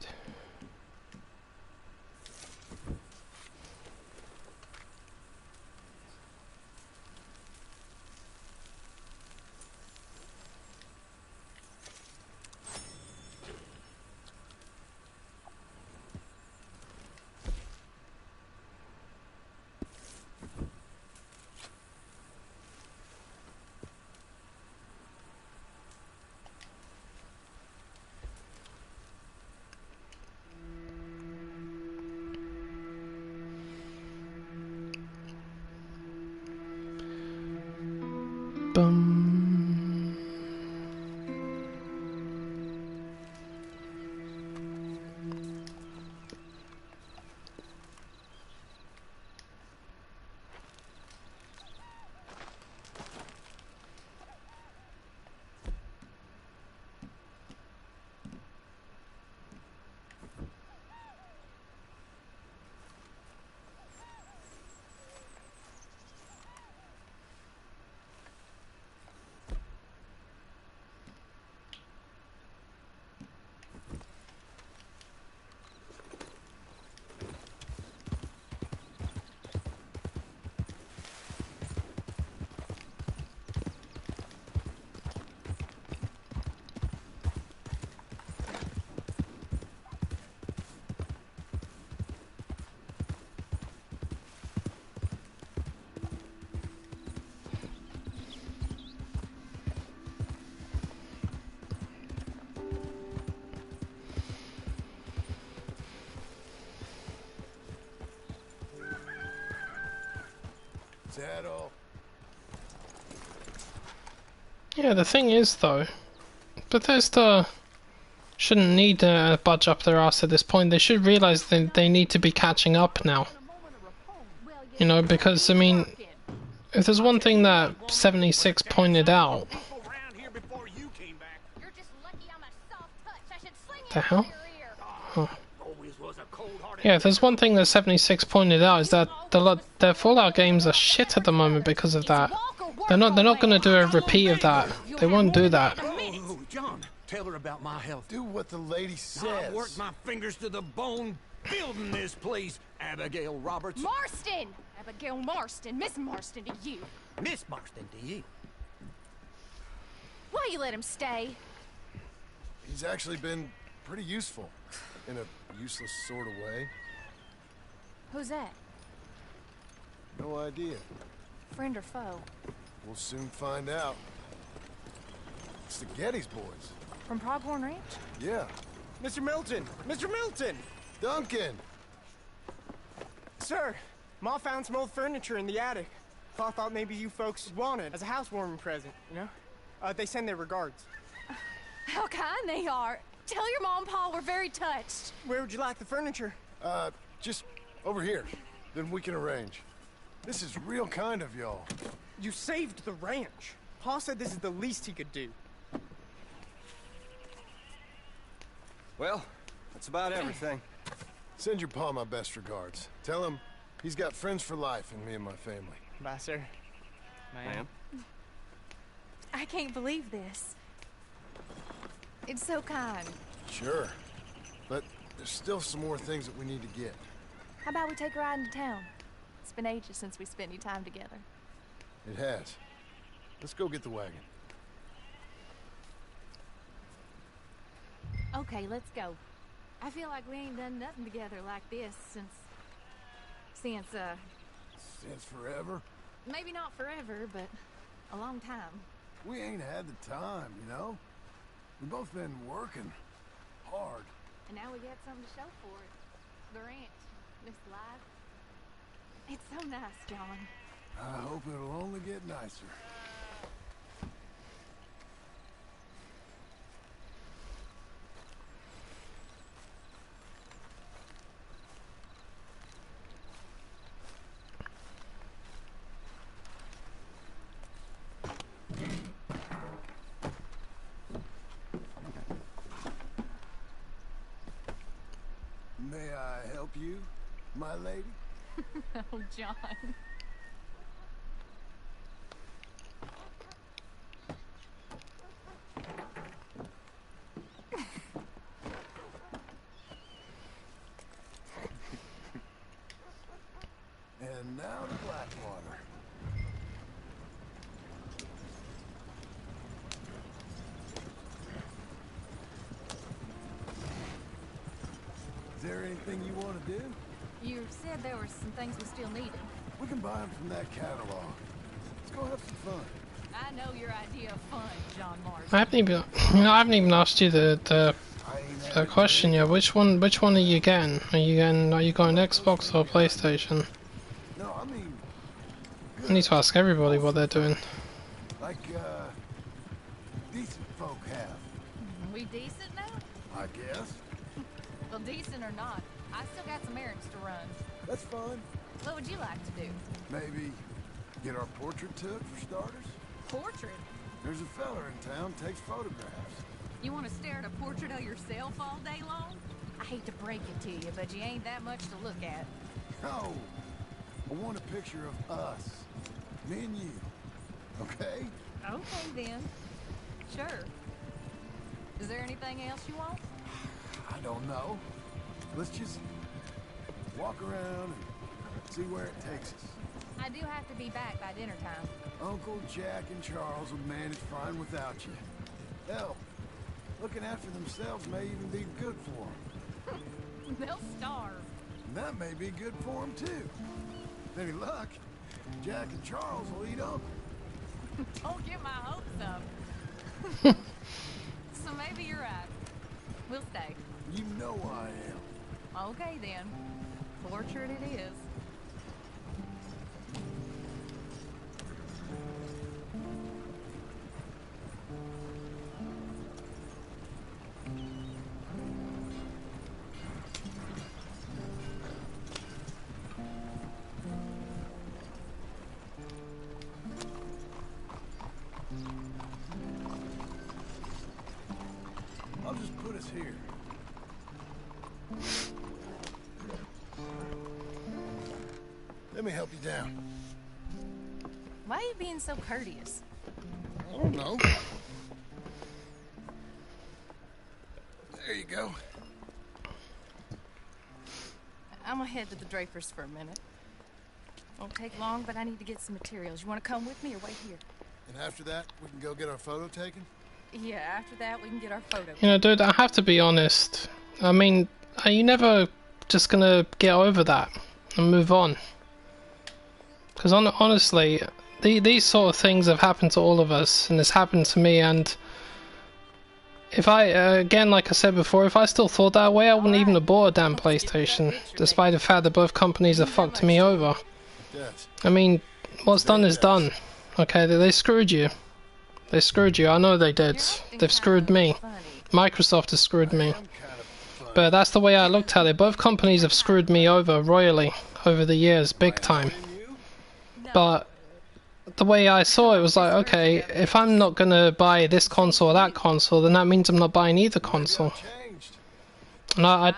Bum. Is that all? Yeah, the thing is though, Bethesda shouldn't need to budge up their ass at this point. They should realize that they need to be catching up now. You know, because I mean, if there's one thing that 76 pointed out. The hell? Huh. Yeah, if there's one thing that 76 pointed out is that their Fallout games are shit at the moment because of that. They're not going to do a repeat of that. They won't do that. Oh, John, tell her about my health. Do what the lady says. I worked my fingers to the bone building this place, Abigail Roberts. Marston! Abigail Marston. Miss Marston to you. Miss Marston to you. Why you let him stay? He's actually been pretty useful. In a useless sort of way. Who's that? No idea. Friend or foe? We'll soon find out. It's the Geddes boys. From Pronghorn Ranch? Yeah. Mr. Milton! Mr. Milton! Duncan! Sir, Ma found some old furniture in the attic. I thought maybe you folks would want it as a housewarming present, you know? They send their regards. How kind they are. Tell your mom and pa we're very touched. Where would you like the furniture? Just over here. Then we can arrange. This is real kind of y'all. You saved the ranch. Pa said this is the least he could do. Well, that's about everything. Send your pa my best regards. Tell him he's got friends for life in me and my family. Bye, sir. Ma'am. I can't believe this. It's so kind. Sure. But there's still some more things that we need to get. How about we take a ride into town? It's been ages since we spent any time together. It has. Let's go get the wagon. Okay, let's go. I feel like we ain't done nothing together like this since Since forever? maybe not forever, but a long time. We ain't had the time, you know? We've both been working hard. And now we got something to show for it. The ranch, this life. It's so nice, John. I hope it'll only get nicer. you, my lady? Oh, John. And now the Blackwater. Is there anything you want to do? You said there were some things we still needed. We can buy them from that catalog. Let's go have some fun. I know your idea of fun, John Mars. I haven't even, I haven't even asked you the question yet. Which one are you getting? Are you going Xbox or PlayStation? No, I mean, I need to ask everybody what they're doing. like, decent folk have. We decent now? I guess. Well, decent or not, I still got some errands to run. That's fine. What would you like to do? Maybe get our portrait took for starters? Portrait? There's a fella in town takes photographs. You want to stare at a portrait of yourself all day long? I hate to break it to you, but you ain't that much to look at. No. I want a picture of us. Me and you. Okay? Okay, then. Sure. Is there anything else you want? I don't know. Let's just walk around and see where it takes us. I do have to be back by dinner time. Uncle Jack and Charles will manage fine without you. Hell, looking after themselves may even be good for them. They'll starve. And that may be good for them, too. With any luck, Jack and Charles will eat Uncle. Don't get my hopes up. So maybe you're right. We'll stay. You know I am. Okay, then. Portrait it is. I'll just put us here. Let me help you down. Why are you being so courteous? I don't know. There you go. I'm gonna head to the Drapers for a minute. Won't take long, but I need to get some materials. You want to come with me or wait here? And after that, we can go get our photo taken? Yeah, after that we can get our photo. You know, dude, I have to be honest. I mean, are you never just gonna get over that and move on? Because honestly, these sort of things have happened to all of us, and it's happened to me. And if I, again, like I said before, if I still thought that way, I wouldn't even have bought a damn PlayStation, despite the fact that both companies have fucked me over. I mean, what's done is done. Okay, they screwed you. They screwed you. I know they did. They've screwed me. Microsoft has screwed me. But that's the way I looked at it. Both companies have screwed me over royally over the years, big time. But the way I saw it was like, okay, if I'm not gonna buy this console or that console, then that means I'm not buying either console. And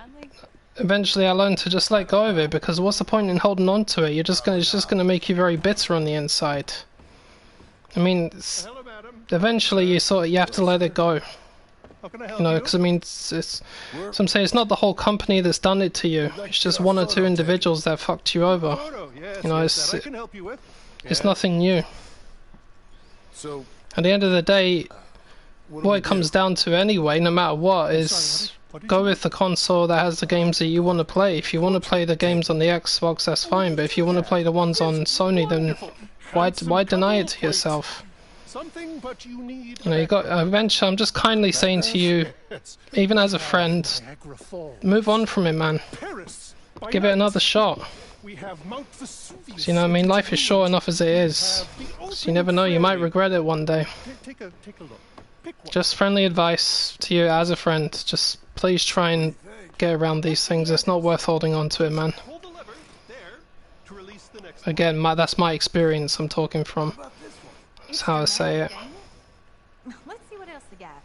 eventually I learned to just let go of it, because what's the point in holding on to it? It's just gonna make you very bitter on the inside. I mean, eventually you have to let it go. You know, because I mean, so I'm saying it's not the whole company that's done it to you. It's just one or two individuals that fucked you over. You know, it's nothing new. So, at the end of the day, what it comes down to anyway, no matter what, is go with the console that has the games that you want to play. If you want to play the games on the Xbox, that's fine. But if you want to play the ones on Sony, then why deny it to yourself? You know, you got. Eventually, I'm just kindly saying to you, even as a friend, move on from it, man. Give it another shot. So, you know, I mean, life is short enough as it is. So you never know, you might regret it one day. Just friendly advice to you as a friend. Just please try and get around these things. It's not worth holding on to it, man. Again, that's my experience I'm talking from. That's how I say it. Let's see what else they got.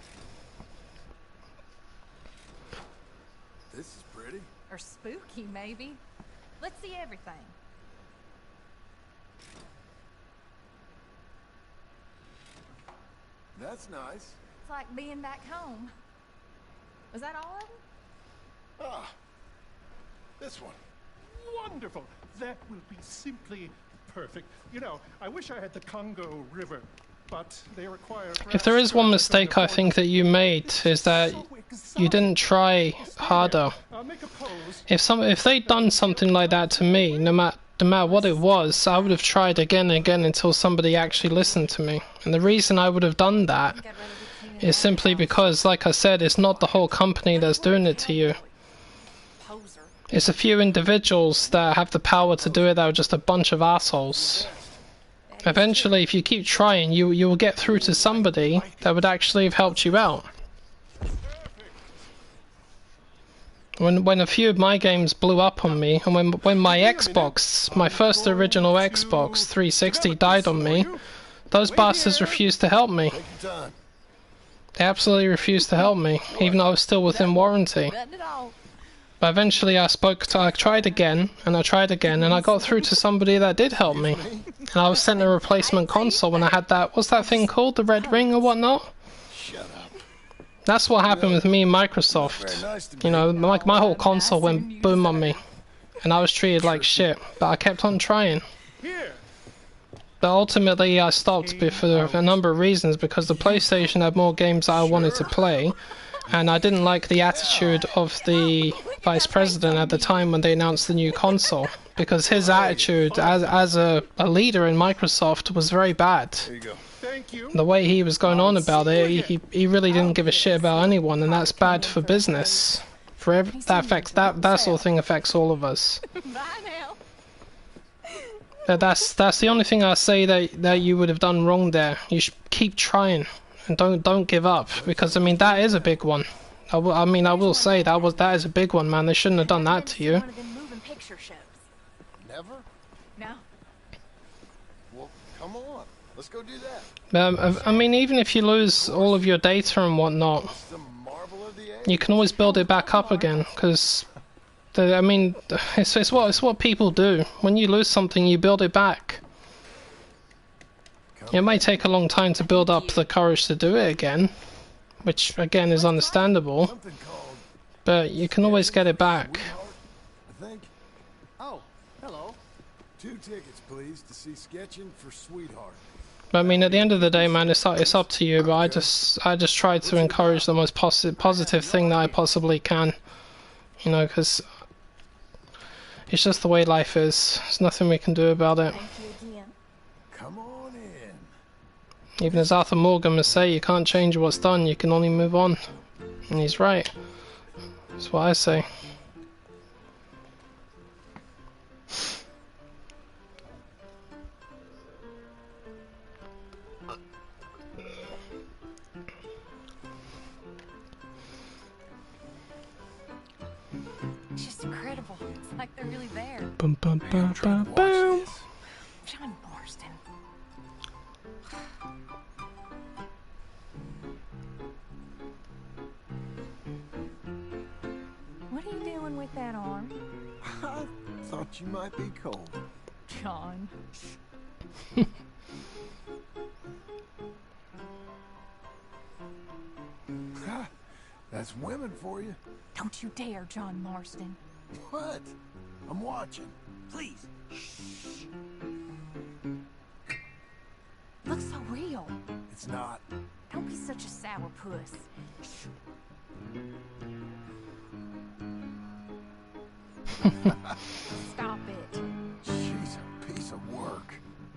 This is pretty. Or spooky, maybe. Let's see everything. That's nice. It's like being back home. Was that all of them? Ah, this one. Wonderful. That will be simply perfect. You know, I wish I had the Congo River, but they require... If there is one mistake I think that you made, is that you didn't try harder. If they'd done something like that to me, no matter what it was, I would have tried again and again until somebody actually listened to me. And the reason I would have done that is simply because, like I said, it's not the whole company that's doing it to you. It's a few individuals that have the power to do it that are just a bunch of assholes. Eventually, if you keep trying, you will get through to somebody that would actually have helped you out. When a few of my games blew up on me, and when my Xbox, my first original Xbox 360 died on me, those bastards refused to help me. They absolutely refused to help me, even though I was still within warranty. But eventually I tried again, and I tried again, and I got through to somebody that did help me. And I was sent a replacement console when I had that, what's that thing called, the red ring or whatnot? That's what happened with me and Microsoft. You know, like my whole console went boom on me. And I was treated like shit, but I kept on trying. But ultimately I stopped for a number of reasons, because the PlayStation had more games that I wanted to play, and I didn't like the attitude of the Vice President at the time when they announced the new console, because his attitude as a leader in Microsoft was very bad. There you go. The way he was going on about it, he really didn't give a shit about anyone, and that's bad for business. That sort of thing affects all of us. That's the only thing I say that you would have done wrong there. You should keep trying and don't give up, because I mean that is a big one. I will say that is a big one, man. They shouldn't have done that to you. Never? No. Well, come on. Let's go do that. I mean, even if you lose all of your data and whatnot, you can always build it back up again, because I mean, it's what people do. When you lose something, you build it back. It may take a long time to build up the courage to do it again, which again is understandable, but you can always get it back. Oh, hello. 2 tickets, please, to see Sketching for Sweetheart. But I mean, at the end of the day, man, it's up to you. But I just try to encourage the most positive thing that I possibly can, you know, because it's just the way life is. There's nothing we can do about it. Come on in. Even as Arthur Morgan must say, you can't change what's done, you can only move on. And he's right. That's what I say. It's just incredible. It's like they're really there. Bum, bum, bum, bum, bum. John Marston. What are you doing with that arm? I thought you might be cold. John. That's women for you. Don't you dare, John Marston. What? I'm watching. Please. Looks so real. It's not. Don't be such a sourpuss. Stop it. She's a piece of work.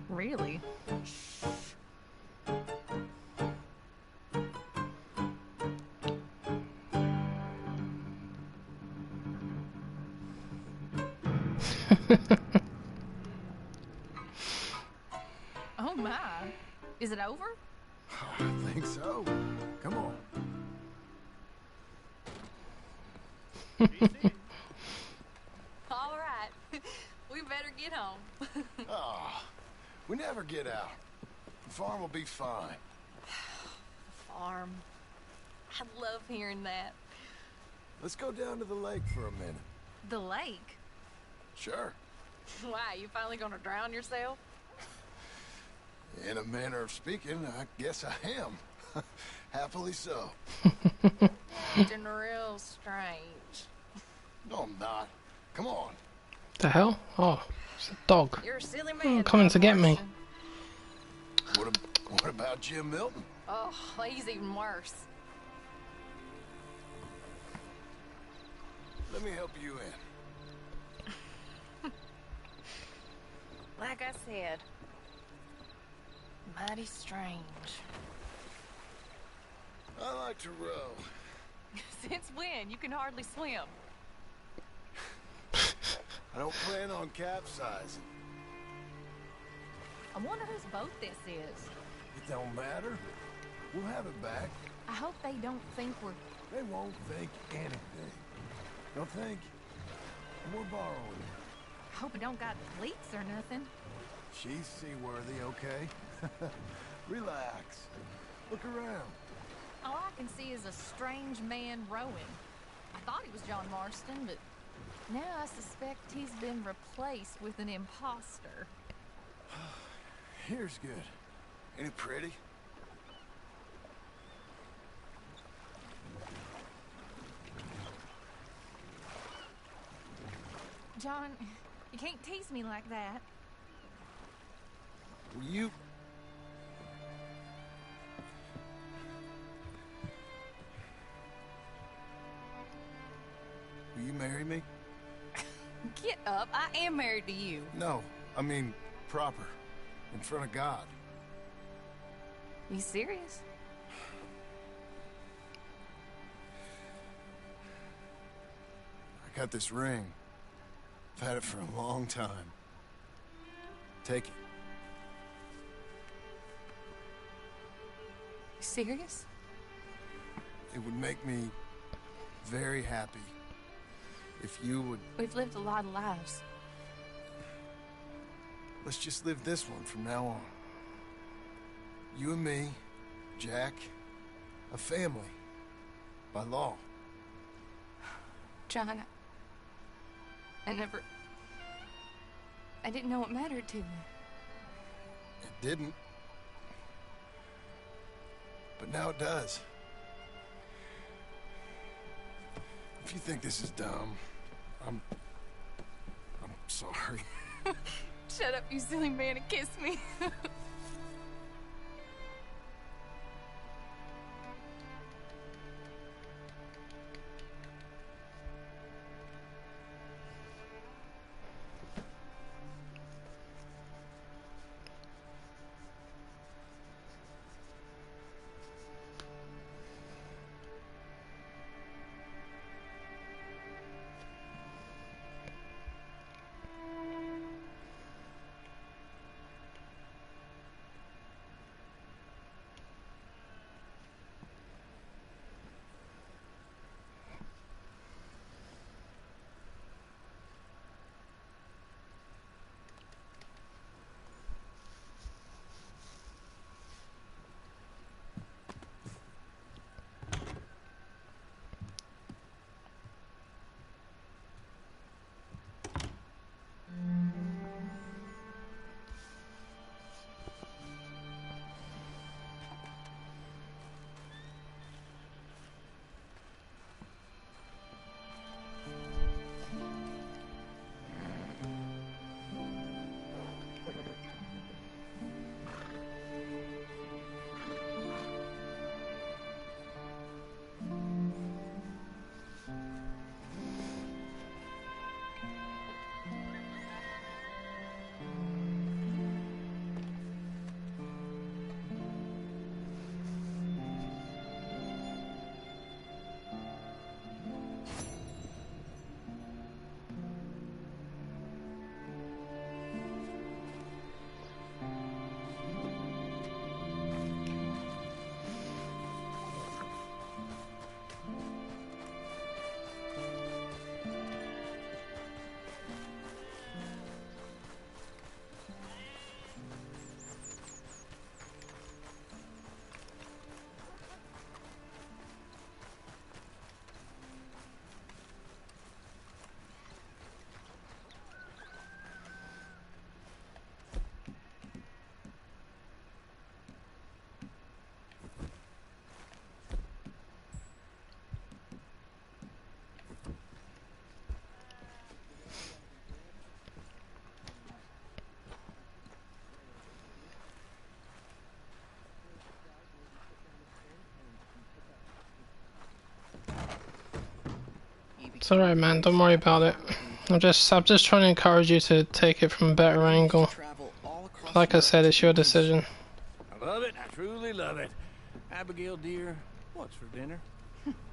Really? Oh my. Is it over? I think so. Come on. All right. We better get home. We never get out. The farm will be fine. Farm. I love hearing that. Let's go down to the lake for a minute. The lake? Sure. Why, you finally gonna drown yourself? In a manner of speaking, I guess I am. Happily so. Acting real strange. No, I'm not. Come on. The hell? Oh, it's a dog. You're a silly man. Coming to get me. What about Jim Milton? Oh, he's even worse. Let me help you in. Like I said, mighty strange. I like to row. Since when? You can hardly swim. I don't plan on capsizing. I wonder whose boat this is. It don't matter. We'll have it back. I hope they don't think we're... They won't think anything. Don't think. We're borrowing it. I hope it don't got leaks or nothing. She's seaworthy, okay? Relax. Look around. All I can see is a strange man rowing. I thought he was John Marston, but now I suspect he's been replaced with an imposter. Here's good. Ain't it pretty? John, you can't tease me like that. Will you... Will you marry me? Get up. I am married to you. No, I mean proper. In front of God. You serious? I got this ring. I've had it for a long time. Take it. You serious? It would make me very happy if you would... We've lived a lot of lives. Let's just live this one from now on. You and me, Jack, a family. By law. John, I didn't know it mattered to me. It didn't. But now it does. If you think this is dumb, I'm sorry. Shut up, you silly man, and kiss me. It's alright, man. Don't worry about it. I'm just trying to encourage you to take it from a better angle. Like I said, it's your decision. I love it. I truly love it. Abigail, dear, what's for dinner?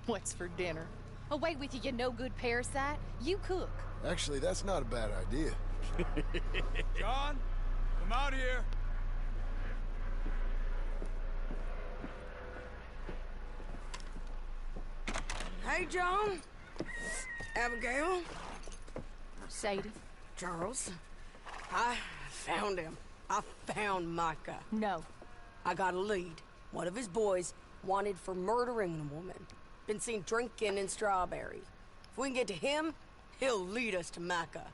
What's for dinner? Away with you, you no-good parasite. You cook. Actually, that's not a bad idea. John, come out here. Hey, John. Abigail. Sadie. Charles. I found him. I found Micah. No. I got a lead. One of his boys wanted for murdering a woman. Been seen drinking in Strawberry. If we can get to him, he'll lead us to Micah.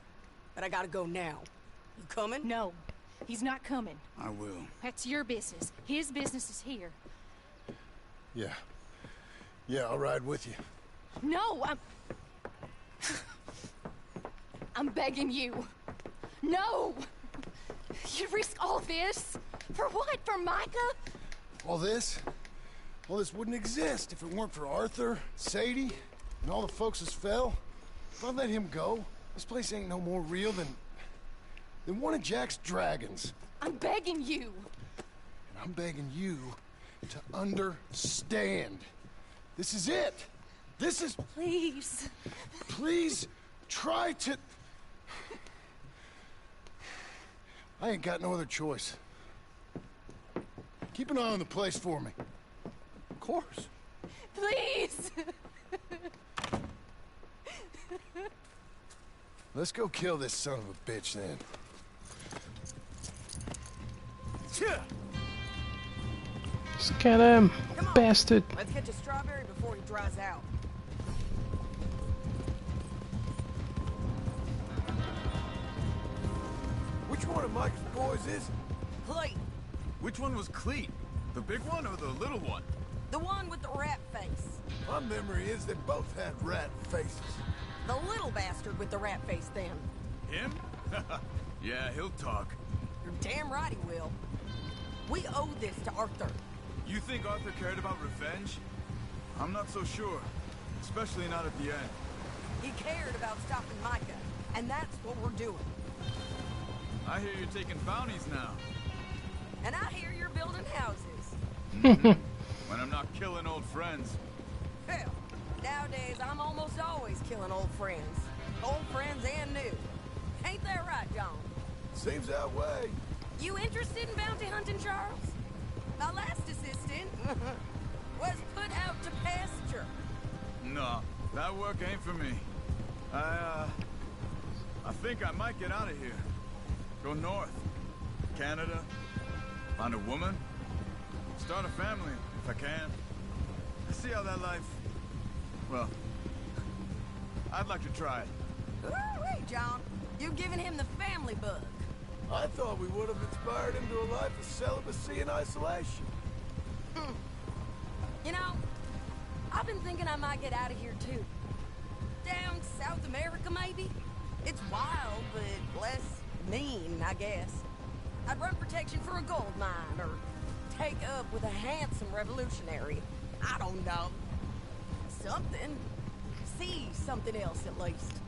But I gotta go now. You coming? No. He's not coming. I will. That's your business. His business is here. Yeah. Yeah, I'll ride with you. No, I'm begging you. No! You risk all this? For what? For Micah? All this? Well, this wouldn't exist if it weren't for Arthur, Sadie, and all the folks as fell. If I let him go, this place ain't no more real than one of Jack's dragons. I'm begging you. And I'm begging you to understand. This is it. This is... Please. Please try to... I ain't got no other choice. Keep an eye on the place for me. Of course. Please. Let's go kill this son of a bitch then. Just get him, bastard. Let's get to Strawberry before he dries out. Which one of Mike's boys is it? Clayton. Which one was Cleet? The big one or the little one? The one with the rat face. My memory is they both had rat faces. The little bastard with the rat face then. Him? Yeah, he'll talk. You're damn right he will. We owe this to Arthur. You think Arthur cared about revenge? I'm not so sure. Especially not at the end. He cared about stopping Micah, and that's what we're doing. I hear you're taking bounties now. And I hear you're building houses. When I'm not killing old friends. Hell, nowadays I'm almost always killing old friends. Old friends and new. Ain't that right, John? Seems that way. You interested in bounty hunting, Charles? My last assistant was put out to pasture. No, that work ain't for me. I think I might get out of here. Go north. Canada. Find a woman. Start a family, if I can. See how that life... Well, I'd like to try it. Ooh-wee, John. You've given him the family bug. I thought we would have inspired him to a life of celibacy and isolation. You know, I've been thinking I might get out of here too. Down South America, maybe? It's wild, but less mean, I guess. I'd run protection for a gold mine, or take up with a handsome revolutionary. I don't know. Something. See something else, at least.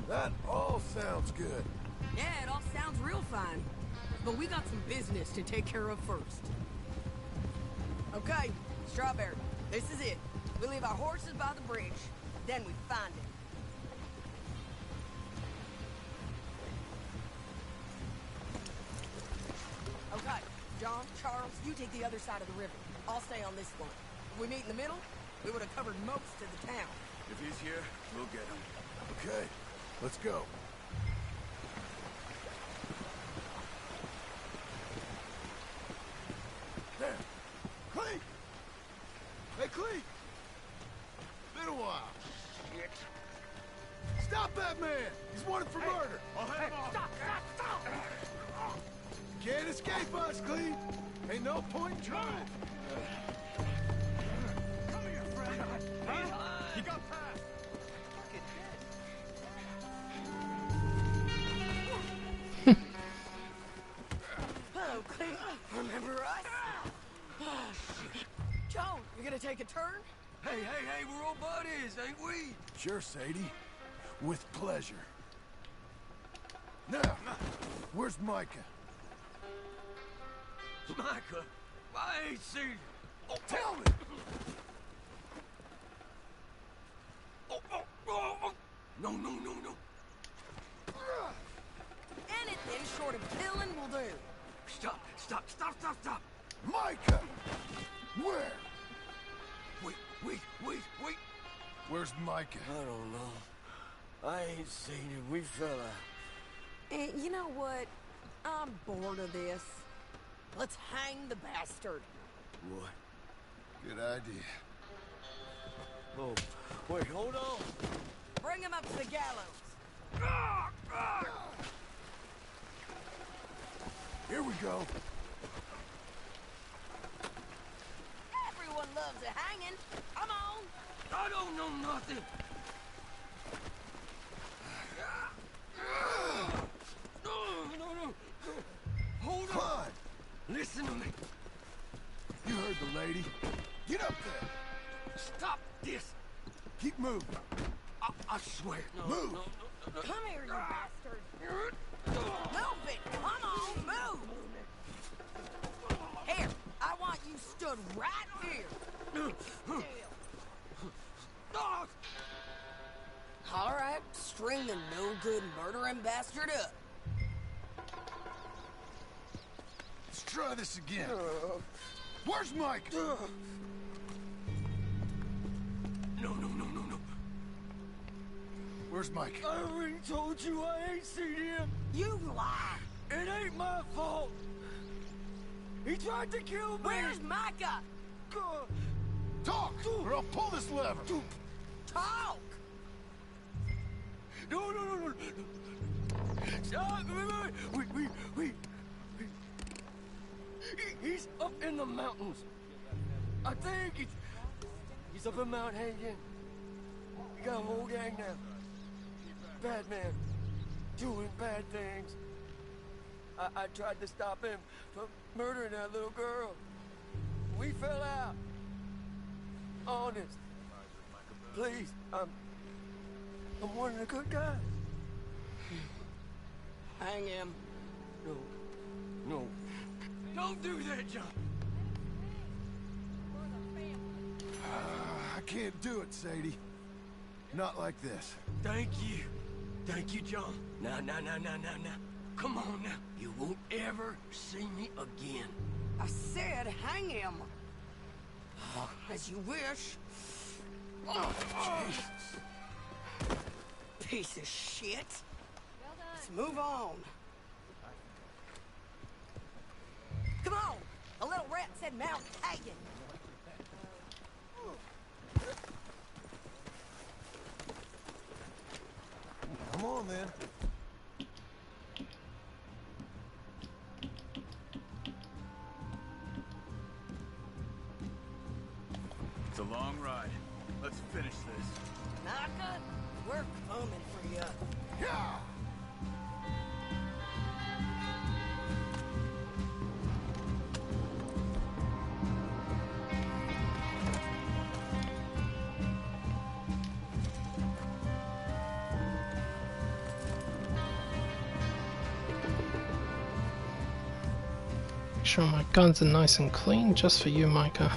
That all sounds good. Yeah, it all sounds real fine. But we got some business to take care of first. Okay, Strawberry, this is it. We leave our horses by the bridge, then we find it. Okay, John, Charles, you take the other side of the river. I'll stay on this one. If we meet in the middle, we would have covered most of the town. If he's here, we'll get him. Okay, let's go. There. Cleet! Hey, Cleet! Been a while. Shit. Stop that man! He's wanted for murder! I'll head him off. Stop! Can't escape us, Cleet! Ain't no point in trying. Come here, friend. Huh? He got past. Oh, Cleet, remember us? Joan, you gonna take a turn? Hey, we're old buddies, ain't we? Sure, Sadie. With pleasure. Now, where's Micah? Micah, I ain't seen him. Oh, tell me! No, no, no, no. Anything short of killing will do. Stop, stop, stop, stop, stop. Micah! Where? Wait. Where's Micah? I don't know. I ain't seen him. We fell out. You know what? I'm bored of this. Let's hang the bastard. What? Good idea. Oh, wait, hold on. Bring him up to the gallows. Here we go. Everyone loves a hanging. Come on. I don't know nothing. No. Hold on. Climb. Listen to me. You heard the lady. Get up there. Stop this. Keep moving. I swear. Move. No. Come here, you bastard. Move it. Come on, move. Here, I want you stood right here. Still. All right, string the no-good murdering bastard up. Let's try this again. Where's Mike? No. Where's Mike? I already told you I ain't seen him. You lie. It ain't my fault. He tried to kill me. Where's Micah? Talk, or I'll pull this lever. Talk. No. Stop. Wait. He's up in the mountains. I think he's up in Mount Hagen. He got a whole gang now. Bad man. Doing bad things. I tried to stop him from murdering that little girl. We fell out. Honest. Please, I'm one of the good guys. Hang him. No. Don't do that, John. I can't do it, Sadie. Not like this. Thank you, John. Now. Come on now. You won't ever see me again. I said hang him. As you wish. Jesus. Piece of shit. Let's move on. Come on. A little rat said Mount Hagen. Come on, then. It's a long ride. Let's finish this. Naka, we're coming for you. Yeah! Make sure my guns are nice and clean just for you, Micah.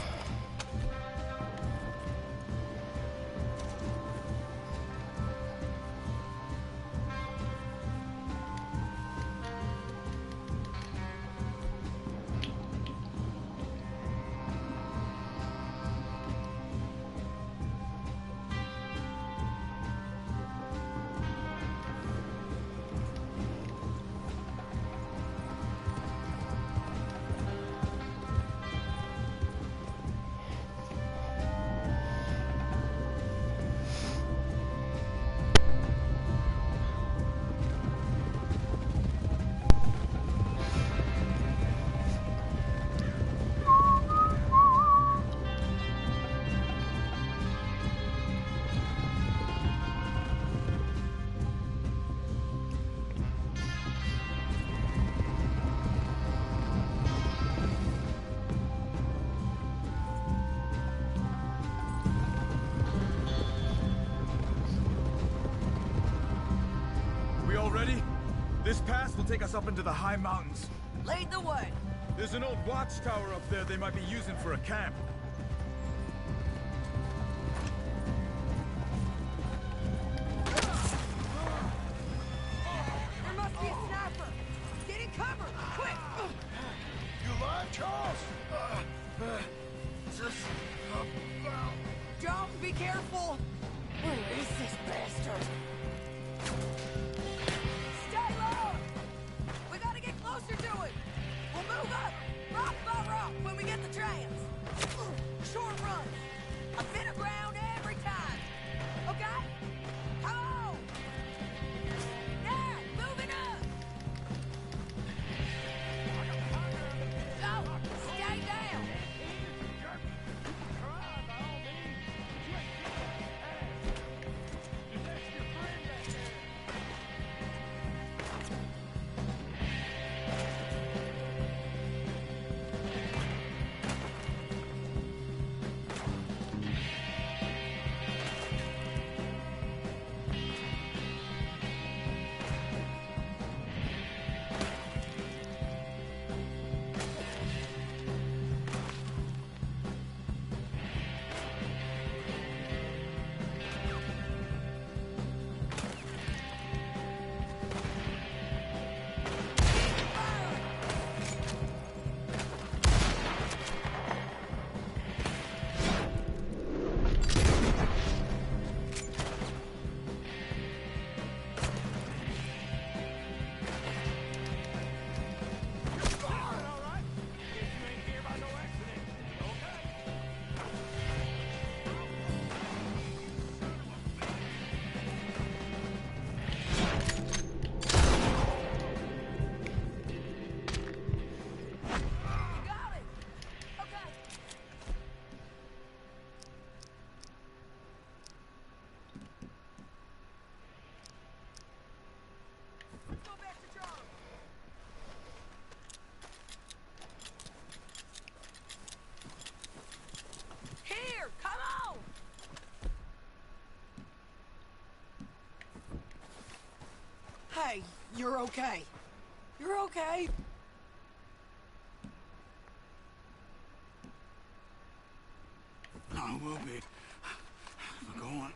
This pass will take us up into the high mountains. Lead the way. There's an old watchtower up there they might be using for a camp. There must be a sniper. Get in cover, quick. You alive, Charles? John, be careful. Where is this bastard? Stay low. We gotta get closer to it. We'll move up, rock by rock, when we get the chance. Short runs. A bit of ground every time. Okay? Come on. Now, moving up. No, stay down. Here, come on! Hey, you're okay. You're okay. I will be. But go on.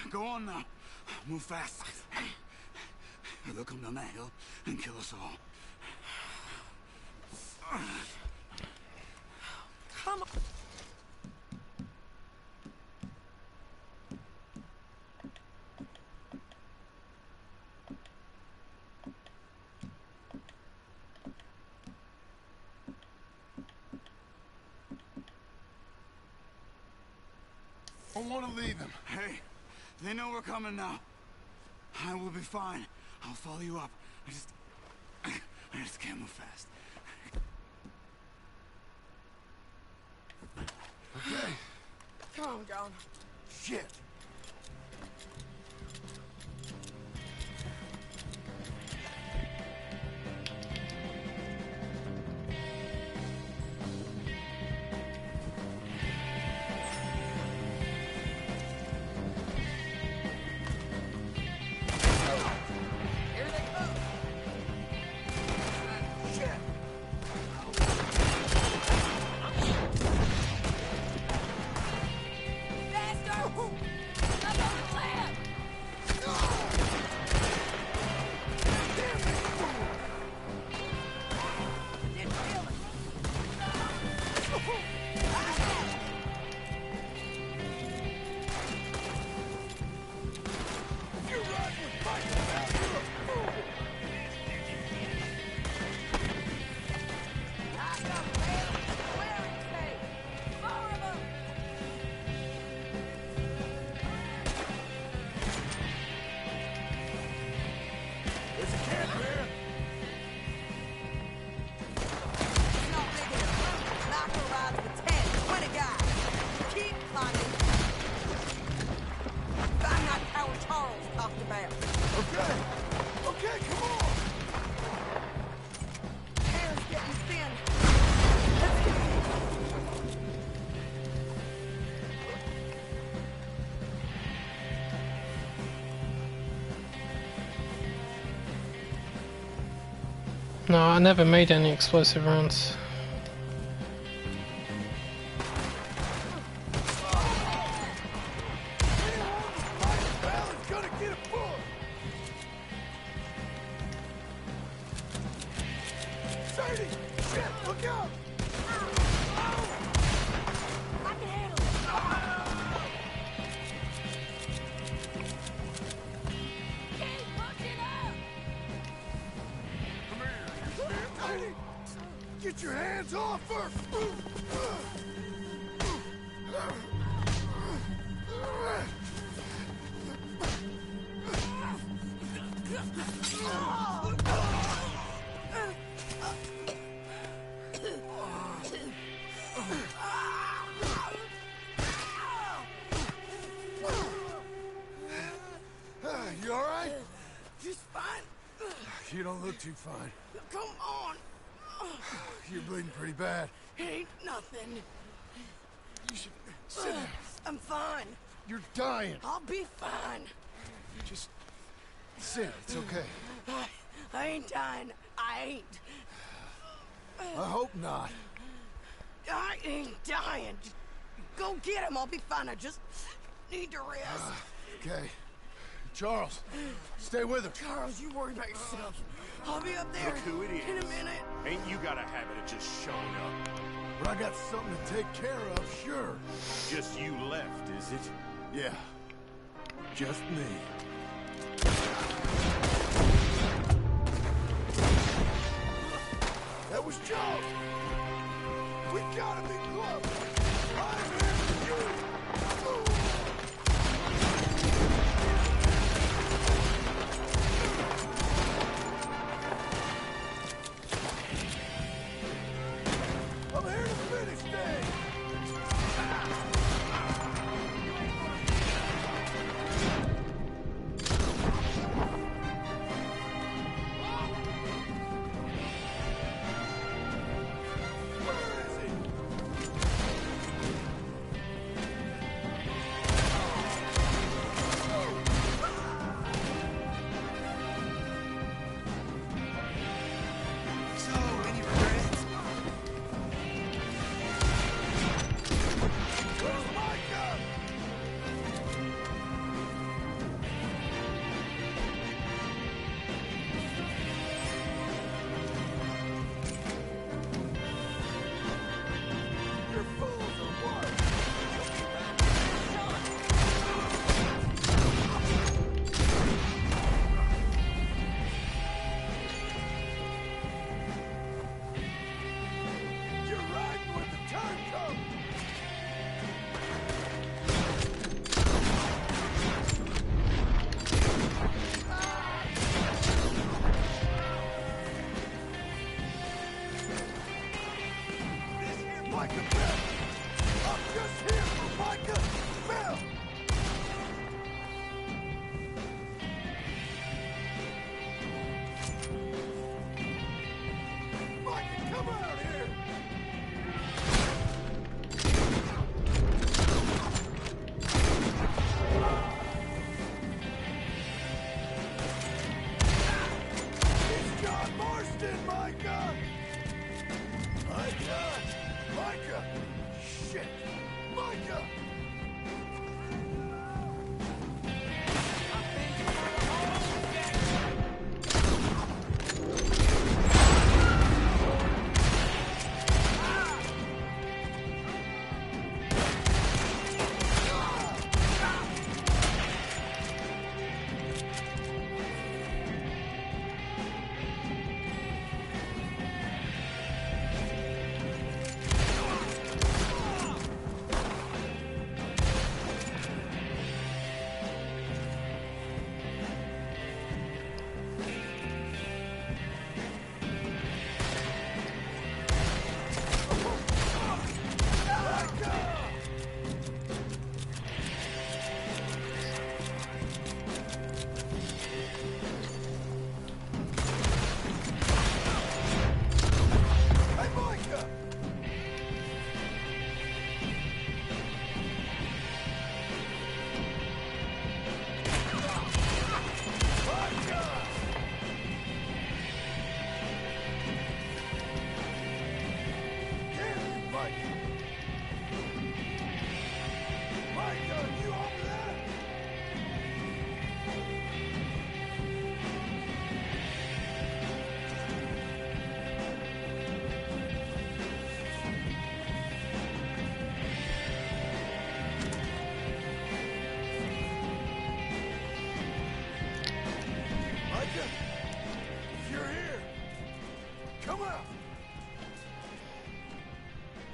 Go on now. Move fast. Or they'll come down that hill and kill us all. Come on. I want to leave them. Hey, they know we're coming now. I will be fine. I'll follow you up. I just can't move fast. Okay. Come on, John. Shit. No, I never made any explosive rounds. Get your hands off her! You all right? Just fine. You don't look too fine. Come on. You're bleeding pretty bad. It ain't nothing. You should sit down. I'm fine. You're dying. I'll be fine. Just sit. It's okay. I ain't dying. I ain't. I hope not. I ain't dying. Just go get him. I'll be fine. I just need to rest. Okay. Charles, stay with her. Charles, you worry about yourself. I'll be up there Look who it is. in a minute. Ain't you got a habit of just showing up? But I got something to take care of, sure. Just you left, is it? Yeah. Just me. That was Joe! We gotta be close! I'm here for you! I'm here to finish things!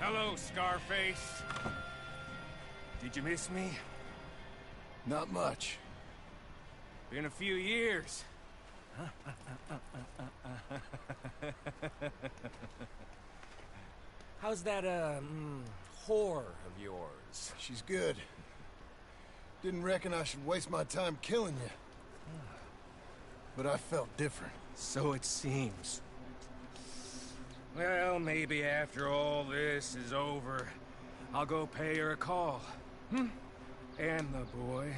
Hello, Scarface. Did you miss me? Not much. Been a few years. How's that, whore of yours? She's good. Didn't reckon I should waste my time killing you. But I felt different. So it seems. Well, maybe after all this is over, I'll go pay her a call. And the boy.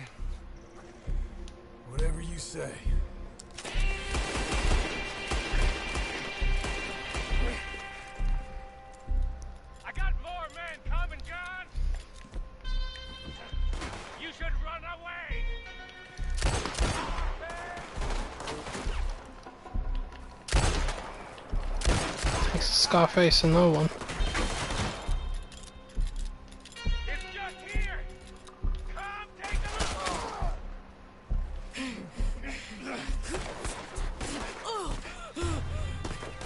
Whatever you say. I got more men coming, John! You should run away! Takes a Scarface and no one. It's just here! Come take a look!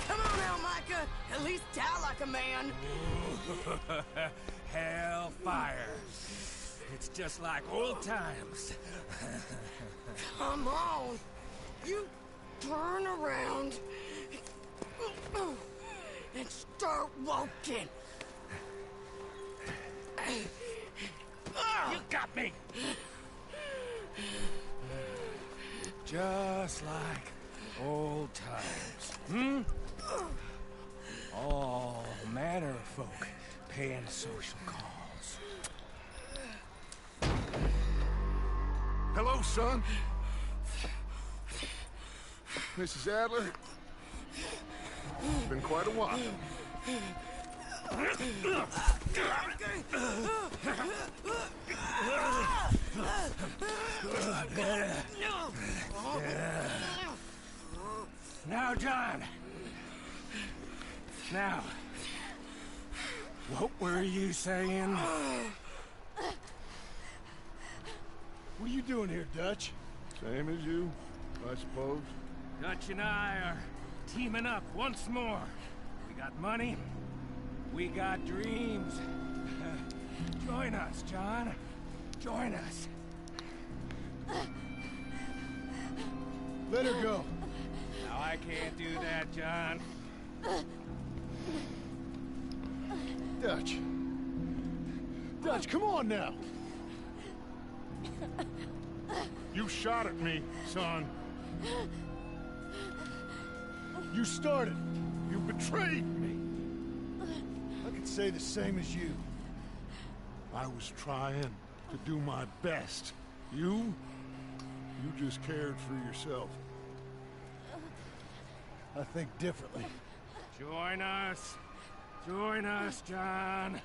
Come on now, Micah. At least die like a man. Hellfire. It's just like old times. Come on. You turn around and start walking. You got me! Just like old times. All manner of folk paying social calls. Hello, son. Mrs. Adler. It's been quite a while. Now, John. Now, what were you saying? What are you doing here, Dutch? Same as you, I suppose. Dutch and I are teaming up once more. We got money. We got dreams. Join us, John. Join us. Let her go. Now, I can't do that, John. Dutch. Dutch, come on now. You shot at me, son. You started. You betrayed me. I could say the same as you. I was trying to do my best. You just cared for yourself. I think differently. Join us. Join us, John.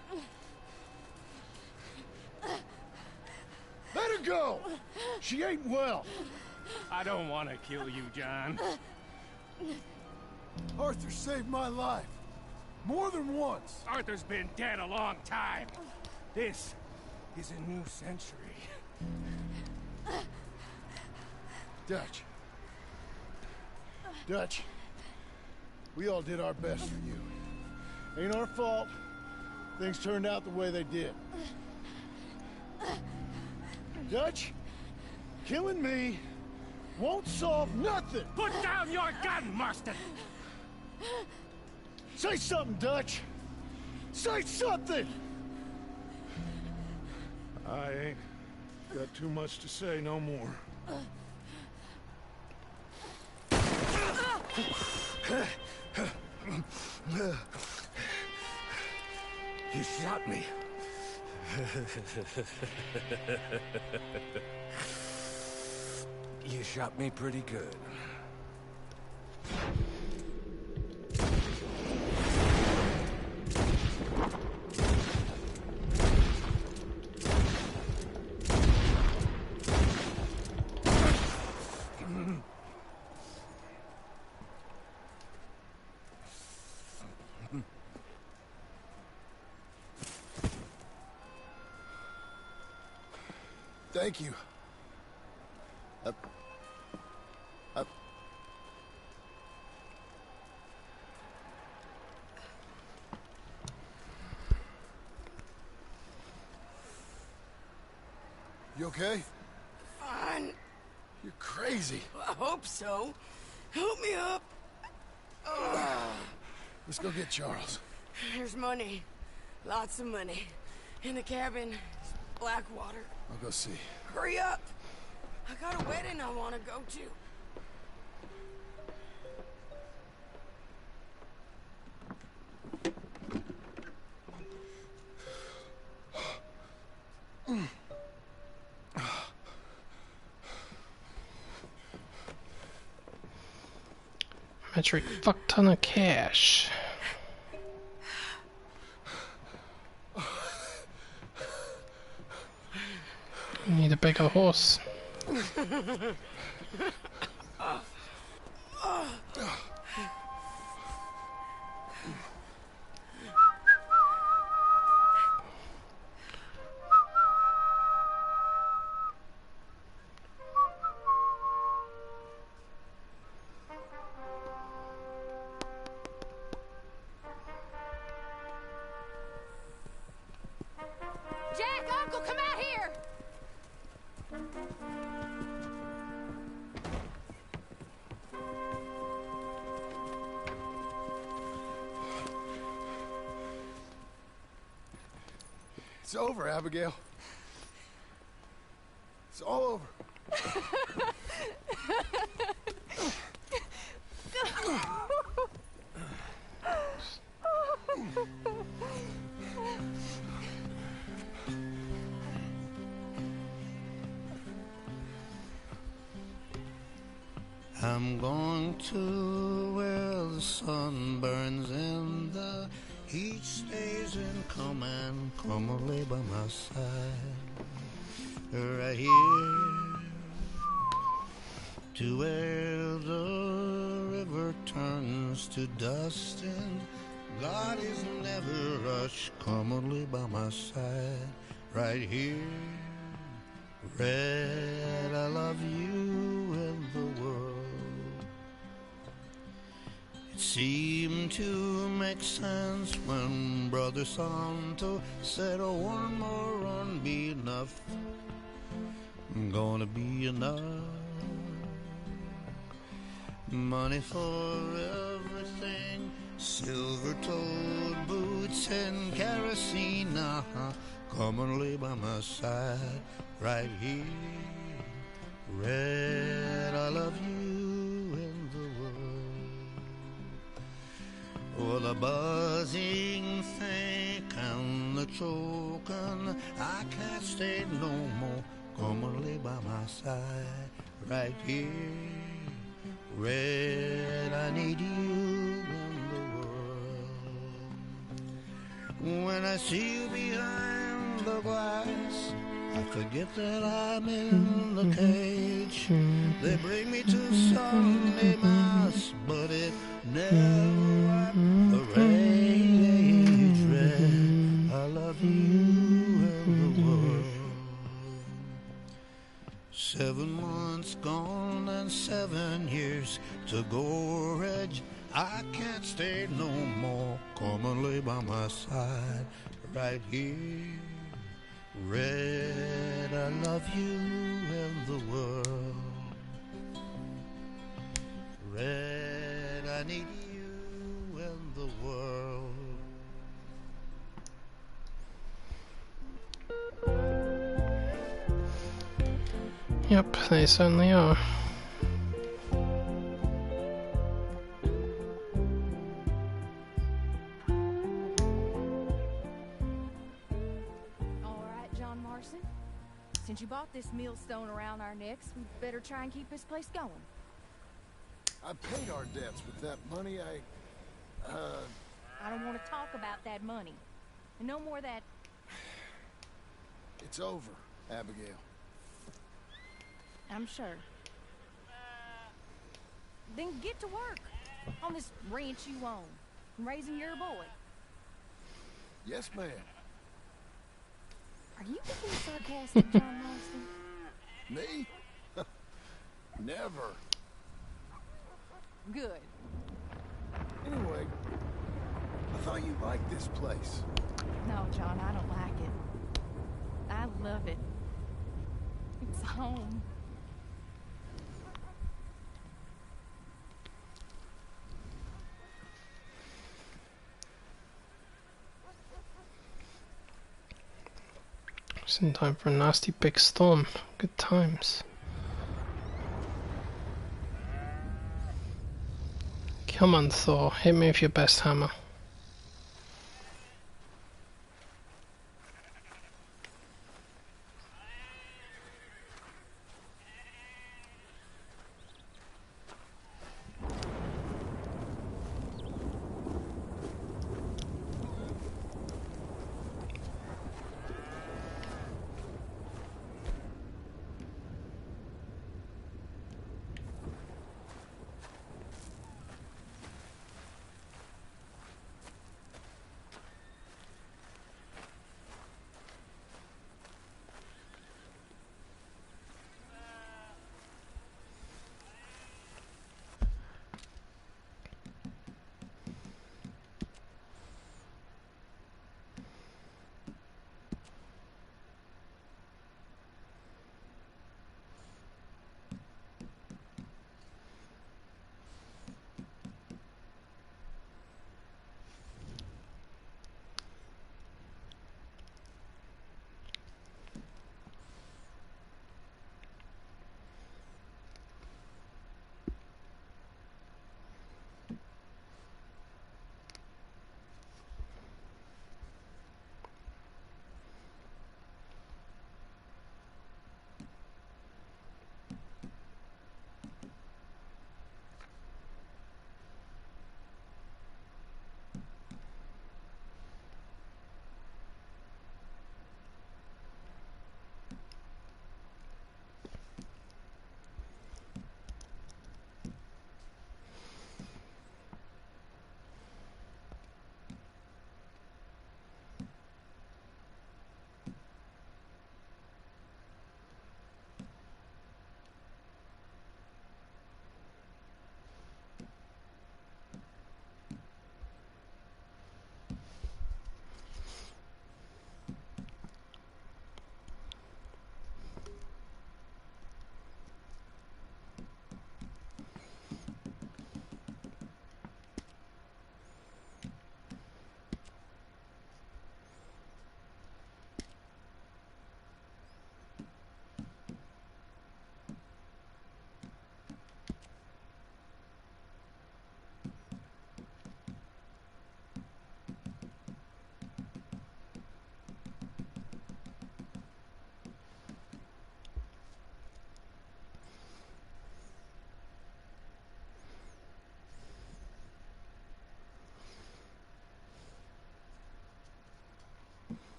Let her go! She ain't well. I don't want to kill you, John. Arthur saved my life. More than once. Arthur's been dead a long time. This is a new century. Dutch. Dutch. We all did our best for you. Ain't our fault. Things turned out the way they did. Dutch, killing me won't solve nothing. Put down your gun, Marston! Say something, Dutch. Say something! I ain't got too much to say no more. You shot me. You shot me pretty good. Thank you. okay? Fine. You're crazy. I hope so. Help me up. Let's go get Charles. There's money. Lots of money. In the cabin. It's Blackwater. I'll go see. Hurry up. I got a wedding I want to go to. Metric fuck ton of cash. Need a bigger horse. Jack, Uncle, come out here! It's over, Abigail. It's all over. I'm going to where the sun burns and the heat stays and come and lay by my side. Right here to where the river turns to dust and God is never rushed. Come and lay by my side. Right here, Red, I love you and the world. It seemed to make sense when Brother Santo said, oh, one more run be enough. Gonna be enough. Money for everything, silver-toed boots and kerosene. Come and lay by my side right here. Red, I love you and the world. Oh, the buzzing think and the choking, I can't stay no more. Come and lay by my side right here. Red, I need you in the world. When I see you behind the glass, I forget that I'm in the cage. They bring me to Sunday Mass, but it never the rage. Red, I love you and the world. 7 months gone and 7 years to go, Reg. I can't stay no more. Come and lay by my side right here. Red, I love you and the world. Red, I need you and the world. Yep, they certainly are. Alright, John Marston. Since you bought this millstone around our necks, we'd better try and keep this place going. I paid our debts with that money. I don't want to talk about that money. And no more of that. It's over, Abigail. I'm sure. Then get to work on this ranch you own and raising your boy. Yes, ma'am. Are you being sarcastic, John Marston? Me? Never. Good. Anyway, I thought you liked this place. No, John, I don't like it. I love it. home. It's in time for a nasty big storm. Good times. Come on, Thor, hit me with your best hammer.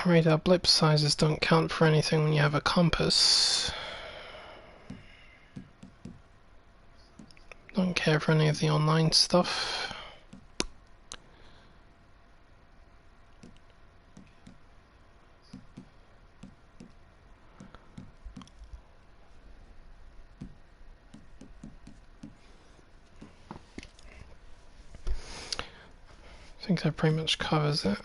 Radar blip sizes don't count for anything when you have a compass. Don't care for any of the online stuff. I think that pretty much covers it.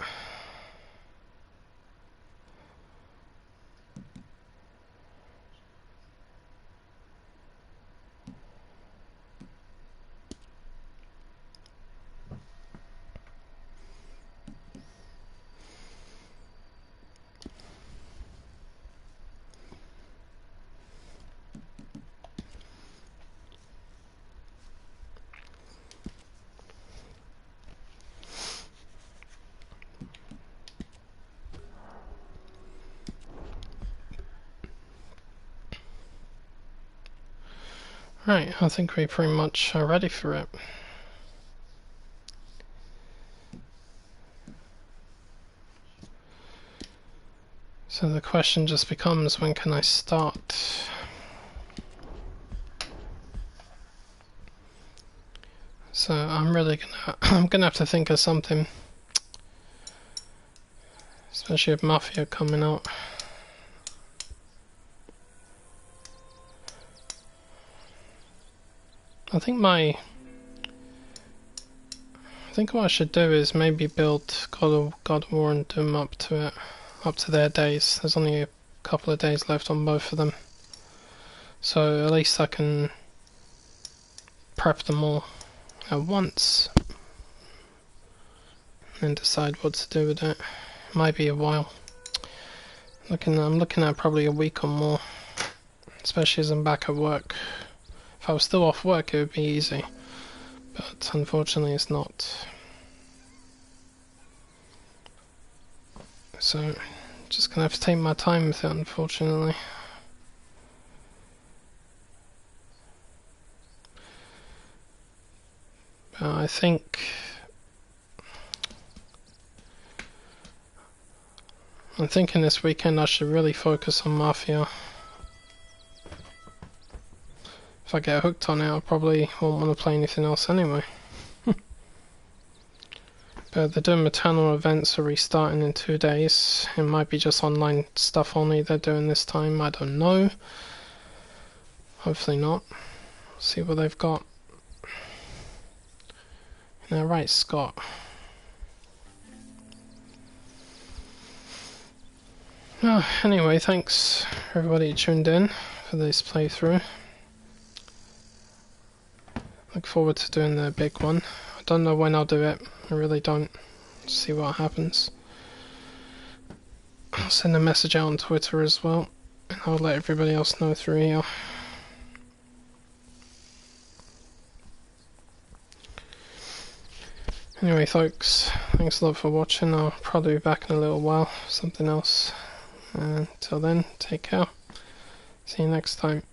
Right, I think we pretty much are ready for it. So the question just becomes, when can I start? So I'm really gonna have to think of something, especially with Mafia coming out. I think what I should do is maybe build God of War and Doom up to their days. There's only a couple of days left on both of them, so at least I can prep them all at once and decide what to do with it. Might be a while. I'm looking at probably a week or more, especially as I'm back at work. If I was still off work, it would be easy, but unfortunately it's not. So, just gonna have to take my time with it, unfortunately. But I think I'm thinking this weekend I should really focus on Mafia. If I get hooked on it, I probably won't want to play anything else anyway. But the Doom Eternal events are restarting in 2 days. It might be just online stuff only they're doing this time, I don't know. Hopefully not. See what they've got. Yeah, right, Scott. Oh, anyway, thanks everybody who tuned in for this playthrough. Look forward to doing the big one. I don't know when I'll do it. I really don't. See what happens. I'll send a message out on Twitter as well, and I'll let everybody else know through here. Anyway, folks, thanks a lot for watching. I'll probably be back in a little while, something else. Until then, take care. See you next time.